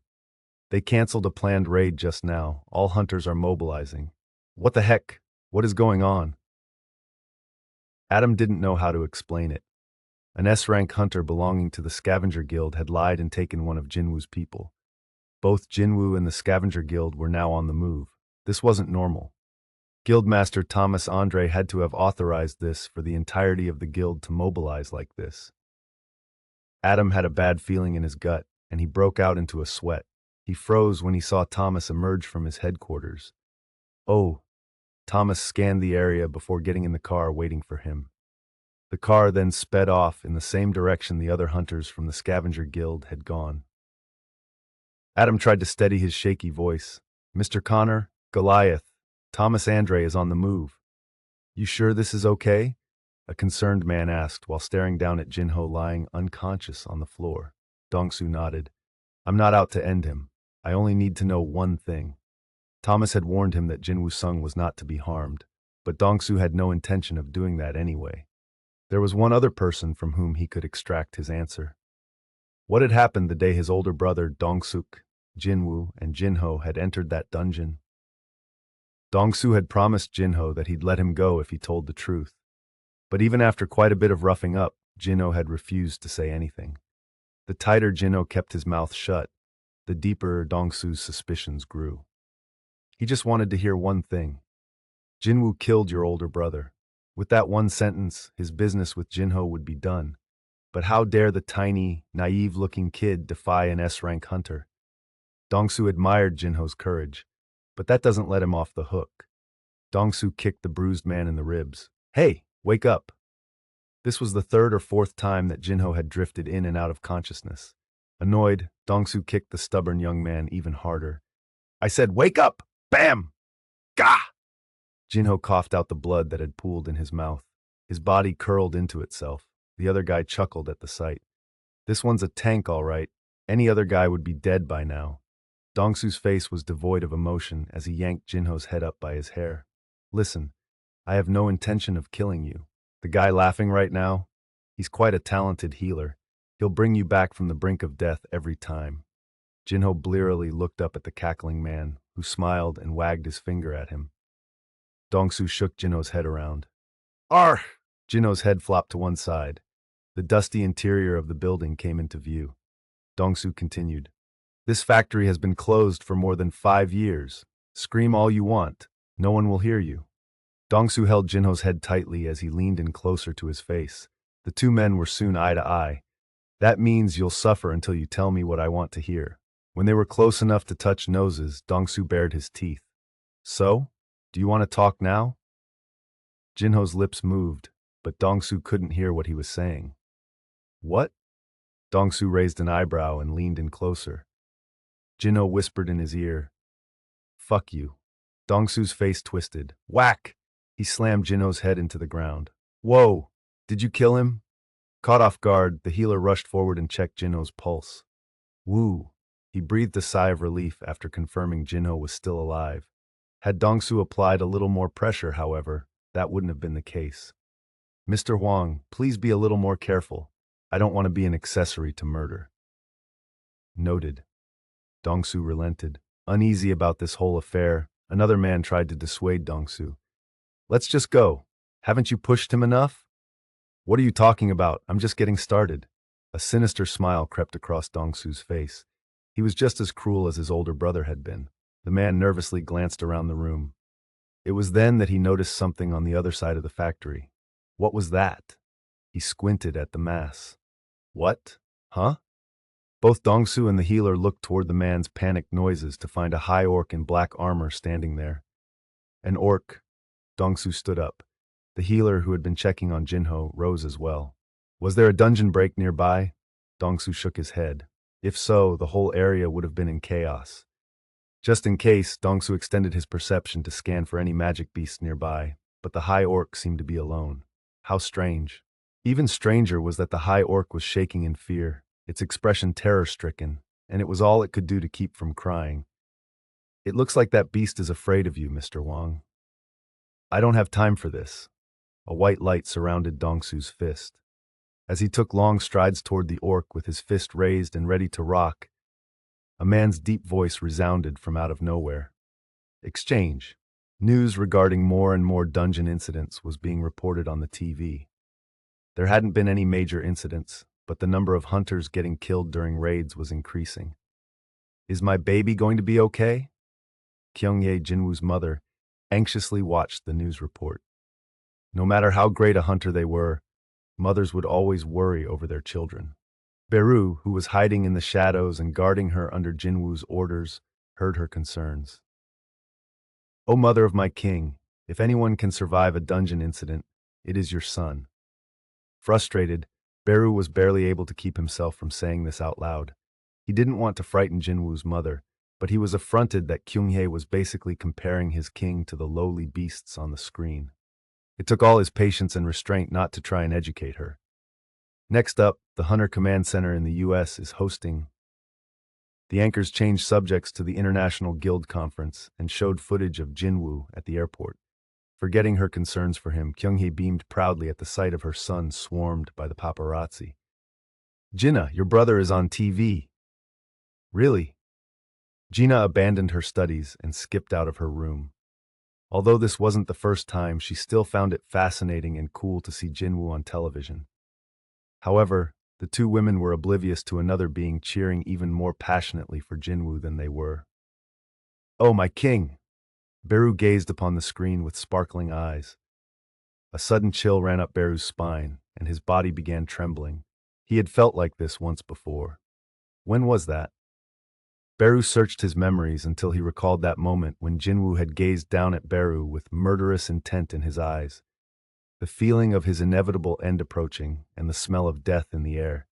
Speaker 1: They canceled a planned raid just now. All hunters are mobilizing. What the heck? What is going on? Adam didn't know how to explain it. An S-rank hunter belonging to the Scavenger Guild had lied and taken one of Jin-Woo's people. Both Jin-Woo and the Scavenger Guild were now on the move. This wasn't normal. Guildmaster Thomas Andre had to have authorized this for the entirety of the guild to mobilize like this. Adam had a bad feeling in his gut, and he broke out into a sweat. He froze when he saw Thomas emerge from his headquarters. Oh, Thomas scanned the area before getting in the car waiting for him. The car then sped off in the same direction the other hunters from the Scavenger Guild had gone. Adam tried to steady his shaky voice. Mr. Connor, Goliath, Thomas Andre is on the move. You sure this is okay? A concerned man asked while staring down at Jin-Ho lying unconscious on the floor. Dong-soo nodded. I'm not out to end him. I only need to know one thing. Thomas had warned him that Jin-Woo Sung was not to be harmed, but Dong-soo had no intention of doing that anyway. There was one other person from whom he could extract his answer. What had happened the day his older brother Dong-suk, Jin-Woo, and Jin-Ho had entered that dungeon? Dong-soo had promised Jin-Ho that he'd let him go if he told the truth. But even after quite a bit of roughing up, Jin-Ho had refused to say anything. The tighter Jin-Ho kept his mouth shut, the deeper Dong-soo's suspicions grew. He just wanted to hear one thing. Jin-Woo killed your older brother. With that one sentence, his business with Jin-Ho would be done. But how dare the tiny, naive-looking kid defy an S-rank hunter? Dong-soo admired Jin-Ho's courage, but that doesn't let him off the hook. Dong-soo kicked the bruised man in the ribs. Hey, wake up! This was the 3rd or 4th time that Jin-Ho had drifted in and out of consciousness. Annoyed, Dong-soo kicked the stubborn young man even harder. I said, wake up! Bam! Gah! Jin-Ho coughed out the blood that had pooled in his mouth. His body curled into itself. The other guy chuckled at the sight. This one's a tank, all right. Any other guy would be dead by now. Dong-soo's face was devoid of emotion as he yanked Jin-Ho's head up by his hair. Listen, I have no intention of killing you. The guy laughing right now? He's quite a talented healer. He'll bring you back from the brink of death every time. Jin-Ho blearily looked up at the cackling man, who smiled and wagged his finger at him. Dong-soo shook Jin-Ho's head around. Arr! Jin-Ho's head flopped to one side. The dusty interior of the building came into view. Dong-soo continued. This factory has been closed for more than 5 years. Scream all you want. No one will hear you. Dong-soo held Jin-Ho's head tightly as he leaned in closer to his face. The two men were soon eye to eye. That means you'll suffer until you tell me what I want to hear. When they were close enough to touch noses, Dong-soo bared his teeth. So? Do you want to talk now? Jin-Ho's lips moved, but Dong-soo couldn't hear what he was saying. What? Dong-soo raised an eyebrow and leaned in closer. Jin-Ho whispered in his ear. Fuck you. Dongsu's face twisted. Whack! He slammed Jinho's head into the ground. Whoa! Did you kill him? Caught off guard, the healer rushed forward and checked Jinho's pulse. Woo! He breathed a sigh of relief after confirming Jin-Ho was still alive. Had Dongsu applied a little more pressure, however, that wouldn't have been the case. Mr. Huang, please be a little more careful. I don't want to be an accessory to murder. Noted. Dongsu relented. Uneasy about this whole affair, another man tried to dissuade Dongsu. Let's just go. Haven't you pushed him enough? What are you talking about? I'm just getting started. A sinister smile crept across Dongsu's face. He was just as cruel as his older brother had been. The man nervously glanced around the room. It was then that he noticed something on the other side of the factory. What was that? He squinted at the mass. What? Huh? Both Dongsu and the healer looked toward the man's panicked noises to find a high orc in black armor standing there. An orc. Dongsu stood up. The healer, who had been checking on Jin-Ho, rose as well. Was there a dungeon break nearby? Dongsu shook his head. If so, the whole area would have been in chaos. Just in case, Dongsu extended his perception to scan for any magic beasts nearby, but the high orc seemed to be alone. How strange. Even stranger was that the high orc was shaking in fear, its expression terror-stricken, and it was all it could do to keep from crying. It looks like that beast is afraid of you, Mr. Wang. I don't have time for this. A white light surrounded Dongsu's fist. As he took long strides toward the orc with his fist raised and ready to rock, a man's deep voice resounded from out of nowhere. Exchange. News regarding more and more dungeon incidents was being reported on the TV. There hadn't been any major incidents, but the number of hunters getting killed during raids was increasing. Is my baby going to be okay? Kyungye, Jin-Woo's mother, anxiously watched the news report. No matter how great a hunter they were, mothers would always worry over their children. Beru, who was hiding in the shadows and guarding her under Jin-Woo's orders, heard her concerns. O mother of my king, if anyone can survive a dungeon incident, it is your son. Frustrated, Beru was barely able to keep himself from saying this out loud. He didn't want to frighten Jin-Woo's mother, but he was affronted that Kyunghae was basically comparing his king to the lowly beasts on the screen. It took all his patience and restraint not to try and educate her. Next up, the Hunter Command Center in the U.S. is hosting. The anchors changed subjects to the International Guild Conference and showed footage of Jin-Woo at the airport. Forgetting her concerns for him, Kyunghee beamed proudly at the sight of her son swarmed by the paparazzi. Jinna, your brother is on TV. Really? Gina abandoned her studies and skipped out of her room. Although this wasn't the first time, she still found it fascinating and cool to see Jin-Woo on television. However, the two women were oblivious to another being cheering even more passionately for Jin-Woo than they were. Oh, my king! Beru gazed upon the screen with sparkling eyes. A sudden chill ran up Beru's spine, and his body began trembling. He had felt like this once before. When was that? Beru searched his memories until he recalled that moment when Jin-Woo had gazed down at Beru with murderous intent in his eyes. The feeling of his inevitable end approaching and the smell of death in the air.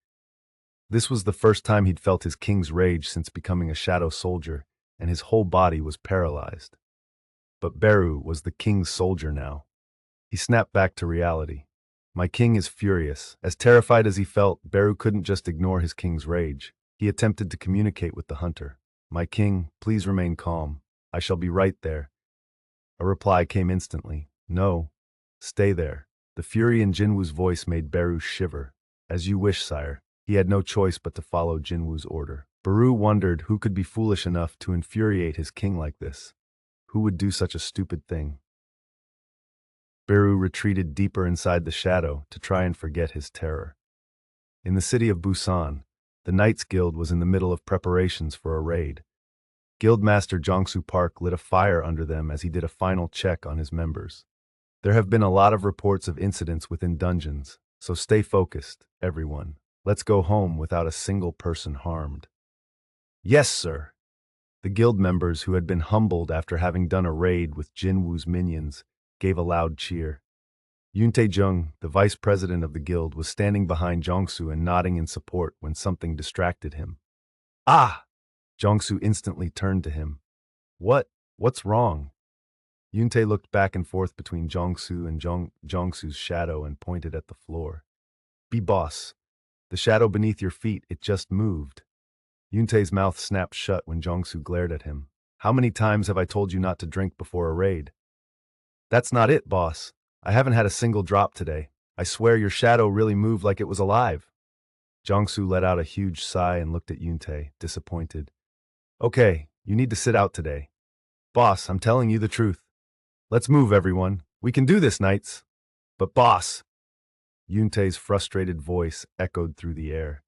Speaker 1: This was the first time he'd felt his king's rage since becoming a shadow soldier, and his whole body was paralyzed. But Beru was the king's soldier now. He snapped back to reality. My king is furious. As terrified as he felt, Beru couldn't just ignore his king's rage. He attempted to communicate with the hunter. My king, please remain calm. I shall be right there. A reply came instantly. No. Stay there. The fury in Jin-Woo's voice made Beru shiver. As you wish, sire. He had no choice but to follow Jin-Woo's order. Beru wondered who could be foolish enough to infuriate his king like this. Who would do such a stupid thing? Beru retreated deeper inside the shadow to try and forget his terror. In the city of Busan, the Knights Guild was in the middle of preparations for a raid. Guildmaster Jongsu Park lit a fire under them as he did a final check on his members. There have been a lot of reports of incidents within dungeons, so stay focused, everyone. Let's go home without a single person harmed. Yes, sir. The guild members, who had been humbled after having done a raid with Jin-Woo's minions, gave a loud cheer. Yoon Tae-jung, the vice president of the guild, was standing behind Jongsu and nodding in support when something distracted him. Ah! Jongsu instantly turned to him. What's wrong? Yuntei looked back and forth between Jongsu and Jongsu's shadow and pointed at the floor. Be boss. The shadow beneath your feet, it just moved. Yuntei's mouth snapped shut when Jongsu glared at him. How many times have I told you not to drink before a raid? That's not it, boss. I haven't had a single drop today. I swear your shadow really moved like it was alive. Jongsu let out a huge sigh and looked at Yuntei, disappointed. Okay, you need to sit out today. Boss, I'm telling you the truth. Let's move, everyone. We can do this, knights. But boss! Yuntei's frustrated voice echoed through the air.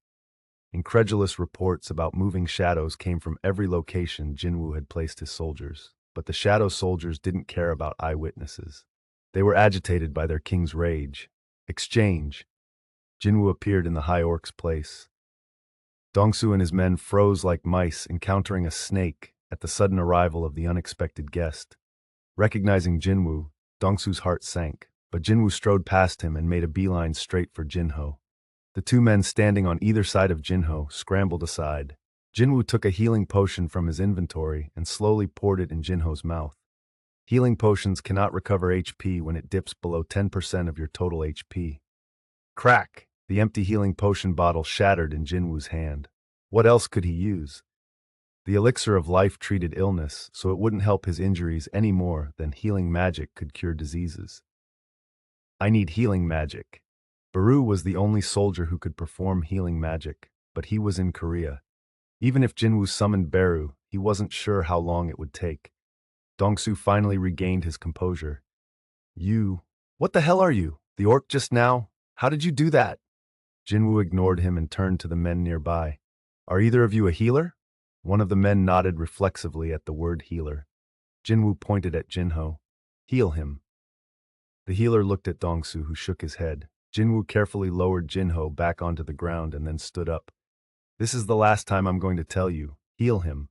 Speaker 1: Incredulous reports about moving shadows came from every location Jin-Woo had placed his soldiers, but the shadow soldiers didn't care about eyewitnesses. They were agitated by their king's rage. Exchange. Jin-Woo appeared in the High Orc's place. Dongsu and his men froze like mice encountering a snake at the sudden arrival of the unexpected guest. Recognizing Jin-Woo, Dongsu's heart sank, but Jin-Woo strode past him and made a beeline straight for Jin-Ho. The two men standing on either side of Jin-Ho scrambled aside. Jin-Woo took a healing potion from his inventory and slowly poured it in Jin-Ho's mouth. Healing potions cannot recover HP when it dips below 10% of your total HP. Crack! The empty healing potion bottle shattered in Jin-Woo's hand. What else could he use? The elixir of life treated illness, so it wouldn't help his injuries any more than healing magic could cure diseases. I need healing magic. Baru was the only soldier who could perform healing magic, but he was in Korea. Even if Jin-Woo summoned Baru, he wasn't sure how long it would take. Dongsu finally regained his composure. What the hell are you? The orc just now? How did you do that? Jin-Woo ignored him and turned to the men nearby. Are either of you a healer? One of the men nodded reflexively at the word healer. Jin-Woo pointed at Jin-Ho. Heal him. The healer looked at Dongsu, who shook his head. Jin-Woo carefully lowered Jin-Ho back onto the ground and then stood up. This is the last time I'm going to tell you. Heal him.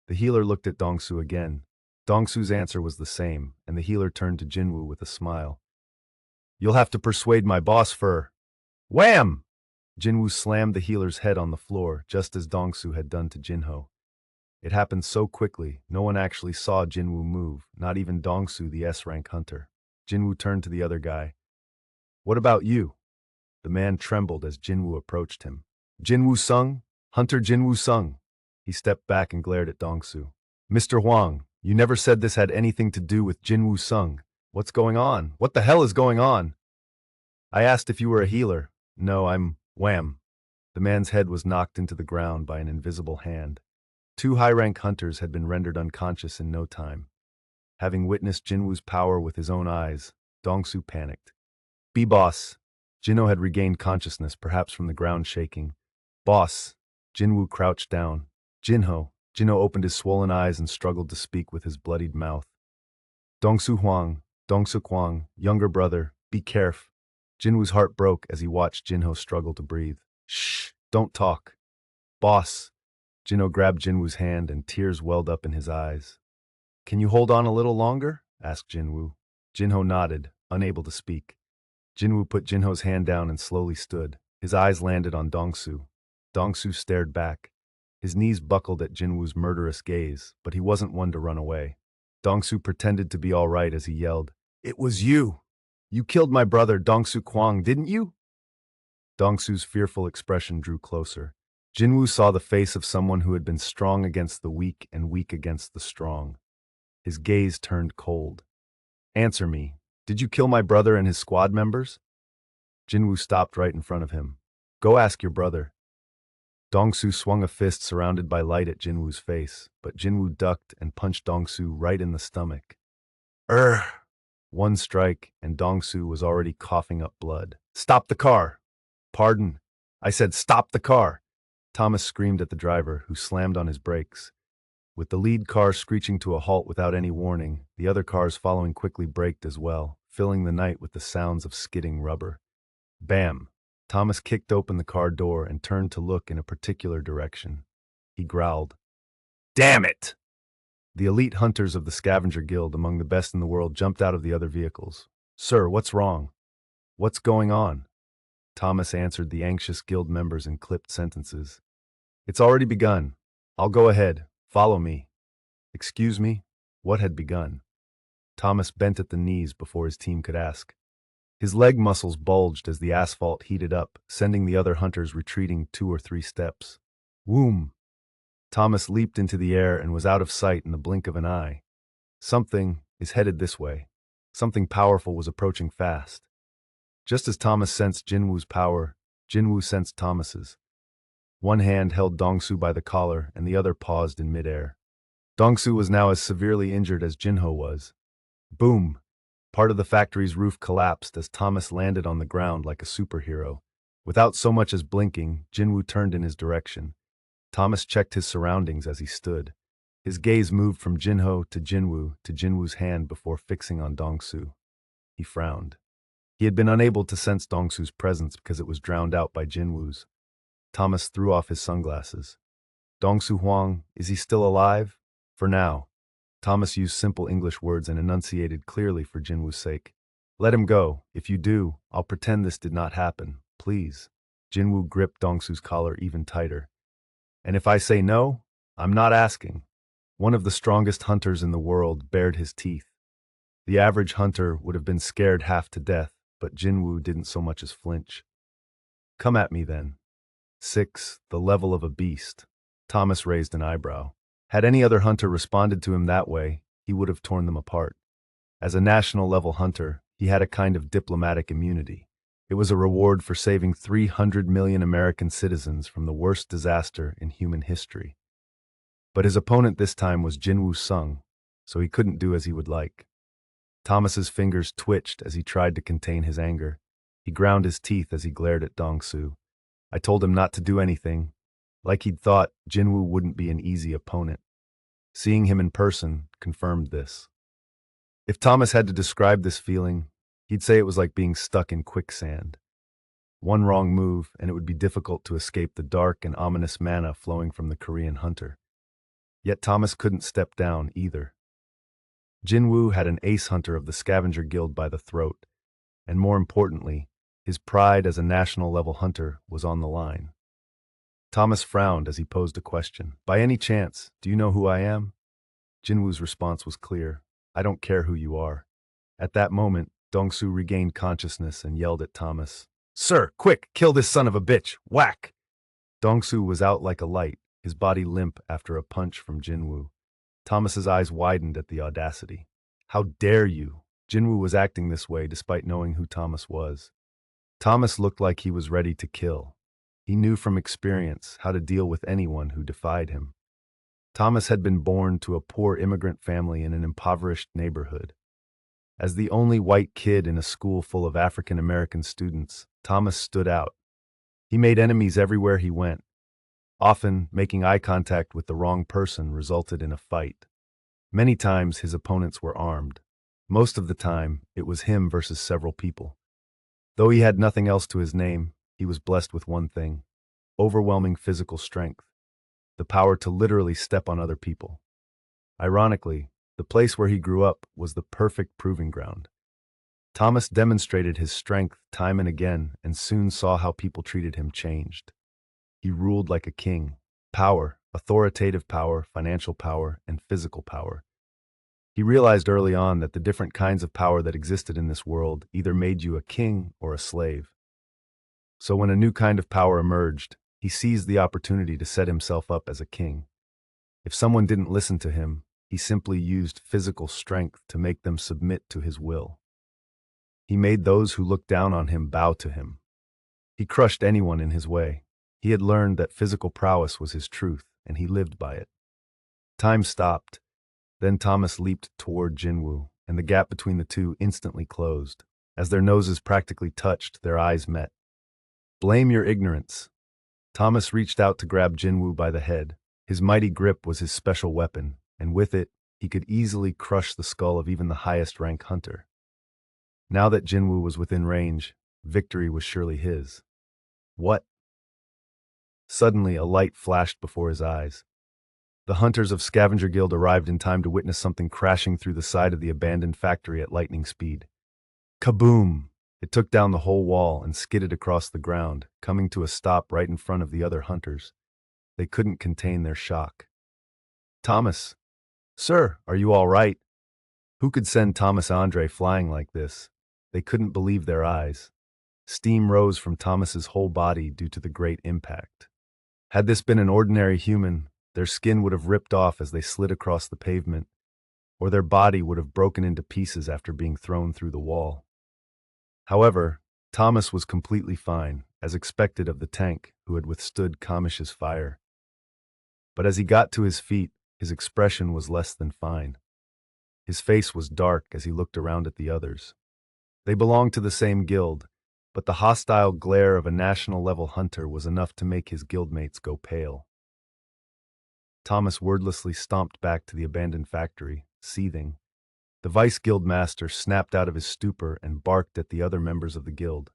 Speaker 1: The healer looked at Dongsu again. Dongsu's answer was the same, and the healer turned to Jin-Woo with a smile. You'll have to persuade my boss for... Wham! Jin-Woo slammed the healer's head on the floor, just as Dongsu had done to Jin-Ho. It happened so quickly, no one actually saw Jin-Woo move, not even Dongsu, the S-rank hunter. Jin-Woo turned to the other guy. What about you? The man trembled as Jin-Woo approached him. Jin-Woo Sung? Hunter Jin-Woo Sung. He stepped back and glared at Dongsu. Mr. Huang, you never said this had anything to do with Jin-Woo Sung. What's going on? What the hell is going on? I asked if you were a healer. No, I'm... Wham! The man's head was knocked into the ground by an invisible hand. Two high-rank hunters had been rendered unconscious in no time. Having witnessed Jin-Woo's power with his own eyes, Dongsu panicked. Boss. Jin-Ho had regained consciousness, perhaps from the ground shaking. Boss. Jin-Woo crouched down. Jin-Ho opened his swollen eyes and struggled to speak with his bloodied mouth. Dongsu Huang, younger brother, be careful. Jin-Woo's heart broke as he watched Jin-Ho struggle to breathe. Shh, don't talk. Boss. Jin-Ho grabbed Jin-Woo's hand and tears welled up in his eyes. Can you hold on a little longer? Asked Jin-Woo. Jin-Ho nodded, unable to speak. Jin-Woo put Jin-Ho's hand down and slowly stood. His eyes landed on Dongsu. Dongsu stared back. His knees buckled at Jin-Woo's murderous gaze, but he wasn't one to run away. Dongsu pretended to be all right as he yelled, It was you! You killed my brother Dongsu Kwang, didn't you? Dongsu's fearful expression drew closer. Jin-Woo saw the face of someone who had been strong against the weak and weak against the strong. His gaze turned cold. Answer me. Did you kill my brother and his squad members? Jin-Woo stopped right in front of him. Go ask your brother. Dongsu swung a fist surrounded by light at Jin-Woo's face, but Jin-Woo ducked and punched Dongsu right in the stomach. One strike, and Dongsu was already coughing up blood. Stop the car! Pardon? I said stop the car! Thomas screamed at the driver, who slammed on his brakes. With the lead car screeching to a halt without any warning, the other cars following quickly braked as well, filling the night with the sounds of skidding rubber. Bam! Thomas kicked open the car door and turned to look in a particular direction. He growled, Damn it! The elite hunters of the Scavenger Guild, among the best in the world, jumped out of the other vehicles. Sir, what's wrong? What's going on? Thomas answered the anxious guild members in clipped sentences. It's already begun. I'll go ahead. Follow me. Excuse me? What had begun? Thomas bent at the knees before his team could ask. His leg muscles bulged as the asphalt heated up, sending the other hunters retreating 2 or 3 steps. Whoom! Thomas leaped into the air and was out of sight in the blink of an eye. Something is headed this way. Something powerful was approaching fast. Just as Thomas sensed Jin-Woo's power, Jin-Woo sensed Thomas's. One hand held Dong-Su by the collar and the other paused in midair. Dong-Su was now as severely injured as Jin-Ho was. Boom! Part of the factory's roof collapsed as Thomas landed on the ground like a superhero. Without so much as blinking, Jin-Woo turned in his direction. Thomas checked his surroundings as he stood. His gaze moved from Jin-Ho to Jin-Woo to Jin-Woo's hand before fixing on Dong-Su. He frowned. He had been unable to sense Dong-Su's presence because it was drowned out by Jin-Woo's. Thomas threw off his sunglasses. Dong-Su Huang, is he still alive? For now. Thomas used simple English words and enunciated clearly for Jin-Woo's sake. Let him go. If you do, I'll pretend this did not happen. Please. Jin-Woo gripped Dong-Su's collar even tighter. And if I say no, I'm not asking. One of the strongest hunters in the world bared his teeth. The average hunter would have been scared half to death, but Jin-Woo didn't so much as flinch. Come at me then. 6, the level of a beast. Thomas raised an eyebrow. Had any other hunter responded to him that way, he would have torn them apart. As a national-level hunter, he had a kind of diplomatic immunity. It was a reward for saving 300 million American citizens from the worst disaster in human history. But his opponent this time was Jin-Woo Sung, so he couldn't do as he would like. Thomas's fingers twitched as he tried to contain his anger. He ground his teeth as he glared at Dong-Su. I told him not to do anything. Like he'd thought, Jin-Woo wouldn't be an easy opponent. Seeing him in person confirmed this. If Thomas had to describe this feeling, he'd say it was like being stuck in quicksand. One wrong move, and it would be difficult to escape the dark and ominous manna flowing from the Korean hunter. Yet Thomas couldn't step down either. Jin-Woo had an ace hunter of the scavenger guild by the throat, and more importantly, his pride as a national-level hunter was on the line. Thomas frowned as he posed a question. By any chance, do you know who I am? Jin-Woo's response was clear. I don't care who you are. At that moment, Dong-Su regained consciousness and yelled at Thomas. Sir, quick, kill this son of a bitch! Whack! Dong-Su was out like a light, his body limp after a punch from Jin-Woo. Thomas's eyes widened at the audacity. How dare you? Jin-Woo was acting this way despite knowing who Thomas was. Thomas looked like he was ready to kill. He knew from experience how to deal with anyone who defied him. Thomas had been born to a poor immigrant family in an impoverished neighborhood. As the only white kid in a school full of African American students, Thomas stood out. He made enemies everywhere he went. Often, making eye contact with the wrong person resulted in a fight. Many times his opponents were armed. Most of the time, it was him versus several people. Though he had nothing else to his name, he was blessed with one thing: overwhelming physical strength, the power to literally step on other people. Ironically, the place where he grew up was the perfect proving ground. Thomas demonstrated his strength time and again and soon saw how people treated him changed. He ruled like a king. Power, authoritative power, financial power, and physical power. He realized early on that the different kinds of power that existed in this world either made you a king or a slave. So when a new kind of power emerged, he seized the opportunity to set himself up as a king. If someone didn't listen to him, he simply used physical strength to make them submit to his will. He made those who looked down on him bow to him. He crushed anyone in his way. He had learned that physical prowess was his truth, and he lived by it. Time stopped. Then Thomas leaped toward Jin-Woo, and the gap between the two instantly closed. As their noses practically touched, their eyes met. Blame your ignorance. Thomas reached out to grab Jin-Woo by the head. His mighty grip was his special weapon, and with it, he could easily crush the skull of even the highest-rank hunter. Now that Jin-Woo was within range, victory was surely his. What? Suddenly, a light flashed before his eyes. The hunters of Scavenger Guild arrived in time to witness something crashing through the side of the abandoned factory at lightning speed. Kaboom! It took down the whole wall and skidded across the ground, coming to a stop right in front of the other hunters. They couldn't contain their shock. Thomas! Sir, are you all right? Who could send Thomas Andre flying like this? They couldn't believe their eyes. Steam rose from Thomas's whole body due to the great impact. Had this been an ordinary human, their skin would have ripped off as they slid across the pavement, or their body would have broken into pieces after being thrown through the wall. However, Thomas was completely fine, as expected of the tank who had withstood Kamish's fire. But as he got to his feet, his expression was less than fine. His face was dark as he looked around at the others. They belonged to the same guild, but the hostile glare of a national-level hunter was enough to make his guildmates go pale. Thomas wordlessly stomped back to the abandoned factory, seething. The vice-guild master snapped out of his stupor and barked at the other members of the guild.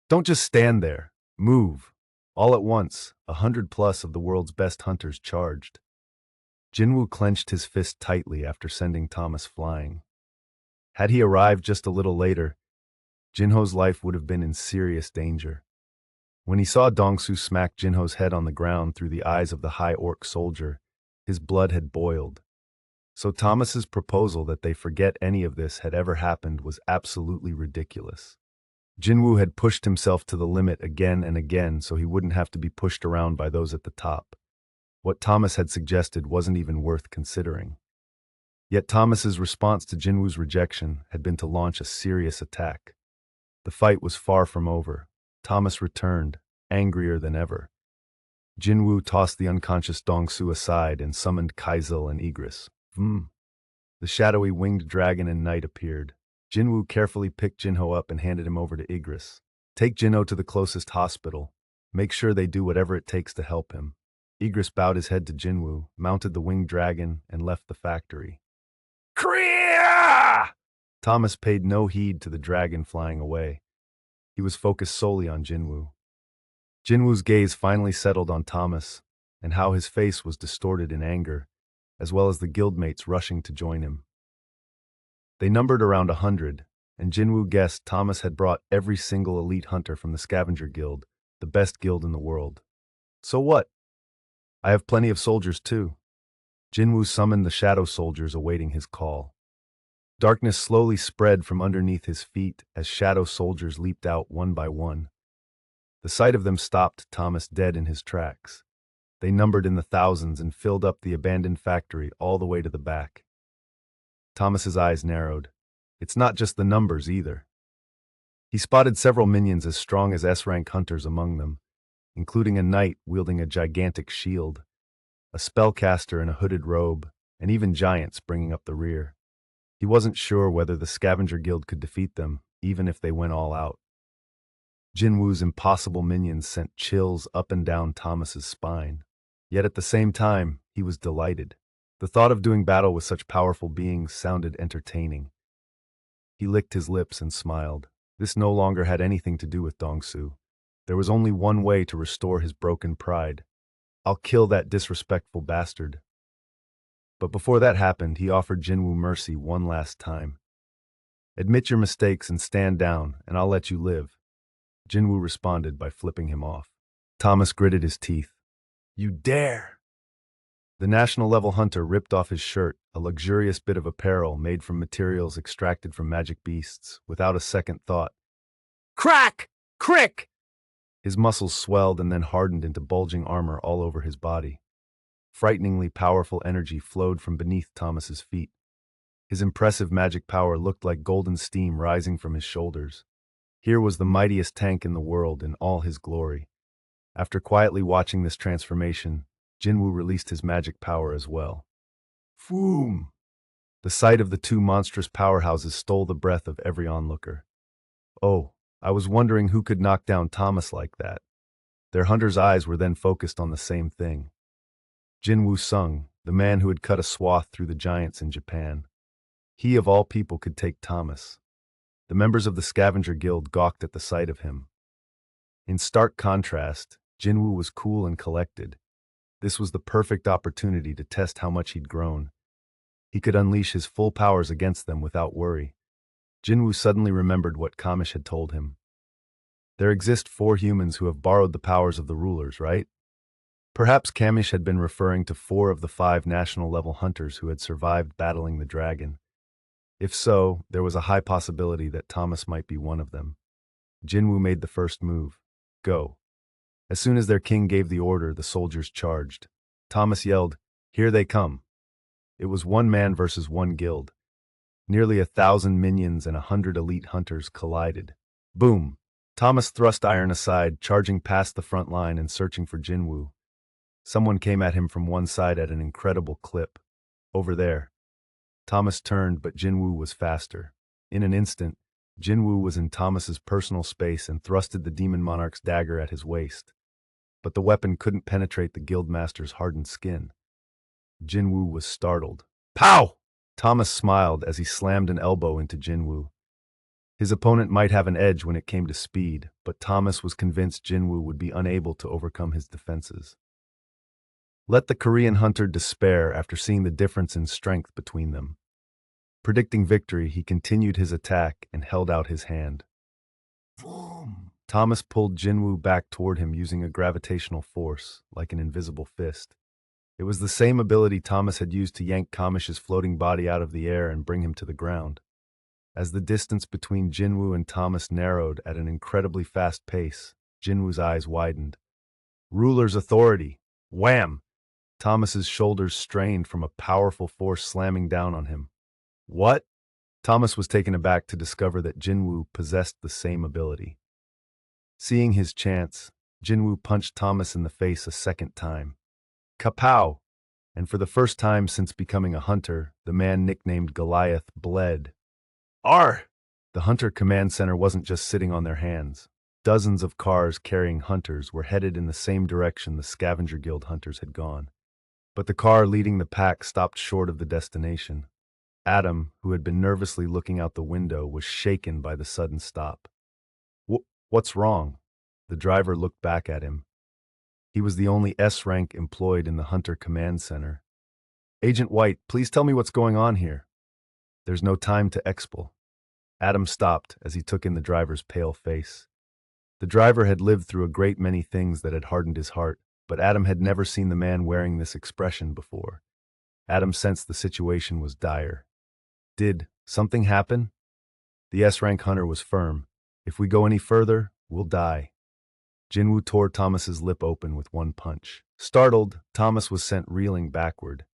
Speaker 1: "Don't just stand there. Move." All at once, 100+ of the world's best hunters charged. Jin-Woo clenched his fist tightly after sending Thomas flying. Had he arrived just a little later, Jinho's life would have been in serious danger. When he saw Dongsu smack Jinho's head on the ground through the eyes of the high orc soldier, his blood had boiled. So Thomas's proposal that they forget any of this had ever happened was absolutely ridiculous. Jin-Woo had pushed himself to the limit again and again so he wouldn't have to be pushed around by those at the top. What Thomas had suggested wasn't even worth considering. Yet Thomas's response to Jin-Woo's rejection had been to launch a serious attack. The fight was far from over. Thomas returned, angrier than ever. Jin-Woo tossed the unconscious Dongsu aside and summoned Kaizil and Igris. The shadowy winged dragon and knight appeared. Jin-Woo carefully picked Jinho up and handed him over to Igris. "Take Jinho to the closest hospital. Make sure they do whatever it takes to help him." Igris bowed his head to Jin-Woo, mounted the winged dragon, and left the factory. Kriya! Thomas paid no heed to the dragon flying away. He was focused solely on Jin-Woo. Jin-Woo's gaze finally settled on Thomas, and how his face was distorted in anger, as well as the guildmates rushing to join him. They numbered around 100, and Jin-Woo guessed Thomas had brought every single elite hunter from the Scavenger Guild, the best guild in the world. "So what? I have plenty of soldiers too." Jin-Woo summoned the shadow soldiers awaiting his call. Darkness slowly spread from underneath his feet as shadow soldiers leaped out one by one. The sight of them stopped Thomas dead in his tracks. They numbered in the thousands and filled up the abandoned factory all the way to the back. Thomas's eyes narrowed. It's not just the numbers either. He spotted several minions as strong as S-rank hunters among them, including a knight wielding a gigantic shield, a spellcaster in a hooded robe, and even giants bringing up the rear. He wasn't sure whether the Scavenger Guild could defeat them, even if they went all out. Jin-Woo's impossible minions sent chills up and down Thomas's spine. Yet at the same time, he was delighted. The thought of doing battle with such powerful beings sounded entertaining. He licked his lips and smiled. This no longer had anything to do with Dongsu. There was only one way to restore his broken pride. "I'll kill that disrespectful bastard." But before that happened, he offered Jin-Woo mercy one last time. "Admit your mistakes and stand down, and I'll let you live." Jin-Woo responded by flipping him off. Thomas gritted his teeth. "You dare!" The national-level hunter ripped off his shirt, a luxurious bit of apparel made from materials extracted from magic beasts, without a second thought. Crack! Crick! His muscles swelled and then hardened into bulging armor all over his body. Frighteningly powerful energy flowed from beneath Thomas's feet. His impressive magic power looked like golden steam rising from his shoulders. Here was the mightiest tank in the world in all his glory. After quietly watching this transformation, Jin-Woo released his magic power as well. Foom! The sight of the two monstrous powerhouses stole the breath of every onlooker. Oh, I was wondering who could knock down Thomas like that. Their hunters' eyes were then focused on the same thing. Jin-Woo Sung, the man who had cut a swath through the giants in Japan. He of all people could take Thomas. The members of the Scavenger Guild gawked at the sight of him. In stark contrast, Jin-Woo was cool and collected. This was the perfect opportunity to test how much he'd grown. He could unleash his full powers against them without worry. Jin-Woo suddenly remembered what Kamish had told him. There exist 4 humans who have borrowed the powers of the rulers, right? Perhaps Kamish had been referring to 4 of the 5 national-level hunters who had survived battling the dragon. If so, there was a high possibility that Thomas might be one of them. Jin-Woo made the first move. Go. As soon as their king gave the order, the soldiers charged. Thomas yelled, "Here they come." It was one man versus one guild. Nearly 1,000 minions and 100 elite hunters collided. Boom! Thomas thrust Iron aside, charging past the front line and searching for Jin-Woo. Someone came at him from one side at an incredible clip. Over there. Thomas turned, but Jin-Woo was faster. In an instant, Jin-Woo was in Thomas's personal space and thrusted the Demon Monarch's dagger at his waist. But the weapon couldn't penetrate the Guildmaster's hardened skin. Jin-Woo was startled. Pow! Thomas smiled as he slammed an elbow into Jin-Woo. His opponent might have an edge when it came to speed, but Thomas was convinced Jin-Woo would be unable to overcome his defenses. Let the Korean hunter despair after seeing the difference in strength between them. Predicting victory, he continued his attack and held out his hand. Boom! Thomas pulled Jin-Woo back toward him using a gravitational force, like an invisible fist. It was the same ability Thomas had used to yank Kamish's floating body out of the air and bring him to the ground. As the distance between Jin-Woo and Thomas narrowed at an incredibly fast pace, Jin-Woo's eyes widened. Ruler's authority! Wham! Thomas's shoulders strained from a powerful force slamming down on him. What? Thomas was taken aback to discover that Jin-Woo possessed the same ability. Seeing his chance, Jin-Woo punched Thomas in the face a second time. Kapow! And for the first time since becoming a hunter, the man nicknamed Goliath bled. R! The Hunter Command Center wasn't just sitting on their hands. Dozens of cars carrying hunters were headed in the same direction the Scavenger Guild hunters had gone. But the car leading the pack stopped short of the destination. Adam, who had been nervously looking out the window, was shaken by the sudden stop. What's wrong? The driver looked back at him. He was the only S-rank employed in the Hunter Command Center. Agent White, please tell me what's going on here. There's no time to explain. Adam stopped as he took in the driver's pale face. The driver had lived through a great many things that had hardened his heart, but Adam had never seen the man wearing this expression before. Adam sensed the situation was dire. Did something happen? The S-rank hunter was firm. If we go any further, we'll die. Jin-Woo tore Thomas's lip open with one punch. Startled, Thomas was sent reeling backward.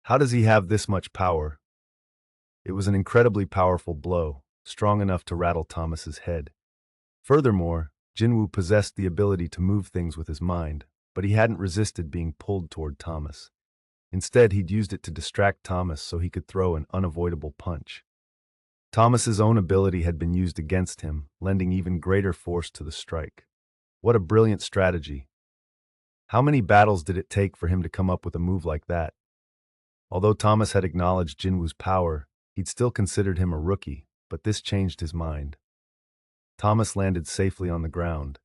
Speaker 1: How does he have this much power? It was an incredibly powerful blow, strong enough to rattle Thomas's head. Furthermore, Jin-Woo possessed the ability to move things with his mind, but he hadn't resisted being pulled toward Thomas. Instead, he'd used it to distract Thomas so he could throw an unavoidable punch. Thomas's own ability had been used against him, lending even greater force to the strike. What a brilliant strategy. How many battles did it take for him to come up with a move like that? Although Thomas had acknowledged Jin-Woo's power, he'd still considered him a rookie, but this changed his mind. Thomas landed safely on the ground.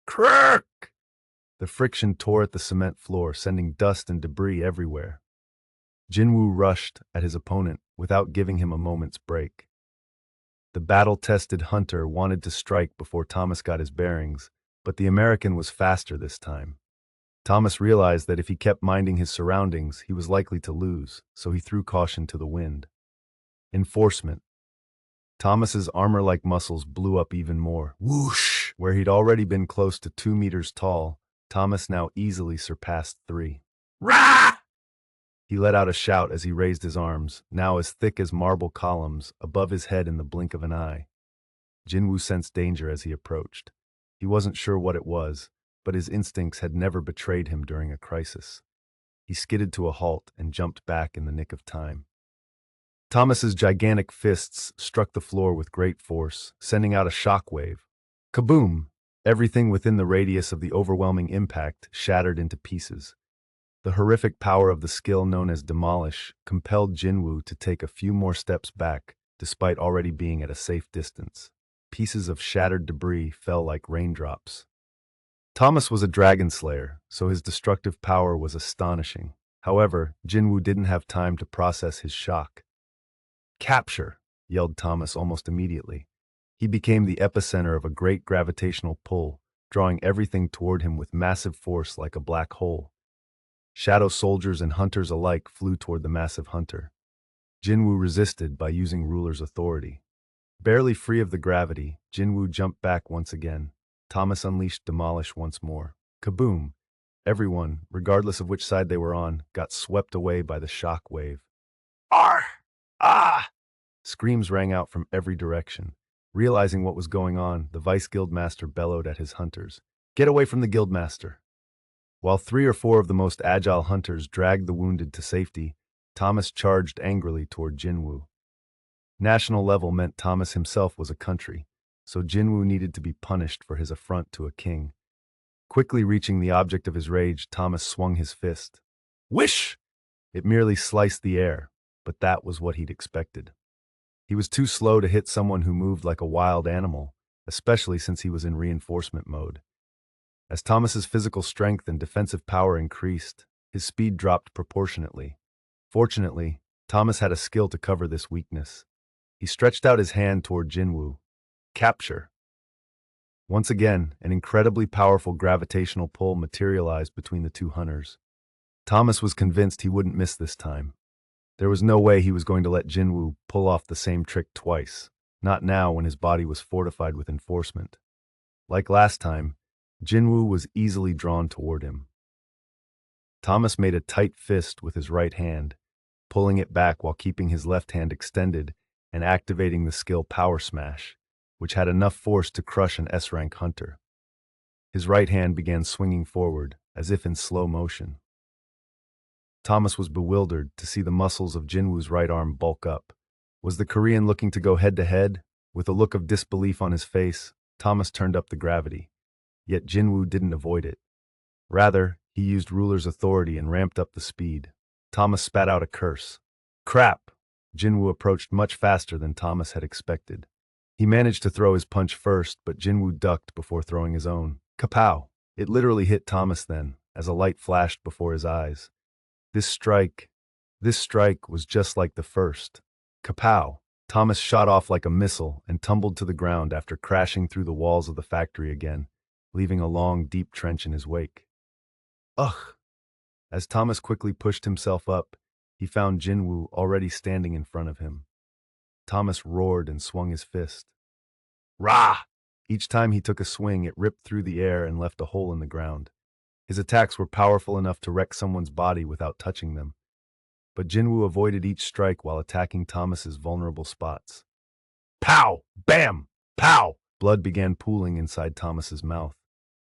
Speaker 1: Crack! The friction tore at the cement floor, sending dust and debris everywhere. Jin-Woo rushed at his opponent without giving him a moment's break. The battle-tested hunter wanted to strike before Thomas got his bearings, but the American was faster this time. Thomas realized that if he kept minding his surroundings, he was likely to lose, so he threw caution to the wind. Enforcement. Thomas's armor-like muscles blew up even more. Whoosh! Where he'd already been close to 2 meters tall, Thomas now easily surpassed 3. Rah! He let out a shout as he raised his arms, now as thick as marble columns, above his head in the blink of an eye. Jin-Woo sensed danger as he approached. He wasn't sure what it was, but his instincts had never betrayed him during a crisis. He skidded to a halt and jumped back in the nick of time. Thomas's gigantic fists struck the floor with great force, sending out a shockwave. Kaboom! Everything within the radius of the overwhelming impact shattered into pieces. The horrific power of the skill known as Demolish compelled Jin-Woo to take a few more steps back, despite already being at a safe distance. Pieces of shattered debris fell like raindrops. Thomas was a dragon slayer, so his destructive power was astonishing. However, Jin-Woo didn't have time to process his shock. Capture! Yelled Thomas almost immediately. He became the epicenter of a great gravitational pull, drawing everything toward him with massive force like a black hole. Shadow soldiers and hunters alike flew toward the massive hunter. Jin-Woo resisted by using ruler's authority. Barely free of the gravity, Jin-Woo jumped back once again. Thomas unleashed Demolish once more. Kaboom! Everyone, regardless of which side they were on, got swept away by the shock wave. Arr! Ah! Screams rang out from every direction. Realizing what was going on, the Vice Guildmaster bellowed at his hunters. Get away from the Guildmaster! While 3 or 4 of the most agile hunters dragged the wounded to safety, Thomas charged angrily toward Jin-Woo. National level meant Thomas himself was a country, so Jin-Woo needed to be punished for his affront to a king. Quickly reaching the object of his rage, Thomas swung his fist. Whish! It merely sliced the air, but that was what he'd expected. He was too slow to hit someone who moved like a wild animal, especially since he was in reinforcement mode. As Thomas's physical strength and defensive power increased, his speed dropped proportionately. Fortunately, Thomas had a skill to cover this weakness. He stretched out his hand toward Jin-Woo. Capture! Once again, an incredibly powerful gravitational pull materialized between the two hunters. Thomas was convinced he wouldn't miss this time. There was no way he was going to let Jin-Woo pull off the same trick twice, not now when his body was fortified with enforcement. Like last time, Jin-Woo was easily drawn toward him. Thomas made a tight fist with his right hand, pulling it back while keeping his left hand extended and activating the skill Power Smash, which had enough force to crush an S-rank hunter. His right hand began swinging forward, as if in slow motion. Thomas was bewildered to see the muscles of Jin-Woo's right arm bulk up. Was the Korean looking to go head-to-head? With a look of disbelief on his face, Thomas turned up the gravity. Yet Jin-Woo didn't avoid it. Rather, he used ruler's authority and ramped up the speed. Thomas spat out a curse. Crap! Jin-Woo approached much faster than Thomas had expected. He managed to throw his punch first, but Jin-Woo ducked before throwing his own. Kapow! It literally hit Thomas then, as a light flashed before his eyes. This strike was just like the first. Kapow! Thomas shot off like a missile and tumbled to the ground after crashing through the walls of the factory again, leaving a long, deep trench in his wake. Ugh! As Thomas quickly pushed himself up, he found Jin-Woo already standing in front of him. Thomas roared and swung his fist. Rah! Each time he took a swing, it ripped through the air and left a hole in the ground. His attacks were powerful enough to wreck someone's body without touching them. But Jin-Woo avoided each strike while attacking Thomas's vulnerable spots. Pow! Bam! Pow! Blood began pooling inside Thomas's mouth.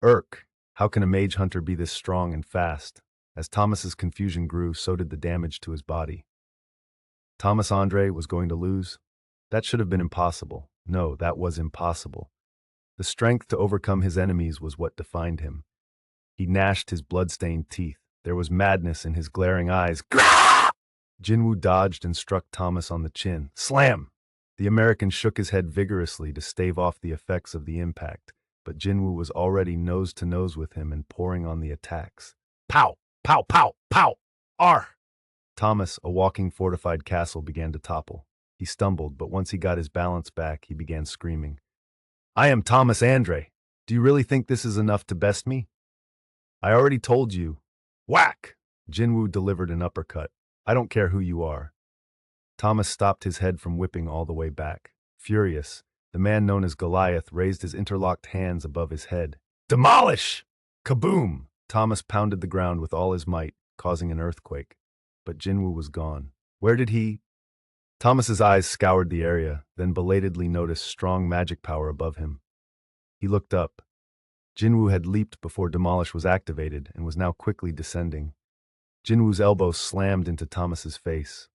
Speaker 1: Irk! How can a mage hunter be this strong and fast? As Thomas's confusion grew, so did the damage to his body. Thomas Andre was going to lose? That should have been impossible. No, that was impossible. The strength to overcome his enemies was what defined him. He gnashed his blood-stained teeth. There was madness in his glaring eyes. Grah! Jin-Woo dodged and struck Thomas on the chin. Slam! The American shook his head vigorously to stave off the effects of the impact, but Jin-Woo was already nose-to-nose with him and pouring on the attacks. Pow! Pow! Pow! Pow! Arr! Thomas, a walking fortified castle, began to topple. He stumbled, but once he got his balance back, he began screaming. I am Thomas Andre. Do you really think this is enough to best me? I already told you. Whack! Jin-Woo delivered an uppercut. I don't care who you are. Thomas stopped his head from whipping all the way back. Furious, the man known as Goliath raised his interlocked hands above his head. Demolish! Kaboom! Thomas pounded the ground with all his might, causing an earthquake. But Jin-Woo was gone. Where did he? Thomas's eyes scoured the area, then belatedly noticed strong magic power above him. He looked up. Jin-Woo had leaped before Demolish was activated and was now quickly descending. Jin-Woo's elbow slammed into Thomas's face.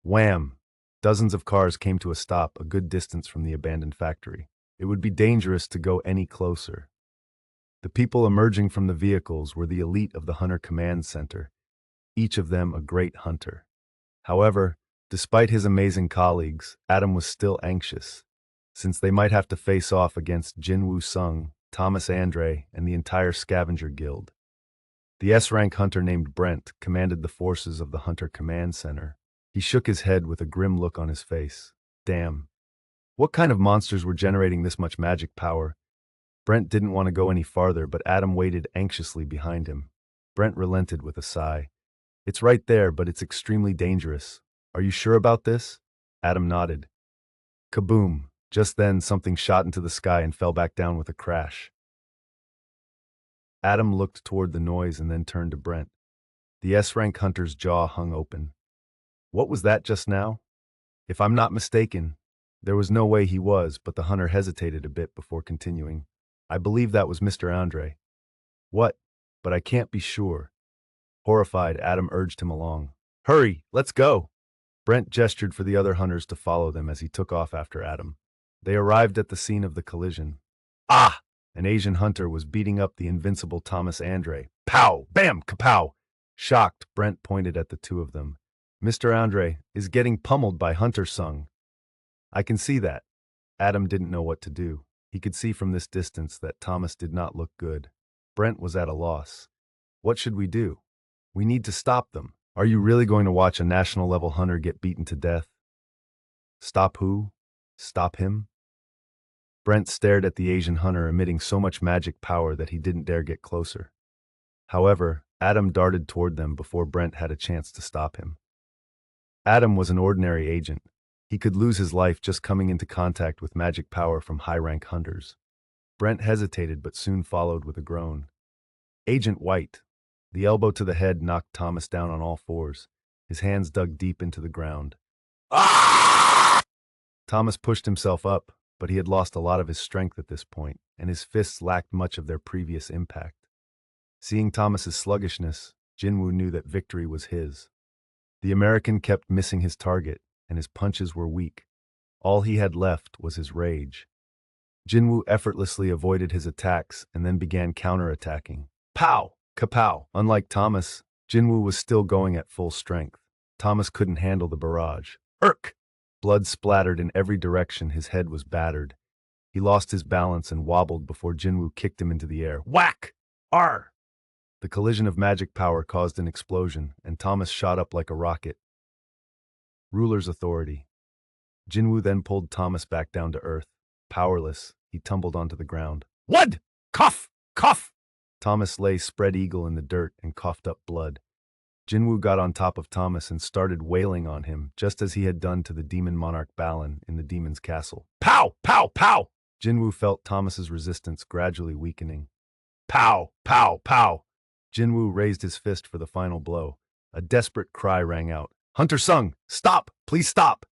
Speaker 1: Wham! Dozens of cars came to a stop a good distance from the abandoned factory. It would be dangerous to go any closer. The people emerging from the vehicles were the elite of the Hunter Command Center, each of them a great hunter. However, despite his amazing colleagues, Adam was still anxious, since they might have to face off against Jin-Woo Sung, Thomas Andre, and the entire scavenger guild. The S-rank hunter named Brent commanded the forces of the Hunter Command Center. He shook his head with a grim look on his face. Damn. What kind of monsters were generating this much magic power? Brent didn't want to go any farther, but Adam waited anxiously behind him. Brent relented with a sigh. It's right there, but it's extremely dangerous. Are you sure about this? Adam nodded. Kaboom! Just then, something shot into the sky and fell back down with a crash. Adam looked toward the noise and then turned to Brent. The S-rank hunter's jaw hung open. What was that just now? If I'm not mistaken, there was no way he was, but the hunter hesitated a bit before continuing. I believe that was Mr. Andre. What? But I can't be sure. Horrified, Adam urged him along. Hurry, let's go! Brent gestured for the other hunters to follow them as he took off after Adam. They arrived at the scene of the collision. Ah! An Asian hunter was beating up the invincible Thomas Andre. Pow! Bam! Kapow! Shocked, Brent pointed at the two of them. Mr. Andre is getting pummeled by Hunter Sung. I can see that. Adam didn't know what to do. He could see from this distance that Thomas did not look good. Brent was at a loss. What should we do? We need to stop them. Are you really going to watch a national-level hunter get beaten to death? Stop who? Stop him? Brent stared at the Asian hunter emitting so much magic power that he didn't dare get closer. However, Adam darted toward them before Brent had a chance to stop him. Adam was an ordinary agent. He could lose his life just coming into contact with magic power from high-rank hunters. Brent hesitated but soon followed with a groan. Agent White. The elbow to the head knocked Thomas down on all fours. His hands dug deep into the ground. Ah! Thomas pushed himself up, but he had lost a lot of his strength at this point, and his fists lacked much of their previous impact. Seeing Thomas's sluggishness, Jin-Woo knew that victory was his. The American kept missing his target, and his punches were weak. All he had left was his rage. Jin-Woo effortlessly avoided his attacks and then began counterattacking. Pow! Kapow! Unlike Thomas, Jin-Woo was still going at full strength. Thomas couldn't handle the barrage. Irk! Blood splattered in every direction, his head was battered. He lost his balance and wobbled before Jin-Woo kicked him into the air. Whack! Arr! The collision of magic power caused an explosion, and Thomas shot up like a rocket. Ruler's authority. Jin-Woo then pulled Thomas back down to earth. Powerless, he tumbled onto the ground. What? Cough! Cough! Thomas lay spread eagle in the dirt and coughed up blood. Jin-Woo got on top of Thomas and started wailing on him, just as he had done to the demon monarch Balin in the demon's castle. Pow! Pow! Pow! Jin-Woo felt Thomas's resistance gradually weakening. Pow! Pow! Pow! Jin-Woo raised his fist for the final blow. A desperate cry rang out. Hunter Sung! Stop! Please stop!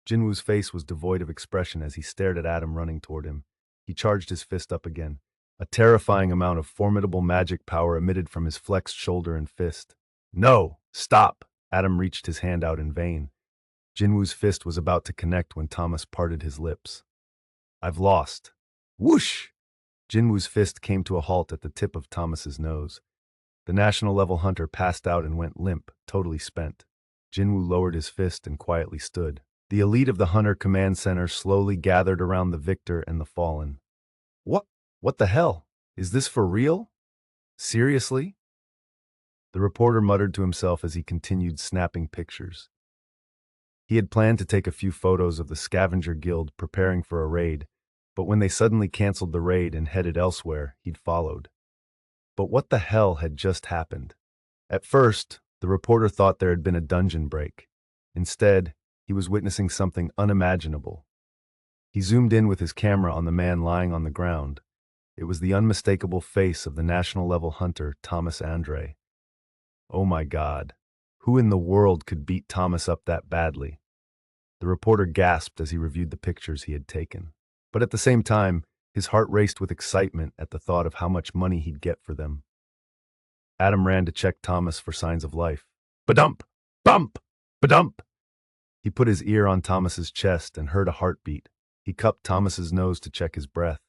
Speaker 1: Jin-Woo's face was devoid of expression as he stared at Adam running toward him. He charged his fist up again. A terrifying amount of formidable magic power emitted from his flexed shoulder and fist. No! Stop! Adam reached his hand out in vain. Jin-Woo's fist was about to connect when Thomas parted his lips. I've lost. Whoosh! Jin-Woo's fist came to a halt at the tip of Thomas's nose. The national-level hunter passed out and went limp, totally spent. Jin-Woo lowered his fist and quietly stood. The elite of the Hunter Command Center slowly gathered around the victor and the fallen. What the hell? Is this for real? Seriously? The reporter muttered to himself as he continued snapping pictures. He had planned to take a few photos of the scavenger guild preparing for a raid, but when they suddenly canceled the raid and headed elsewhere, he'd followed. But what the hell had just happened? At first, the reporter thought there had been a dungeon break. Instead, he was witnessing something unimaginable. He zoomed in with his camera on the man lying on the ground. It was the unmistakable face of the national-level hunter, Thomas Andre. Oh my God. Who in the world could beat Thomas up that badly? The reporter gasped as he reviewed the pictures he had taken. But at the same time, his heart raced with excitement at the thought of how much money he'd get for them. Adam ran to check Thomas for signs of life. Ba-dump! Bump! Ba-dump! He put his ear on Thomas's chest and heard a heartbeat. He cupped Thomas's nose to check his breath.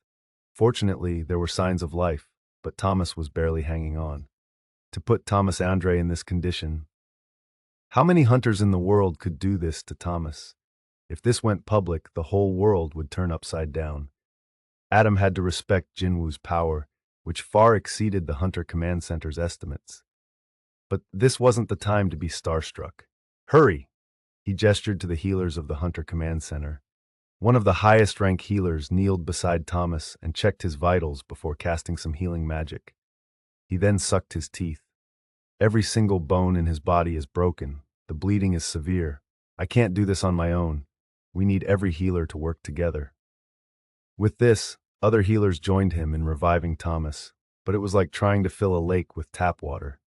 Speaker 1: Fortunately, there were signs of life, but Thomas was barely hanging on. To put Thomas Andre in this condition, how many hunters in the world could do this to Thomas? If this went public, the whole world would turn upside down. Adam had to respect Jin-Woo's power, which far exceeded the Hunter Command Center's estimates. But this wasn't the time to be starstruck. Hurry! He gestured to the healers of the Hunter Command Center. One of the highest-ranked healers kneeled beside Thomas and checked his vitals before casting some healing magic. He then sucked his teeth. Every single bone in his body is broken. The bleeding is severe. I can't do this on my own. We need every healer to work together. With this, other healers joined him in reviving Thomas, but it was like trying to fill a lake with tap water.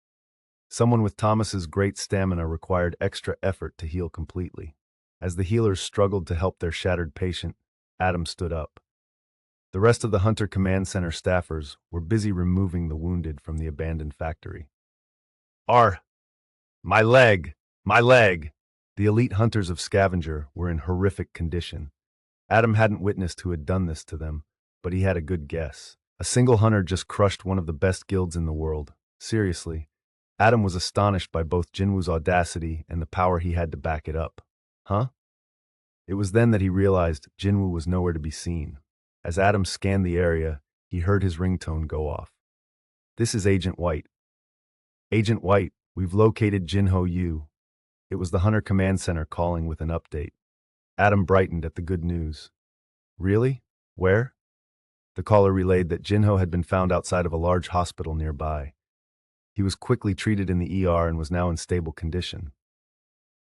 Speaker 1: Someone with Thomas's great stamina required extra effort to heal completely. As the healers struggled to help their shattered patient, Adam stood up. The rest of the Hunter Command Center staffers were busy removing the wounded from the abandoned factory. My leg! My leg! The elite hunters of Scavenger were in horrific condition. Adam hadn't witnessed who had done this to them, but he had a good guess. A single hunter just crushed one of the best guilds in the world. Seriously, Adam was astonished by both Jin-Woo's audacity and the power he had to back it up. Huh? It was then that he realized Jin-Woo was nowhere to be seen. As Adam scanned the area, he heard his ringtone go off. This is Agent White. Agent White, we've located Jin-Ho-Yu. It was the Hunter Command Center calling with an update. Adam brightened at the good news. Really? Where? The caller relayed that Jin-Ho had been found outside of a large hospital nearby. He was quickly treated in the ER and was now in stable condition.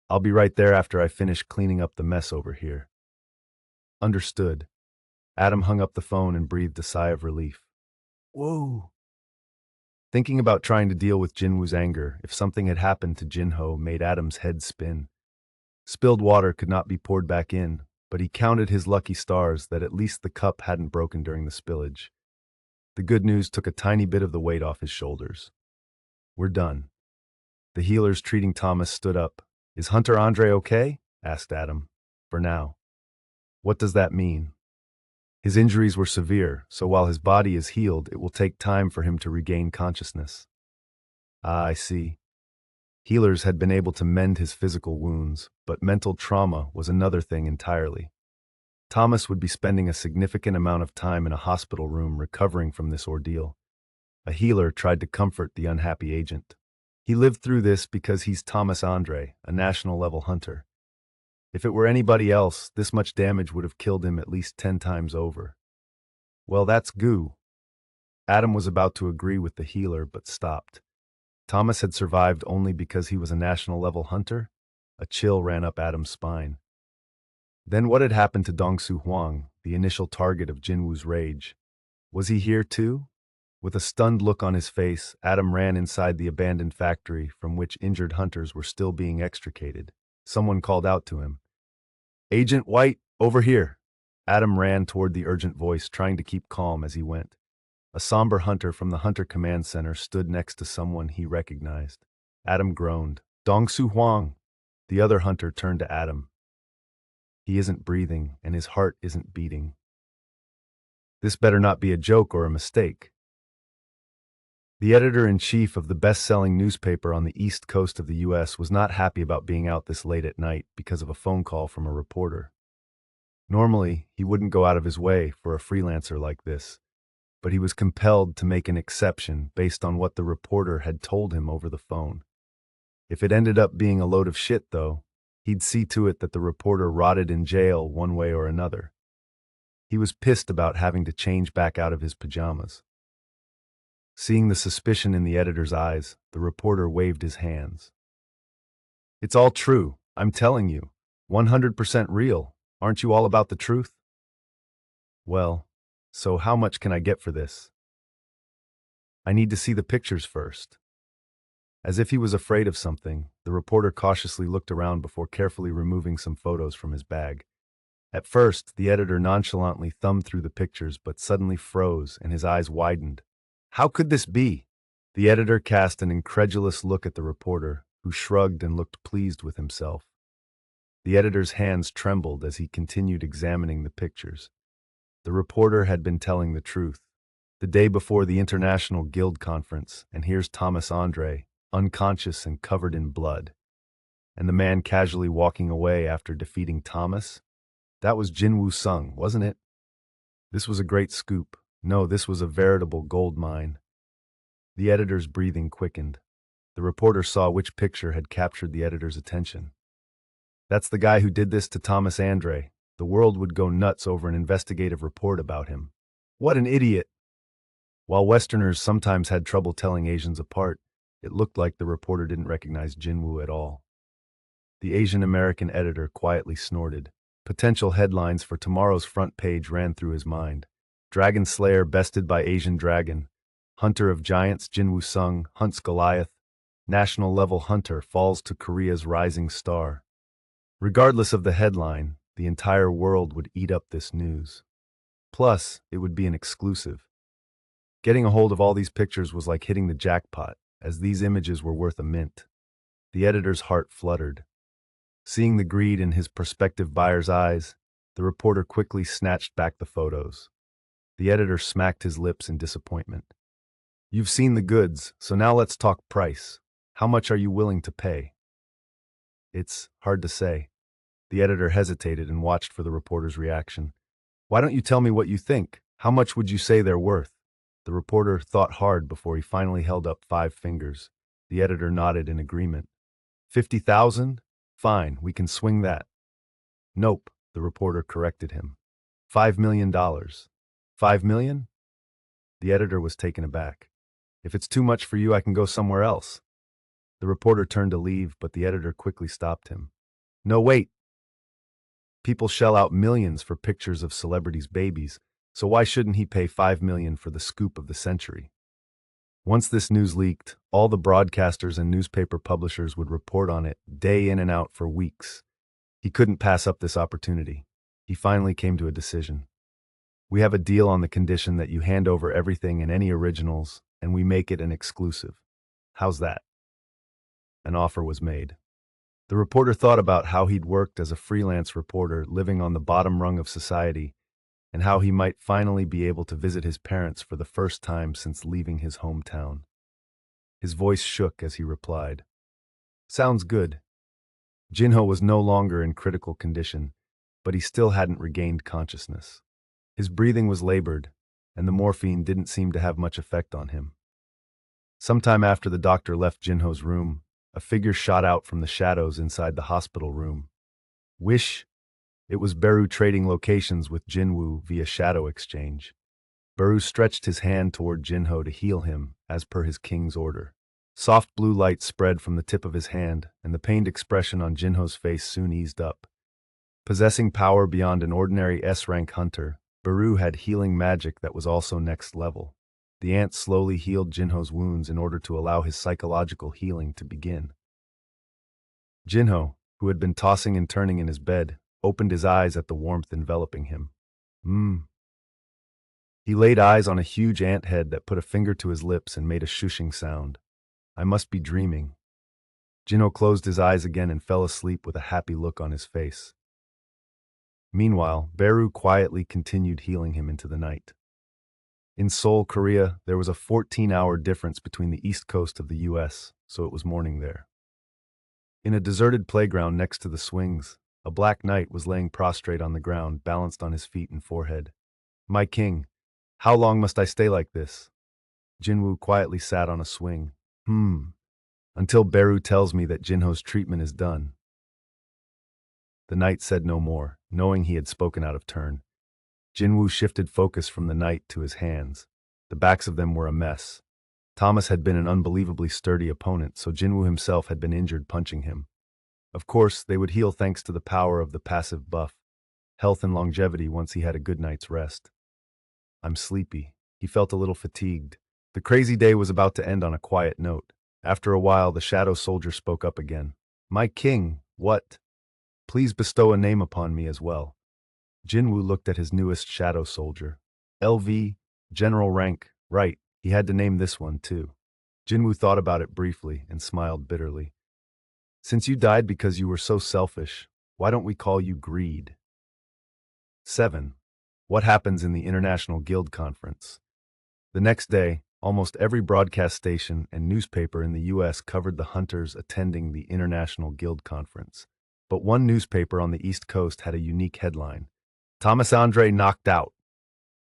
Speaker 1: I'll be right there after I finish cleaning up the mess over here. Understood. Adam hung up the phone and breathed a sigh of relief. Whoa! Thinking about trying to deal with Jin-Woo's anger if something had happened to Jin-Ho made Adam's head spin. Spilled water could not be poured back in, but he counted his lucky stars that at least the cup hadn't broken during the spillage. The good news took a tiny bit of the weight off his shoulders. We're done. The healers treating Thomas stood up. Is Hunter Andre okay? Asked Adam. For now. What does that mean? His injuries were severe, so while his body is healed, it will take time for him to regain consciousness. Ah, I see. Healers had been able to mend his physical wounds, but mental trauma was another thing entirely. Thomas would be spending a significant amount of time in a hospital room recovering from this ordeal. A healer tried to comfort the unhappy agent. He lived through this because he's Thomas Andre, a national-level hunter. If it were anybody else, this much damage would have killed him at least 10 times over. Well, that's goo. Adam was about to agree with the healer, but stopped. Thomas had survived only because he was a national-level hunter? A chill ran up Adam's spine. Then what had happened to Dong-Soo Hwang, the initial target of Jin-Woo's rage? Was he here too? With a stunned look on his face, Adam ran inside the abandoned factory from which injured hunters were still being extricated. Someone called out to him. Agent White, over here. Adam ran toward the urgent voice, trying to keep calm as he went. A somber hunter from the Hunter Command Center stood next to someone he recognized. Adam groaned. Dong-Soo Hwang. The other hunter turned to Adam. He isn't breathing, and his heart isn't beating. This better not be a joke or a mistake. The editor-in-chief of the best-selling newspaper on the east coast of the U.S. was not happy about being out this late at night because of a phone call from a reporter. Normally, he wouldn't go out of his way for a freelancer like this, but he was compelled to make an exception based on what the reporter had told him over the phone. If it ended up being a load of shit, though, he'd see to it that the reporter rotted in jail one way or another. He was pissed about having to change back out of his pajamas. Seeing the suspicion in the editor's eyes, the reporter waved his hands. It's all true, I'm telling you. 100% real. Aren't you all about the truth? Well, so how much can I get for this? I need to see the pictures first. As if he was afraid of something, the reporter cautiously looked around before carefully removing some photos from his bag. At first, the editor nonchalantly thumbed through the pictures but suddenly froze and his eyes widened. How could this be? The editor cast an incredulous look at the reporter, who shrugged and looked pleased with himself. The editor's hands trembled as he continued examining the pictures. The reporter had been telling the truth. The day before the International Guild Conference, and here's Thomas Andre, unconscious and covered in blood. And the man casually walking away after defeating Thomas? That was Jin-Woo Sung, wasn't it? This was a great scoop. No, this was a veritable gold mine. The editor's breathing quickened. The reporter saw which picture had captured the editor's attention. That's the guy who did this to Thomas Andre. The world would go nuts over an investigative report about him. What an idiot! While Westerners sometimes had trouble telling Asians apart, it looked like the reporter didn't recognize Jin-Woo at all. The Asian American editor quietly snorted. Potential headlines for tomorrow's front page ran through his mind. Dragon Slayer bested by Asian Dragon. Hunter of Giants Jin-Woo Sung hunts Goliath. National level hunter falls to Korea's rising star. Regardless of the headline, the entire world would eat up this news. Plus, it would be an exclusive. Getting a hold of all these pictures was like hitting the jackpot, as these images were worth a mint. The editor's heart fluttered. Seeing the greed in his prospective buyer's eyes, the reporter quickly snatched back the photos. The editor smacked his lips in disappointment. You've seen the goods, so now let's talk price. How much are you willing to pay? It's hard to say. The editor hesitated and watched for the reporter's reaction. Why don't you tell me what you think? How much would you say they're worth? The reporter thought hard before he finally held up 5 fingers. The editor nodded in agreement. 50,000? Fine, we can swing that. Nope, the reporter corrected him. $5 million. 5 million? The editor was taken aback. If it's too much for you, I can go somewhere else. The reporter turned to leave, but the editor quickly stopped him. No, wait. People shell out millions for pictures of celebrities' babies, so why shouldn't he pay $5 million for the scoop of the century? Once this news leaked, all the broadcasters and newspaper publishers would report on it day in and out for weeks. He couldn't pass up this opportunity. He finally came to a decision. We have a deal on the condition that you hand over everything and any originals, and we make it an exclusive. How's that? An offer was made. The reporter thought about how he'd worked as a freelance reporter living on the bottom rung of society, and how he might finally be able to visit his parents for the first time since leaving his hometown. His voice shook as he replied. Sounds good. Jin-Ho was no longer in critical condition, but he still hadn't regained consciousness. His breathing was labored, and the morphine didn't seem to have much effect on him. Sometime after the doctor left Jin-Ho's room, a figure shot out from the shadows inside the hospital room. Wish! It was Beru trading locations with Jin-Woo via shadow exchange. Beru stretched his hand toward Jin-Ho to heal him, as per his king's order. Soft blue light spread from the tip of his hand, and the pained expression on Jin-Ho's face soon eased up. Possessing power beyond an ordinary S-rank hunter, Beru had healing magic that was also next level. The ant slowly healed Jin-Ho's wounds in order to allow his psychological healing to begin. Jin-Ho, who had been tossing and turning in his bed, opened his eyes at the warmth enveloping him. He laid eyes on a huge ant head that put a finger to his lips and made a shushing sound. I must be dreaming. Jin-Ho closed his eyes again and fell asleep with a happy look on his face. Meanwhile, Beru quietly continued healing him into the night. In Seoul, Korea, there was a 14-hour difference between the east coast of the U.S., so it was morning there. In a deserted playground next to the swings, a black knight was laying prostrate on the ground, balanced on his feet and forehead. My king, how long must I stay like this? Jin-Woo quietly sat on a swing. Until Beru tells me that Jin-Ho's treatment is done. The knight said no more, knowing he had spoken out of turn. Jin-Woo shifted focus from the knight to his hands. The backs of them were a mess. Thomas had been an unbelievably sturdy opponent, so Jin-Woo himself had been injured punching him. Of course, they would heal thanks to the power of the passive buff, health and longevity once he had a good night's rest. I'm sleepy. He felt a little fatigued. The crazy day was about to end on a quiet note. After a while, the shadow soldier spoke up again. My king, what? Please bestow a name upon me as well. Jin-Woo looked at his newest shadow soldier. LV, general rank, right, he had to name this one too. Jin-Woo thought about it briefly and smiled bitterly. Since you died because you were so selfish, why don't we call you Greed? 7. What happens in the International Guild Conference? The next day, almost every broadcast station and newspaper in the U.S. covered the hunters attending the International Guild Conference. But one newspaper on the East Coast had a unique headline. Thomas Andre knocked out.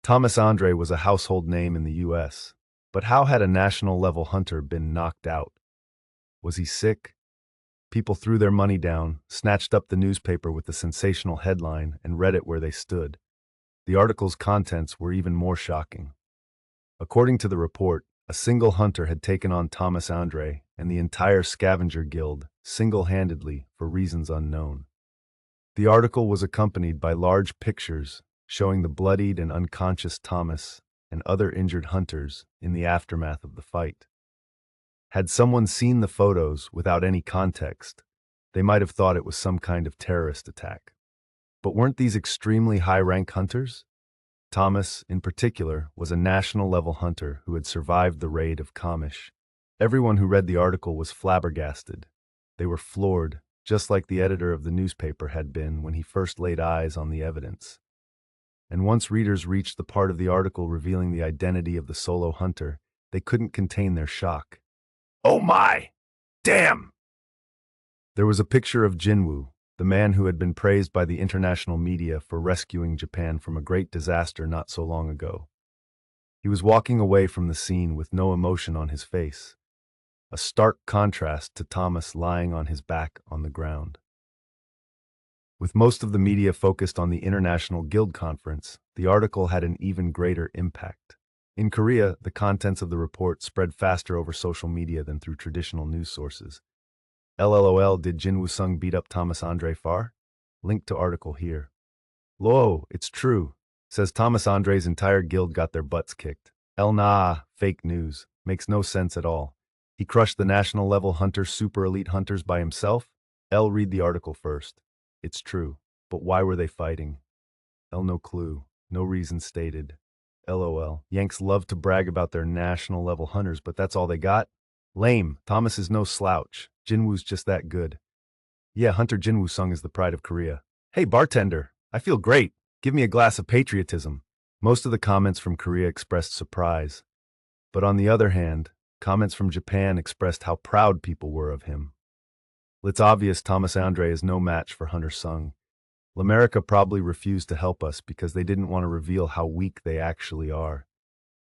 Speaker 1: Thomas Andre was a household name in the U.S., but how had a national-level hunter been knocked out? Was he sick? People threw their money down, snatched up the newspaper with the sensational headline, and read it where they stood. The article's contents were even more shocking. According to the report, a single hunter had taken on Thomas Andre, and the entire scavenger guild, single-handedly for reasons unknown. The article was accompanied by large pictures showing the bloodied and unconscious Thomas and other injured hunters in the aftermath of the fight. Had someone seen the photos without any context, they might have thought it was some kind of terrorist attack. But weren't these extremely high-rank hunters? Thomas, in particular, was a national-level hunter who had survived the raid of Kamish. Everyone who read the article was flabbergasted. They were floored, just like the editor of the newspaper had been when he first laid eyes on the evidence. And once readers reached the part of the article revealing the identity of the solo hunter, they couldn't contain their shock. Oh my! Damn! There was a picture of Jin-Woo, the man who had been praised by the international media for rescuing Japan from a great disaster not so long ago. He was walking away from the scene with no emotion on his face, a stark contrast to Thomas lying on his back on the ground. With most of the media focused on the International Guild Conference, the article had an even greater impact. In Korea, the contents of the report spread faster over social media than through traditional news sources. LOL, did Jin-Woo Sung beat up Thomas Andre Farr? Link to article here. Lo, it's true. Says Thomas Andre's entire guild got their butts kicked. Nah, fake news. Makes no sense at all. He crushed the national level hunter super elite hunters by himself? Read the article first. It's true. But why were they fighting? No clue. No reason stated. LOL. Yanks love to brag about their national level hunters, but that's all they got? Lame. Thomas is no slouch. Jin-Woo's just that good. Yeah, Hunter Jin-Woo Sung is the pride of Korea. Hey, bartender. I feel great. Give me a glass of patriotism. Most of the comments from Korea expressed surprise. But on the other hand, comments from Japan expressed how proud people were of him. It's obvious Thomas Andre is no match for Hunter Sung. L'America probably refused to help us because they didn't want to reveal how weak they actually are.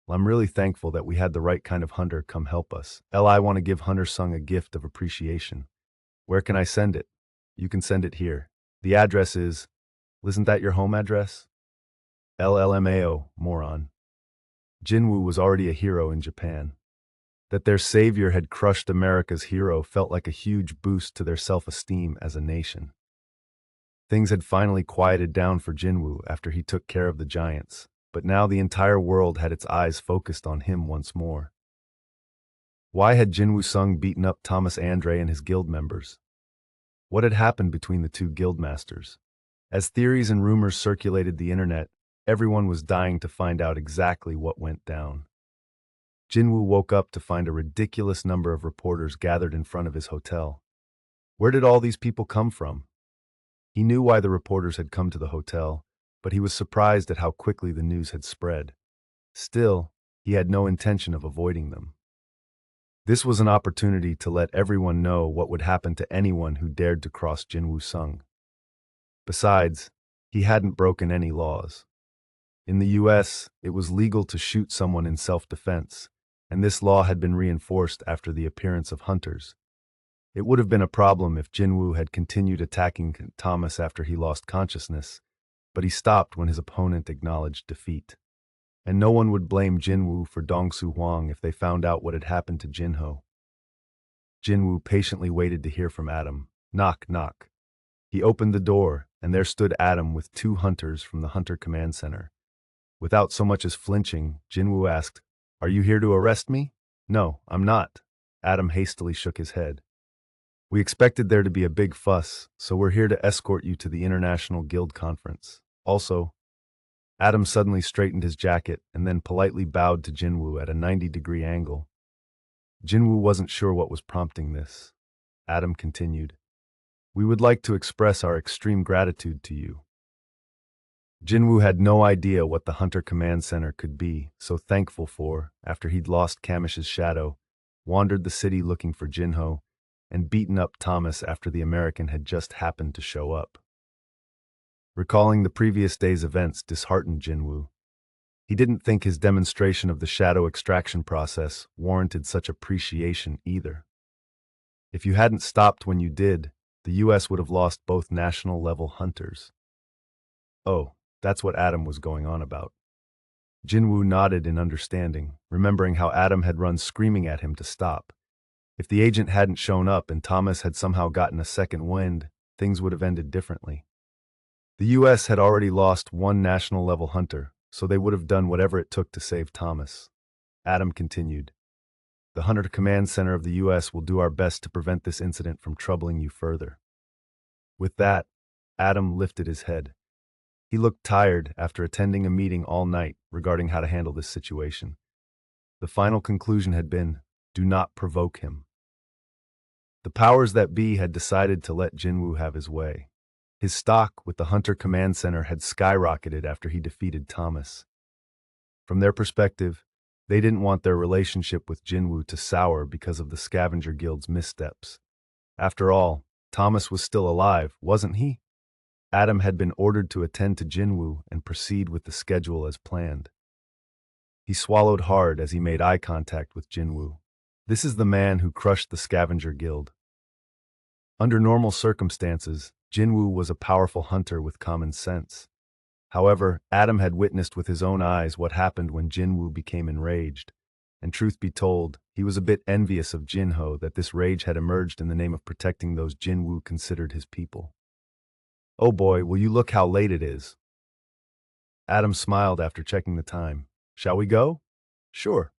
Speaker 1: I'm really thankful that we had the right kind of hunter come help us. I want to give Hunter Sung a gift of appreciation. Where can I send it? You can send it here. The address is... Isn't that your home address? LLMAO, moron. Jin-Woo was already a hero in Japan. That their savior had crushed America's hero felt like a huge boost to their self-esteem as a nation. Things had finally quieted down for Jin-Woo after he took care of the giants, but now the entire world had its eyes focused on him once more. Why had Jin-Woo Sung beaten up Thomas Andre and his guild members? What had happened between the two guildmasters? As theories and rumors circulated the internet, everyone was dying to find out exactly what went down. Jin-Woo woke up to find a ridiculous number of reporters gathered in front of his hotel. Where did all these people come from? He knew why the reporters had come to the hotel, but he was surprised at how quickly the news had spread. Still, he had no intention of avoiding them. This was an opportunity to let everyone know what would happen to anyone who dared to cross Jin-Woo Sung. Besides, he hadn't broken any laws. In the US, it was legal to shoot someone in self-defense, and this law had been reinforced after the appearance of hunters. It would have been a problem if Jin-Woo had continued attacking Thomas after he lost consciousness, but he stopped when his opponent acknowledged defeat. And no one would blame Jin-Woo for Dong-Soo Hwang if they found out what had happened to Jin-Ho. Jin-Woo patiently waited to hear from Adam. Knock, knock. He opened the door, and there stood Adam with 2 hunters from the Hunter Command Center. Without so much as flinching, Jin-Woo asked, "Are you here to arrest me?" "No, I'm not." Adam hastily shook his head. "We expected there to be a big fuss, so we're here to escort you to the International Guild Conference. Also..." Adam suddenly straightened his jacket and then politely bowed to Jin-Woo at a 90-degree angle. Jin-Woo wasn't sure what was prompting this. Adam continued, "We would like to express our extreme gratitude to you." Jin-Woo had no idea what the Hunter Command Center could be so thankful for after he'd lost Kamish's shadow, wandered the city looking for Jin-Ho, and beaten up Thomas after the American had just happened to show up. Recalling the previous day's events disheartened Jin-Woo. He didn't think his demonstration of the shadow extraction process warranted such appreciation either. If you hadn't stopped when you did, the US would have lost both national-level hunters. Oh, that's what Adam was going on about. Jin-Woo nodded in understanding, remembering how Adam had run screaming at him to stop. If the agent hadn't shown up and Thomas had somehow gotten a second wind, things would have ended differently. The U.S. had already lost one national-level hunter, so they would have done whatever it took to save Thomas. Adam continued. The Hunter Command Center of the U.S. will do our best to prevent this incident from troubling you further. With that, Adam lifted his head. He looked tired after attending a meeting all night regarding how to handle this situation. The final conclusion had been, do not provoke him. The powers that be had decided to let Jin-Woo have his way. His stock with the Hunter Command Center had skyrocketed after he defeated Thomas. From their perspective, they didn't want their relationship with Jin-Woo to sour because of the Scavenger Guild's missteps. After all, Thomas was still alive, wasn't he? Adam had been ordered to attend to Jin-Woo and proceed with the schedule as planned. He swallowed hard as he made eye contact with Jin-Woo. This is the man who crushed the Scavenger Guild. Under normal circumstances, Jin-Woo was a powerful hunter with common sense. However, Adam had witnessed with his own eyes what happened when Jin-Woo became enraged, and truth be told, he was a bit envious of Jin-Ho that this rage had emerged in the name of protecting those Jin-Woo considered his people. Oh boy, will you look how late it is. Adam smiled after checking the time. Shall we go? Sure.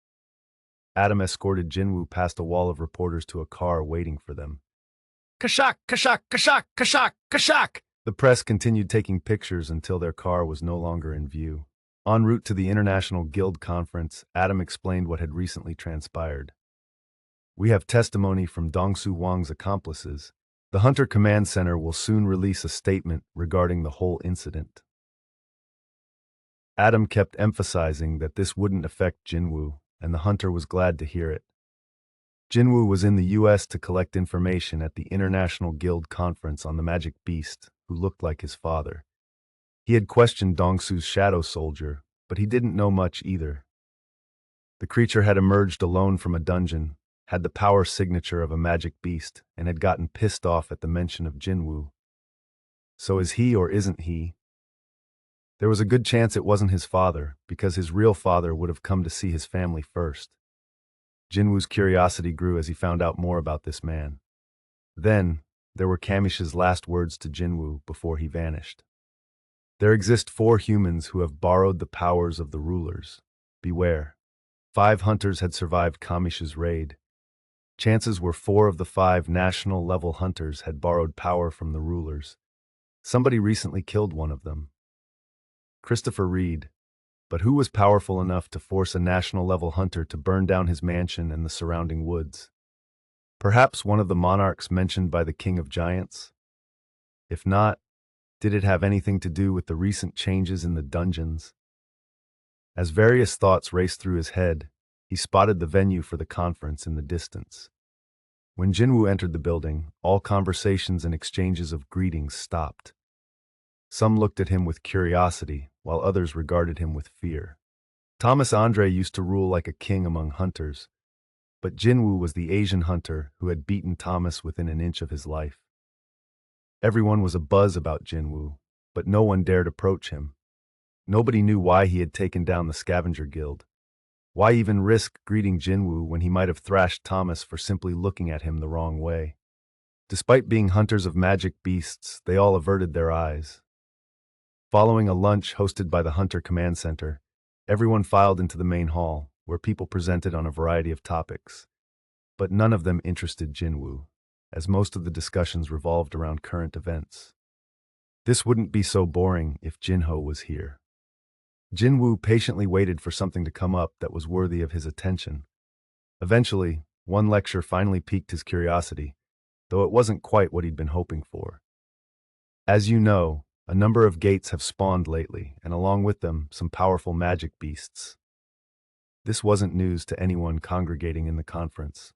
Speaker 1: Adam escorted Jin-Woo past a wall of reporters to a car waiting for them. Kashak, kashak, kashak, kashak, kashak! The press continued taking pictures until their car was no longer in view. En route to the International Guild Conference, Adam explained what had recently transpired. We have testimony from Dong-Soo Wang's accomplices. The Hunter Command Center will soon release a statement regarding the whole incident. Adam kept emphasizing that this wouldn't affect Jin-Woo, and the hunter was glad to hear it. Jin-Woo was in the U.S. to collect information at the International Guild Conference on the magic beast, who looked like his father. He had questioned Dong-Soo's shadow soldier, but he didn't know much either. The creature had emerged alone from a dungeon, had the power signature of a magic beast, and had gotten pissed off at the mention of Jin-Woo. So is he or isn't he? There was a good chance it wasn't his father, because his real father would have come to see his family first. Jin-Woo's curiosity grew as he found out more about this man. Then, there were Kamish's last words to Jin-Woo before he vanished. There exist 4 humans who have borrowed the powers of the rulers. Beware. 5 hunters had survived Kamish's raid. Chances were 4 of the 5 national-level hunters had borrowed power from the rulers. Somebody recently killed one of them. Christopher Reed. But who was powerful enough to force a national-level hunter to burn down his mansion and the surrounding woods? Perhaps one of the monarchs mentioned by the King of Giants? If not, did it have anything to do with the recent changes in the dungeons? As various thoughts raced through his head, he spotted the venue for the conference in the distance. When Jin-Woo entered the building, all conversations and exchanges of greetings stopped. Some looked at him with curiosity, while others regarded him with fear. Thomas Andre used to rule like a king among hunters, but Jin-Woo was the Asian hunter who had beaten Thomas within an inch of his life. Everyone was abuzz about Jin-Woo, but no one dared approach him. Nobody knew why he had taken down the Scavenger Guild. Why even risk greeting Jin-Woo when he might have thrashed Thomas for simply looking at him the wrong way? Despite being hunters of magic beasts, they all averted their eyes. Following a lunch hosted by the Hunter Command Center, everyone filed into the main hall, where people presented on a variety of topics. But none of them interested Jin-Woo, as most of the discussions revolved around current events. This wouldn't be so boring if Jin-Ho was here. Jin-Woo patiently waited for something to come up that was worthy of his attention. Eventually, one lecture finally piqued his curiosity, though it wasn't quite what he'd been hoping for. As you know, a number of gates have spawned lately, and along with them, some powerful magic beasts. This wasn't news to anyone congregating in the conference.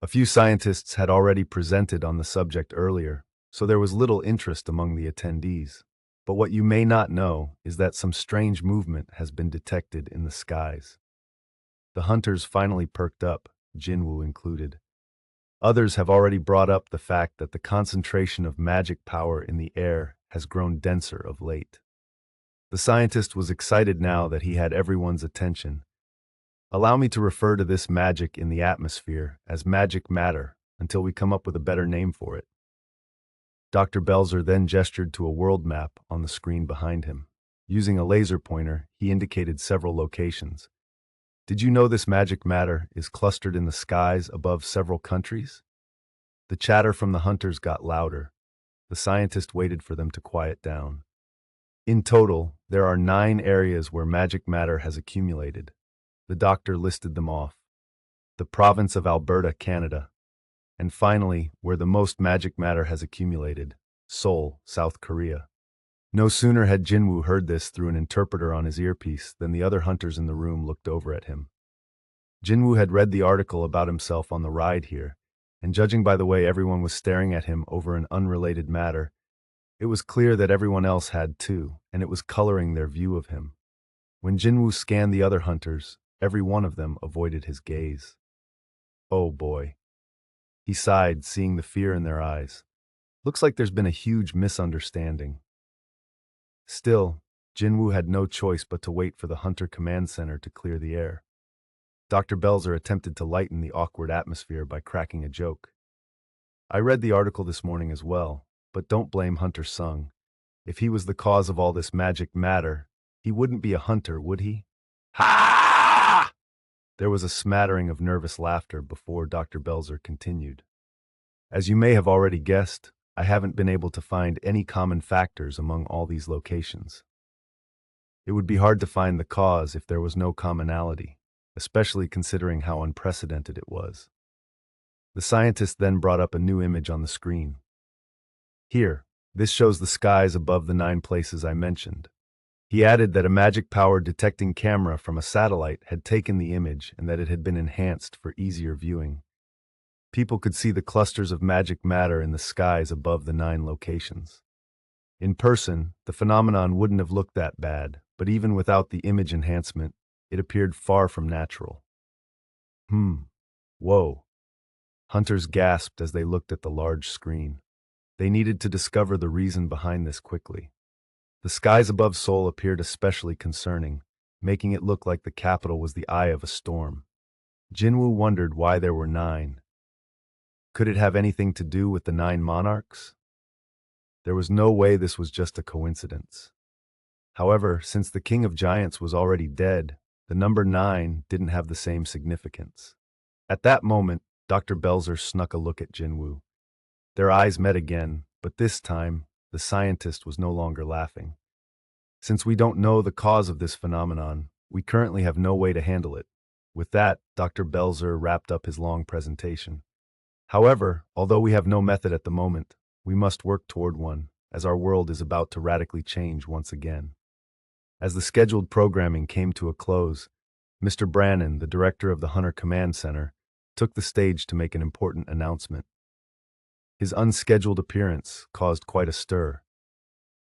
Speaker 1: A few scientists had already presented on the subject earlier, so there was little interest among the attendees. But what you may not know is that some strange movement has been detected in the skies. The hunters finally perked up, Jin-Woo included. Others have already brought up the fact that the concentration of magic power in the air has grown denser of late. The scientist was excited now that he had everyone's attention. Allow me to refer to this magic in the atmosphere as magic matter until we come up with a better name for it. Dr. Belzer then gestured to a world map on the screen behind him. Using a laser pointer, he indicated several locations. Did you know this magic matter is clustered in the skies above several countries? The chatter from the hunters got louder. The scientist waited for them to quiet down. In total, there are 9 areas where magic matter has accumulated. The doctor listed them off. The province of Alberta, Canada. And finally, where the most magic matter has accumulated, Seoul, South Korea. No sooner had Jin-Woo heard this through an interpreter on his earpiece than the other hunters in the room looked over at him. Jin-Woo had read the article about himself on the ride here, and judging by the way everyone was staring at him over an unrelated matter, it was clear that everyone else had too, and it was coloring their view of him. When Jin-Woo scanned the other hunters, every one of them avoided his gaze. Oh boy. He sighed, seeing the fear in their eyes. Looks like there's been a huge misunderstanding. Still, Jin-Woo had no choice but to wait for the Hunter Command Center to clear the air. Dr. Belzer attempted to lighten the awkward atmosphere by cracking a joke. I read the article this morning as well, but don't blame Hunter Sung. If he was the cause of all this magic matter, he wouldn't be a hunter, would he? Ha! There was a smattering of nervous laughter before Dr. Belzer continued. As you may have already guessed, I haven't been able to find any common factors among all these locations. It would be hard to find the cause if there was no commonality, especially considering how unprecedented it was. The scientist then brought up a new image on the screen. Here, this shows the skies above the 9 places I mentioned. He added that a magic-powered detecting camera from a satellite had taken the image and that it had been enhanced for easier viewing. People could see the clusters of magic matter in the skies above the 9 locations. In person, the phenomenon wouldn't have looked that bad, but even without the image enhancement, it appeared far from natural. Whoa. Hunters gasped as they looked at the large screen. They needed to discover the reason behind this quickly. The skies above Seoul appeared especially concerning, making it look like the capital was the eye of a storm. Jin-Woo wondered why there were 9. Could it have anything to do with the 9 monarchs? There was no way this was just a coincidence. However, since the King of Giants was already dead, the number 9 didn't have the same significance. At that moment, Dr. Belzer snuck a look at Jin-Woo. Their eyes met again, but this time, the scientist was no longer laughing. Since we don't know the cause of this phenomenon, we currently have no way to handle it. With that, Dr. Belzer wrapped up his long presentation. However, although we have no method at the moment, we must work toward one, as our world is about to radically change once again. As the scheduled programming came to a close, Mr. Brannon, the director of the Hunter Command Center, took the stage to make an important announcement. His unscheduled appearance caused quite a stir.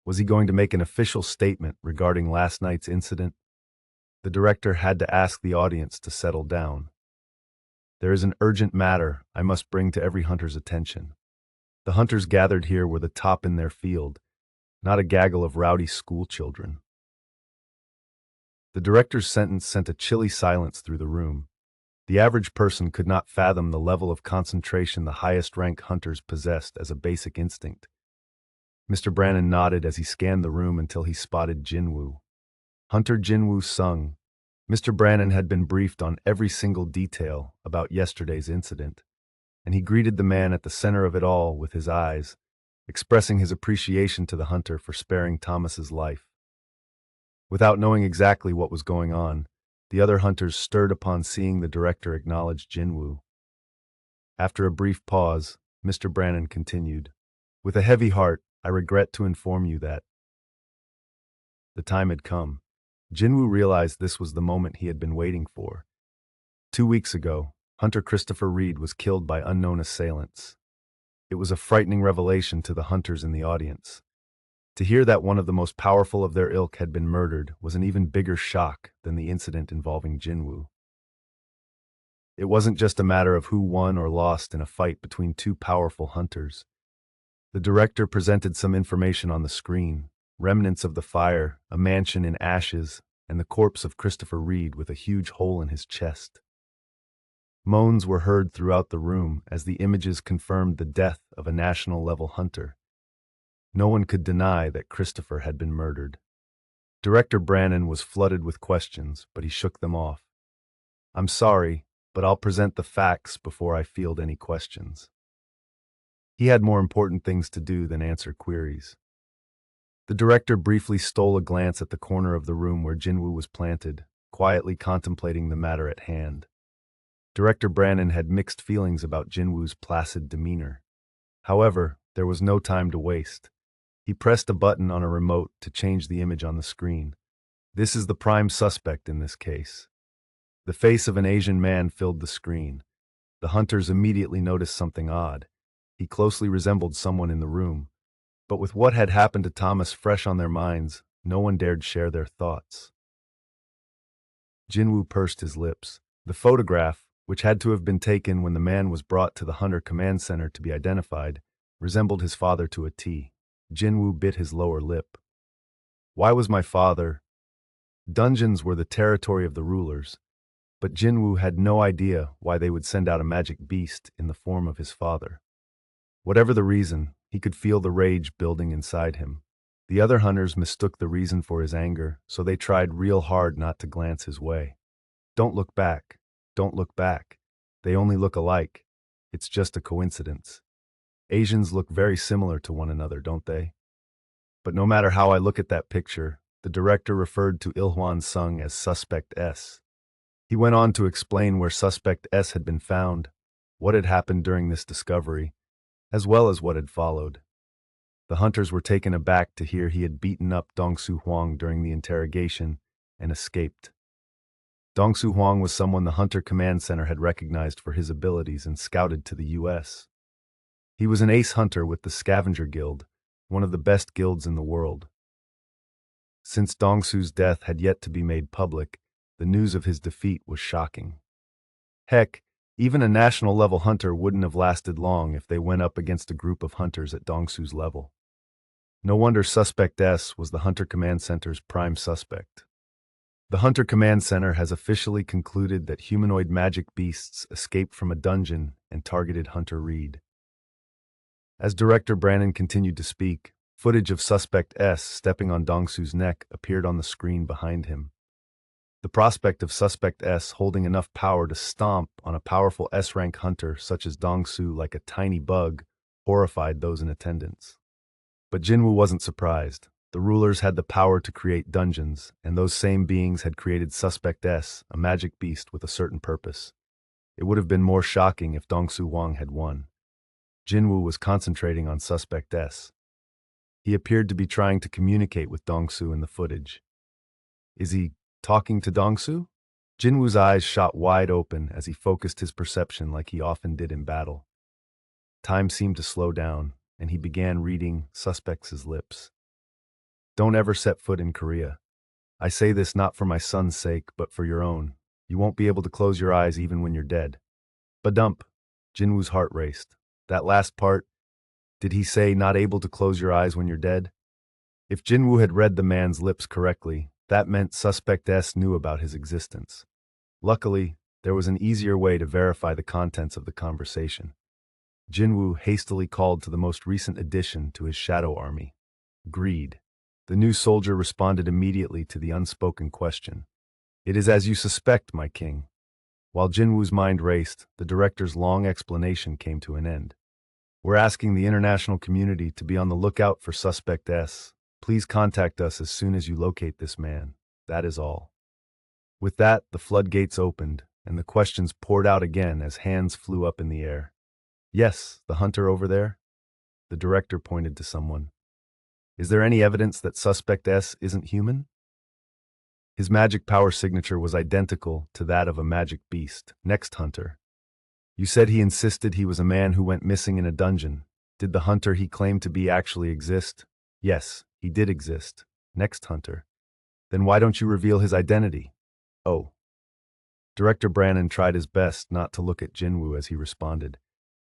Speaker 1: Was he going to make an official statement regarding last night's incident? The director had to ask the audience to settle down. There is an urgent matter I must bring to every hunter's attention. The hunters gathered here were the top in their field, not a gaggle of rowdy schoolchildren. The director's sentence sent a chilly silence through the room. The average person could not fathom the level of concentration the highest-rank hunters possessed as a basic instinct. Mr. Brannon nodded as he scanned the room until he spotted Jin-Woo. Hunter Jin-Woo Sung. Mr. Brannon had been briefed on every single detail about yesterday's incident, and he greeted the man at the center of it all with his eyes, expressing his appreciation to the hunter for sparing Thomas's life. Without knowing exactly what was going on, the other hunters stirred upon seeing the director acknowledge Jin-Woo. After a brief pause, Mr. Brannon continued, "With a heavy heart, I regret to inform you that..." The time had come. Jin-Woo realized this was the moment he had been waiting for. 2 weeks ago, Hunter Christopher Reed was killed by unknown assailants. It was a frightening revelation to the hunters in the audience. To hear that one of the most powerful of their ilk had been murdered was an even bigger shock than the incident involving Jin-Woo. It wasn't just a matter of who won or lost in a fight between 2 powerful hunters. The director presented some information on the screen: remnants of the fire, a mansion in ashes, and the corpse of Christopher Reed with a huge hole in his chest. Moans were heard throughout the room as the images confirmed the death of a national-level hunter. No one could deny that Christopher had been murdered. Director Brannon was flooded with questions, but he shook them off. "I'm sorry, but I'll present the facts before I field any questions." He had more important things to do than answer queries. The director briefly stole a glance at the corner of the room where Jin-Woo was planted, quietly contemplating the matter at hand. Director Brannon had mixed feelings about Jin-Woo's placid demeanor. However, there was no time to waste. He pressed a button on a remote to change the image on the screen. This is the prime suspect in this case. The face of an Asian man filled the screen. The hunters immediately noticed something odd. He closely resembled someone in the room. But with what had happened to Thomas fresh on their minds, no one dared share their thoughts. Jin-Woo pursed his lips. The photograph, which had to have been taken when the man was brought to the Hunter Command Center to be identified, resembled his father to a T. Jin-Woo bit his lower lip. Why was my father? Dungeons were the territory of the rulers, but Jin-Woo had no idea why they would send out a magic beast in the form of his father. Whatever the reason, he could feel the rage building inside him. The other hunters mistook the reason for his anger, so they tried real hard not to glance his way. Don't look back. Don't look back. They only look alike. It's just a coincidence. Asians look very similar to one another, don't they? But no matter how I look at that picture, the director referred to Il-hwan Sung as Suspect S. He went on to explain where Suspect S had been found, what had happened during this discovery, as well as what had followed. The hunters were taken aback to hear he had beaten up Dong-Soo Hwang during the interrogation and escaped. Dong-Soo Hwang was someone the Hunter Command Center had recognized for his abilities and scouted to the U.S. He was an ace hunter with the Scavenger Guild, one of the best guilds in the world. Since Dong-Soo's death had yet to be made public, the news of his defeat was shocking. Heck, even a national-level hunter wouldn't have lasted long if they went up against a group of hunters at Dong-Soo's level. No wonder Suspect S was the Hunter Command Center's prime suspect. The Hunter Command Center has officially concluded that humanoid magic beasts escaped from a dungeon and targeted Hunter Reed. As Director Brannon continued to speak, footage of Suspect S stepping on Dong-Soo's neck appeared on the screen behind him. The prospect of Suspect S holding enough power to stomp on a powerful S-rank hunter such as Dong-Soo like a tiny bug horrified those in attendance. But Jin-Woo wasn't surprised. The rulers had the power to create dungeons, and those same beings had created Suspect S, a magic beast with a certain purpose. It would have been more shocking if Dong-Soo Hwang had won. Jin-Woo was concentrating on Suspect S. He appeared to be trying to communicate with Dong-Soo in the footage. Is he talking to Dong-Soo? Jin-Woo's eyes shot wide open as he focused his perception like he often did in battle. Time seemed to slow down, and he began reading Suspect's lips. Don't ever set foot in Korea. I say this not for my son's sake, but for your own. You won't be able to close your eyes even when you're dead. Badump. Jin-Woo's heart raced. That last part, did he say not able to close your eyes when you're dead? If Jin-Woo had read the man's lips correctly, that meant Suspect S knew about his existence. Luckily, there was an easier way to verify the contents of the conversation. Jin-Woo hastily called to the most recent addition to his shadow army, Greed. The new soldier responded immediately to the unspoken question. It is as you suspect, my king. While Jin-Woo's mind raced, the director's long explanation came to an end. We're asking the international community to be on the lookout for Suspect S. Please contact us as soon as you locate this man. That is all. With that, the floodgates opened, and the questions poured out again as hands flew up in the air. Yes, the hunter over there? The director pointed to someone. Is there any evidence that Suspect S isn't human? His magic power signature was identical to that of a magic beast. Next hunter. You said he insisted he was a man who went missing in a dungeon. Did the hunter he claimed to be actually exist? Yes, he did exist. Next hunter. Then why don't you reveal his identity? Oh. Director Brannon tried his best not to look at Jin-Woo as he responded.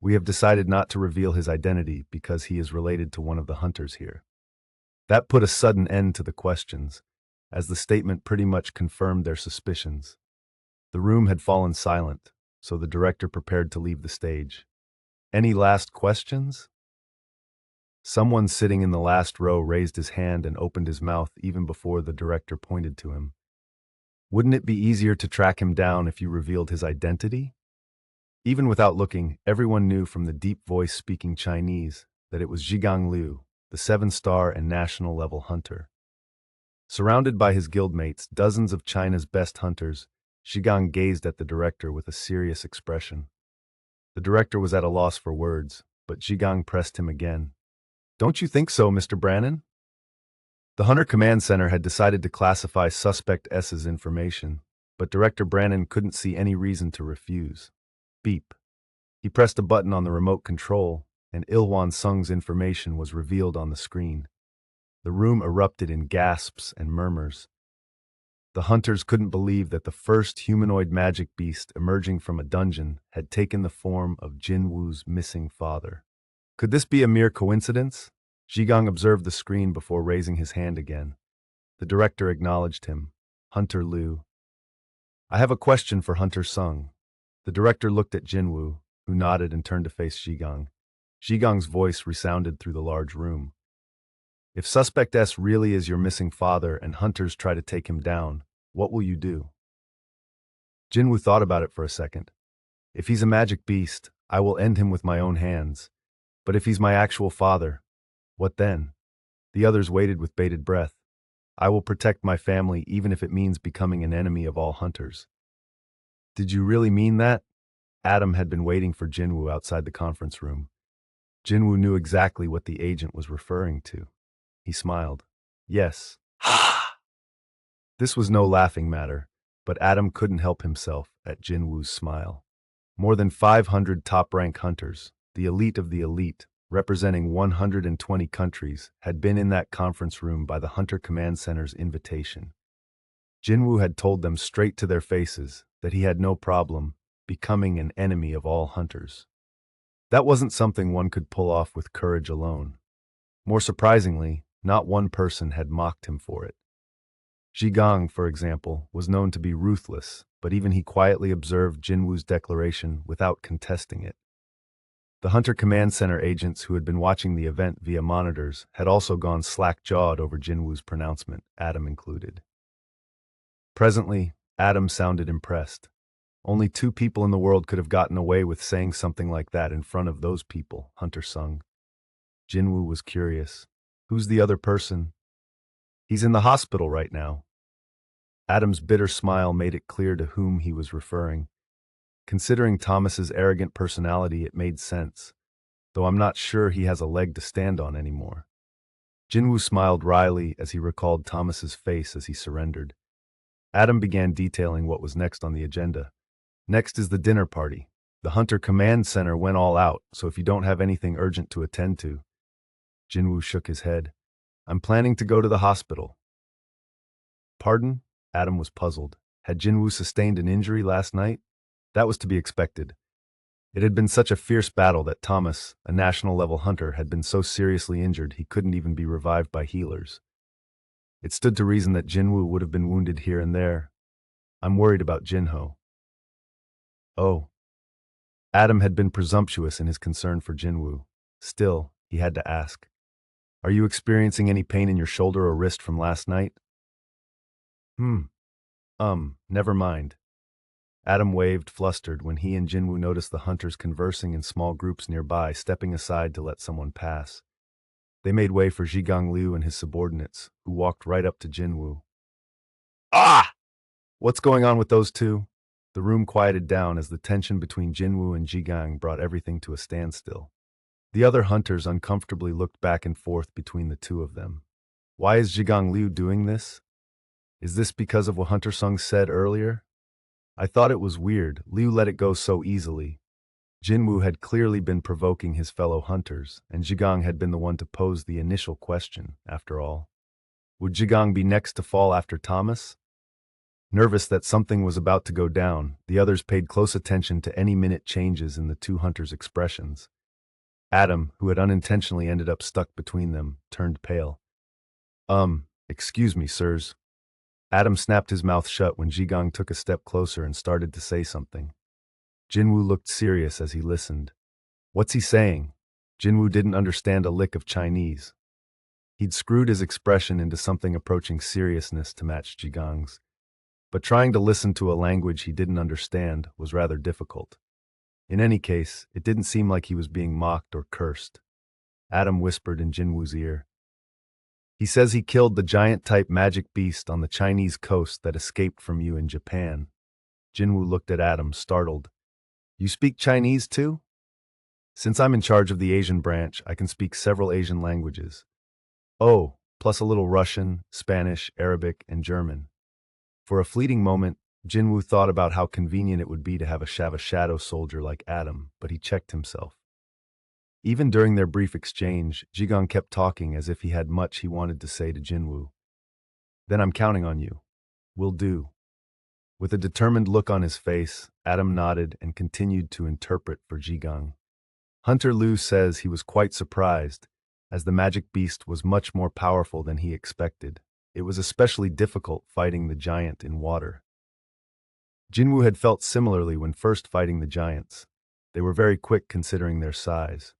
Speaker 1: We have decided not to reveal his identity because he is related to one of the hunters here. That put a sudden end to the questions. as the statement pretty much confirmed their suspicions. The room had fallen silent, so the director prepared to leave the stage. Any last questions? Someone sitting in the last row raised his hand and opened his mouth even before the director pointed to him. Wouldn't it be easier to track him down if you revealed his identity? Even without looking, everyone knew from the deep voice speaking Chinese that it was Zhigang Liu, the 7-star and national-level hunter. Surrounded by his guildmates, dozens of China's best hunters, Zhigang gazed at the director with a serious expression. The director was at a loss for words, but Zhigang pressed him again. Don't you think so, Mr. Brannon? The Hunter Command Center had decided to classify Suspect S's information, but Director Brannon couldn't see any reason to refuse. Beep. He pressed a button on the remote control, and Ilwan Sung's information was revealed on the screen. The room erupted in gasps and murmurs. The hunters couldn't believe that the first humanoid magic beast emerging from a dungeon had taken the form of Jin-Woo's missing father. Could this be a mere coincidence? Zhigang observed the screen before raising his hand again. The director acknowledged him. Hunter Liu. I have a question for Hunter Sung. The director looked at Jin-Woo, who nodded and turned to face Zhigang. Zhigang's voice resounded through the large room. If Suspect S really is your missing father and hunters try to take him down, what will you do? Jin-Woo thought about it for a second. If he's a magic beast, I will end him with my own hands. But if he's my actual father, what then? The others waited with bated breath. I will protect my family even if it means becoming an enemy of all hunters. Did you really mean that? Adam had been waiting for Jin-Woo outside the conference room. Jin-Woo knew exactly what the agent was referring to. He smiled. Yes. This was no laughing matter, but Adam couldn't help himself at Jin-Woo's smile. More than 500 top-rank hunters, the elite of the elite, representing 120 countries, had been in that conference room by the Hunter Command Center's invitation. Jin-Woo had told them straight to their faces that he had no problem becoming an enemy of all hunters. That wasn't something one could pull off with courage alone. More surprisingly, not one person had mocked him for it. Zhigang, for example, was known to be ruthless, but even he quietly observed Jin-Woo's declaration without contesting it. The Hunter Command Center agents who had been watching the event via monitors had also gone slack-jawed over Jin-Woo's pronouncement, Adam included. Presently, Adam sounded impressed. Only 2 people in the world could have gotten away with saying something like that in front of those people, Hunter Sung. Jin-Woo was curious. Who's the other person? He's in the hospital right now. Adam's bitter smile made it clear to whom he was referring. Considering Thomas's arrogant personality, it made sense, though I'm not sure he has a leg to stand on anymore. Jin-Woo smiled wryly as he recalled Thomas's face as he surrendered. Adam began detailing what was next on the agenda. Next is the dinner party. The Hunter Command Center went all out, so if you don't have anything urgent to attend to. Jin-Woo shook his head. I'm planning to go to the hospital. Pardon? Adam was puzzled. Had Jin-Woo sustained an injury last night? That was to be expected. It had been such a fierce battle that Thomas, a national-level hunter, had been so seriously injured he couldn't even be revived by healers. It stood to reason that Jin-Woo would have been wounded here and there. I'm worried about Jin-Ho. Oh. Adam had been presumptuous in his concern for Jin-Woo. Still, he had to ask. Are you experiencing any pain in your shoulder or wrist from last night? Never mind. Adam waved, flustered, when he and Jin-Woo noticed the hunters conversing in small groups nearby, stepping aside to let someone pass. They made way for Zhigang Liu and his subordinates, who walked right up to Jin-Woo. Ah! What's going on with those two? The room quieted down as the tension between Jin-Woo and Zhigang brought everything to a standstill. The other hunters uncomfortably looked back and forth between the two of them. Why is Zhigang Liu doing this? Is this because of what Hunter Sung said earlier? I thought it was weird. Liu let it go so easily. Jin-Woo had clearly been provoking his fellow hunters, and Zhigang had been the one to pose the initial question, after all. Would Zhigang be next to fall after Thomas? Nervous that something was about to go down, the others paid close attention to any minute changes in the two hunters' expressions. Adam, who had unintentionally ended up stuck between them, turned pale. Excuse me, sirs. Adam snapped his mouth shut when Jigang took a step closer and started to say something. Jin-Woo looked serious as he listened. What's he saying? Jin-Woo didn't understand a lick of Chinese. He'd screwed his expression into something approaching seriousness to match Jigang's. But trying to listen to a language he didn't understand was rather difficult. In any case, it didn't seem like he was being mocked or cursed. Adam whispered in Jin-Woo's ear. He says he killed the giant-type magic beast on the Chinese coast that escaped from you in Japan. Jin-Woo looked at Adam, startled. You speak Chinese too? Since I'm in charge of the Asian branch, I can speak several Asian languages. Oh, plus a little Russian, Spanish, Arabic, and German. For a fleeting moment, Jin-Woo thought about how convenient it would be to have a shadow soldier like Adam, but he checked himself. Even during their brief exchange, Jigang kept talking as if he had much he wanted to say to Jin-Woo. Then I'm counting on you. Will do. With a determined look on his face, Adam nodded and continued to interpret for Jigang. Hunter Liu says he was quite surprised, as the magic beast was much more powerful than he expected. It was especially difficult fighting the giant in water. Jin-Woo had felt similarly when first fighting the giants. They were very quick considering their size.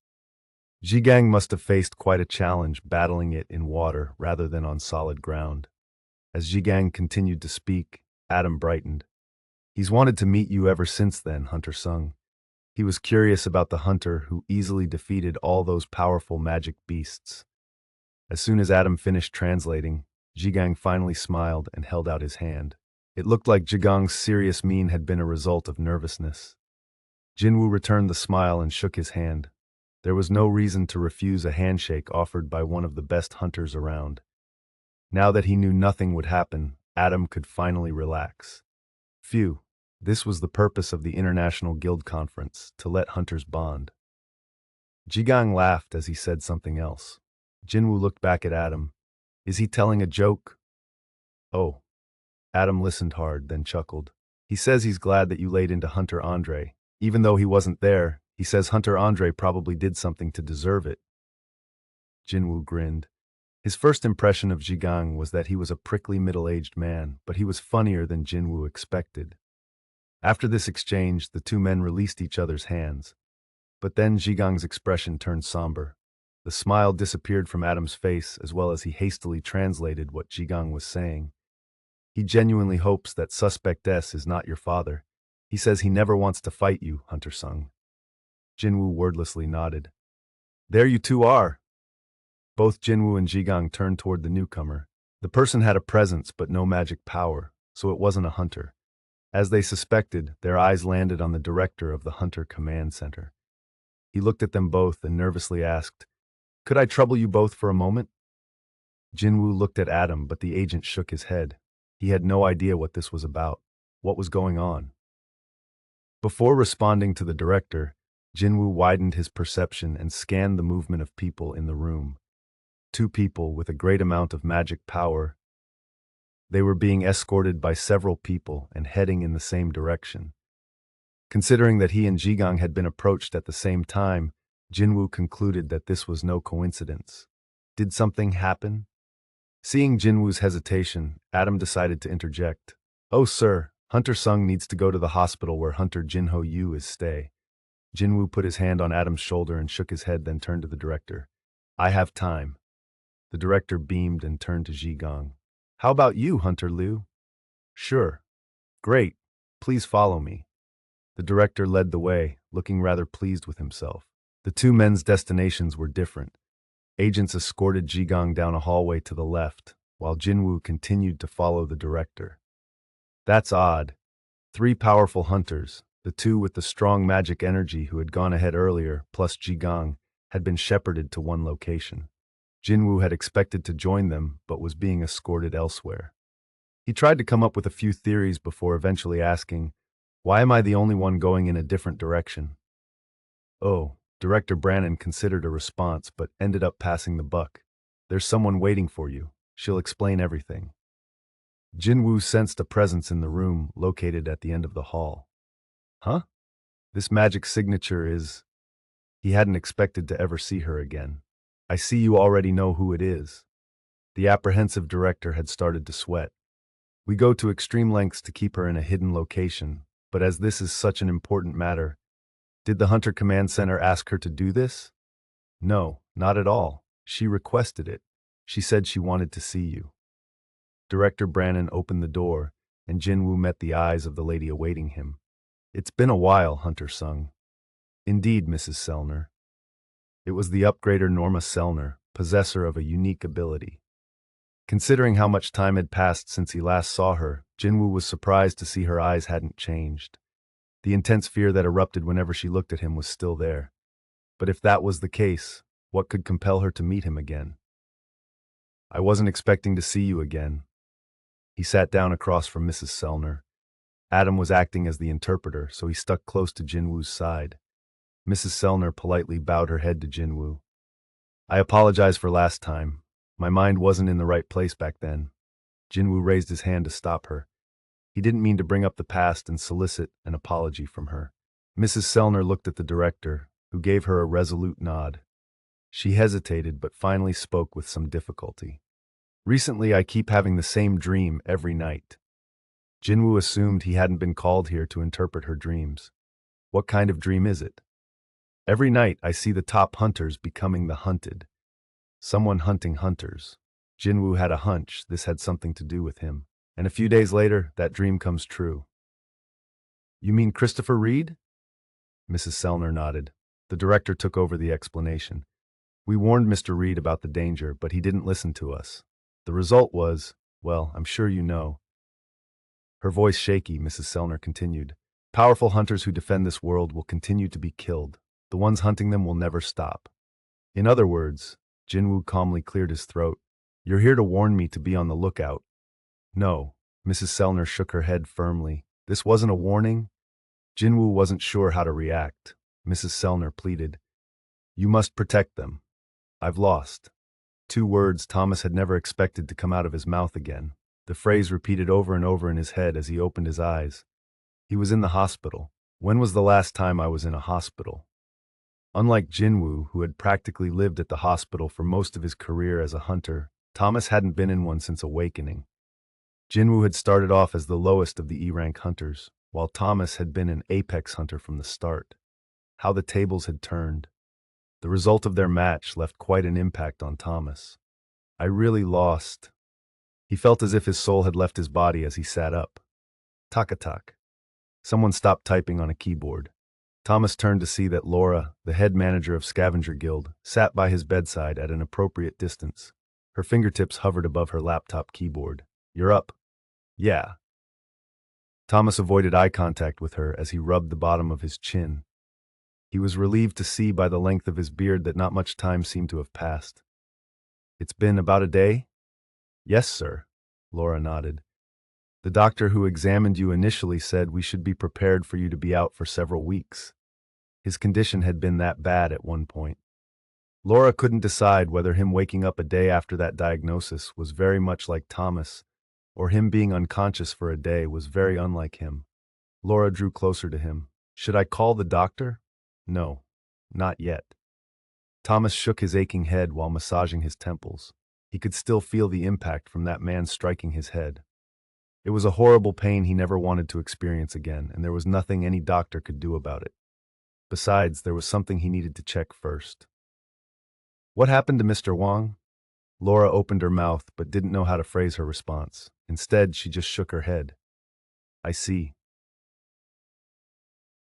Speaker 1: Jigang must have faced quite a challenge battling it in water rather than on solid ground. As Jigang continued to speak, Adam brightened. He's wanted to meet you ever since then, Hunter Sung. He was curious about the hunter who easily defeated all those powerful magic beasts. As soon as Adam finished translating, Jigang finally smiled and held out his hand. It looked like Jigang's serious mien had been a result of nervousness. Jin-Woo returned the smile and shook his hand. There was no reason to refuse a handshake offered by one of the best hunters around. Now that he knew nothing would happen, Adam could finally relax. Phew, this was the purpose of the International Guild Conference, to let hunters bond. Jigang laughed as he said something else. Jin-Woo looked back at Adam. Is he telling a joke? Oh. Adam listened hard, then chuckled. He says he's glad that you laid into Hunter Andre. Even though he wasn't there, he says Hunter Andre probably did something to deserve it. Jin-Woo grinned. His first impression of Jigang was that he was a prickly middle-aged man, but he was funnier than Jin-Woo expected. After this exchange, the two men released each other's hands. But then Jigang's expression turned somber. The smile disappeared from Adam's face as well as he hastily translated what Jigang was saying. He genuinely hopes that Suspect S is not your father. He says he never wants to fight you, Hunter Sung. Jin-Woo wordlessly nodded. There you two are. Both Jin-Woo and Jigang turned toward the newcomer. The person had a presence but no magic power, so it wasn't a hunter. As they suspected, their eyes landed on the director of the Hunter Command Center. He looked at them both and nervously asked, Could I trouble you both for a moment? Jin-Woo looked at Adam, but the agent shook his head. He had no idea what this was about. What was going on? Before responding to the director, Jin-Woo widened his perception and scanned the movement of people in the room. Two people with a great amount of magic power. They were being escorted by several people and heading in the same direction. Considering that he and Jigang had been approached at the same time, Jin-Woo concluded that this was no coincidence. Did something happen? Seeing Jin-Woo's hesitation, Adam decided to interject. Oh, sir, Hunter Sung needs to go to the hospital where Hunter Jin-Ho Yu is stay. Jin-Woo put his hand on Adam's shoulder and shook his head, then turned to the director. I have time. The director beamed and turned to Jigang. How about you, Hunter Liu? Sure. Great. Please follow me. The director led the way, looking rather pleased with himself. The two men's destinations were different. Agents escorted Jigang down a hallway to the left, while Jin-Woo continued to follow the director. That's odd. Three powerful hunters, the two with the strong magic energy who had gone ahead earlier, plus Jigang, had been shepherded to one location. Jin-Woo had expected to join them, but was being escorted elsewhere. He tried to come up with a few theories before eventually asking, Why am I the only one going in a different direction? Oh, Director Brannon considered a response, but ended up passing the buck. There's someone waiting for you. She'll explain everything. Jin-Woo sensed a presence in the room located at the end of the hall. Huh? This magic signature is... He hadn't expected to ever see her again. I see you already know who it is. The apprehensive director had started to sweat. We go to extreme lengths to keep her in a hidden location, but as this is such an important matter, did the Hunter Command Center ask her to do this? No, not at all. She requested it. She said she wanted to see you. Director Brannon opened the door, and Jin-Woo met the eyes of the lady awaiting him. It's been a while, Hunter sung. Indeed, Mrs. Sellner. It was the upgrader Norma Sellner, possessor of a unique ability. Considering how much time had passed since he last saw her, Jin-Woo was surprised to see her eyes hadn't changed. The intense fear that erupted whenever she looked at him was still there. But if that was the case, what could compel her to meet him again? I wasn't expecting to see you again. He sat down across from Mrs. Sellner. Adam was acting as the interpreter, so he stuck close to Jin-Woo's side. Mrs. Sellner politely bowed her head to Jin-Woo. I apologize for last time. My mind wasn't in the right place back then. Jin-Woo raised his hand to stop her. He didn't mean to bring up the past and solicit an apology from her. Mrs. Sellner looked at the director, who gave her a resolute nod. She hesitated, but finally spoke with some difficulty. Recently, I keep having the same dream every night. Jin-Woo assumed he hadn't been called here to interpret her dreams. What kind of dream is it? Every night, I see the top hunters becoming the hunted. Someone hunting hunters. Jin-Woo had a hunch this had something to do with him. And a few days later, that dream comes true. You mean Christopher Reed? Mrs. Sellner nodded. The director took over the explanation. We warned Mr. Reed about the danger, but he didn't listen to us. The result was, well, I'm sure you know. Her voice shaky, Mrs. Sellner continued. Powerful hunters who defend this world will continue to be killed. The ones hunting them will never stop. In other words, Jin-Woo calmly cleared his throat. You're here to warn me to be on the lookout. No, Mrs. Sellner shook her head firmly. This wasn't a warning. Jin-Woo wasn't sure how to react. Mrs. Sellner pleaded. You must protect them. I've lost. 2 words Thomas had never expected to come out of his mouth again. The phrase repeated over and over in his head as he opened his eyes. He was in the hospital. When was the last time I was in a hospital? Unlike Jin-Woo, who had practically lived at the hospital for most of his career as a hunter, Thomas hadn't been in one since awakening. Jin-Woo had started off as the lowest of the E-rank hunters, while Thomas had been an apex hunter from the start. How the tables had turned. The result of their match left quite an impact on Thomas. I really lost. He felt as if his soul had left his body as he sat up. Tak-a-tak. Someone stopped typing on a keyboard. Thomas turned to see that Laura, the head manager of Scavenger Guild, sat by his bedside at an appropriate distance. Her fingertips hovered above her laptop keyboard. You're up. Yeah. Thomas avoided eye contact with her as he rubbed the bottom of his chin. He was relieved to see by the length of his beard that not much time seemed to have passed. It's been about a day? Yes, sir, Laura nodded. The doctor who examined you initially said we should be prepared for you to be out for several weeks. His condition had been that bad at one point. Laura couldn't decide whether him waking up a day after that diagnosis was very much like Thomas, or him being unconscious for a day was very unlike him. Laura drew closer to him. Should I call the doctor? No, not yet. Thomas shook his aching head while massaging his temples. He could still feel the impact from that man striking his head. It was a horrible pain he never wanted to experience again, and there was nothing any doctor could do about it. Besides, there was something he needed to check first. What happened to Mr. Wang? Laura opened her mouth but didn't know how to phrase her response. Instead, she just shook her head. I see.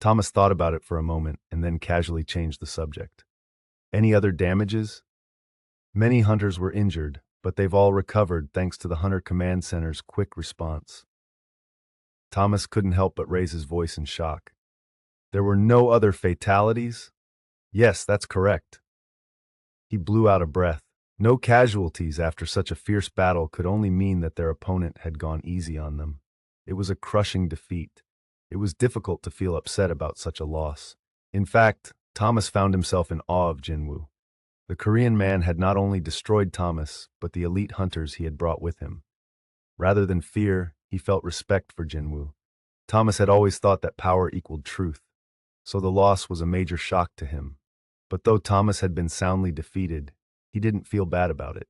Speaker 1: Thomas thought about it for a moment and then casually changed the subject. Any other damages? Many hunters were injured, but they've all recovered thanks to the Hunter Command Center's quick response. Thomas couldn't help but raise his voice in shock. There were no other fatalities? Yes, that's correct. He blew out a breath. No casualties after such a fierce battle could only mean that their opponent had gone easy on them. It was a crushing defeat. It was difficult to feel upset about such a loss. In fact, Thomas found himself in awe of Jin-Woo. The Korean man had not only destroyed Thomas, but the elite hunters he had brought with him. Rather than fear, he felt respect for Jin-Woo. Thomas had always thought that power equaled truth, so the loss was a major shock to him. But though Thomas had been soundly defeated, he didn't feel bad about it.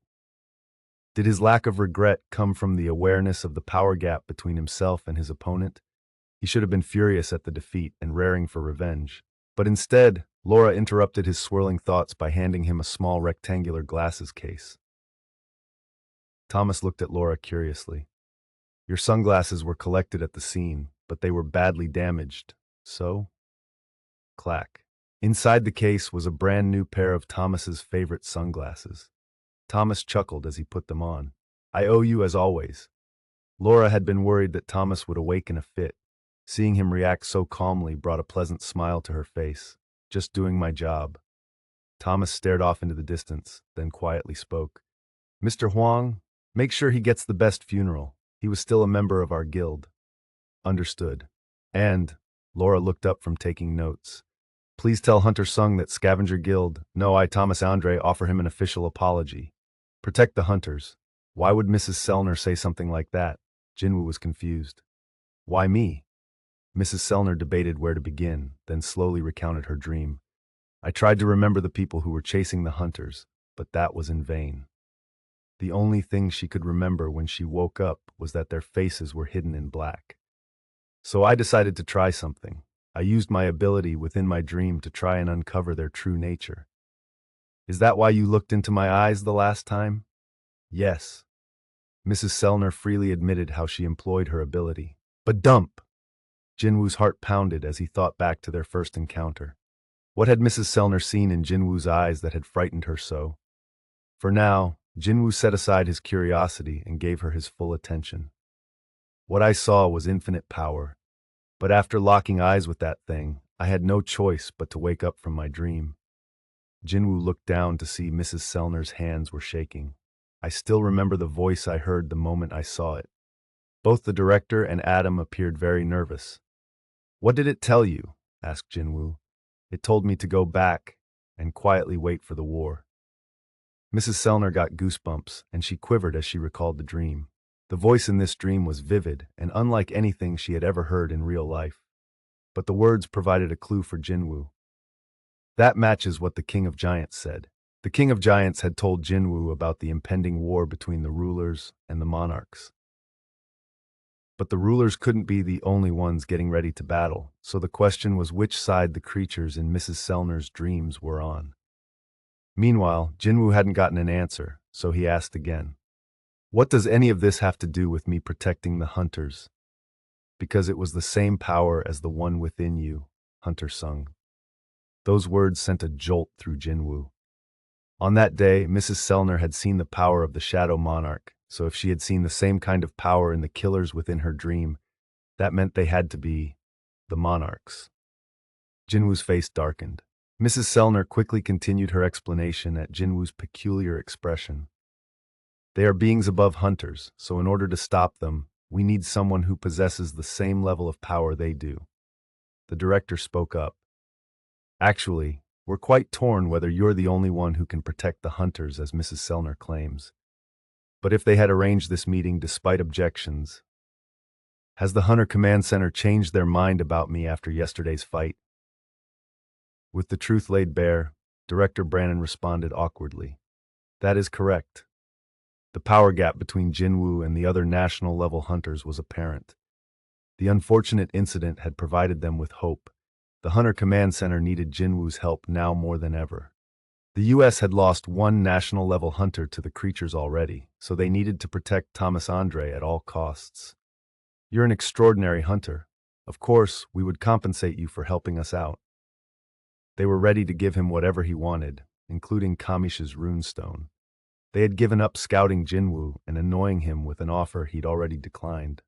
Speaker 1: Did his lack of regret come from the awareness of the power gap between himself and his opponent? He should have been furious at the defeat and raring for revenge. But instead, Laura interrupted his swirling thoughts by handing him a small rectangular glasses case. Thomas looked at Laura curiously. Your sunglasses were collected at the scene, but they were badly damaged. So? Clack. Inside the case was a brand new pair of Thomas's favorite sunglasses. Thomas chuckled as he put them on. I owe you as always. Laura had been worried that Thomas would awake in a fit. Seeing him react so calmly brought a pleasant smile to her face. Just doing my job. Thomas stared off into the distance, then quietly spoke. Mr. Huang, make sure he gets the best funeral. He was still a member of our guild. Understood. And, Laura looked up from taking notes. Please tell Hunter Sung that Scavenger Guild, no, I, Thomas Andre, offer him an official apology. Protect the hunters. Why would Mrs. Sellner say something like that? Jin-Woo was confused. Why me? Mrs. Sellner debated where to begin, then slowly recounted her dream. I tried to remember the people who were chasing the hunters, but that was in vain. The only thing she could remember when she woke up was that their faces were hidden in black. So I decided to try something. I used my ability within my dream to try and uncover their true nature. Is that why you looked into my eyes the last time? Yes. Mrs. Sellner freely admitted how she employed her ability. But dump! Jin-Woo's heart pounded as he thought back to their first encounter. What had Mrs. Sellner seen in Jin-Woo's eyes that had frightened her so? For now, Jin-Woo set aside his curiosity and gave her his full attention. What I saw was infinite power, but after locking eyes with that thing, I had no choice but to wake up from my dream. Jin-Woo looked down to see Mrs. Sellner's hands were shaking. I still remember the voice I heard the moment I saw it. Both the director and Adam appeared very nervous. What did it tell you? Asked Jin-Woo. It told me to go back and quietly wait for the war. Mrs. Sellner got goosebumps, and she quivered as she recalled the dream. The voice in this dream was vivid and unlike anything she had ever heard in real life. But the words provided a clue for Jin-Woo. That matches what the King of Giants said. The King of Giants had told Jin-Woo about the impending war between the rulers and the monarchs. But the rulers couldn't be the only ones getting ready to battle, so the question was which side the creatures in Mrs. Sellner's dreams were on. Meanwhile, Jin-Woo hadn't gotten an answer, so he asked again. What does any of this have to do with me protecting the hunters? Because it was the same power as the one within you, Hunter Sung. Those words sent a jolt through Jin-Woo. On that day, Mrs. Sellner had seen the power of the Shadow Monarch, so if she had seen the same kind of power in the killers within her dream, that meant they had to be the monarchs. Jin-Woo's face darkened. Mrs. Sellner quickly continued her explanation at Jin-Woo's peculiar expression. They are beings above hunters, so in order to stop them, we need someone who possesses the same level of power they do. The director spoke up. Actually, we're quite torn whether you're the only one who can protect the hunters, as Mrs. Sellner claims. But if they had arranged this meeting despite objections, has the Hunter Command Center changed their mind about me after yesterday's fight? With the truth laid bare, Director Brannon responded awkwardly. That is correct. The power gap between Jin-Woo and the other national-level hunters was apparent. The unfortunate incident had provided them with hope. The Hunter Command Center needed Jin-Woo's help now more than ever. The U.S. had lost one national-level hunter to the creatures already, so they needed to protect Thomas Andre at all costs. You're an extraordinary hunter. Of course, we would compensate you for helping us out. They were ready to give him whatever he wanted, including Kamish's runestone. They had given up scouting Jin-Woo and annoying him with an offer he'd already declined.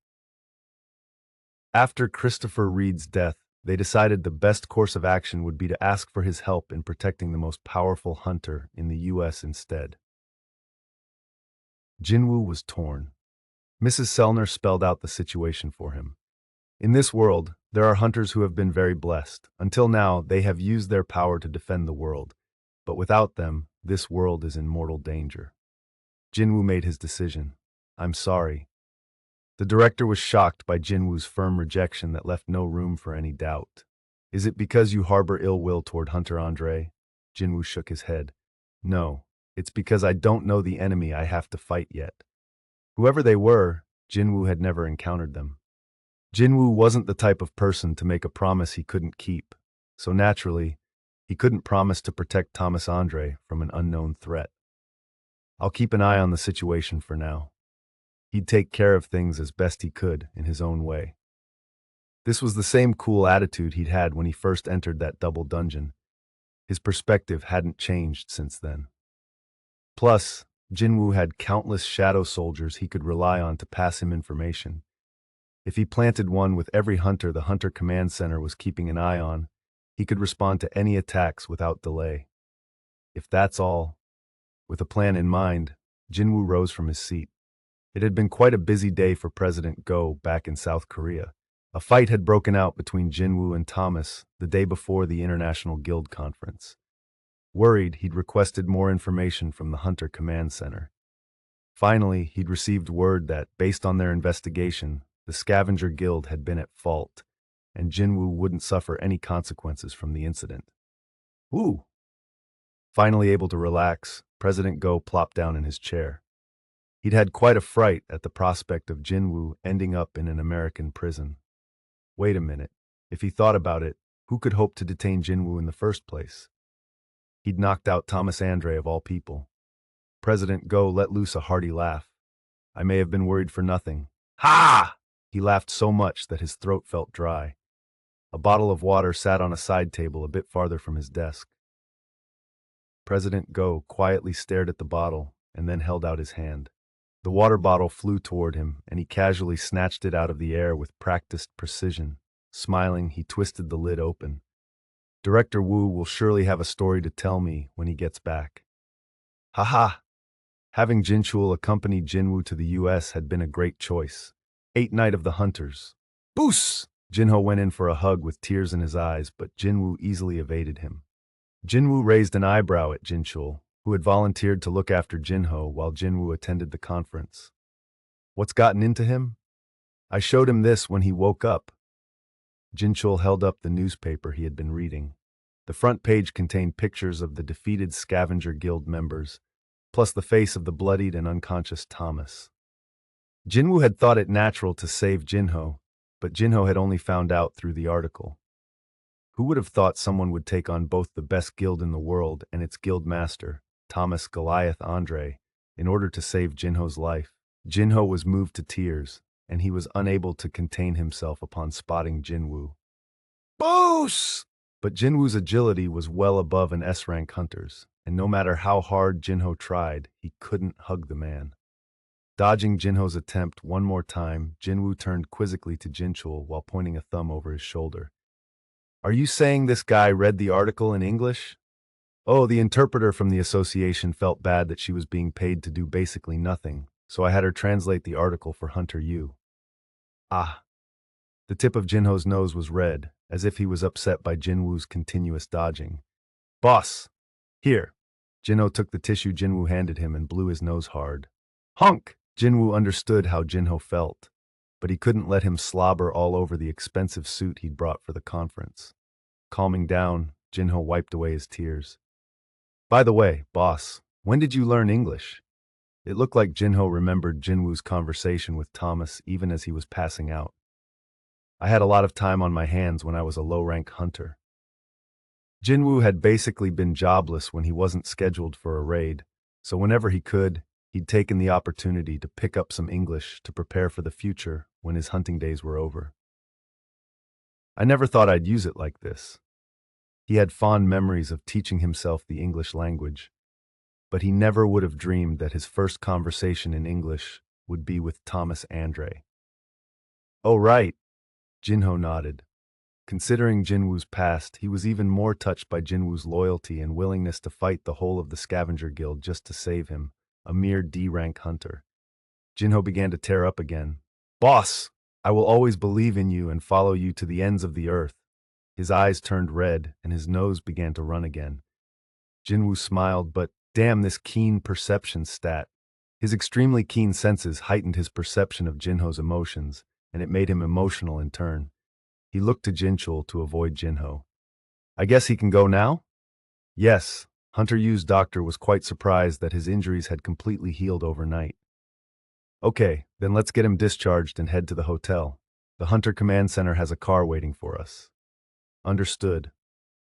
Speaker 1: After Christopher Reed's death, they decided the best course of action would be to ask for his help in protecting the most powerful hunter in the U.S. instead. Jin-Woo was torn. Mrs. Sellner spelled out the situation for him. In this world, there are hunters who have been very blessed. Until now, they have used their power to defend the world. But without them, this world is in mortal danger. Jin-Woo made his decision. I'm sorry. The director was shocked by Jin-Woo's firm rejection that left no room for any doubt. Is it because you harbor ill will toward Hunter Andre? Jin-Woo shook his head. No, It's because I don't know the enemy I have to fight yet. Whoever they were, Jin-Woo had never encountered them. Jin-Woo wasn't the type of person to make a promise he couldn't keep, so naturally, he couldn't promise to protect Thomas Andre from an unknown threat. I'll keep an eye on the situation for now. He'd take care of things as best he could in his own way. This was the same cool attitude he'd had when he first entered that double dungeon. His perspective hadn't changed since then. Plus, Jin-Woo had countless shadow soldiers he could rely on to pass him information. If he planted one with every hunter the Hunter Command Center was keeping an eye on, he could respond to any attacks without delay. If that's all, with a plan in mind, Jin-Woo rose from his seat. It had been quite a busy day for President Go back in South Korea. A fight had broken out between Jin-Woo and Thomas the day before the International Guild Conference. Worried, he'd requested more information from the Hunter Command Center. Finally, he'd received word that, based on their investigation, the Scavenger Guild had been at fault, and Jin-Woo wouldn't suffer any consequences from the incident. Ooh! Finally able to relax, President Go plopped down in his chair. He'd had quite a fright at the prospect of Jin-Woo ending up in an American prison. Wait a minute. If he thought about it, who could hope to detain Jin-Woo in the first place? He'd knocked out Thomas Andre of all people. President Go let loose a hearty laugh. I may have been worried for nothing. Ha! He laughed so much that his throat felt dry. A bottle of water sat on a side table a bit farther from his desk. President Go quietly stared at the bottle and then held out his hand. The water bottle flew toward him, and he casually snatched it out of the air with practiced precision. Smiling, he twisted the lid open. Director Wu will surely have a story to tell me when he gets back. Haha! Having Jinchul accompany Jin-Woo to the U.S. had been a great choice. 8th Night of the Hunters. Boos! Jinho went in for a hug with tears in his eyes, but Jin-Woo easily evaded him. Jin-Woo raised an eyebrow at Jinchul, who had volunteered to look after Jinho while Jin-Woo attended the conference. What's gotten into him? I showed him this when he woke up. Jinchul held up the newspaper he had been reading. The front page contained pictures of the defeated Scavenger Guild members, plus the face of the bloodied and unconscious Thomas. Jin-Woo had thought it natural to save Jinho, but Jinho had only found out through the article. Who would have thought someone would take on both the best guild in the world and its guild master, Thomas Goliath Andre, in order to save Jinho's life? Jinho was moved to tears, and he was unable to contain himself upon spotting Jin-Woo. Boos! But Jin-Woo's agility was well above an S-rank hunter's, and no matter how hard Jinho tried, he couldn't hug the man. Dodging Jinho's attempt one more time, Jin-Woo turned quizzically to Jinchul while pointing a thumb over his shoulder. Are you saying this guy read the article in English? Oh, the interpreter from the association felt bad that she was being paid to do basically nothing, so I had her translate the article for Hunter Yu. Ah. The tip of Jinho's nose was red, as if he was upset by Jin-Woo's continuous dodging. Boss! Here. Jinho took the tissue Jin-Woo handed him and blew his nose hard. Hunk! Jin-Woo understood how Jinho felt, but he couldn't let him slobber all over the expensive suit he'd brought for the conference. Calming down, Jinho wiped away his tears. By the way, boss, when did you learn English? It looked like Jinho remembered Jin-Woo's conversation with Thomas even as he was passing out. I had a lot of time on my hands when I was a low-rank hunter. Jin-Woo had basically been jobless when he wasn't scheduled for a raid, so whenever he could, he'd taken the opportunity to pick up some English to prepare for the future when his hunting days were over. I never thought I'd use it like this. He had fond memories of teaching himself the English language, but he never would have dreamed that his first conversation in English would be with Thomas Andre. Oh, right. Jinho nodded. Considering Jin-Woo's past, he was even more touched by Jin-Woo's loyalty and willingness to fight the whole of the Scavenger Guild just to save him, a mere D-rank hunter. Jinho began to tear up again. Boss, I will always believe in you and follow you to the ends of the earth. His eyes turned red and his nose began to run again. Jin-Woo smiled, but damn this keen perception stat. His extremely keen senses heightened his perception of Jinho's emotions, and it made him emotional in turn. He looked to Jinchul to avoid Jinho. I guess he can go now? Yes, Hunter Yu's doctor was quite surprised that his injuries had completely healed overnight. Okay, then let's get him discharged and head to the hotel. The Hunter Command Center has a car waiting for us. Understood.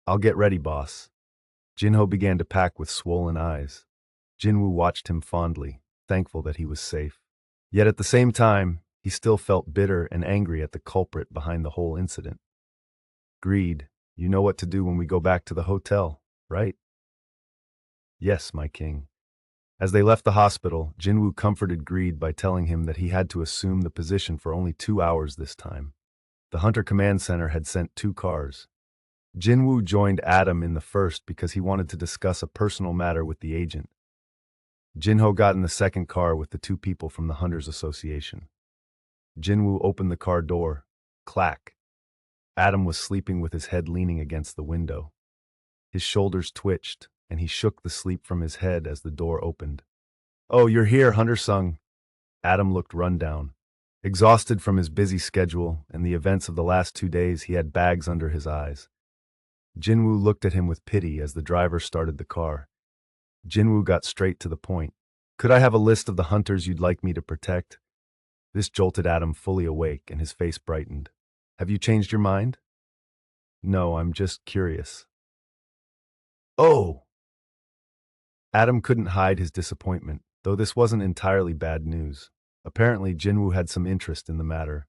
Speaker 1: I'll get ready, boss. Jin-Ho began to pack with swollen eyes. Jin-Woo watched him fondly, thankful that he was safe. Yet at the same time, he still felt bitter and angry at the culprit behind the whole incident. Greed, you know what to do when we go back to the hotel, right? Yes, my king. As they left the hospital, Jin-Woo comforted Greed by telling him that he had to assume the position for only 2 hours this time. The Hunter Command Center had sent 2 cars. Jin-Woo joined Adam in the first because he wanted to discuss a personal matter with the agent. Jin-Ho got in the second car with the 2 people from the Hunters Association. Jin-Woo opened the car door. Clack. Adam was sleeping with his head leaning against the window. His shoulders twitched, and he shook the sleep from his head as the door opened. "Oh, you're here, Hunter-sung." Adam looked run down. Exhausted from his busy schedule and the events of the last 2 days, he had bags under his eyes. Jin-Woo looked at him with pity as the driver started the car. Jin-Woo got straight to the point. "Could I have a list of the hunters you'd like me to protect?" This jolted Adam fully awake, and his face brightened. "Have you changed your mind?" "No, I'm just curious." "Oh!" Adam couldn't hide his disappointment, though this wasn't entirely bad news. Apparently, Jin-Woo had some interest in the matter.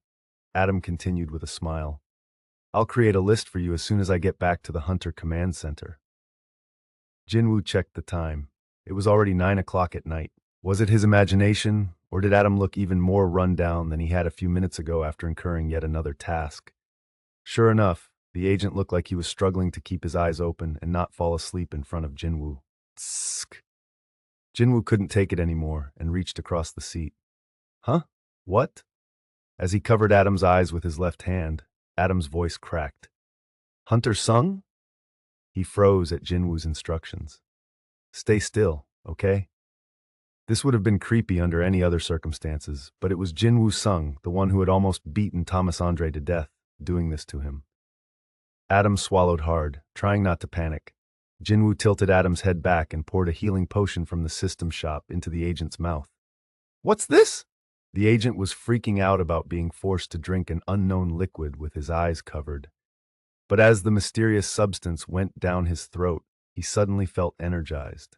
Speaker 1: Adam continued with a smile. "I'll create a list for you as soon as I get back to the Hunter Command Center." Jin-Woo checked the time. It was already 9 o'clock at night. Was it his imagination, or did Adam look even more run down than he had a few minutes ago after incurring yet another task? Sure enough, the agent looked like he was struggling to keep his eyes open and not fall asleep in front of Jin-Woo. Tsk. Jin-Woo couldn't take it anymore and reached across the seat. "Huh? What?" As he covered Adam's eyes with his left hand, Adam's voice cracked. "Hunter-sung?" He froze at Jin-Woo's instructions. "Stay still, okay?" This would have been creepy under any other circumstances, but it was Jin-Woo Sung, the one who had almost beaten Thomas Andre to death, doing this to him. Adam swallowed hard, trying not to panic. Jin-Woo tilted Adam's head back and poured a healing potion from the system shop into the agent's mouth. "What's this?" The agent was freaking out about being forced to drink an unknown liquid with his eyes covered. But as the mysterious substance went down his throat, he suddenly felt energized.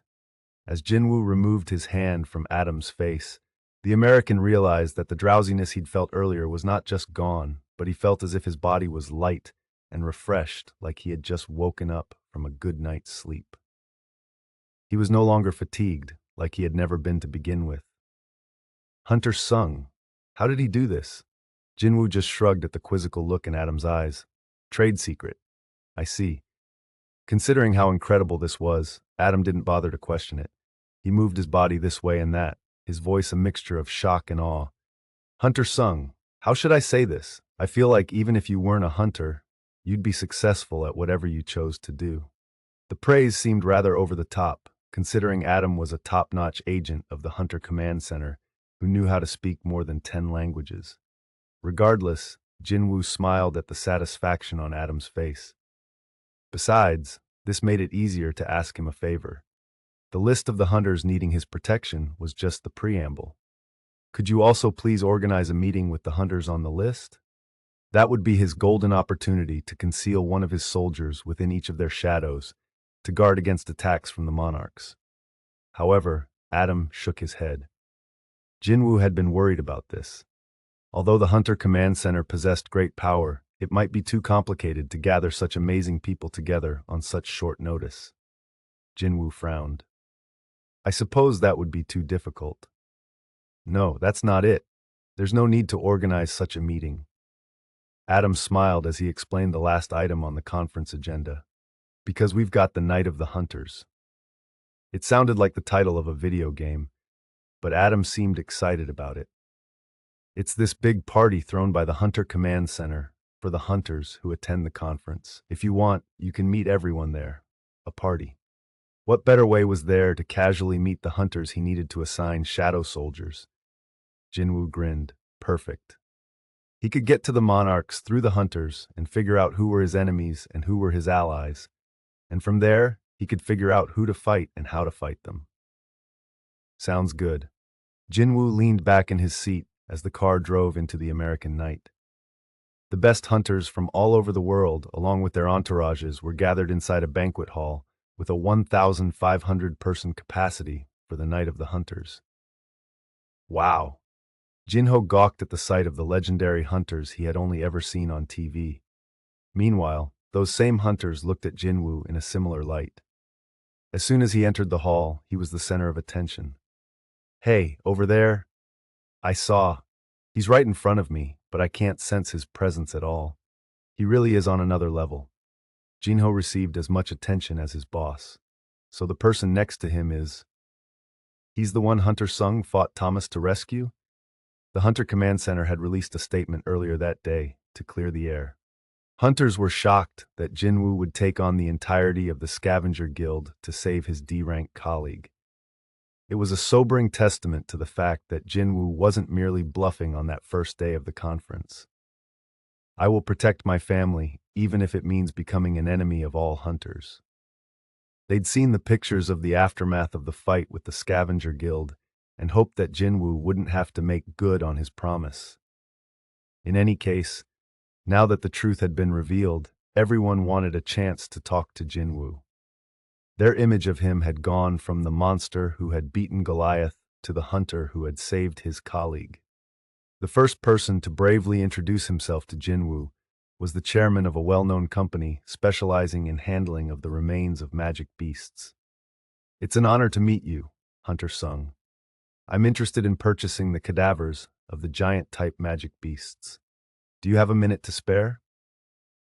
Speaker 1: As Jin-Woo removed his hand from Adam's face, the American realized that the drowsiness he'd felt earlier was not just gone, but he felt as if his body was light and refreshed, like he had just woken up from a good night's sleep. He was no longer fatigued, like he had never been to begin with. Hunter-sung. How did he do this? Jin-Woo just shrugged at the quizzical look in Adam's eyes. Trade secret. I see. Considering how incredible this was, Adam didn't bother to question it. He moved his body this way and that, his voice a mixture of shock and awe. Hunter-sung. How should I say this? I feel like even if you weren't a hunter, you'd be successful at whatever you chose to do. The praise seemed rather over the top, considering Adam was a top-notch agent of the Hunter Command Center who knew how to speak more than 10 languages. Regardless, Jin-Woo smiled at the satisfaction on Adam's face. Besides, this made it easier to ask him a favor. The list of the hunters needing his protection was just the preamble. Could you also please organize a meeting with the hunters on the list? That would be his golden opportunity to conceal one of his soldiers within each of their shadows to guard against attacks from the monarchs. However, Adam shook his head. Jin-Woo had been worried about this. Although the Hunter Command Center possessed great power, it might be too complicated to gather such amazing people together on such short notice. Jin-Woo frowned. I suppose that would be too difficult. No, that's not it. There's no need to organize such a meeting. Adam smiled as he explained the last item on the conference agenda. Because we've got the Night of the Hunters. It sounded like the title of a video game, but Adam seemed excited about it. It's this big party thrown by the Hunter Command Center for the hunters who attend the conference. If you want, you can meet everyone there. A party. What better way was there to casually meet the hunters he needed to assign shadow soldiers? Jin-Woo grinned. Perfect. He could get to the monarchs through the hunters and figure out who were his enemies and who were his allies. And from there, He could figure out who to fight and how to fight them. Sounds good. Jin-Woo leaned back in his seat as the car drove into the American night. The best hunters from all over the world, along with their entourages, were gathered inside a banquet hall with a 1,500-person capacity for the Night of the Hunters. Wow! Jin-Ho gawked at the sight of the legendary hunters he had only ever seen on TV. Meanwhile, those same hunters looked at Jin-Woo in a similar light. As soon as he entered the hall, he was the center of attention. "Hey, over there! I saw. He's right in front of me, but I can't sense his presence at all. He really is on another level." Jin-Ho received as much attention as his boss. So the person next to him is... He's the one Hunter Sung fought Thomas to rescue? The Hunter Command Center had released a statement earlier that day to clear the air. Hunters were shocked that Jin-Woo would take on the entirety of the Scavenger Guild to save his D-rank colleague. It was a sobering testament to the fact that Jin-Woo wasn't merely bluffing on that first day of the conference. "I will protect my family, even if it means becoming an enemy of all hunters." They'd seen the pictures of the aftermath of the fight with the Scavenger Guild and hoped that Jin-Woo wouldn't have to make good on his promise. In any case, now that the truth had been revealed, everyone wanted a chance to talk to Jin-Woo. Their image of him had gone from the monster who had beaten Goliath to the hunter who had saved his colleague. The first person to bravely introduce himself to Jin-Woo was the chairman of a well-known company specializing in handling of the remains of magic beasts. "It's an honor to meet you, Hunter Sung. I'm interested in purchasing the cadavers of the giant-type magic beasts. Do you have a minute to spare?"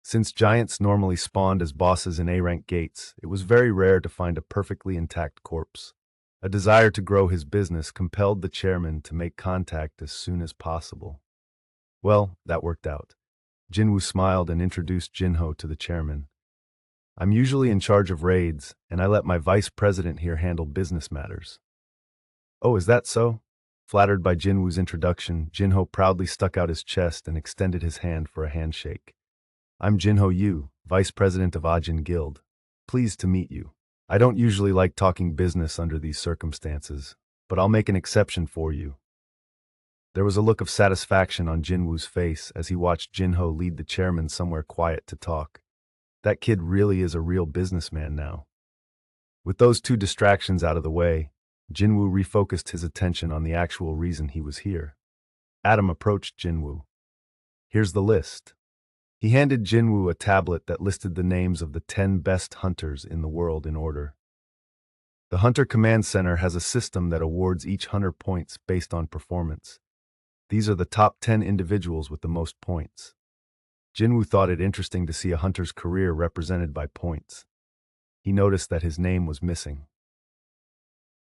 Speaker 1: Since giants normally spawned as bosses in A-rank gates, it was very rare to find a perfectly intact corpse. A desire to grow his business compelled the chairman to make contact as soon as possible. Well, that worked out. Jin-Woo smiled and introduced Jin-Ho to the chairman. "I'm usually in charge of raids, and I let my vice president here handle business matters." "Oh, is that so?" Flattered by Jin-Woo's introduction, Jin-Ho proudly stuck out his chest and extended his hand for a handshake. "I'm Jin-Ho Yu, vice president of Ajin Guild. Pleased to meet you. I don't usually like talking business under these circumstances, but I'll make an exception for you." There was a look of satisfaction on Jin-Woo's face as he watched Jin-Ho lead the chairman somewhere quiet to talk. That kid really is a real businessman now. With those two distractions out of the way, Jin-Woo refocused his attention on the actual reason he was here. Adam approached Jin-Woo. "Here's the list." He handed Jin-Woo a tablet that listed the names of the 10 best hunters in the world in order. The Hunter Command Center has a system that awards each hunter points based on performance. These are the top 10 individuals with the most points. Jin-Woo thought it interesting to see a hunter's career represented by points. He noticed that his name was missing.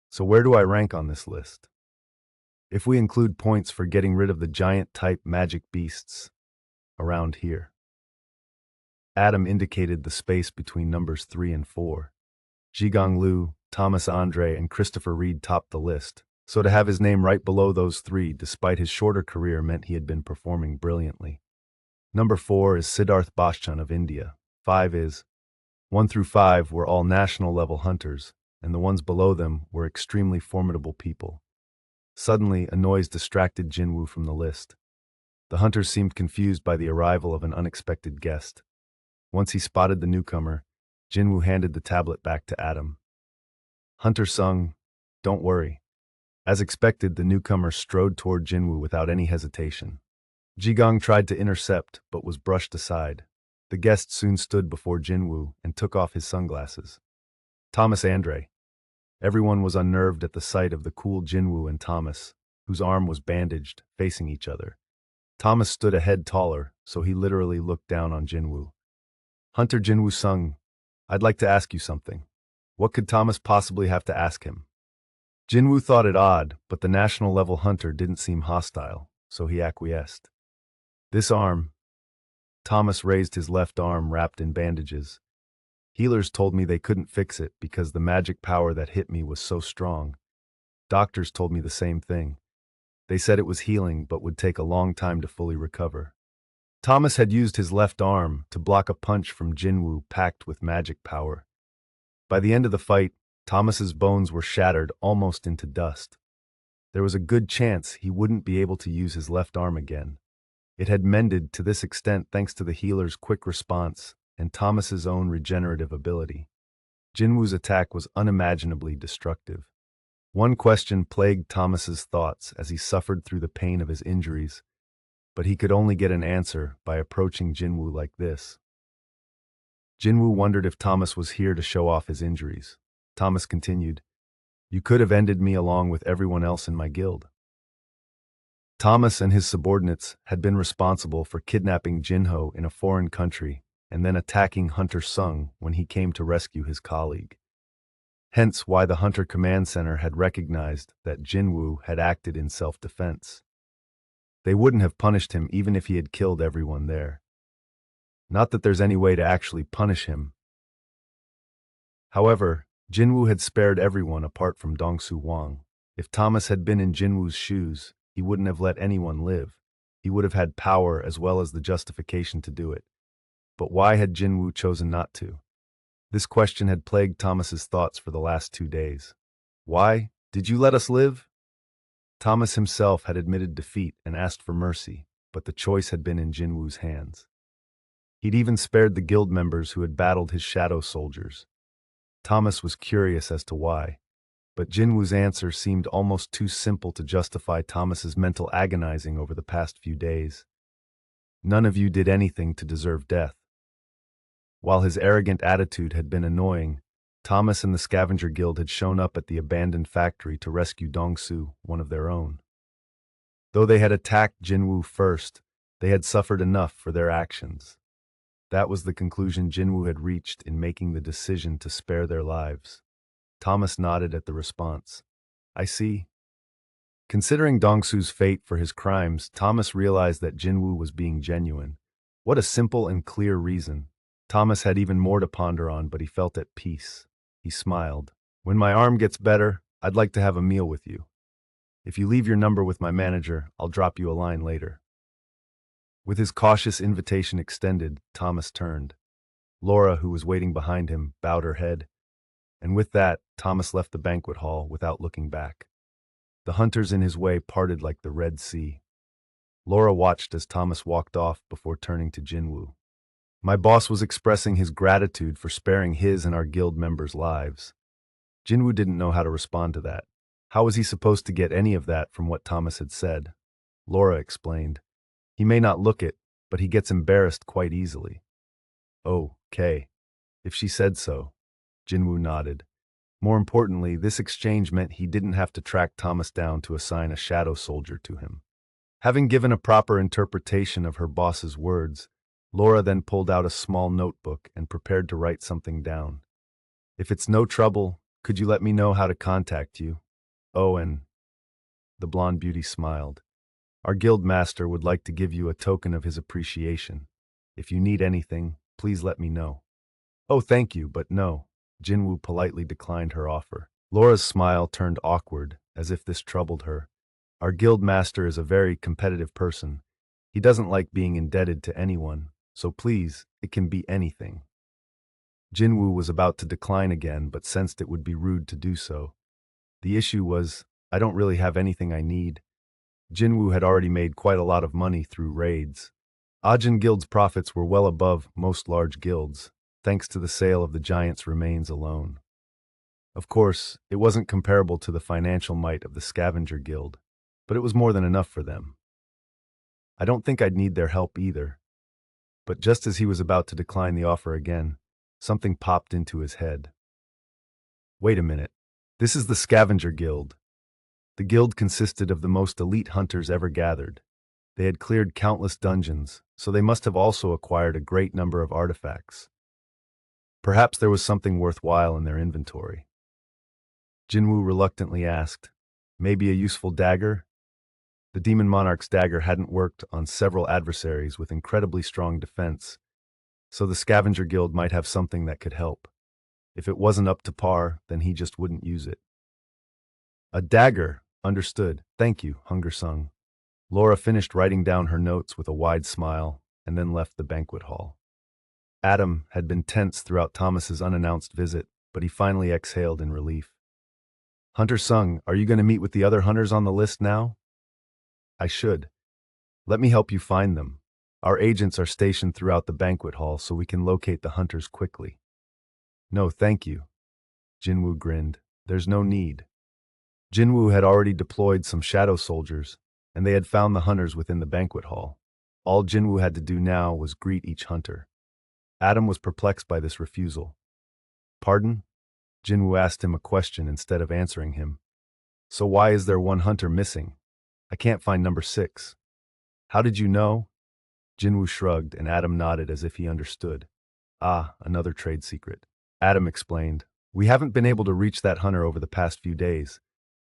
Speaker 1: "So where do I rank on this list?" "If we include points for getting rid of the giant-type magic beasts, around here." Adam indicated the space between numbers 3 and 4. Jigong Liu, Thomas Andre, and Christopher Reed topped the list, so to have his name right below those three despite his shorter career meant he had been performing brilliantly. Number 4 is Siddharth Bachchan of India. 5 is 1 through 5 were all national-level hunters, and the ones below them were extremely formidable people. Suddenly, a noise distracted Jin-Woo from the list. The hunters seemed confused by the arrival of an unexpected guest. Once he spotted the newcomer, Jin-Woo handed the tablet back to Adam. "Hunter Sung, don't worry." As expected, the newcomer strode toward Jin-Woo without any hesitation. Jigong tried to intercept, but was brushed aside. The guest soon stood before Jin-Woo and took off his sunglasses. "Thomas Andre." Everyone was unnerved at the sight of the cool Jin-Woo and Thomas, whose arm was bandaged, facing each other. Thomas stood a head taller, so he literally looked down on Jin-Woo. "Hunter Jin-Woo Sung, I'd like to ask you something." What could Thomas possibly have to ask him? Jin-Woo thought it odd, but the national-level hunter didn't seem hostile, so he acquiesced. "This arm." Thomas raised his left arm wrapped in bandages. "Healers told me they couldn't fix it because the magic power that hit me was so strong. Doctors told me the same thing. They said it was healing but would take a long time to fully recover." Thomas had used his left arm to block a punch from Jin-Woo packed with magic power. By the end of the fight, Thomas's bones were shattered almost into dust. There was a good chance he wouldn't be able to use his left arm again. It had mended to this extent thanks to the healer's quick response and Thomas's own regenerative ability. Jin-Woo's attack was unimaginably destructive. One question plagued Thomas's thoughts as he suffered through the pain of his injuries, but he could only get an answer by approaching Jin-Woo like this. Jin-Woo wondered if Thomas was here to show off his injuries. Thomas continued, "You could have ended me along with everyone else in my guild." Thomas and his subordinates had been responsible for kidnapping Jin-Ho in a foreign country and then attacking Hunter Sung when he came to rescue his colleague. Hence why the Hunter Command Center had recognized that Jin-Woo had acted in self-defense. They wouldn't have punished him even if he had killed everyone there. Not that there's any way to actually punish him. However, Jin-Woo had spared everyone apart from Dong-Soo Hwang. If Thomas had been in Jin-Woo's shoes, he wouldn't have let anyone live. He would have had power as well as the justification to do it. But why had Jin-Woo chosen not to? This question had plagued Thomas's thoughts for the last 2 days. Why? Did you let us live? Thomas himself had admitted defeat and asked for mercy, but the choice had been in Jin-Woo's hands. He'd even spared the guild members who had battled his shadow soldiers. Thomas was curious as to why, but Jin-Woo's answer seemed almost too simple to justify Thomas's mental agonizing over the past few days. None of you did anything to deserve death. While his arrogant attitude had been annoying, Thomas and the Scavenger Guild had shown up at the abandoned factory to rescue Dong-Soo, one of their own. Though they had attacked Jin-Woo first, they had suffered enough for their actions. That was the conclusion Jin-Woo had reached in making the decision to spare their lives. Thomas nodded at the response. I see. Considering Dong-Soo's fate for his crimes, Thomas realized that Jin-Woo was being genuine. What a simple and clear reason. Thomas had even more to ponder on, but he felt at peace. He smiled. When my arm gets better, I'd like to have a meal with you. If you leave your number with my manager, I'll drop you a line later. With his cautious invitation extended, Thomas turned. Laura, who was waiting behind him, bowed her head. And with that, Thomas left the banquet hall without looking back. The hunters in his way parted like the Red Sea. Laura watched as Thomas walked off before turning to Jin-Woo. My boss was expressing his gratitude for sparing his and our guild members' lives. Jin-Woo didn't know how to respond to that. How was he supposed to get any of that from what Thomas had said? Laura explained. He may not look it, but he gets embarrassed quite easily. Oh, okay. If she said so. Jin-Woo nodded. More importantly, this exchange meant he didn't have to track Thomas down to assign a shadow soldier to him. Having given a proper interpretation of her boss's words, Laura then pulled out a small notebook and prepared to write something down. If it's no trouble, could you let me know how to contact you? Oh, and the blonde beauty smiled. Our guild master would like to give you a token of his appreciation. If you need anything, please let me know. Oh, thank you, but no. Jin-Woo politely declined her offer. Laura's smile turned awkward, as if this troubled her. Our guild master is a very competitive person. He doesn't like being indebted to anyone, so please, it can be anything. Jin-Woo was about to decline again, but sensed it would be rude to do so. The issue was, I don't really have anything I need. Jin-Woo had already made quite a lot of money through raids. Ajin Guild's profits were well above most large guilds, thanks to the sale of the giant's remains alone. Of course, it wasn't comparable to the financial might of the Scavenger Guild, but it was more than enough for them. I don't think I'd need their help either. But just as he was about to decline the offer again, something popped into his head. Wait a minute. This is the Scavenger Guild. The guild consisted of the most elite hunters ever gathered. They had cleared countless dungeons, so they must have also acquired a great number of artifacts. Perhaps there was something worthwhile in their inventory. Jin-Woo reluctantly asked, maybe a useful dagger? The Demon Monarch's dagger hadn't worked on several adversaries with incredibly strong defense, so the Scavenger Guild might have something that could help. If it wasn't up to par, then he just wouldn't use it. A dagger, understood. Thank you, Hunger Sung. Laura finished writing down her notes with a wide smile and then left the banquet hall. Adam had been tense throughout Thomas's unannounced visit, but he finally exhaled in relief. Hunter Sung, are you going to meet with the other hunters on the list now? I should. Let me help you find them. Our agents are stationed throughout the banquet hall so we can locate the hunters quickly. No, thank you. Jin-Woo grinned. There's no need. Jin-Woo had already deployed some shadow soldiers, and they had found the hunters within the banquet hall. All Jin-Woo had to do now was greet each hunter. Adam was perplexed by this refusal. Pardon? Jin-Woo asked him a question instead of answering him. So why is there one hunter missing? I can't find number 6. How did you know? Jin-Woo shrugged, and Adam nodded as if he understood. Ah, another trade secret. Adam explained. We haven't been able to reach that hunter over the past few days.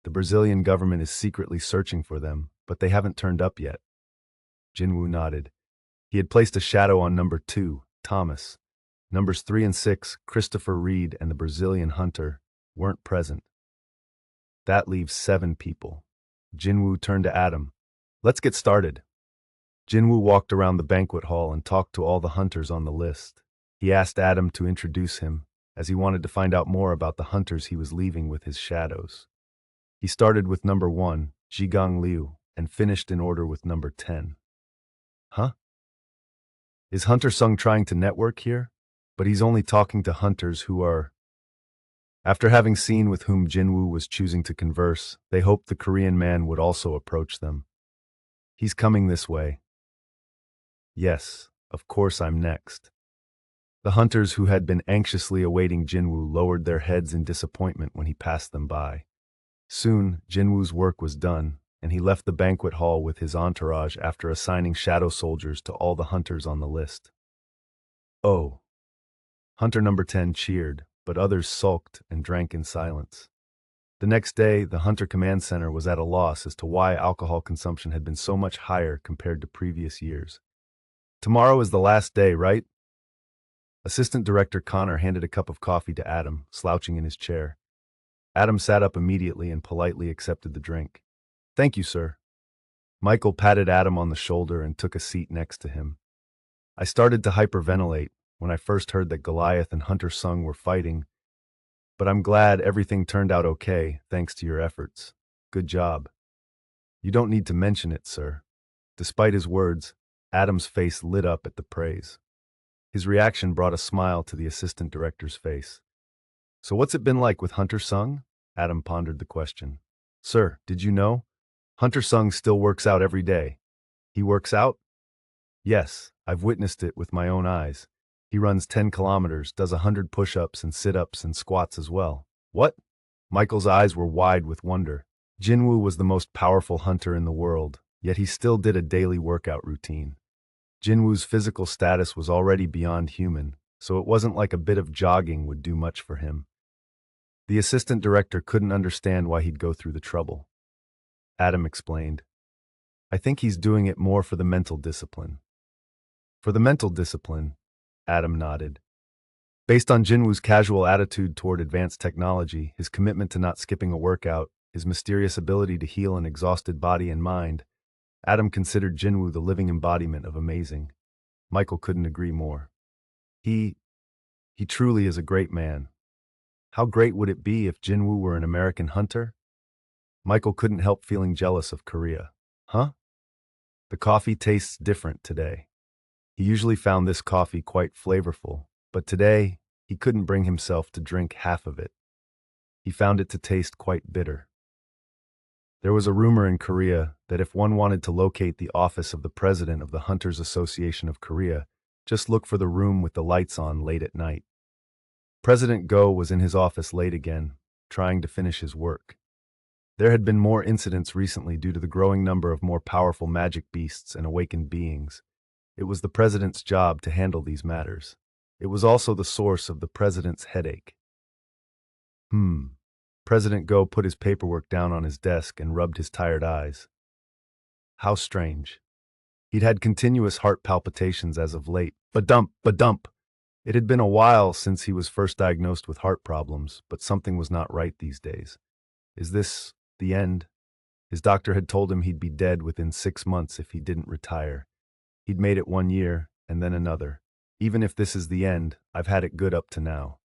Speaker 1: The Brazilian government is secretly searching for them, but they haven't turned up yet. Jin-Woo nodded. He had placed a shadow on number 2, Thomas. Numbers 3 and 6, Christopher Reed and the Brazilian hunter, weren't present. That leaves 7 people. Jin-Woo turned to Adam. Let's get started. Jin-Woo walked around the banquet hall and talked to all the hunters on the list. He asked Adam to introduce him, as he wanted to find out more about the hunters he was leaving with his shadows. He started with number 1, Jigang Liu, and finished in order with number 10. Huh? Is Hunter Sung trying to network here? But he's only talking to hunters who are... After having seen with whom Jin-Woo was choosing to converse, they hoped the Korean man would also approach them. He's coming this way. Yes, of course I'm next. The hunters who had been anxiously awaiting Jin-Woo lowered their heads in disappointment when he passed them by. Soon, Jin-Woo's work was done, and he left the banquet hall with his entourage after assigning shadow soldiers to all the hunters on the list. Oh. Hunter number 10 cheered, but others sulked and drank in silence. The next day, the Hunter Command Center was at a loss as to why alcohol consumption had been so much higher compared to previous years. Tomorrow is the last day, right? Assistant Director Connor handed a cup of coffee to Adam, slouching in his chair. Adam sat up immediately and politely accepted the drink. Thank you, sir. Michael patted Adam on the shoulder and took a seat next to him. I started to hyperventilate when I first heard that Goliath and Hunter Sung were fighting, but I'm glad everything turned out okay, thanks to your efforts. Good job. You don't need to mention it, sir. Despite his words, Adam's face lit up at the praise. His reaction brought a smile to the assistant director's face. So what's it been like with Hunter Sung? Adam pondered the question. Sir, did you know? Hunter Sung still works out every day. He works out? Yes, I've witnessed it with my own eyes. He runs 10 kilometers, does 100 push-ups and sit-ups and squats as well. What? Michael's eyes were wide with wonder. Jin-Woo was the most powerful hunter in the world, yet he still did a daily workout routine. Jin-Woo's physical status was already beyond human, so it wasn't like a bit of jogging would do much for him. The assistant director couldn't understand why he'd go through the trouble. Adam explained, I think he's doing it more for the mental discipline. For the mental discipline, Adam nodded. Based on Jin-Woo's casual attitude toward advanced technology, his commitment to not skipping a workout, his mysterious ability to heal an exhausted body and mind, Adam considered Jin-Woo the living embodiment of amazing. Michael couldn't agree more. He truly is a great man. How great would it be if Jin-Woo were an American hunter? Michael couldn't help feeling jealous of Korea. Huh? The coffee tastes different today. He usually found this coffee quite flavorful, but today he couldn't bring himself to drink half of it. He found it to taste quite bitter. There was a rumor in Korea that if one wanted to locate the office of the president of the Hunters Association of Korea, just look for the room with the lights on late at night. President Go was in his office late again, trying to finish his work. There had been more incidents recently due to the growing number of more powerful magic beasts and awakened beings. It was the president's job to handle these matters. It was also the source of the president's headache. President Go put his paperwork down on his desk and rubbed his tired eyes. How strange. He'd had continuous heart palpitations as of late. Ba-dump. It had been a while since he was first diagnosed with heart problems, but something was not right these days. Is this the end? His doctor had told him he'd be dead within 6 months if he didn't retire. He'd made it 1 year, and then another. Even if this is the end, I've had it good up to now.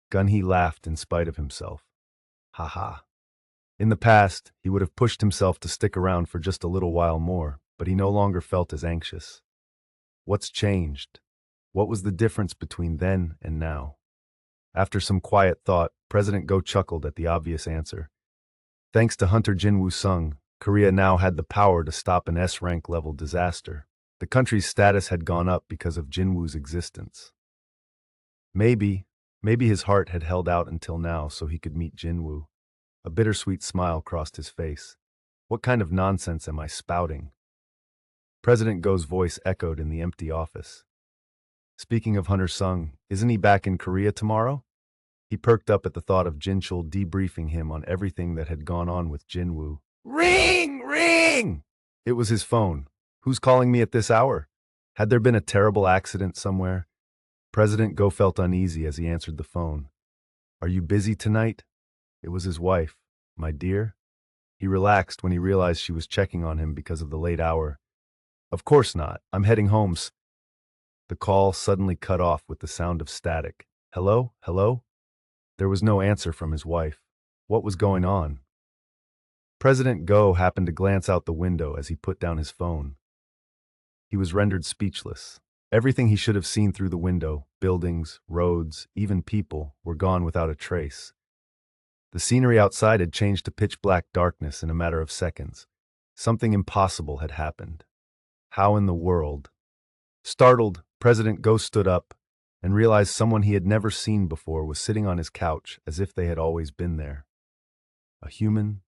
Speaker 1: Gun-hee laughed in spite of himself. Ha ha. In the past, he would have pushed himself to stick around for just a little while more, but he no longer felt as anxious. What's changed? What was the difference between then and now? After some quiet thought, President Go chuckled at the obvious answer. Thanks to Hunter Jin-Woo Sung, Korea now had the power to stop an S-rank level disaster. The country's status had gone up because of Jin-Woo's existence. Maybe his heart had held out until now so he could meet Jin-Woo. A bittersweet smile crossed his face. What kind of nonsense am I spouting? President Go's voice echoed in the empty office. Speaking of Hunter Sung, isn't he back in Korea tomorrow? He perked up at the thought of Jin-Chul debriefing him on everything that had gone on with Jin-Woo. Ring! Ring! It was his phone. Who's calling me at this hour? Had there been a terrible accident somewhere? President Go felt uneasy as he answered the phone. Are you busy tonight? It was his wife. My dear? He relaxed when he realized she was checking on him because of the late hour. Of course not. I'm heading home. The call suddenly cut off with the sound of static. Hello? Hello? There was no answer from his wife. What was going on? President Go happened to glance out the window as he put down his phone. He was rendered speechless. Everything he should have seen through the window, buildings, roads, even people, were gone without a trace. The scenery outside had changed to pitch-black darkness in a matter of seconds. Something impossible had happened. How in the world? Startled, President Go stood up and realized someone he had never seen before was sitting on his couch as if they had always been there. A human?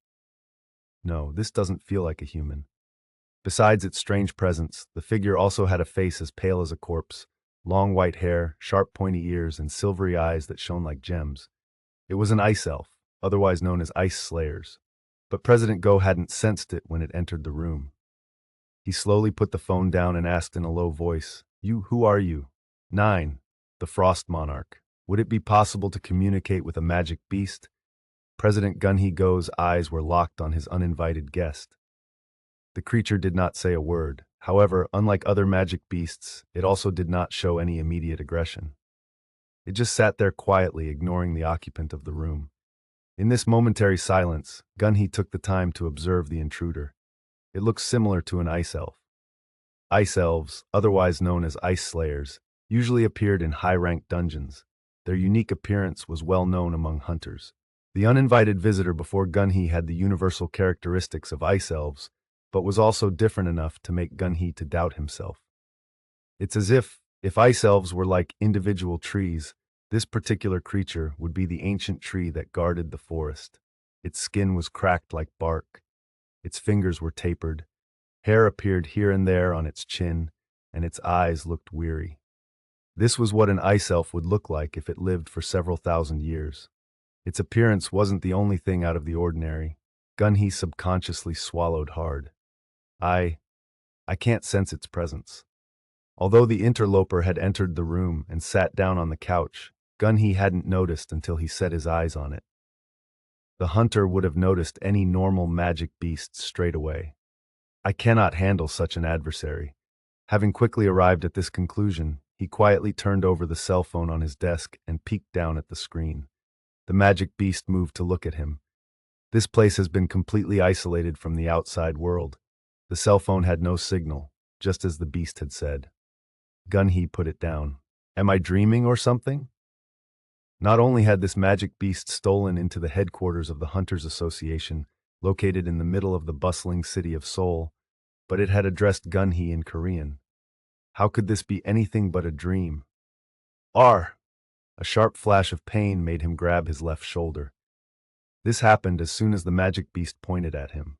Speaker 1: No, this doesn't feel like a human. Besides its strange presence, the figure also had a face as pale as a corpse, long white hair, sharp pointy ears, and silvery eyes that shone like gems. It was an ice elf, otherwise known as ice slayers. But President Go hadn't sensed it when it entered the room. He slowly put the phone down and asked in a low voice, who are you? 9. The Frost Monarch. Would it be possible to communicate with a magic beast? President Gun-hee Go's eyes were locked on his uninvited guest. The creature did not say a word. However, unlike other magic beasts, it also did not show any immediate aggression. It just sat there quietly, ignoring the occupant of the room. In this momentary silence, Gun-hee took the time to observe the intruder. It looked similar to an ice elf. Ice elves, otherwise known as ice slayers, usually appeared in high-ranked dungeons. Their unique appearance was well known among hunters. The uninvited visitor before Gun-hee had the universal characteristics of ice elves, but was also different enough to make Gun-hee to doubt himself. It's as if ice elves were like individual trees, this particular creature would be the ancient tree that guarded the forest. Its skin was cracked like bark. Its fingers were tapered. Hair appeared here and there on its chin, and its eyes looked weary. This was what an ice elf would look like if it lived for several thousand years. Its appearance wasn't the only thing out of the ordinary. Gun-hee subconsciously swallowed hard. I can't sense its presence. Although the interloper had entered the room and sat down on the couch, Gun-hee hadn't noticed until he set his eyes on it. The hunter would have noticed any normal magic beast straight away. I cannot handle such an adversary. Having quickly arrived at this conclusion, he quietly turned over the cell phone on his desk and peeked down at the screen. The magic beast moved to look at him. This place has been completely isolated from the outside world. The cell phone had no signal, just as the beast had said. Gun-hee put it down. Am I dreaming or something? Not only had this magic beast stolen into the headquarters of the Hunters Association, located in the middle of the bustling city of Seoul, but it had addressed Gun-hee in Korean. How could this be anything but a dream? A sharp flash of pain made him grab his left shoulder. This happened as soon as the magic beast pointed at him.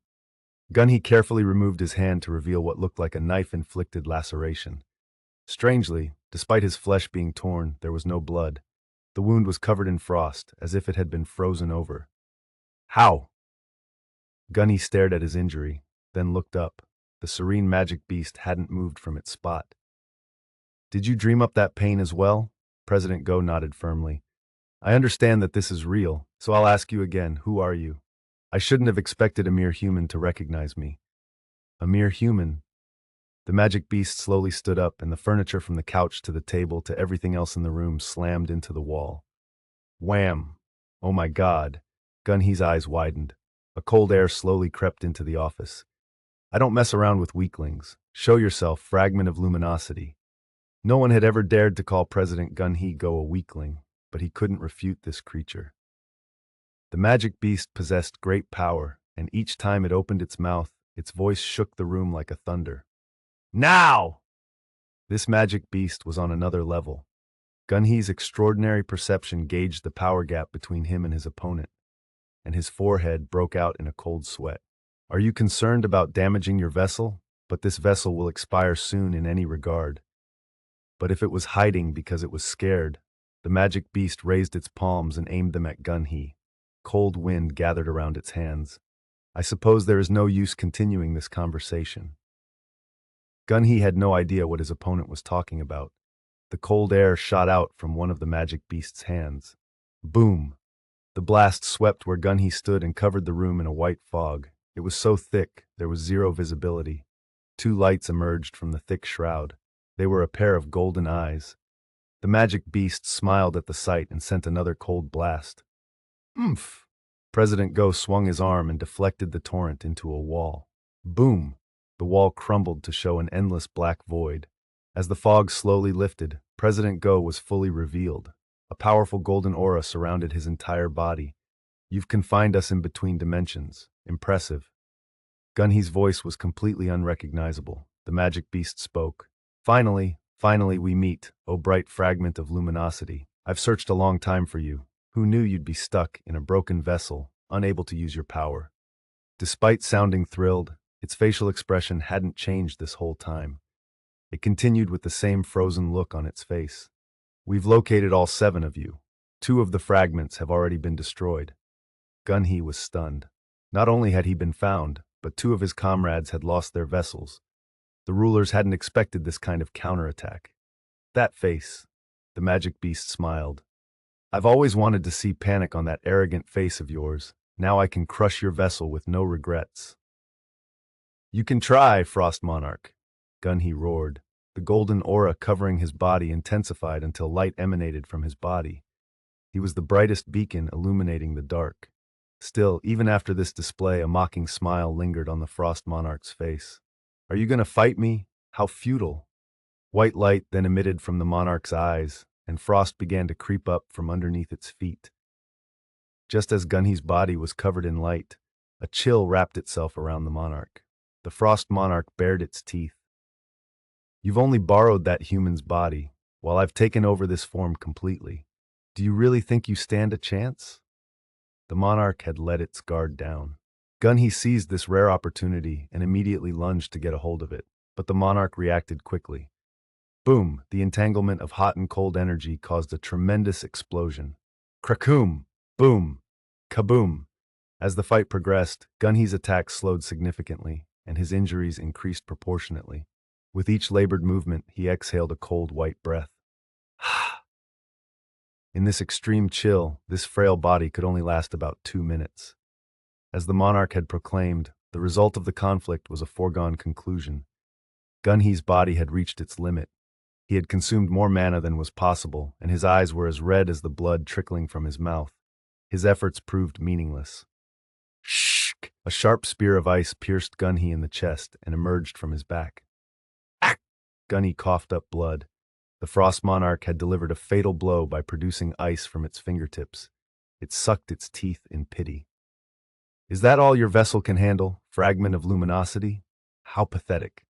Speaker 1: Gun-hee carefully removed his hand to reveal what looked like a knife-inflicted laceration. Strangely, despite his flesh being torn, there was no blood. The wound was covered in frost, as if it had been frozen over. How? Gun-hee stared at his injury, then looked up. The serene magic beast hadn't moved from its spot. Did you dream up that pain as well? President Go nodded firmly. I understand that this is real, so I'll ask you again, who are you? I shouldn't have expected a mere human to recognize me. A mere human? The magic beast slowly stood up, and the furniture from the couch to the table to everything else in the room slammed into the wall. Wham! Oh my God. Gun-hee's eyes widened. A cold air slowly crept into the office. I don't mess around with weaklings. Show yourself, fragment of luminosity. No one had ever dared to call President Gun-hee Go a weakling, but he couldn't refute this creature. The magic beast possessed great power, and each time it opened its mouth, its voice shook the room like a thunder. Now! This magic beast was on another level. Gun-hee's extraordinary perception gauged the power gap between him and his opponent, and his forehead broke out in a cold sweat. Are you concerned about damaging your vessel? But this vessel will expire soon in any regard. But if it was hiding because it was scared, the magic beast raised its palms and aimed them at Gun-hee. Cold wind gathered around its hands. I suppose there is no use continuing this conversation. Gun-hee had no idea what his opponent was talking about. The cold air shot out from one of the magic beast's hands. Boom! The blast swept where Gun-hee stood and covered the room in a white fog. It was so thick, there was zero visibility. Two lights emerged from the thick shroud. They were a pair of golden eyes. The magic beast smiled at the sight and sent another cold blast. Oomph! President Go swung his arm and deflected the torrent into a wall. Boom! The wall crumbled to show an endless black void. As the fog slowly lifted, President Go was fully revealed. A powerful golden aura surrounded his entire body. You've confined us in between dimensions. Impressive. Gun-hee's voice was completely unrecognizable. The magic beast spoke. Finally we meet, O bright fragment of luminosity. I've searched a long time for you. Who knew you'd be stuck in a broken vessel, unable to use your power? Despite sounding thrilled, its facial expression hadn't changed this whole time. It continued with the same frozen look on its face. We've located all 7 of you. 2 of the fragments have already been destroyed. Gun-hee was stunned. Not only had he been found, but 2 of his comrades had lost their vessels. The rulers hadn't expected this kind of counterattack. That face. The magic beast smiled. I've always wanted to see panic on that arrogant face of yours. Now I can crush your vessel with no regrets. You can try, Frost Monarch. Gun-hee roared. The golden aura covering his body intensified until light emanated from his body. He was the brightest beacon illuminating the dark. Still, even after this display, a mocking smile lingered on the Frost Monarch's face. Are you going to fight me? How futile. White light then emitted from the monarch's eyes, and frost began to creep up from underneath its feet. Just as Gun-hee's body was covered in light, a chill wrapped itself around the monarch. The Frost Monarch bared its teeth. You've only borrowed that human's body, while I've taken over this form completely. Do you really think you stand a chance? The monarch had let its guard down. Gun-hee seized this rare opportunity and immediately lunged to get a hold of it, but the monarch reacted quickly. Boom! The entanglement of hot and cold energy caused a tremendous explosion. Krakoom! Boom! Kaboom! As the fight progressed, Gun-hee's attacks slowed significantly, and his injuries increased proportionately. With each labored movement, he exhaled a cold white breath. In this extreme chill, this frail body could only last about 2 minutes. As the monarch had proclaimed, the result of the conflict was a foregone conclusion. Gun-hee's body had reached its limit. He had consumed more mana than was possible, and his eyes were as red as the blood trickling from his mouth. His efforts proved meaningless. Shh! A sharp spear of ice pierced Gun-hee in the chest and emerged from his back. Ah! Gun-hee coughed up blood. The Frost Monarch had delivered a fatal blow by producing ice from its fingertips. It sucked its teeth in pity. Is that all your vessel can handle, fragment of luminosity? How pathetic.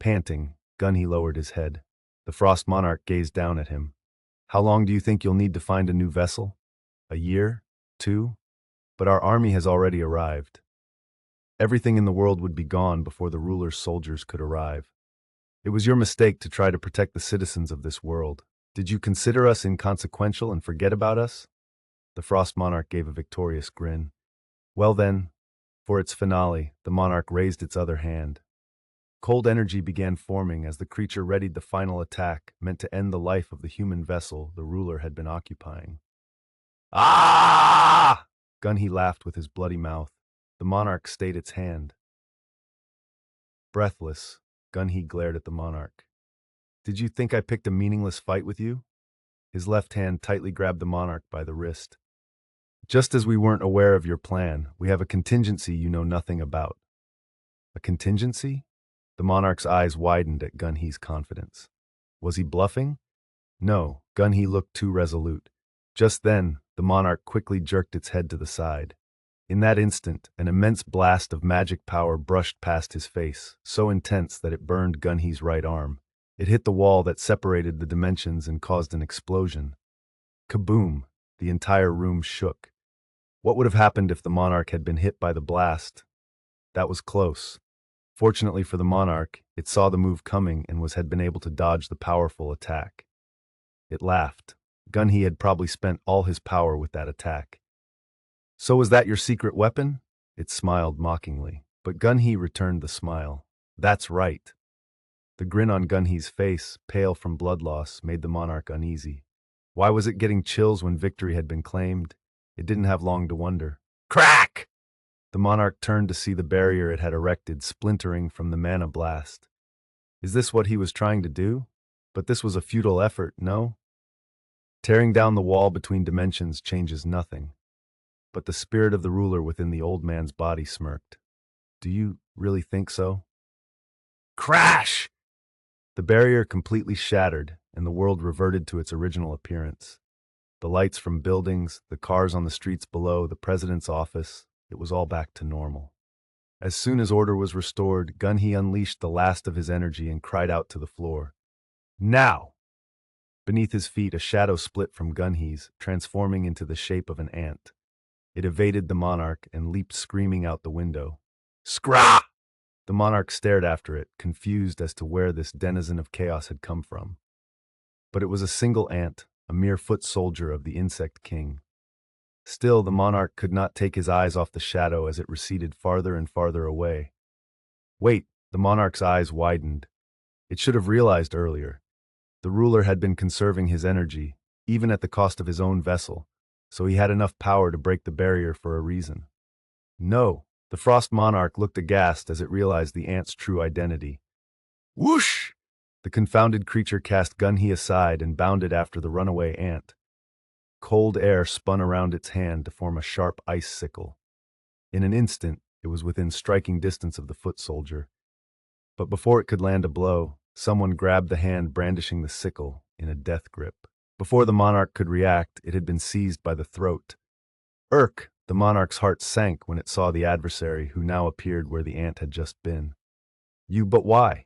Speaker 1: Panting, Gun-hee lowered his head. The Frost Monarch gazed down at him. How long do you think you'll need to find a new vessel? A year? 2? But our army has already arrived. Everything in the world would be gone before the ruler's soldiers could arrive. It was your mistake to try to protect the citizens of this world. Did you consider us inconsequential and forget about us? The Frost Monarch gave a victorious grin. Well then, for its finale, the monarch raised its other hand. Cold energy began forming as the creature readied the final attack meant to end the life of the human vessel the ruler had been occupying. Ah! Gun-hee laughed with his bloody mouth. The monarch stayed its hand. Breathless, Gun-hee glared at the monarch. Did you think I picked a meaningless fight with you? His left hand tightly grabbed the monarch by the wrist. Just as we weren't aware of your plan, we have a contingency you know nothing about. A contingency? The monarch's eyes widened at Gun-hee's confidence. Was he bluffing? No, Gun-hee looked too resolute. Just then, the monarch quickly jerked its head to the side. In that instant, an immense blast of magic power brushed past his face, so intense that it burned Gun-hee's right arm. It hit the wall that separated the dimensions and caused an explosion. Kaboom! The entire room shook. What would have happened if the monarch had been hit by the blast? That was close. Fortunately for the monarch, it saw the move coming and had been able to dodge the powerful attack. It laughed. Gun-hee had probably spent all his power with that attack. So was that your secret weapon? It smiled mockingly, but Gun-hee returned the smile. That's right. The grin on Gun-hee's face, pale from blood loss, made the monarch uneasy. Why was it getting chills when victory had been claimed? It didn't have long to wonder. Crack! The monarch turned to see the barrier it had erected splintering from the mana blast. Is this what he was trying to do? But this was a futile effort, no? Tearing down the wall between dimensions changes nothing. But the spirit of the ruler within the old man's body smirked. Do you really think so? Crash! The barrier completely shattered, and the world reverted to its original appearance. The lights from buildings, the cars on the streets below, the president's office, it was all back to normal. As soon as order was restored, Gun-hee unleashed the last of his energy and cried out to the floor. Now! Beneath his feet, a shadow split from Gun-hee's, transforming into the shape of an ant. It evaded the monarch and leaped screaming out the window. Scrah! The monarch stared after it, confused as to where this denizen of chaos had come from. But it was a single ant, a mere foot soldier of the insect king. Still, the monarch could not take his eyes off the shadow as it receded farther and farther away. Wait, the monarch's eyes widened. It should have realized earlier. The ruler had been conserving his energy, even at the cost of his own vessel, so he had enough power to break the barrier for a reason. No, the frost monarch looked aghast as it realized the ant's true identity. Whoosh! The confounded creature cast Gun-hee aside and bounded after the runaway ant. Cold air spun around its hand to form a sharp ice sickle. In an instant, it was within striking distance of the foot soldier. But before it could land a blow, someone grabbed the hand brandishing the sickle in a death grip. Before the monarch could react, it had been seized by the throat. Irk! The monarch's heart sank when it saw the adversary who now appeared where the ant had just been. But why?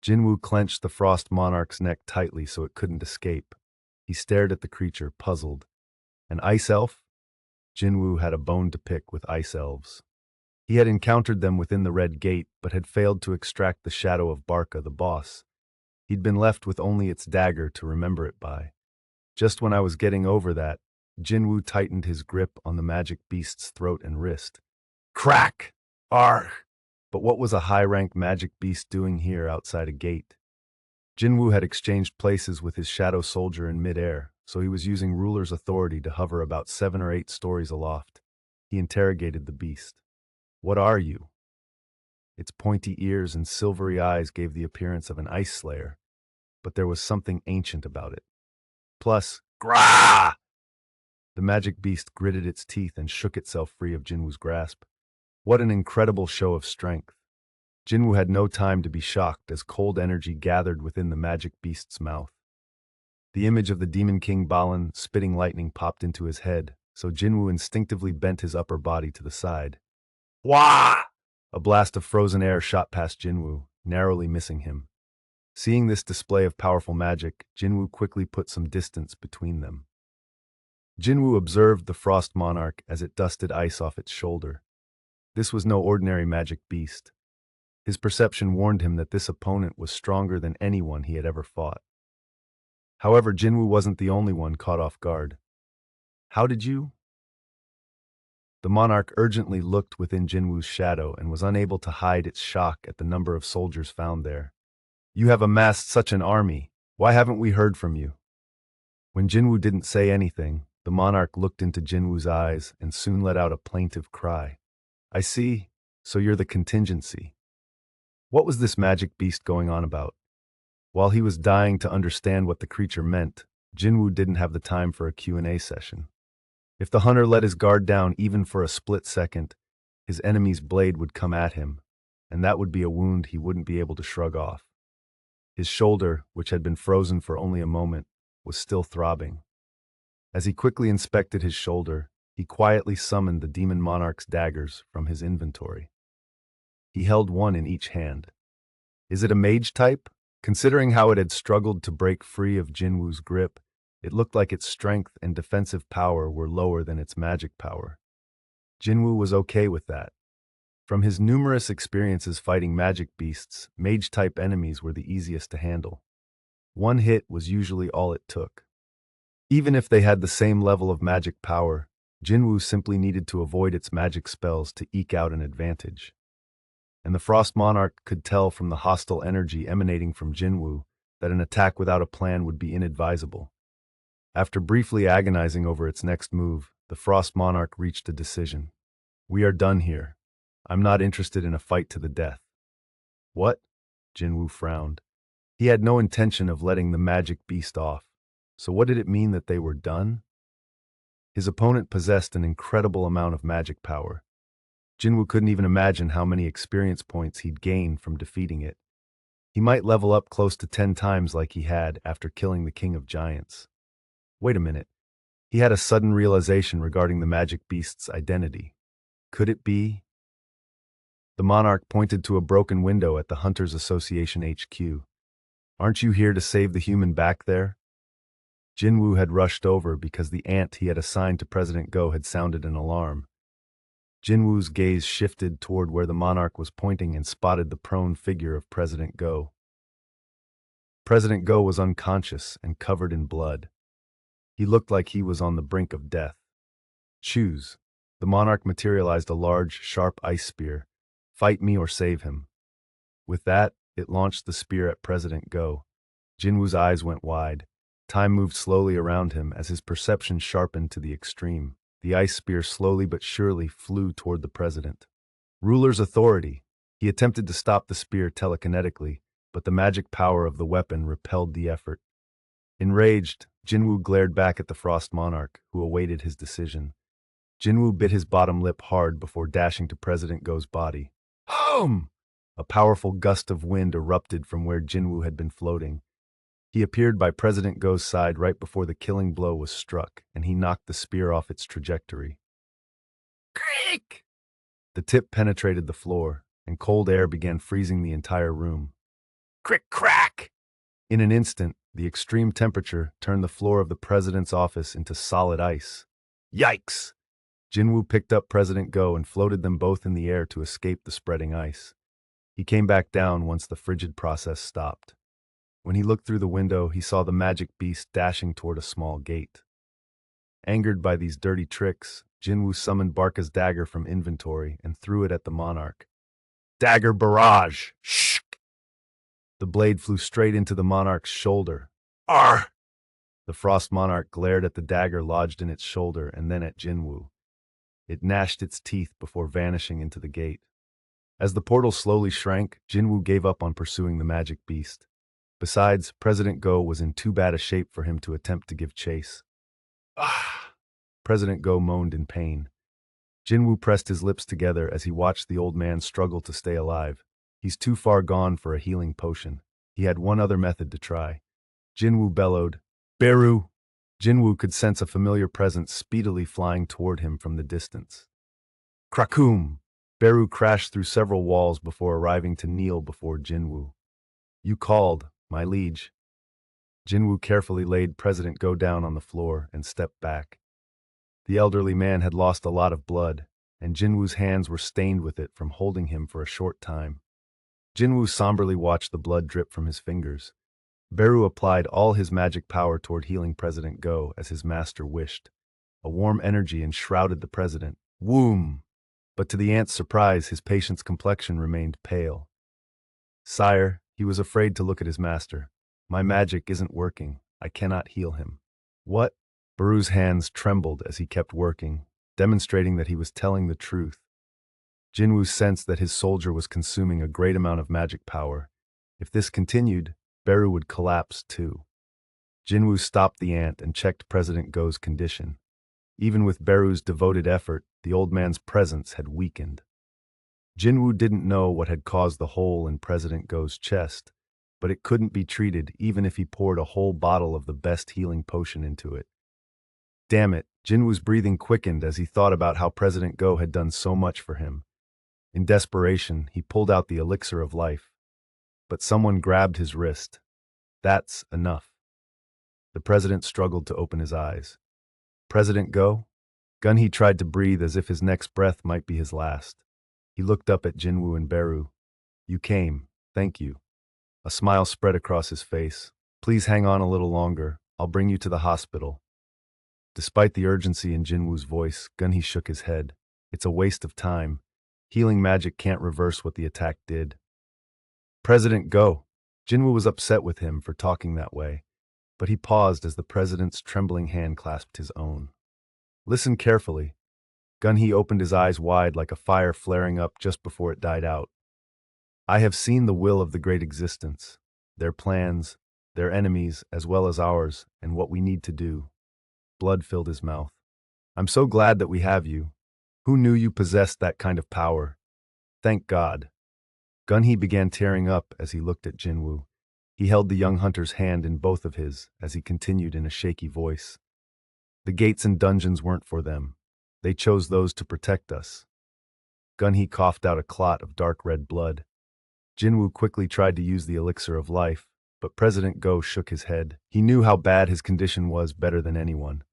Speaker 1: Jin-Woo clenched the frost monarch's neck tightly so it couldn't escape. He stared at the creature, puzzled. An ice elf? Jin-Woo had a bone to pick with ice elves. He had encountered them within the Red Gate, but had failed to extract the shadow of Barca, the boss. He'd been left with only its dagger to remember it by. Just when I was getting over that, Jin-Woo tightened his grip on the magic beast's throat and wrist. Crack! Argh! But what was a high-rank magic beast doing here outside a gate? Jin-Woo had exchanged places with his shadow soldier in midair, so he was using ruler's authority to hover about 7 or 8 stories aloft. He interrogated the beast. What are you? Its pointy ears and silvery eyes gave the appearance of an ice slayer, but there was something ancient about it. Plus, grah! The magic beast gritted its teeth and shook itself free of Jin-Woo's grasp. What an incredible show of strength. Jin-Woo had no time to be shocked as cold energy gathered within the magic beast's mouth. The image of the Demon King Balan spitting lightning popped into his head, so Jin-Woo instinctively bent his upper body to the side. Wah! A blast of frozen air shot past Jin-Woo, narrowly missing him. Seeing this display of powerful magic, Jin-Woo quickly put some distance between them. Jin-Woo observed the frost monarch as it dusted ice off its shoulder. This was no ordinary magic beast. His perception warned him that this opponent was stronger than anyone he had ever fought. However, Jin-Woo wasn't the only one caught off guard. How did you? The monarch urgently looked within Jin-Woo's shadow and was unable to hide its shock at the number of soldiers found there. You have amassed such an army. Why haven't we heard from you? When Jin-Woo didn't say anything, the monarch looked into Jin-Woo's eyes and soon let out a plaintive cry. I see, so you're the contingency. What was this magic beast going on about? While he was dying to understand what the creature meant, Jin-Woo didn't have the time for a Q&A session. If the hunter let his guard down even for a split second, his enemy's blade would come at him, and that would be a wound he wouldn't be able to shrug off. His shoulder, which had been frozen for only a moment, was still throbbing. As he quickly inspected his shoulder, he quietly summoned the demon monarch's daggers from his inventory. He held one in each hand. Is it a mage type? Considering how it had struggled to break free of Jin-Woo's grip, it looked like its strength and defensive power were lower than its magic power. Jin-Woo was okay with that. From his numerous experiences fighting magic beasts, mage-type enemies were the easiest to handle. One hit was usually all it took. Even if they had the same level of magic power, Jin-Woo simply needed to avoid its magic spells to eke out an advantage. And the Frost Monarch could tell from the hostile energy emanating from Jin-Woo that an attack without a plan would be inadvisable. After briefly agonizing over its next move, the Frost Monarch reached a decision. We are done here. I'm not interested in a fight to the death. What? Jin-Woo frowned. He had no intention of letting the magic beast off. So what did it mean that they were done? His opponent possessed an incredible amount of magic power. Jin-Woo couldn't even imagine how many experience points he'd gain from defeating it. He might level up close to 10 times like he had after killing the King of Giants. Wait a minute. He had a sudden realization regarding the magic beast's identity. Could it be? The monarch pointed to a broken window at the Hunters Association HQ. Aren't you here to save the human back there? Jin-Woo had rushed over because the ant he had assigned to President Go had sounded an alarm. Jin-Woo's gaze shifted toward where the monarch was pointing and spotted the prone figure of President Go. President Go was unconscious and covered in blood. He looked like he was on the brink of death. Choose. The monarch materialized a large, sharp ice spear. Fight me or save him. With that, it launched the spear at President Go. Jin-Woo's eyes went wide. Time moved slowly around him as his perception sharpened to the extreme. The ice spear slowly but surely flew toward the president. Ruler's authority. He attempted to stop the spear telekinetically, but the magic power of the weapon repelled the effort. Enraged, Jin-Woo glared back at the Frost Monarch, who awaited his decision. Jin-Woo bit his bottom lip hard before dashing to President Go's body. Hum! A powerful gust of wind erupted from where Jin-Woo had been floating. He appeared by President Go's side right before the killing blow was struck, and he knocked the spear off its trajectory. Creak! The tip penetrated the floor, and cold air began freezing the entire room. Crick-crack! In an instant, the extreme temperature turned the floor of the president's office into solid ice. Yikes! Jin-Woo picked up President Go and floated them both in the air to escape the spreading ice. He came back down once the frigid process stopped. When he looked through the window, he saw the magic beast dashing toward a small gate. Angered by these dirty tricks, Jin-Woo summoned Barca's dagger from inventory and threw it at the monarch. Dagger barrage! Shh! The blade flew straight into the monarch's shoulder. Arr! The Frost Monarch glared at the dagger lodged in its shoulder and then at Jin-Woo. It gnashed its teeth before vanishing into the gate. As the portal slowly shrank, Jin-Woo gave up on pursuing the magic beast. Besides, President Go was in too bad a shape for him to attempt to give chase. Ah! President Go moaned in pain. Jin-Woo pressed his lips together as he watched the old man struggle to stay alive. He's too far gone for a healing potion. He had one other method to try. Jin-Woo bellowed, Beru! Jin-Woo could sense a familiar presence speedily flying toward him from the distance. Krakoom! Beru crashed through several walls before arriving to kneel before Jin-Woo. You called, my liege. Jin-Woo carefully laid President Go down on the floor and stepped back. The elderly man had lost a lot of blood, and Jin-Woo's hands were stained with it from holding him for a short time. Jin-Woo somberly watched the blood drip from his fingers. Beru applied all his magic power toward healing President Go as his master wished. A warm energy enshrouded the president. Woom! But to the ant's surprise, his patient's complexion remained pale. Sire, he was afraid to look at his master. My magic isn't working. I cannot heal him. What? Beru's hands trembled as he kept working, demonstrating that he was telling the truth. Jin-Woo sensed that his soldier was consuming a great amount of magic power. If this continued, Beru would collapse too. Jin-Woo stopped the ant and checked President Go's condition. Even with Beru's devoted effort, the old man's presence had weakened. Jin-Woo didn't know what had caused the hole in President Go's chest, but it couldn't be treated even if he poured a whole bottle of the best healing potion into it. Damn it, Jin-Woo's breathing quickened as he thought about how President Go had done so much for him. In desperation, he pulled out the elixir of life. But someone grabbed his wrist. That's enough. The president struggled to open his eyes. President Go? Gunhee tried to breathe as if his next breath might be his last. He looked up at Jin-Woo and Beru. You came. Thank you. A smile spread across his face. Please hang on a little longer. I'll bring you to the hospital. Despite the urgency in Jin-Woo's voice, Gunhee shook his head. It's a waste of time. Healing magic can't reverse what the attack did. President Go! Jin-Woo was upset with him for talking that way, but he paused as the president's trembling hand clasped his own. Listen carefully. Gunhee opened his eyes wide like a fire flaring up just before it died out. I have seen the will of the great existence, their plans, their enemies, as well as ours, and what we need to do. Blood filled his mouth. I'm so glad that we have you. Who knew you possessed that kind of power? Thank God. Gunhee began tearing up as he looked at Jin-Woo. He held the young hunter's hand in both of his as he continued in a shaky voice. The gates and dungeons weren't for them. They chose those to protect us. Gunhee coughed out a clot of dark red blood. Jin-Woo quickly tried to use the elixir of life, but President Go shook his head. He knew how bad his condition was better than anyone.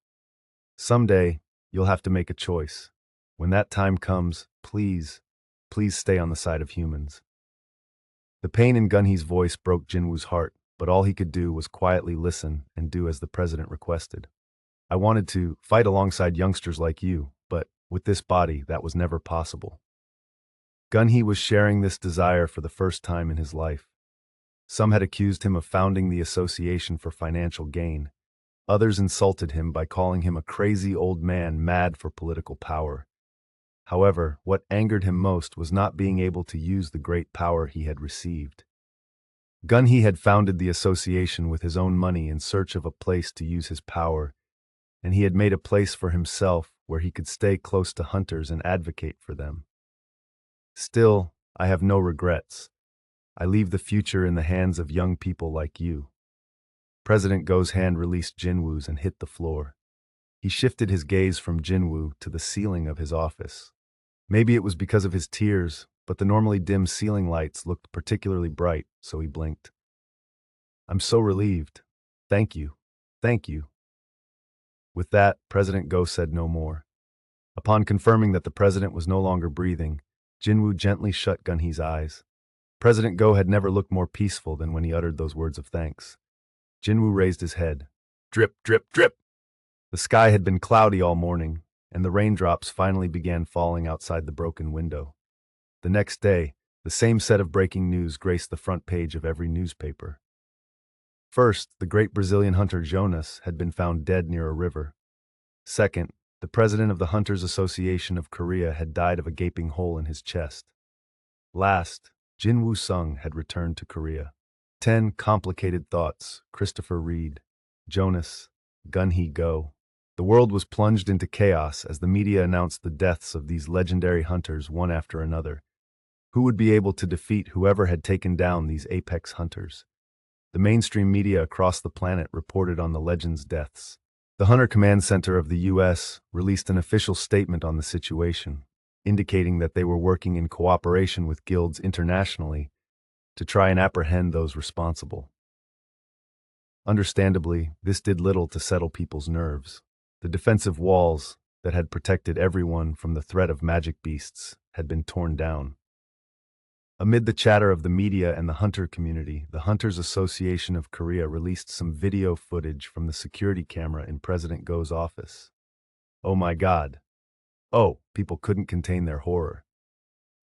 Speaker 1: Someday, you'll have to make a choice. When that time comes, please stay on the side of humans. The pain in Gunhee's voice broke Jin-Woo's heart, but all he could do was quietly listen and do as the president requested. I wanted to fight alongside youngsters like you, but with this body, that was never possible. Gunhee was sharing this desire for the first time in his life. Some had accused him of founding the association for financial gain. Others insulted him by calling him a crazy old man mad for political power. However, what angered him most was not being able to use the great power he had received. Gunhee had founded the association with his own money in search of a place to use his power, and he had made a place for himself where he could stay close to hunters and advocate for them. Still, I have no regrets. I leave the future in the hands of young people like you. President Go's hand released Jin-Woo's and hit the floor. He shifted his gaze from Jin-Woo to the ceiling of his office. Maybe it was because of his tears, but the normally dim ceiling lights looked particularly bright, so he blinked. I'm so relieved. Thank you. Thank you. With that, President Go said no more. Upon confirming that the president was no longer breathing, Jin-Woo gently shut Gunhee's eyes. President Go had never looked more peaceful than when he uttered those words of thanks. Jin-Woo raised his head. Drip, drip, drip! The sky had been cloudy all morning, and the raindrops finally began falling outside the broken window. The next day, the same set of breaking news graced the front page of every newspaper. First, the great Brazilian hunter Jonas had been found dead near a river. Second, the president of the Hunters Association of Korea had died of a gaping hole in his chest. Last, Jin-Woo Sung had returned to Korea. 10 complicated thoughts, Christopher Reed, Jonas, Gunhee Go. The world was plunged into chaos as the media announced the deaths of these legendary hunters one after another. Who would be able to defeat whoever had taken down these apex hunters? The mainstream media across the planet reported on the legends' deaths. The Hunter Command Center of the U.S. released an official statement on the situation, indicating that they were working in cooperation with guilds internationally to try and apprehend those responsible. Understandably, this did little to settle people's nerves. The defensive walls that had protected everyone from the threat of magic beasts had been torn down. Amid the chatter of the media and the hunter community, the Hunters Association of Korea released some video footage from the security camera in President Go's office. Oh my God. Oh, people couldn't contain their horror.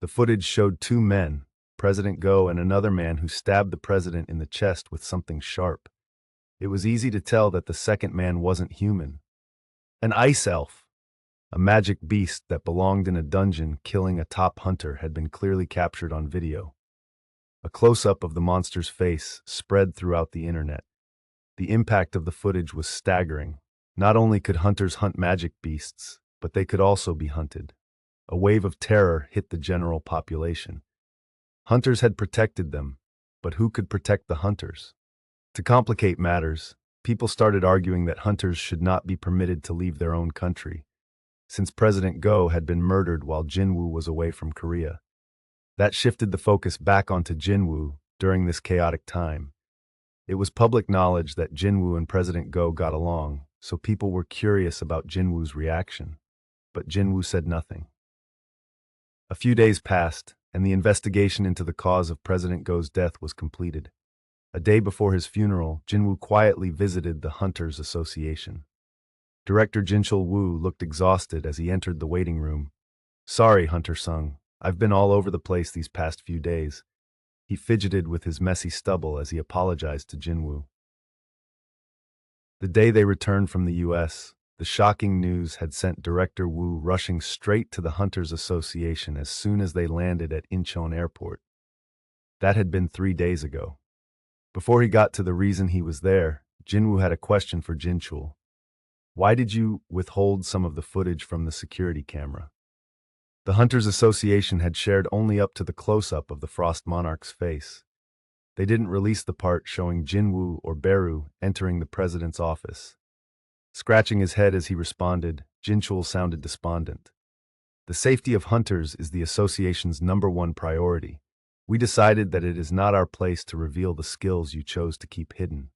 Speaker 1: The footage showed two men, President Go and another man who stabbed the president in the chest with something sharp. It was easy to tell that the second man wasn't human. An ice elf, a magic beast that belonged in a dungeon killing a top hunter, had been clearly captured on video. A close-up of the monster's face spread throughout the internet. The impact of the footage was staggering. Not only could hunters hunt magic beasts, but they could also be hunted. A wave of terror hit the general population. Hunters had protected them, but who could protect the hunters? To complicate matters, people started arguing that hunters should not be permitted to leave their own country, since President Go had been murdered while Jin-Woo was away from Korea. That shifted the focus back onto Jin-Woo during this chaotic time. It was public knowledge that Jin-Woo and President Go got along, so people were curious about Jin-Woo's reaction. But Jin-Woo said nothing. A few days passed, and the investigation into the cause of President Go's death was completed. A day before his funeral, Jin-Woo quietly visited the Hunters Association. Director Jin-Woo looked exhausted as he entered the waiting room. "Sorry, Hunter-sung. I've been all over the place these past few days." He fidgeted with his messy stubble as he apologized to Jin-Woo. The day they returned from the U.S., the shocking news had sent Director Woo rushing straight to the Hunters Association as soon as they landed at Incheon Airport. That had been 3 days ago. Before he got to the reason he was there, Jin-Woo had a question for Jin-Chul. "Why did you withhold some of the footage from the security camera?" The Hunters Association had shared only up to the close-up of the Frost Monarch's face. They didn't release the part showing Jin-Woo or Beru entering the president's office. Scratching his head as he responded, Jin-Chul sounded despondent. "The safety of hunters is the association's #1 priority. We decided that it is not our place to reveal the skills you chose to keep hidden."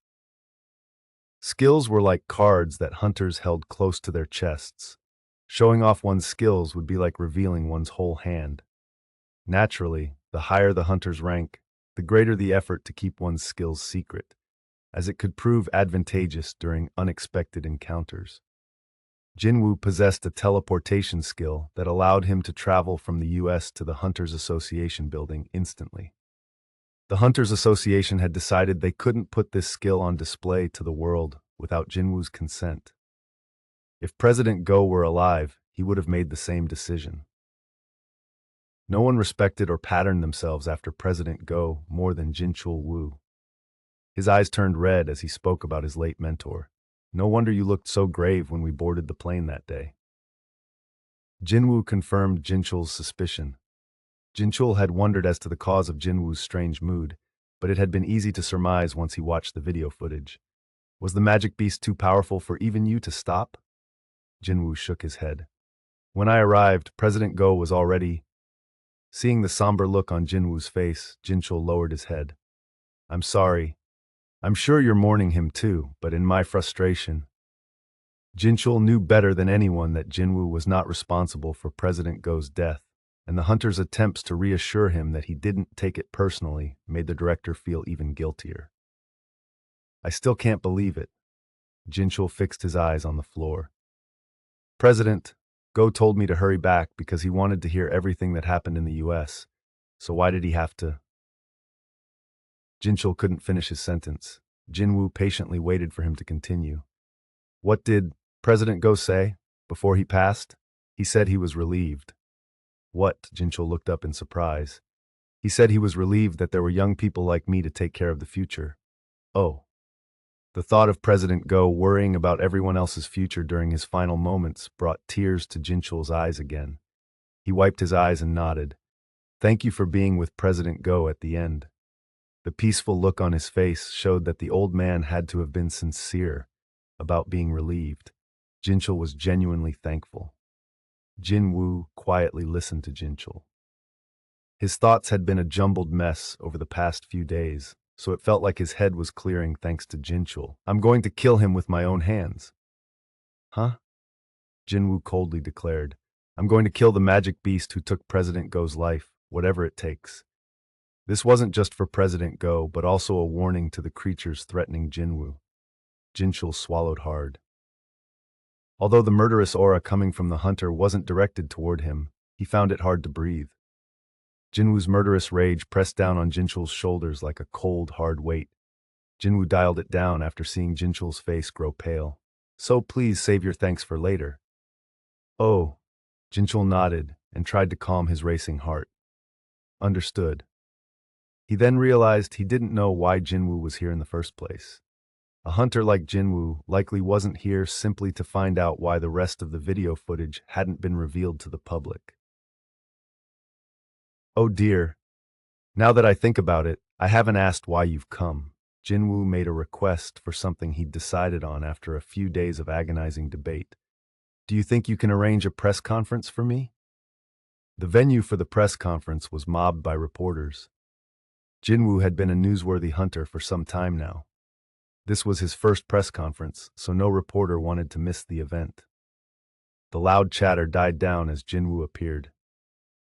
Speaker 1: Skills were like cards that hunters held close to their chests. Showing off one's skills would be like revealing one's whole hand. Naturally, the higher the hunter's rank, the greater the effort to keep one's skills secret, as it could prove advantageous during unexpected encounters. Jin-Woo possessed a teleportation skill that allowed him to travel from the U.S. to the Hunters Association building instantly. The Hunters Association had decided they couldn't put this skill on display to the world without Jin-Woo's consent. If President Go were alive, he would have made the same decision. No one respected or patterned themselves after President Go more than Jin-Chul. His eyes turned red as he spoke about his late mentor. "No wonder you looked so grave when we boarded the plane that day." Jin-Woo confirmed Jin-Chul's suspicion. Jin-Chul had wondered as to the cause of Jin-Woo's strange mood, but it had been easy to surmise once he watched the video footage. "Was the magic beast too powerful for even you to stop?" Jin-Woo shook his head. "When I arrived, President Go was already—" Seeing the somber look on Jin-Woo's face, Jin-Chul lowered his head. "I'm sorry. I'm sure you're mourning him too, but in my frustration—" Jin-Chul knew better than anyone that Jin-Woo was not responsible for President Go's death, and the hunter's attempts to reassure him that he didn't take it personally made the director feel even guiltier. "I still can't believe it." Jin-Chul fixed his eyes on the floor. "President Go told me to hurry back because he wanted to hear everything that happened in the U.S. So why did he have to—" Jin-Chul couldn't finish his sentence. Jin-Woo patiently waited for him to continue. "What did President Go say before he passed?" "He said he was relieved." "What?" Jin-Chul looked up in surprise. "He said he was relieved that there were young people like me to take care of the future." "Oh." The thought of President Go worrying about everyone else's future during his final moments brought tears to Jin-Chul's eyes again. He wiped his eyes and nodded. "Thank you for being with President Go at the end." The peaceful look on his face showed that the old man had to have been sincere about being relieved. Jin-Chul was genuinely thankful. Jin-Woo quietly listened to Jin-Chul. His thoughts had been a jumbled mess over the past few days, so it felt like his head was clearing thanks to Jin-Chul. "I'm going to kill him with my own hands." "Huh?" Jin-Woo coldly declared. "I'm going to kill the magic beast who took President Go's life, whatever it takes." This wasn't just for President Go, but also a warning to the creatures threatening Jin-Woo. Jin-Chul swallowed hard. Although the murderous aura coming from the hunter wasn't directed toward him, he found it hard to breathe. Jin-Woo's murderous rage pressed down on Jin-Chul's shoulders like a cold, hard weight. Jin-Woo dialed it down after seeing Jin-Chul's face grow pale. "So please save your thanks for later." "Oh." Jin-Chul nodded and tried to calm his racing heart. "Understood." He then realized he didn't know why Jin-Woo was here in the first place. A hunter like Jin-Woo likely wasn't here simply to find out why the rest of the video footage hadn't been revealed to the public. Oh dear, now that I think about it, I haven't asked why you've come. Jin-Woo made a request for something he'd decided on after a few days of agonizing debate. Do you think you can arrange a press conference for me? The venue for the press conference was mobbed by reporters. Jin-Woo had been a newsworthy hunter for some time now. This was his first press conference, so no reporter wanted to miss the event. The loud chatter died down as Jin-Woo appeared.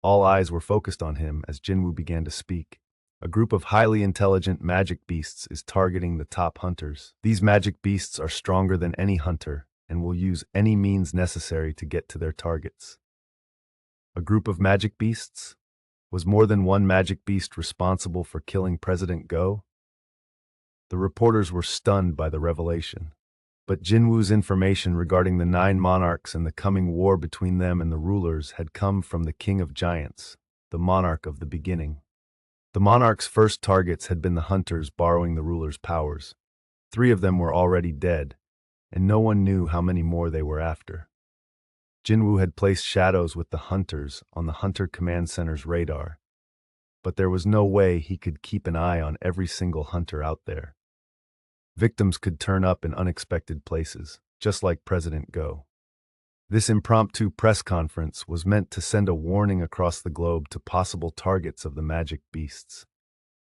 Speaker 1: All eyes were focused on him as Jin-Woo began to speak. A group of highly intelligent magic beasts is targeting the top hunters. These magic beasts are stronger than any hunter and will use any means necessary to get to their targets. A group of magic beasts? Was more than one magic beast responsible for killing President Go? The reporters were stunned by the revelation. But Jin-Woo's information regarding the 9 monarchs and the coming war between them and the rulers had come from the King of Giants, the monarch of the beginning. The monarch's first targets had been the hunters borrowing the ruler's powers. 3 of them were already dead, and no one knew how many more they were after. Jin-Woo had placed shadows with the hunters on the Hunter Command Center's radar, but there was no way he could keep an eye on every single hunter out there. Victims could turn up in unexpected places, just like President Go. This impromptu press conference was meant to send a warning across the globe to possible targets of the magic beasts.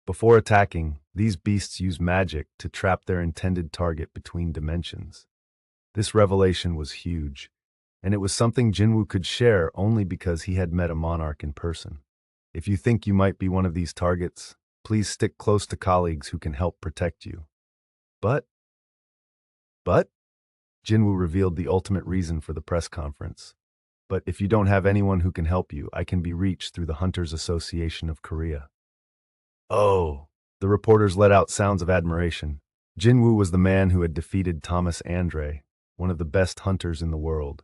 Speaker 1: Before attacking, these beasts use magic to trap their intended target between dimensions. This revelation was huge, and it was something Jin-Woo could share only because he had met a monarch in person. If you think you might be one of these targets, please stick close to colleagues who can help protect you. But, Jin-Woo revealed the ultimate reason for the press conference. But if you don't have anyone who can help you, I can be reached through the Hunters Association of Korea. Oh, the reporters let out sounds of admiration. Jin-Woo was the man who had defeated Thomas Andre, one of the best hunters in the world.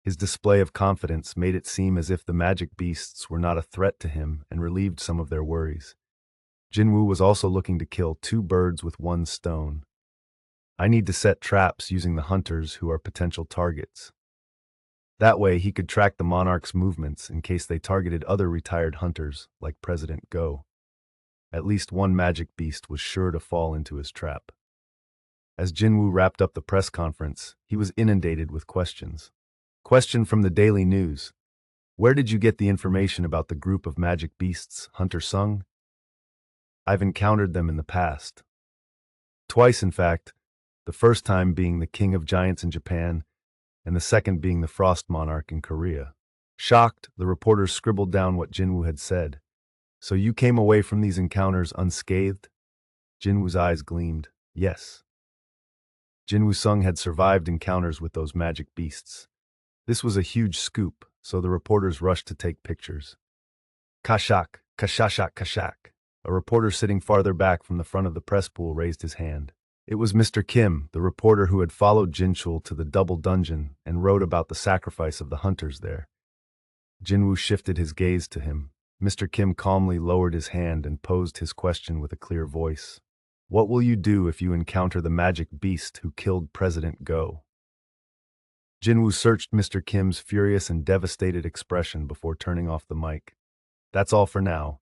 Speaker 1: His display of confidence made it seem as if the magic beasts were not a threat to him and relieved some of their worries. Jin-Woo was also looking to kill 2 birds with 1 stone. I need to set traps using the hunters who are potential targets. That way he could track the monarch's movements in case they targeted other retired hunters like President Go. At least one magic beast was sure to fall into his trap. As Jin-Woo wrapped up the press conference, he was inundated with questions. Question from the Daily News. Where did you get the information about the group of magic beasts Hunter Sung? I've encountered them in the past. Twice, in fact, the first time being the King of Giants in Japan, and the second being the Frost Monarch in Korea. Shocked, the reporters scribbled down what Jin-Woo had said. So you came away from these encounters unscathed? Jin-Woo's eyes gleamed. Yes. Jin-Woo Sung had survived encounters with those magic beasts. This was a huge scoop, so the reporters rushed to take pictures. Kashak, kashashak, kashak. A reporter sitting farther back from the front of the press pool raised his hand. It was Mr. Kim, the reporter who had followed Jin-Chul to the double dungeon and wrote about the sacrifice of the hunters there. Jin-Woo shifted his gaze to him. Mr. Kim calmly lowered his hand and posed his question with a clear voice. What will you do if you encounter the magic beast who killed President Go? Jin-Woo searched Mr. Kim's furious and devastated expression before turning off the mic. That's all for now.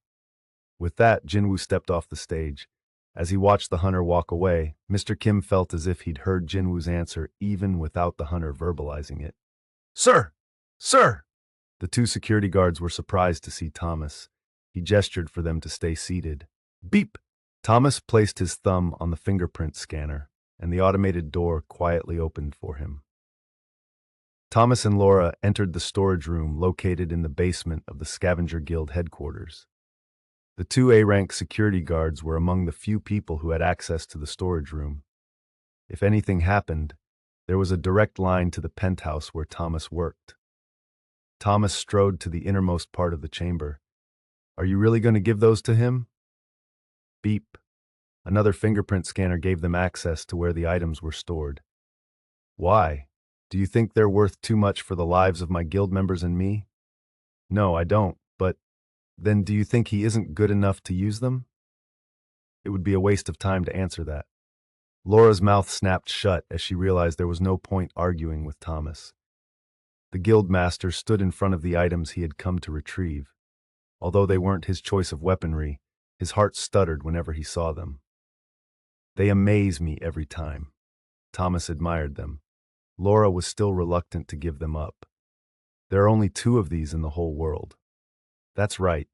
Speaker 1: With that, Jin-Woo stepped off the stage. As he watched the hunter walk away, Mr. Kim felt as if he'd heard Jin-Woo's answer even without the hunter verbalizing it. Sir! Sir! The 2 security guards were surprised to see Thomas. He gestured for them to stay seated. Beep! Thomas placed his thumb on the fingerprint scanner, and the automated door quietly opened for him. Thomas and Laura entered the storage room located in the basement of the Scavenger Guild headquarters. The 2 A-rank security guards were among the few people who had access to the storage room. If anything happened, there was a direct line to the penthouse where Thomas worked. Thomas strode to the innermost part of the chamber. Are you really going to give those to him? Beep. Another fingerprint scanner gave them access to where the items were stored. Why? Do you think they're worth too much for the lives of my guild members and me? No, I don't, but then do you think he isn't good enough to use them? It would be a waste of time to answer that. Laura's mouth snapped shut as she realized there was no point arguing with Thomas. The guild master stood in front of the items he had come to retrieve. Although they weren't his choice of weaponry, his heart stuttered whenever he saw them. They amaze me every time. Thomas admired them. Laura was still reluctant to give them up. There are only 2 of these in the whole world. That's right.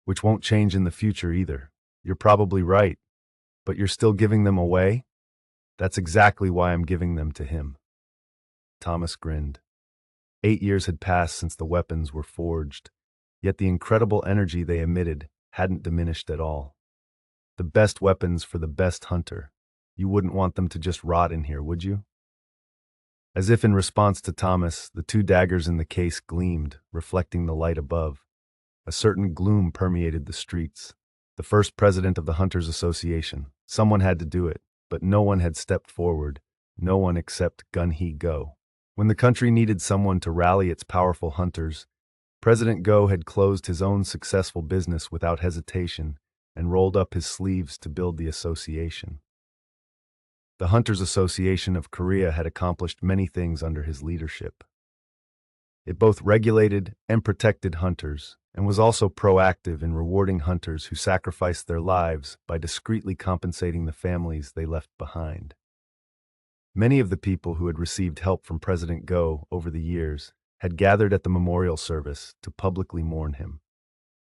Speaker 1: Which won't change in the future either. You're probably right. But you're still giving them away? That's exactly why I'm giving them to him. Thomas grinned. 8 years had passed since the weapons were forged, yet the incredible energy they emitted hadn't diminished at all. The best weapons for the best hunter. You wouldn't want them to just rot in here, would you? As if in response to Thomas, the 2 daggers in the case gleamed, reflecting the light above. A certain gloom permeated the streets. The first president of the Hunters Association. Someone had to do it, but no one had stepped forward. No one except Gun-Hee Go. When the country needed someone to rally its powerful hunters, President Go had closed his own successful business without hesitation and rolled up his sleeves to build the association. The Hunters Association of Korea had accomplished many things under his leadership. It both regulated and protected hunters, and was also proactive in rewarding hunters who sacrificed their lives by discreetly compensating the families they left behind. Many of the people who had received help from President Go over the years had gathered at the memorial service to publicly mourn him.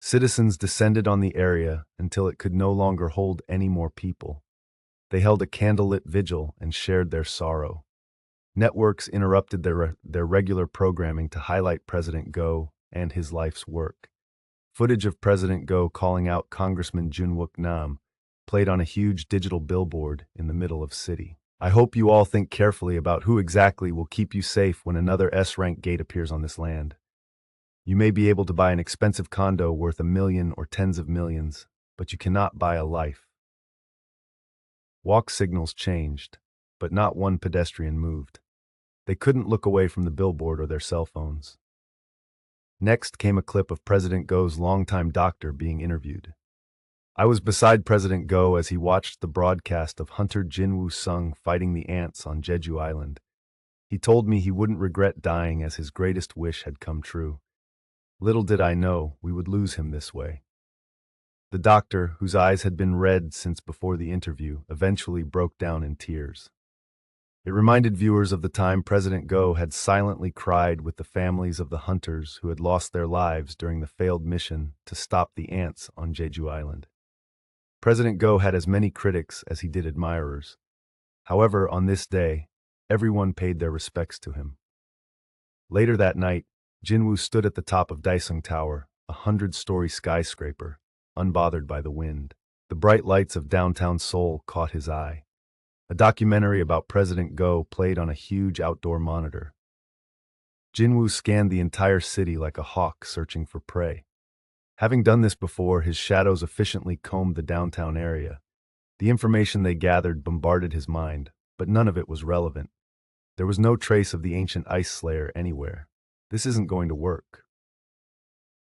Speaker 1: Citizens descended on the area until it could no longer hold any more people. They held a candlelit vigil and shared their sorrow. Networks interrupted their regular programming to highlight President Go and his life's work. Footage of President Go calling out Congressman Jin-Woo Nam played on a huge digital billboard in the middle of city. I hope you all think carefully about who exactly will keep you safe when another S-rank gate appears on this land. You may be able to buy an expensive condo worth $1 million or tens of millions, but you cannot buy a life. Walk signals changed, but not one pedestrian moved. They couldn't look away from the billboard or their cell phones. Next came a clip of President Go's longtime doctor being interviewed. I was beside President Go as he watched the broadcast of Hunter Jin-Woo Sung fighting the ants on Jeju Island. He told me he wouldn't regret dying as his greatest wish had come true. Little did I know we would lose him this way. The doctor, whose eyes had been red since before the interview, eventually broke down in tears. It reminded viewers of the time President Go had silently cried with the families of the hunters who had lost their lives during the failed mission to stop the ants on Jeju Island. President Go had as many critics as he did admirers. However, on this day, everyone paid their respects to him. Later that night, Jin-Woo stood at the top of Daesung Tower, a 100-story skyscraper, unbothered by the wind. The bright lights of downtown Seoul caught his eye. A documentary about President Go played on a huge outdoor monitor. Jin-Woo scanned the entire city like a hawk searching for prey. Having done this before, his shadows efficiently combed the downtown area. The information they gathered bombarded his mind, but none of it was relevant. There was no trace of the ancient ice slayer anywhere. This isn't going to work.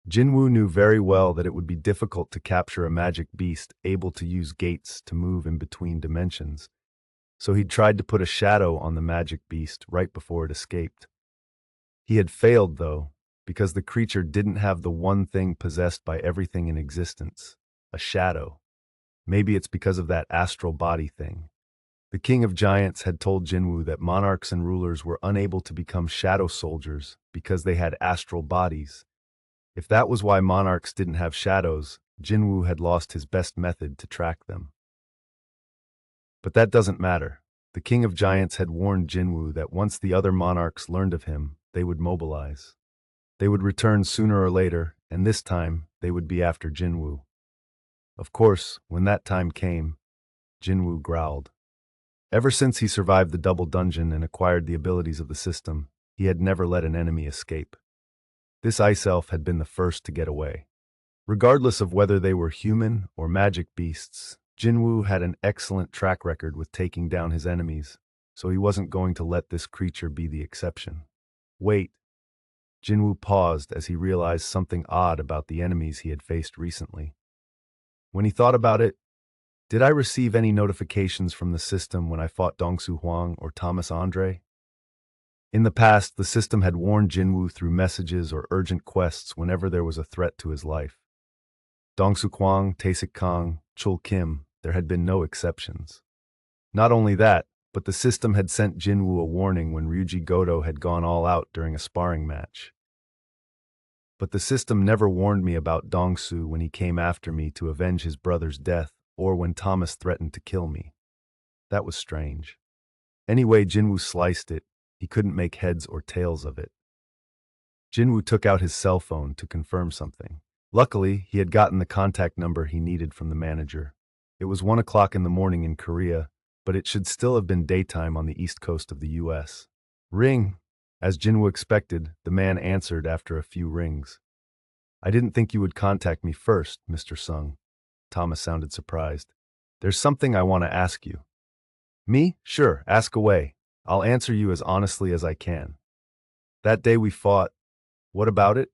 Speaker 1: Jin-Woo knew very well that it would be difficult to capture a magic beast able to use gates to move in between dimensions, so he'd tried to put a shadow on the magic beast right before it escaped. He had failed, though, because the creature didn't have the one thing possessed by everything in existence, a shadow. Maybe it's because of that astral body thing. The King of Giants had told Jin-Woo that monarchs and rulers were unable to become shadow soldiers because they had astral bodies. If that was why monarchs didn't have shadows, Jin-Woo had lost his best method to track them. But that doesn't matter. The King of Giants had warned Jin-Woo that once the other monarchs learned of him, they would mobilize. They would return sooner or later, and this time they would be after Jin-Woo. Of course, when that time came, Jin-Woo growled. Ever since he survived the double dungeon and acquired the abilities of the system, he had never let an enemy escape. This ice elf had been the first to get away. Regardless of whether they were human or magic beasts, Jin-Woo had an excellent track record with taking down his enemies, so he wasn't going to let this creature be the exception. Wait. Jin-Woo paused as he realized something odd about the enemies he had faced recently. When he thought about it, Did I receive any notifications from the system when I fought Dongsu Huang or Thomas Andre? In the past, the system had warned Jin-Woo through messages or urgent quests whenever there was a threat to his life. Dongsu Huang, Taesik Kang, Chul Kim, there had been no exceptions. Not only that, but the system had sent Jin-Woo a warning when Ryuji Goto had gone all out during a sparring match. But the system never warned me about Dongsu when he came after me to avenge his brother's death or when Thomas threatened to kill me. That was strange. Anyway, Jin-Woo sliced it. He couldn't make heads or tails of it. Jin-Woo took out his cell phone to confirm something. Luckily, he had gotten the contact number he needed from the manager. It was 1 o'clock in the morning in Korea, but it should still have been daytime on the east coast of the U.S. Ring. As Jin-Woo expected, the man answered after a few rings. I didn't think you would contact me first, Mr. Sung. Thomas sounded surprised. There's something I want to ask you. Me? Sure, ask away. I'll answer you as honestly as I can. That day we fought, what about it?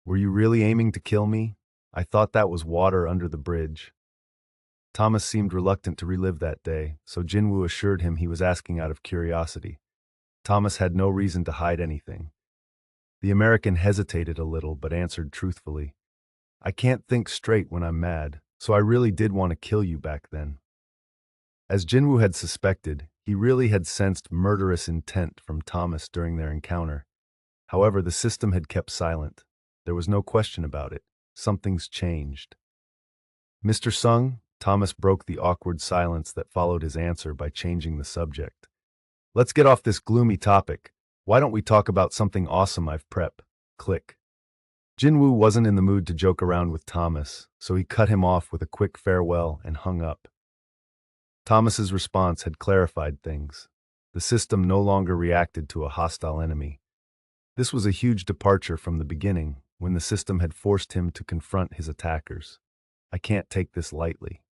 Speaker 1: Were you really aiming to kill me? I thought that was water under the bridge. Thomas seemed reluctant to relive that day, so Jin-Woo assured him he was asking out of curiosity. Thomas had no reason to hide anything. The American hesitated a little but answered truthfully. I can't think straight when I'm mad, so I really did want to kill you back then. As Jin-Woo had suspected, he really had sensed murderous intent from Thomas during their encounter. However, the system had kept silent. There was no question about it. Something's changed. Mr. Sung, Thomas broke the awkward silence that followed his answer by changing the subject. Let's get off this gloomy topic. Why don't we talk about something awesome I've prepped? Click. Jin-Woo wasn't in the mood to joke around with Thomas, so he cut him off with a quick farewell and hung up. Thomas's response had clarified things. The system no longer reacted to a hostile enemy. This was a huge departure from the beginning, when the system had forced him to confront his attackers. I can't take this lightly.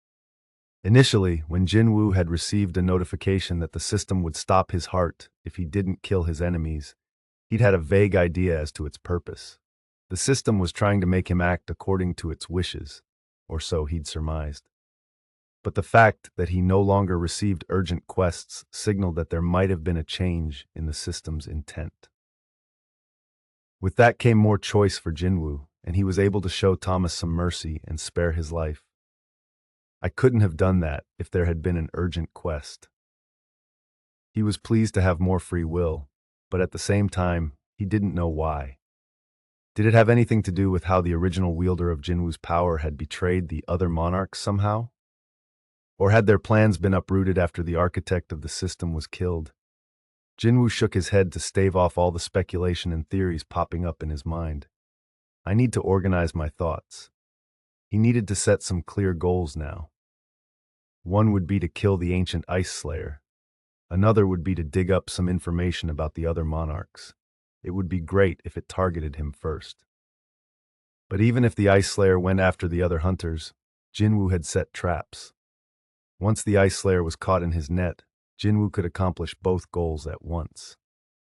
Speaker 1: Initially, when Jin-Woo had received a notification that the system would stop his heart if he didn't kill his enemies, he'd had a vague idea as to its purpose. The system was trying to make him act according to its wishes, or so he'd surmised. But the fact that he no longer received urgent quests signaled that there might have been a change in the system's intent. With that came more choice for Jin-Woo, and he was able to show Thomas some mercy and spare his life. I couldn't have done that if there had been an urgent quest. He was pleased to have more free will, but at the same time, he didn't know why. Did it have anything to do with how the original wielder of Jin-Woo's power had betrayed the other monarchs somehow? Or had their plans been uprooted after the architect of the system was killed? Jin-Woo shook his head to stave off all the speculation and theories popping up in his mind. I need to organize my thoughts. He needed to set some clear goals now. One would be to kill the ancient Ice Slayer. Another would be to dig up some information about the other monarchs. It would be great if it targeted him first. But even if the Ice Slayer went after the other hunters, Jin-Woo had set traps. Once the Ice Slayer was caught in his net, Jin-Woo could accomplish both goals at once.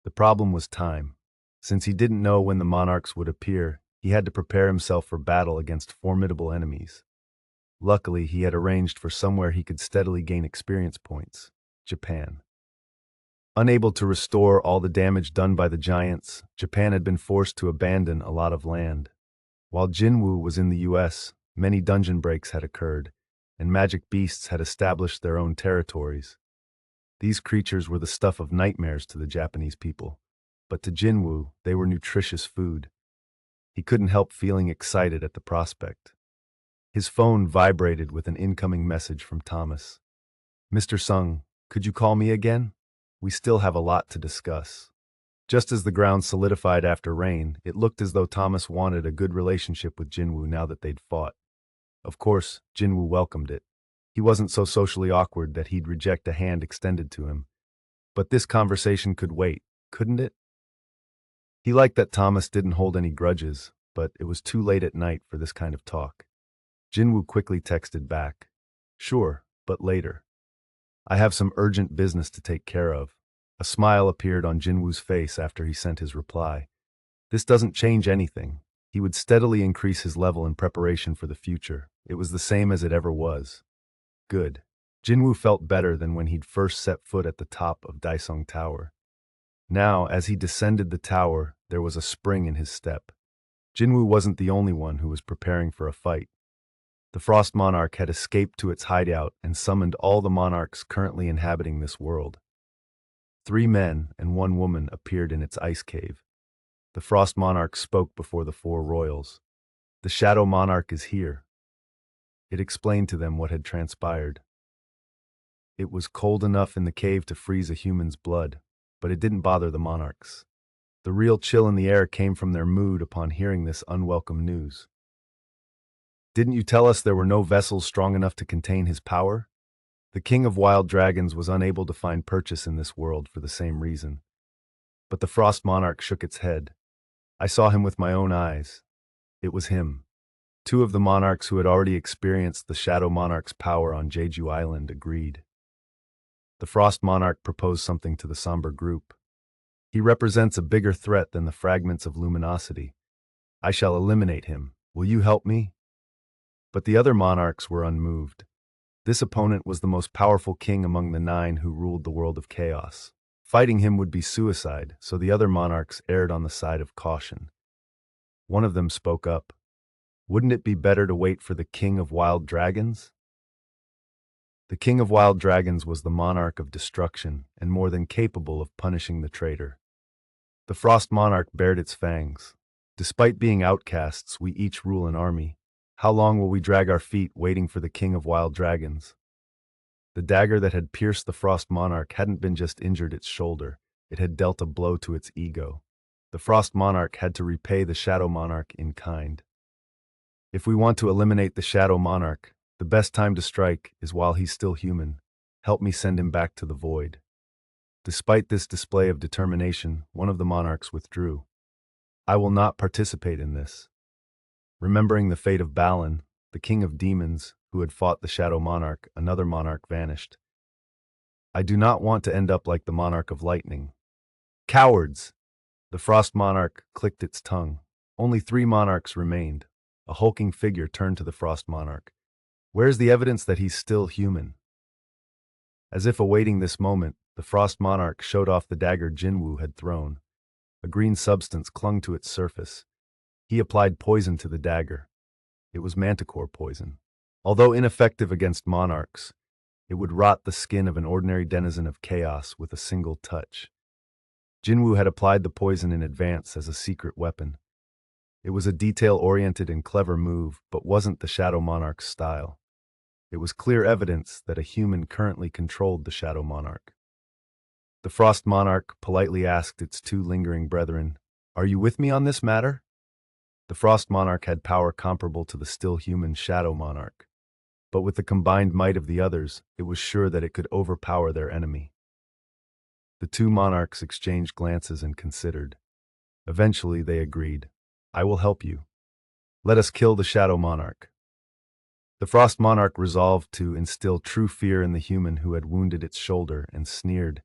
Speaker 1: The problem was time. Since he didn't know when the monarchs would appear, he had to prepare himself for battle against formidable enemies. Luckily, he had arranged for somewhere he could steadily gain experience points: Japan. Unable to restore all the damage done by the giants, Japan had been forced to abandon a lot of land. While Jin-Woo was in the US, many dungeon breaks had occurred, and magic beasts had established their own territories. These creatures were the stuff of nightmares to the Japanese people, but to Jin-Woo, they were nutritious food. He couldn't help feeling excited at the prospect. His phone vibrated with an incoming message from Thomas. Mr. Sung, could you call me again? We still have a lot to discuss. Just as the ground solidified after rain, it looked as though Thomas wanted a good relationship with Jin-Woo now that they'd fought. Of course, Jin-Woo welcomed it. He wasn't so socially awkward that he'd reject a hand extended to him. But this conversation could wait, couldn't it? He liked that Thomas didn't hold any grudges, but it was too late at night for this kind of talk. Jin-Woo quickly texted back. Sure, but later. I have some urgent business to take care of. A smile appeared on Jin-Woo's face after he sent his reply. This doesn't change anything. He would steadily increase his level in preparation for the future. It was the same as it ever was. Good. Jin-Woo felt better than when he'd first set foot at the top of Daesung Tower. Now, as he descended the tower, there was a spring in his step. Jin-Woo wasn't the only one who was preparing for a fight. The Frost Monarch had escaped to its hideout and summoned all the monarchs currently inhabiting this world. 3 men and 1 woman appeared in its ice cave. The Frost Monarch spoke before the 4 royals. The Shadow Monarch is here. It explained to them what had transpired. It was cold enough in the cave to freeze a human's blood, but it didn't bother the monarchs. The real chill in the air came from their mood upon hearing this unwelcome news. Didn't you tell us there were no vessels strong enough to contain his power? The king of wild dragons was unable to find purchase in this world for the same reason. But the Frost Monarch shook its head. I saw him with my own eyes. It was him. 2 of the monarchs who had already experienced the Shadow Monarch's power on Jeju Island agreed. The Frost Monarch proposed something to the somber group. He represents a bigger threat than the fragments of luminosity. I shall eliminate him. Will you help me? But the other monarchs were unmoved. This opponent was the most powerful king among the 9 who ruled the world of chaos. Fighting him would be suicide, so the other monarchs erred on the side of caution. One of them spoke up. Wouldn't it be better to wait for the king of wild dragons? The king of wild dragons was the monarch of destruction and more than capable of punishing the traitor. The Frost Monarch bared its fangs. Despite being outcasts, we each rule an army. How long will we drag our feet waiting for the king of wild dragons? The dagger that had pierced the Frost Monarch hadn't been just injured its shoulder, it had dealt a blow to its ego. The Frost Monarch had to repay the Shadow Monarch in kind. If we want to eliminate the Shadow Monarch, the best time to strike is while he's still human. Help me send him back to the void. Despite this display of determination, one of the monarchs withdrew. I will not participate in this. Remembering the fate of Balin, the king of demons, who had fought the Shadow Monarch, another monarch vanished. I do not want to end up like the monarch of lightning. Cowards! The Frost Monarch clicked its tongue. Only 3 monarchs remained. A hulking figure turned to the Frost Monarch. Where's the evidence that he's still human? As if awaiting this moment, the Frost Monarch showed off the dagger Jin-Woo had thrown. A green substance clung to its surface. He applied poison to the dagger. It was manticore poison. Although ineffective against monarchs, it would rot the skin of an ordinary denizen of chaos with a single touch. Jin-Woo had applied the poison in advance as a secret weapon. It was a detail-oriented and clever move, but wasn't the Shadow Monarch's style. It was clear evidence that a human currently controlled the Shadow Monarch. The Frost Monarch politely asked its 2 lingering brethren, "Are you with me on this matter?" The Frost Monarch had power comparable to the still human Shadow Monarch. But with the combined might of the others, it was sure that it could overpower their enemy. The 2 monarchs exchanged glances and considered. Eventually, they agreed. I will help you. Let us kill the Shadow Monarch. The Frost Monarch resolved to instill true fear in the human who had wounded its shoulder and sneered.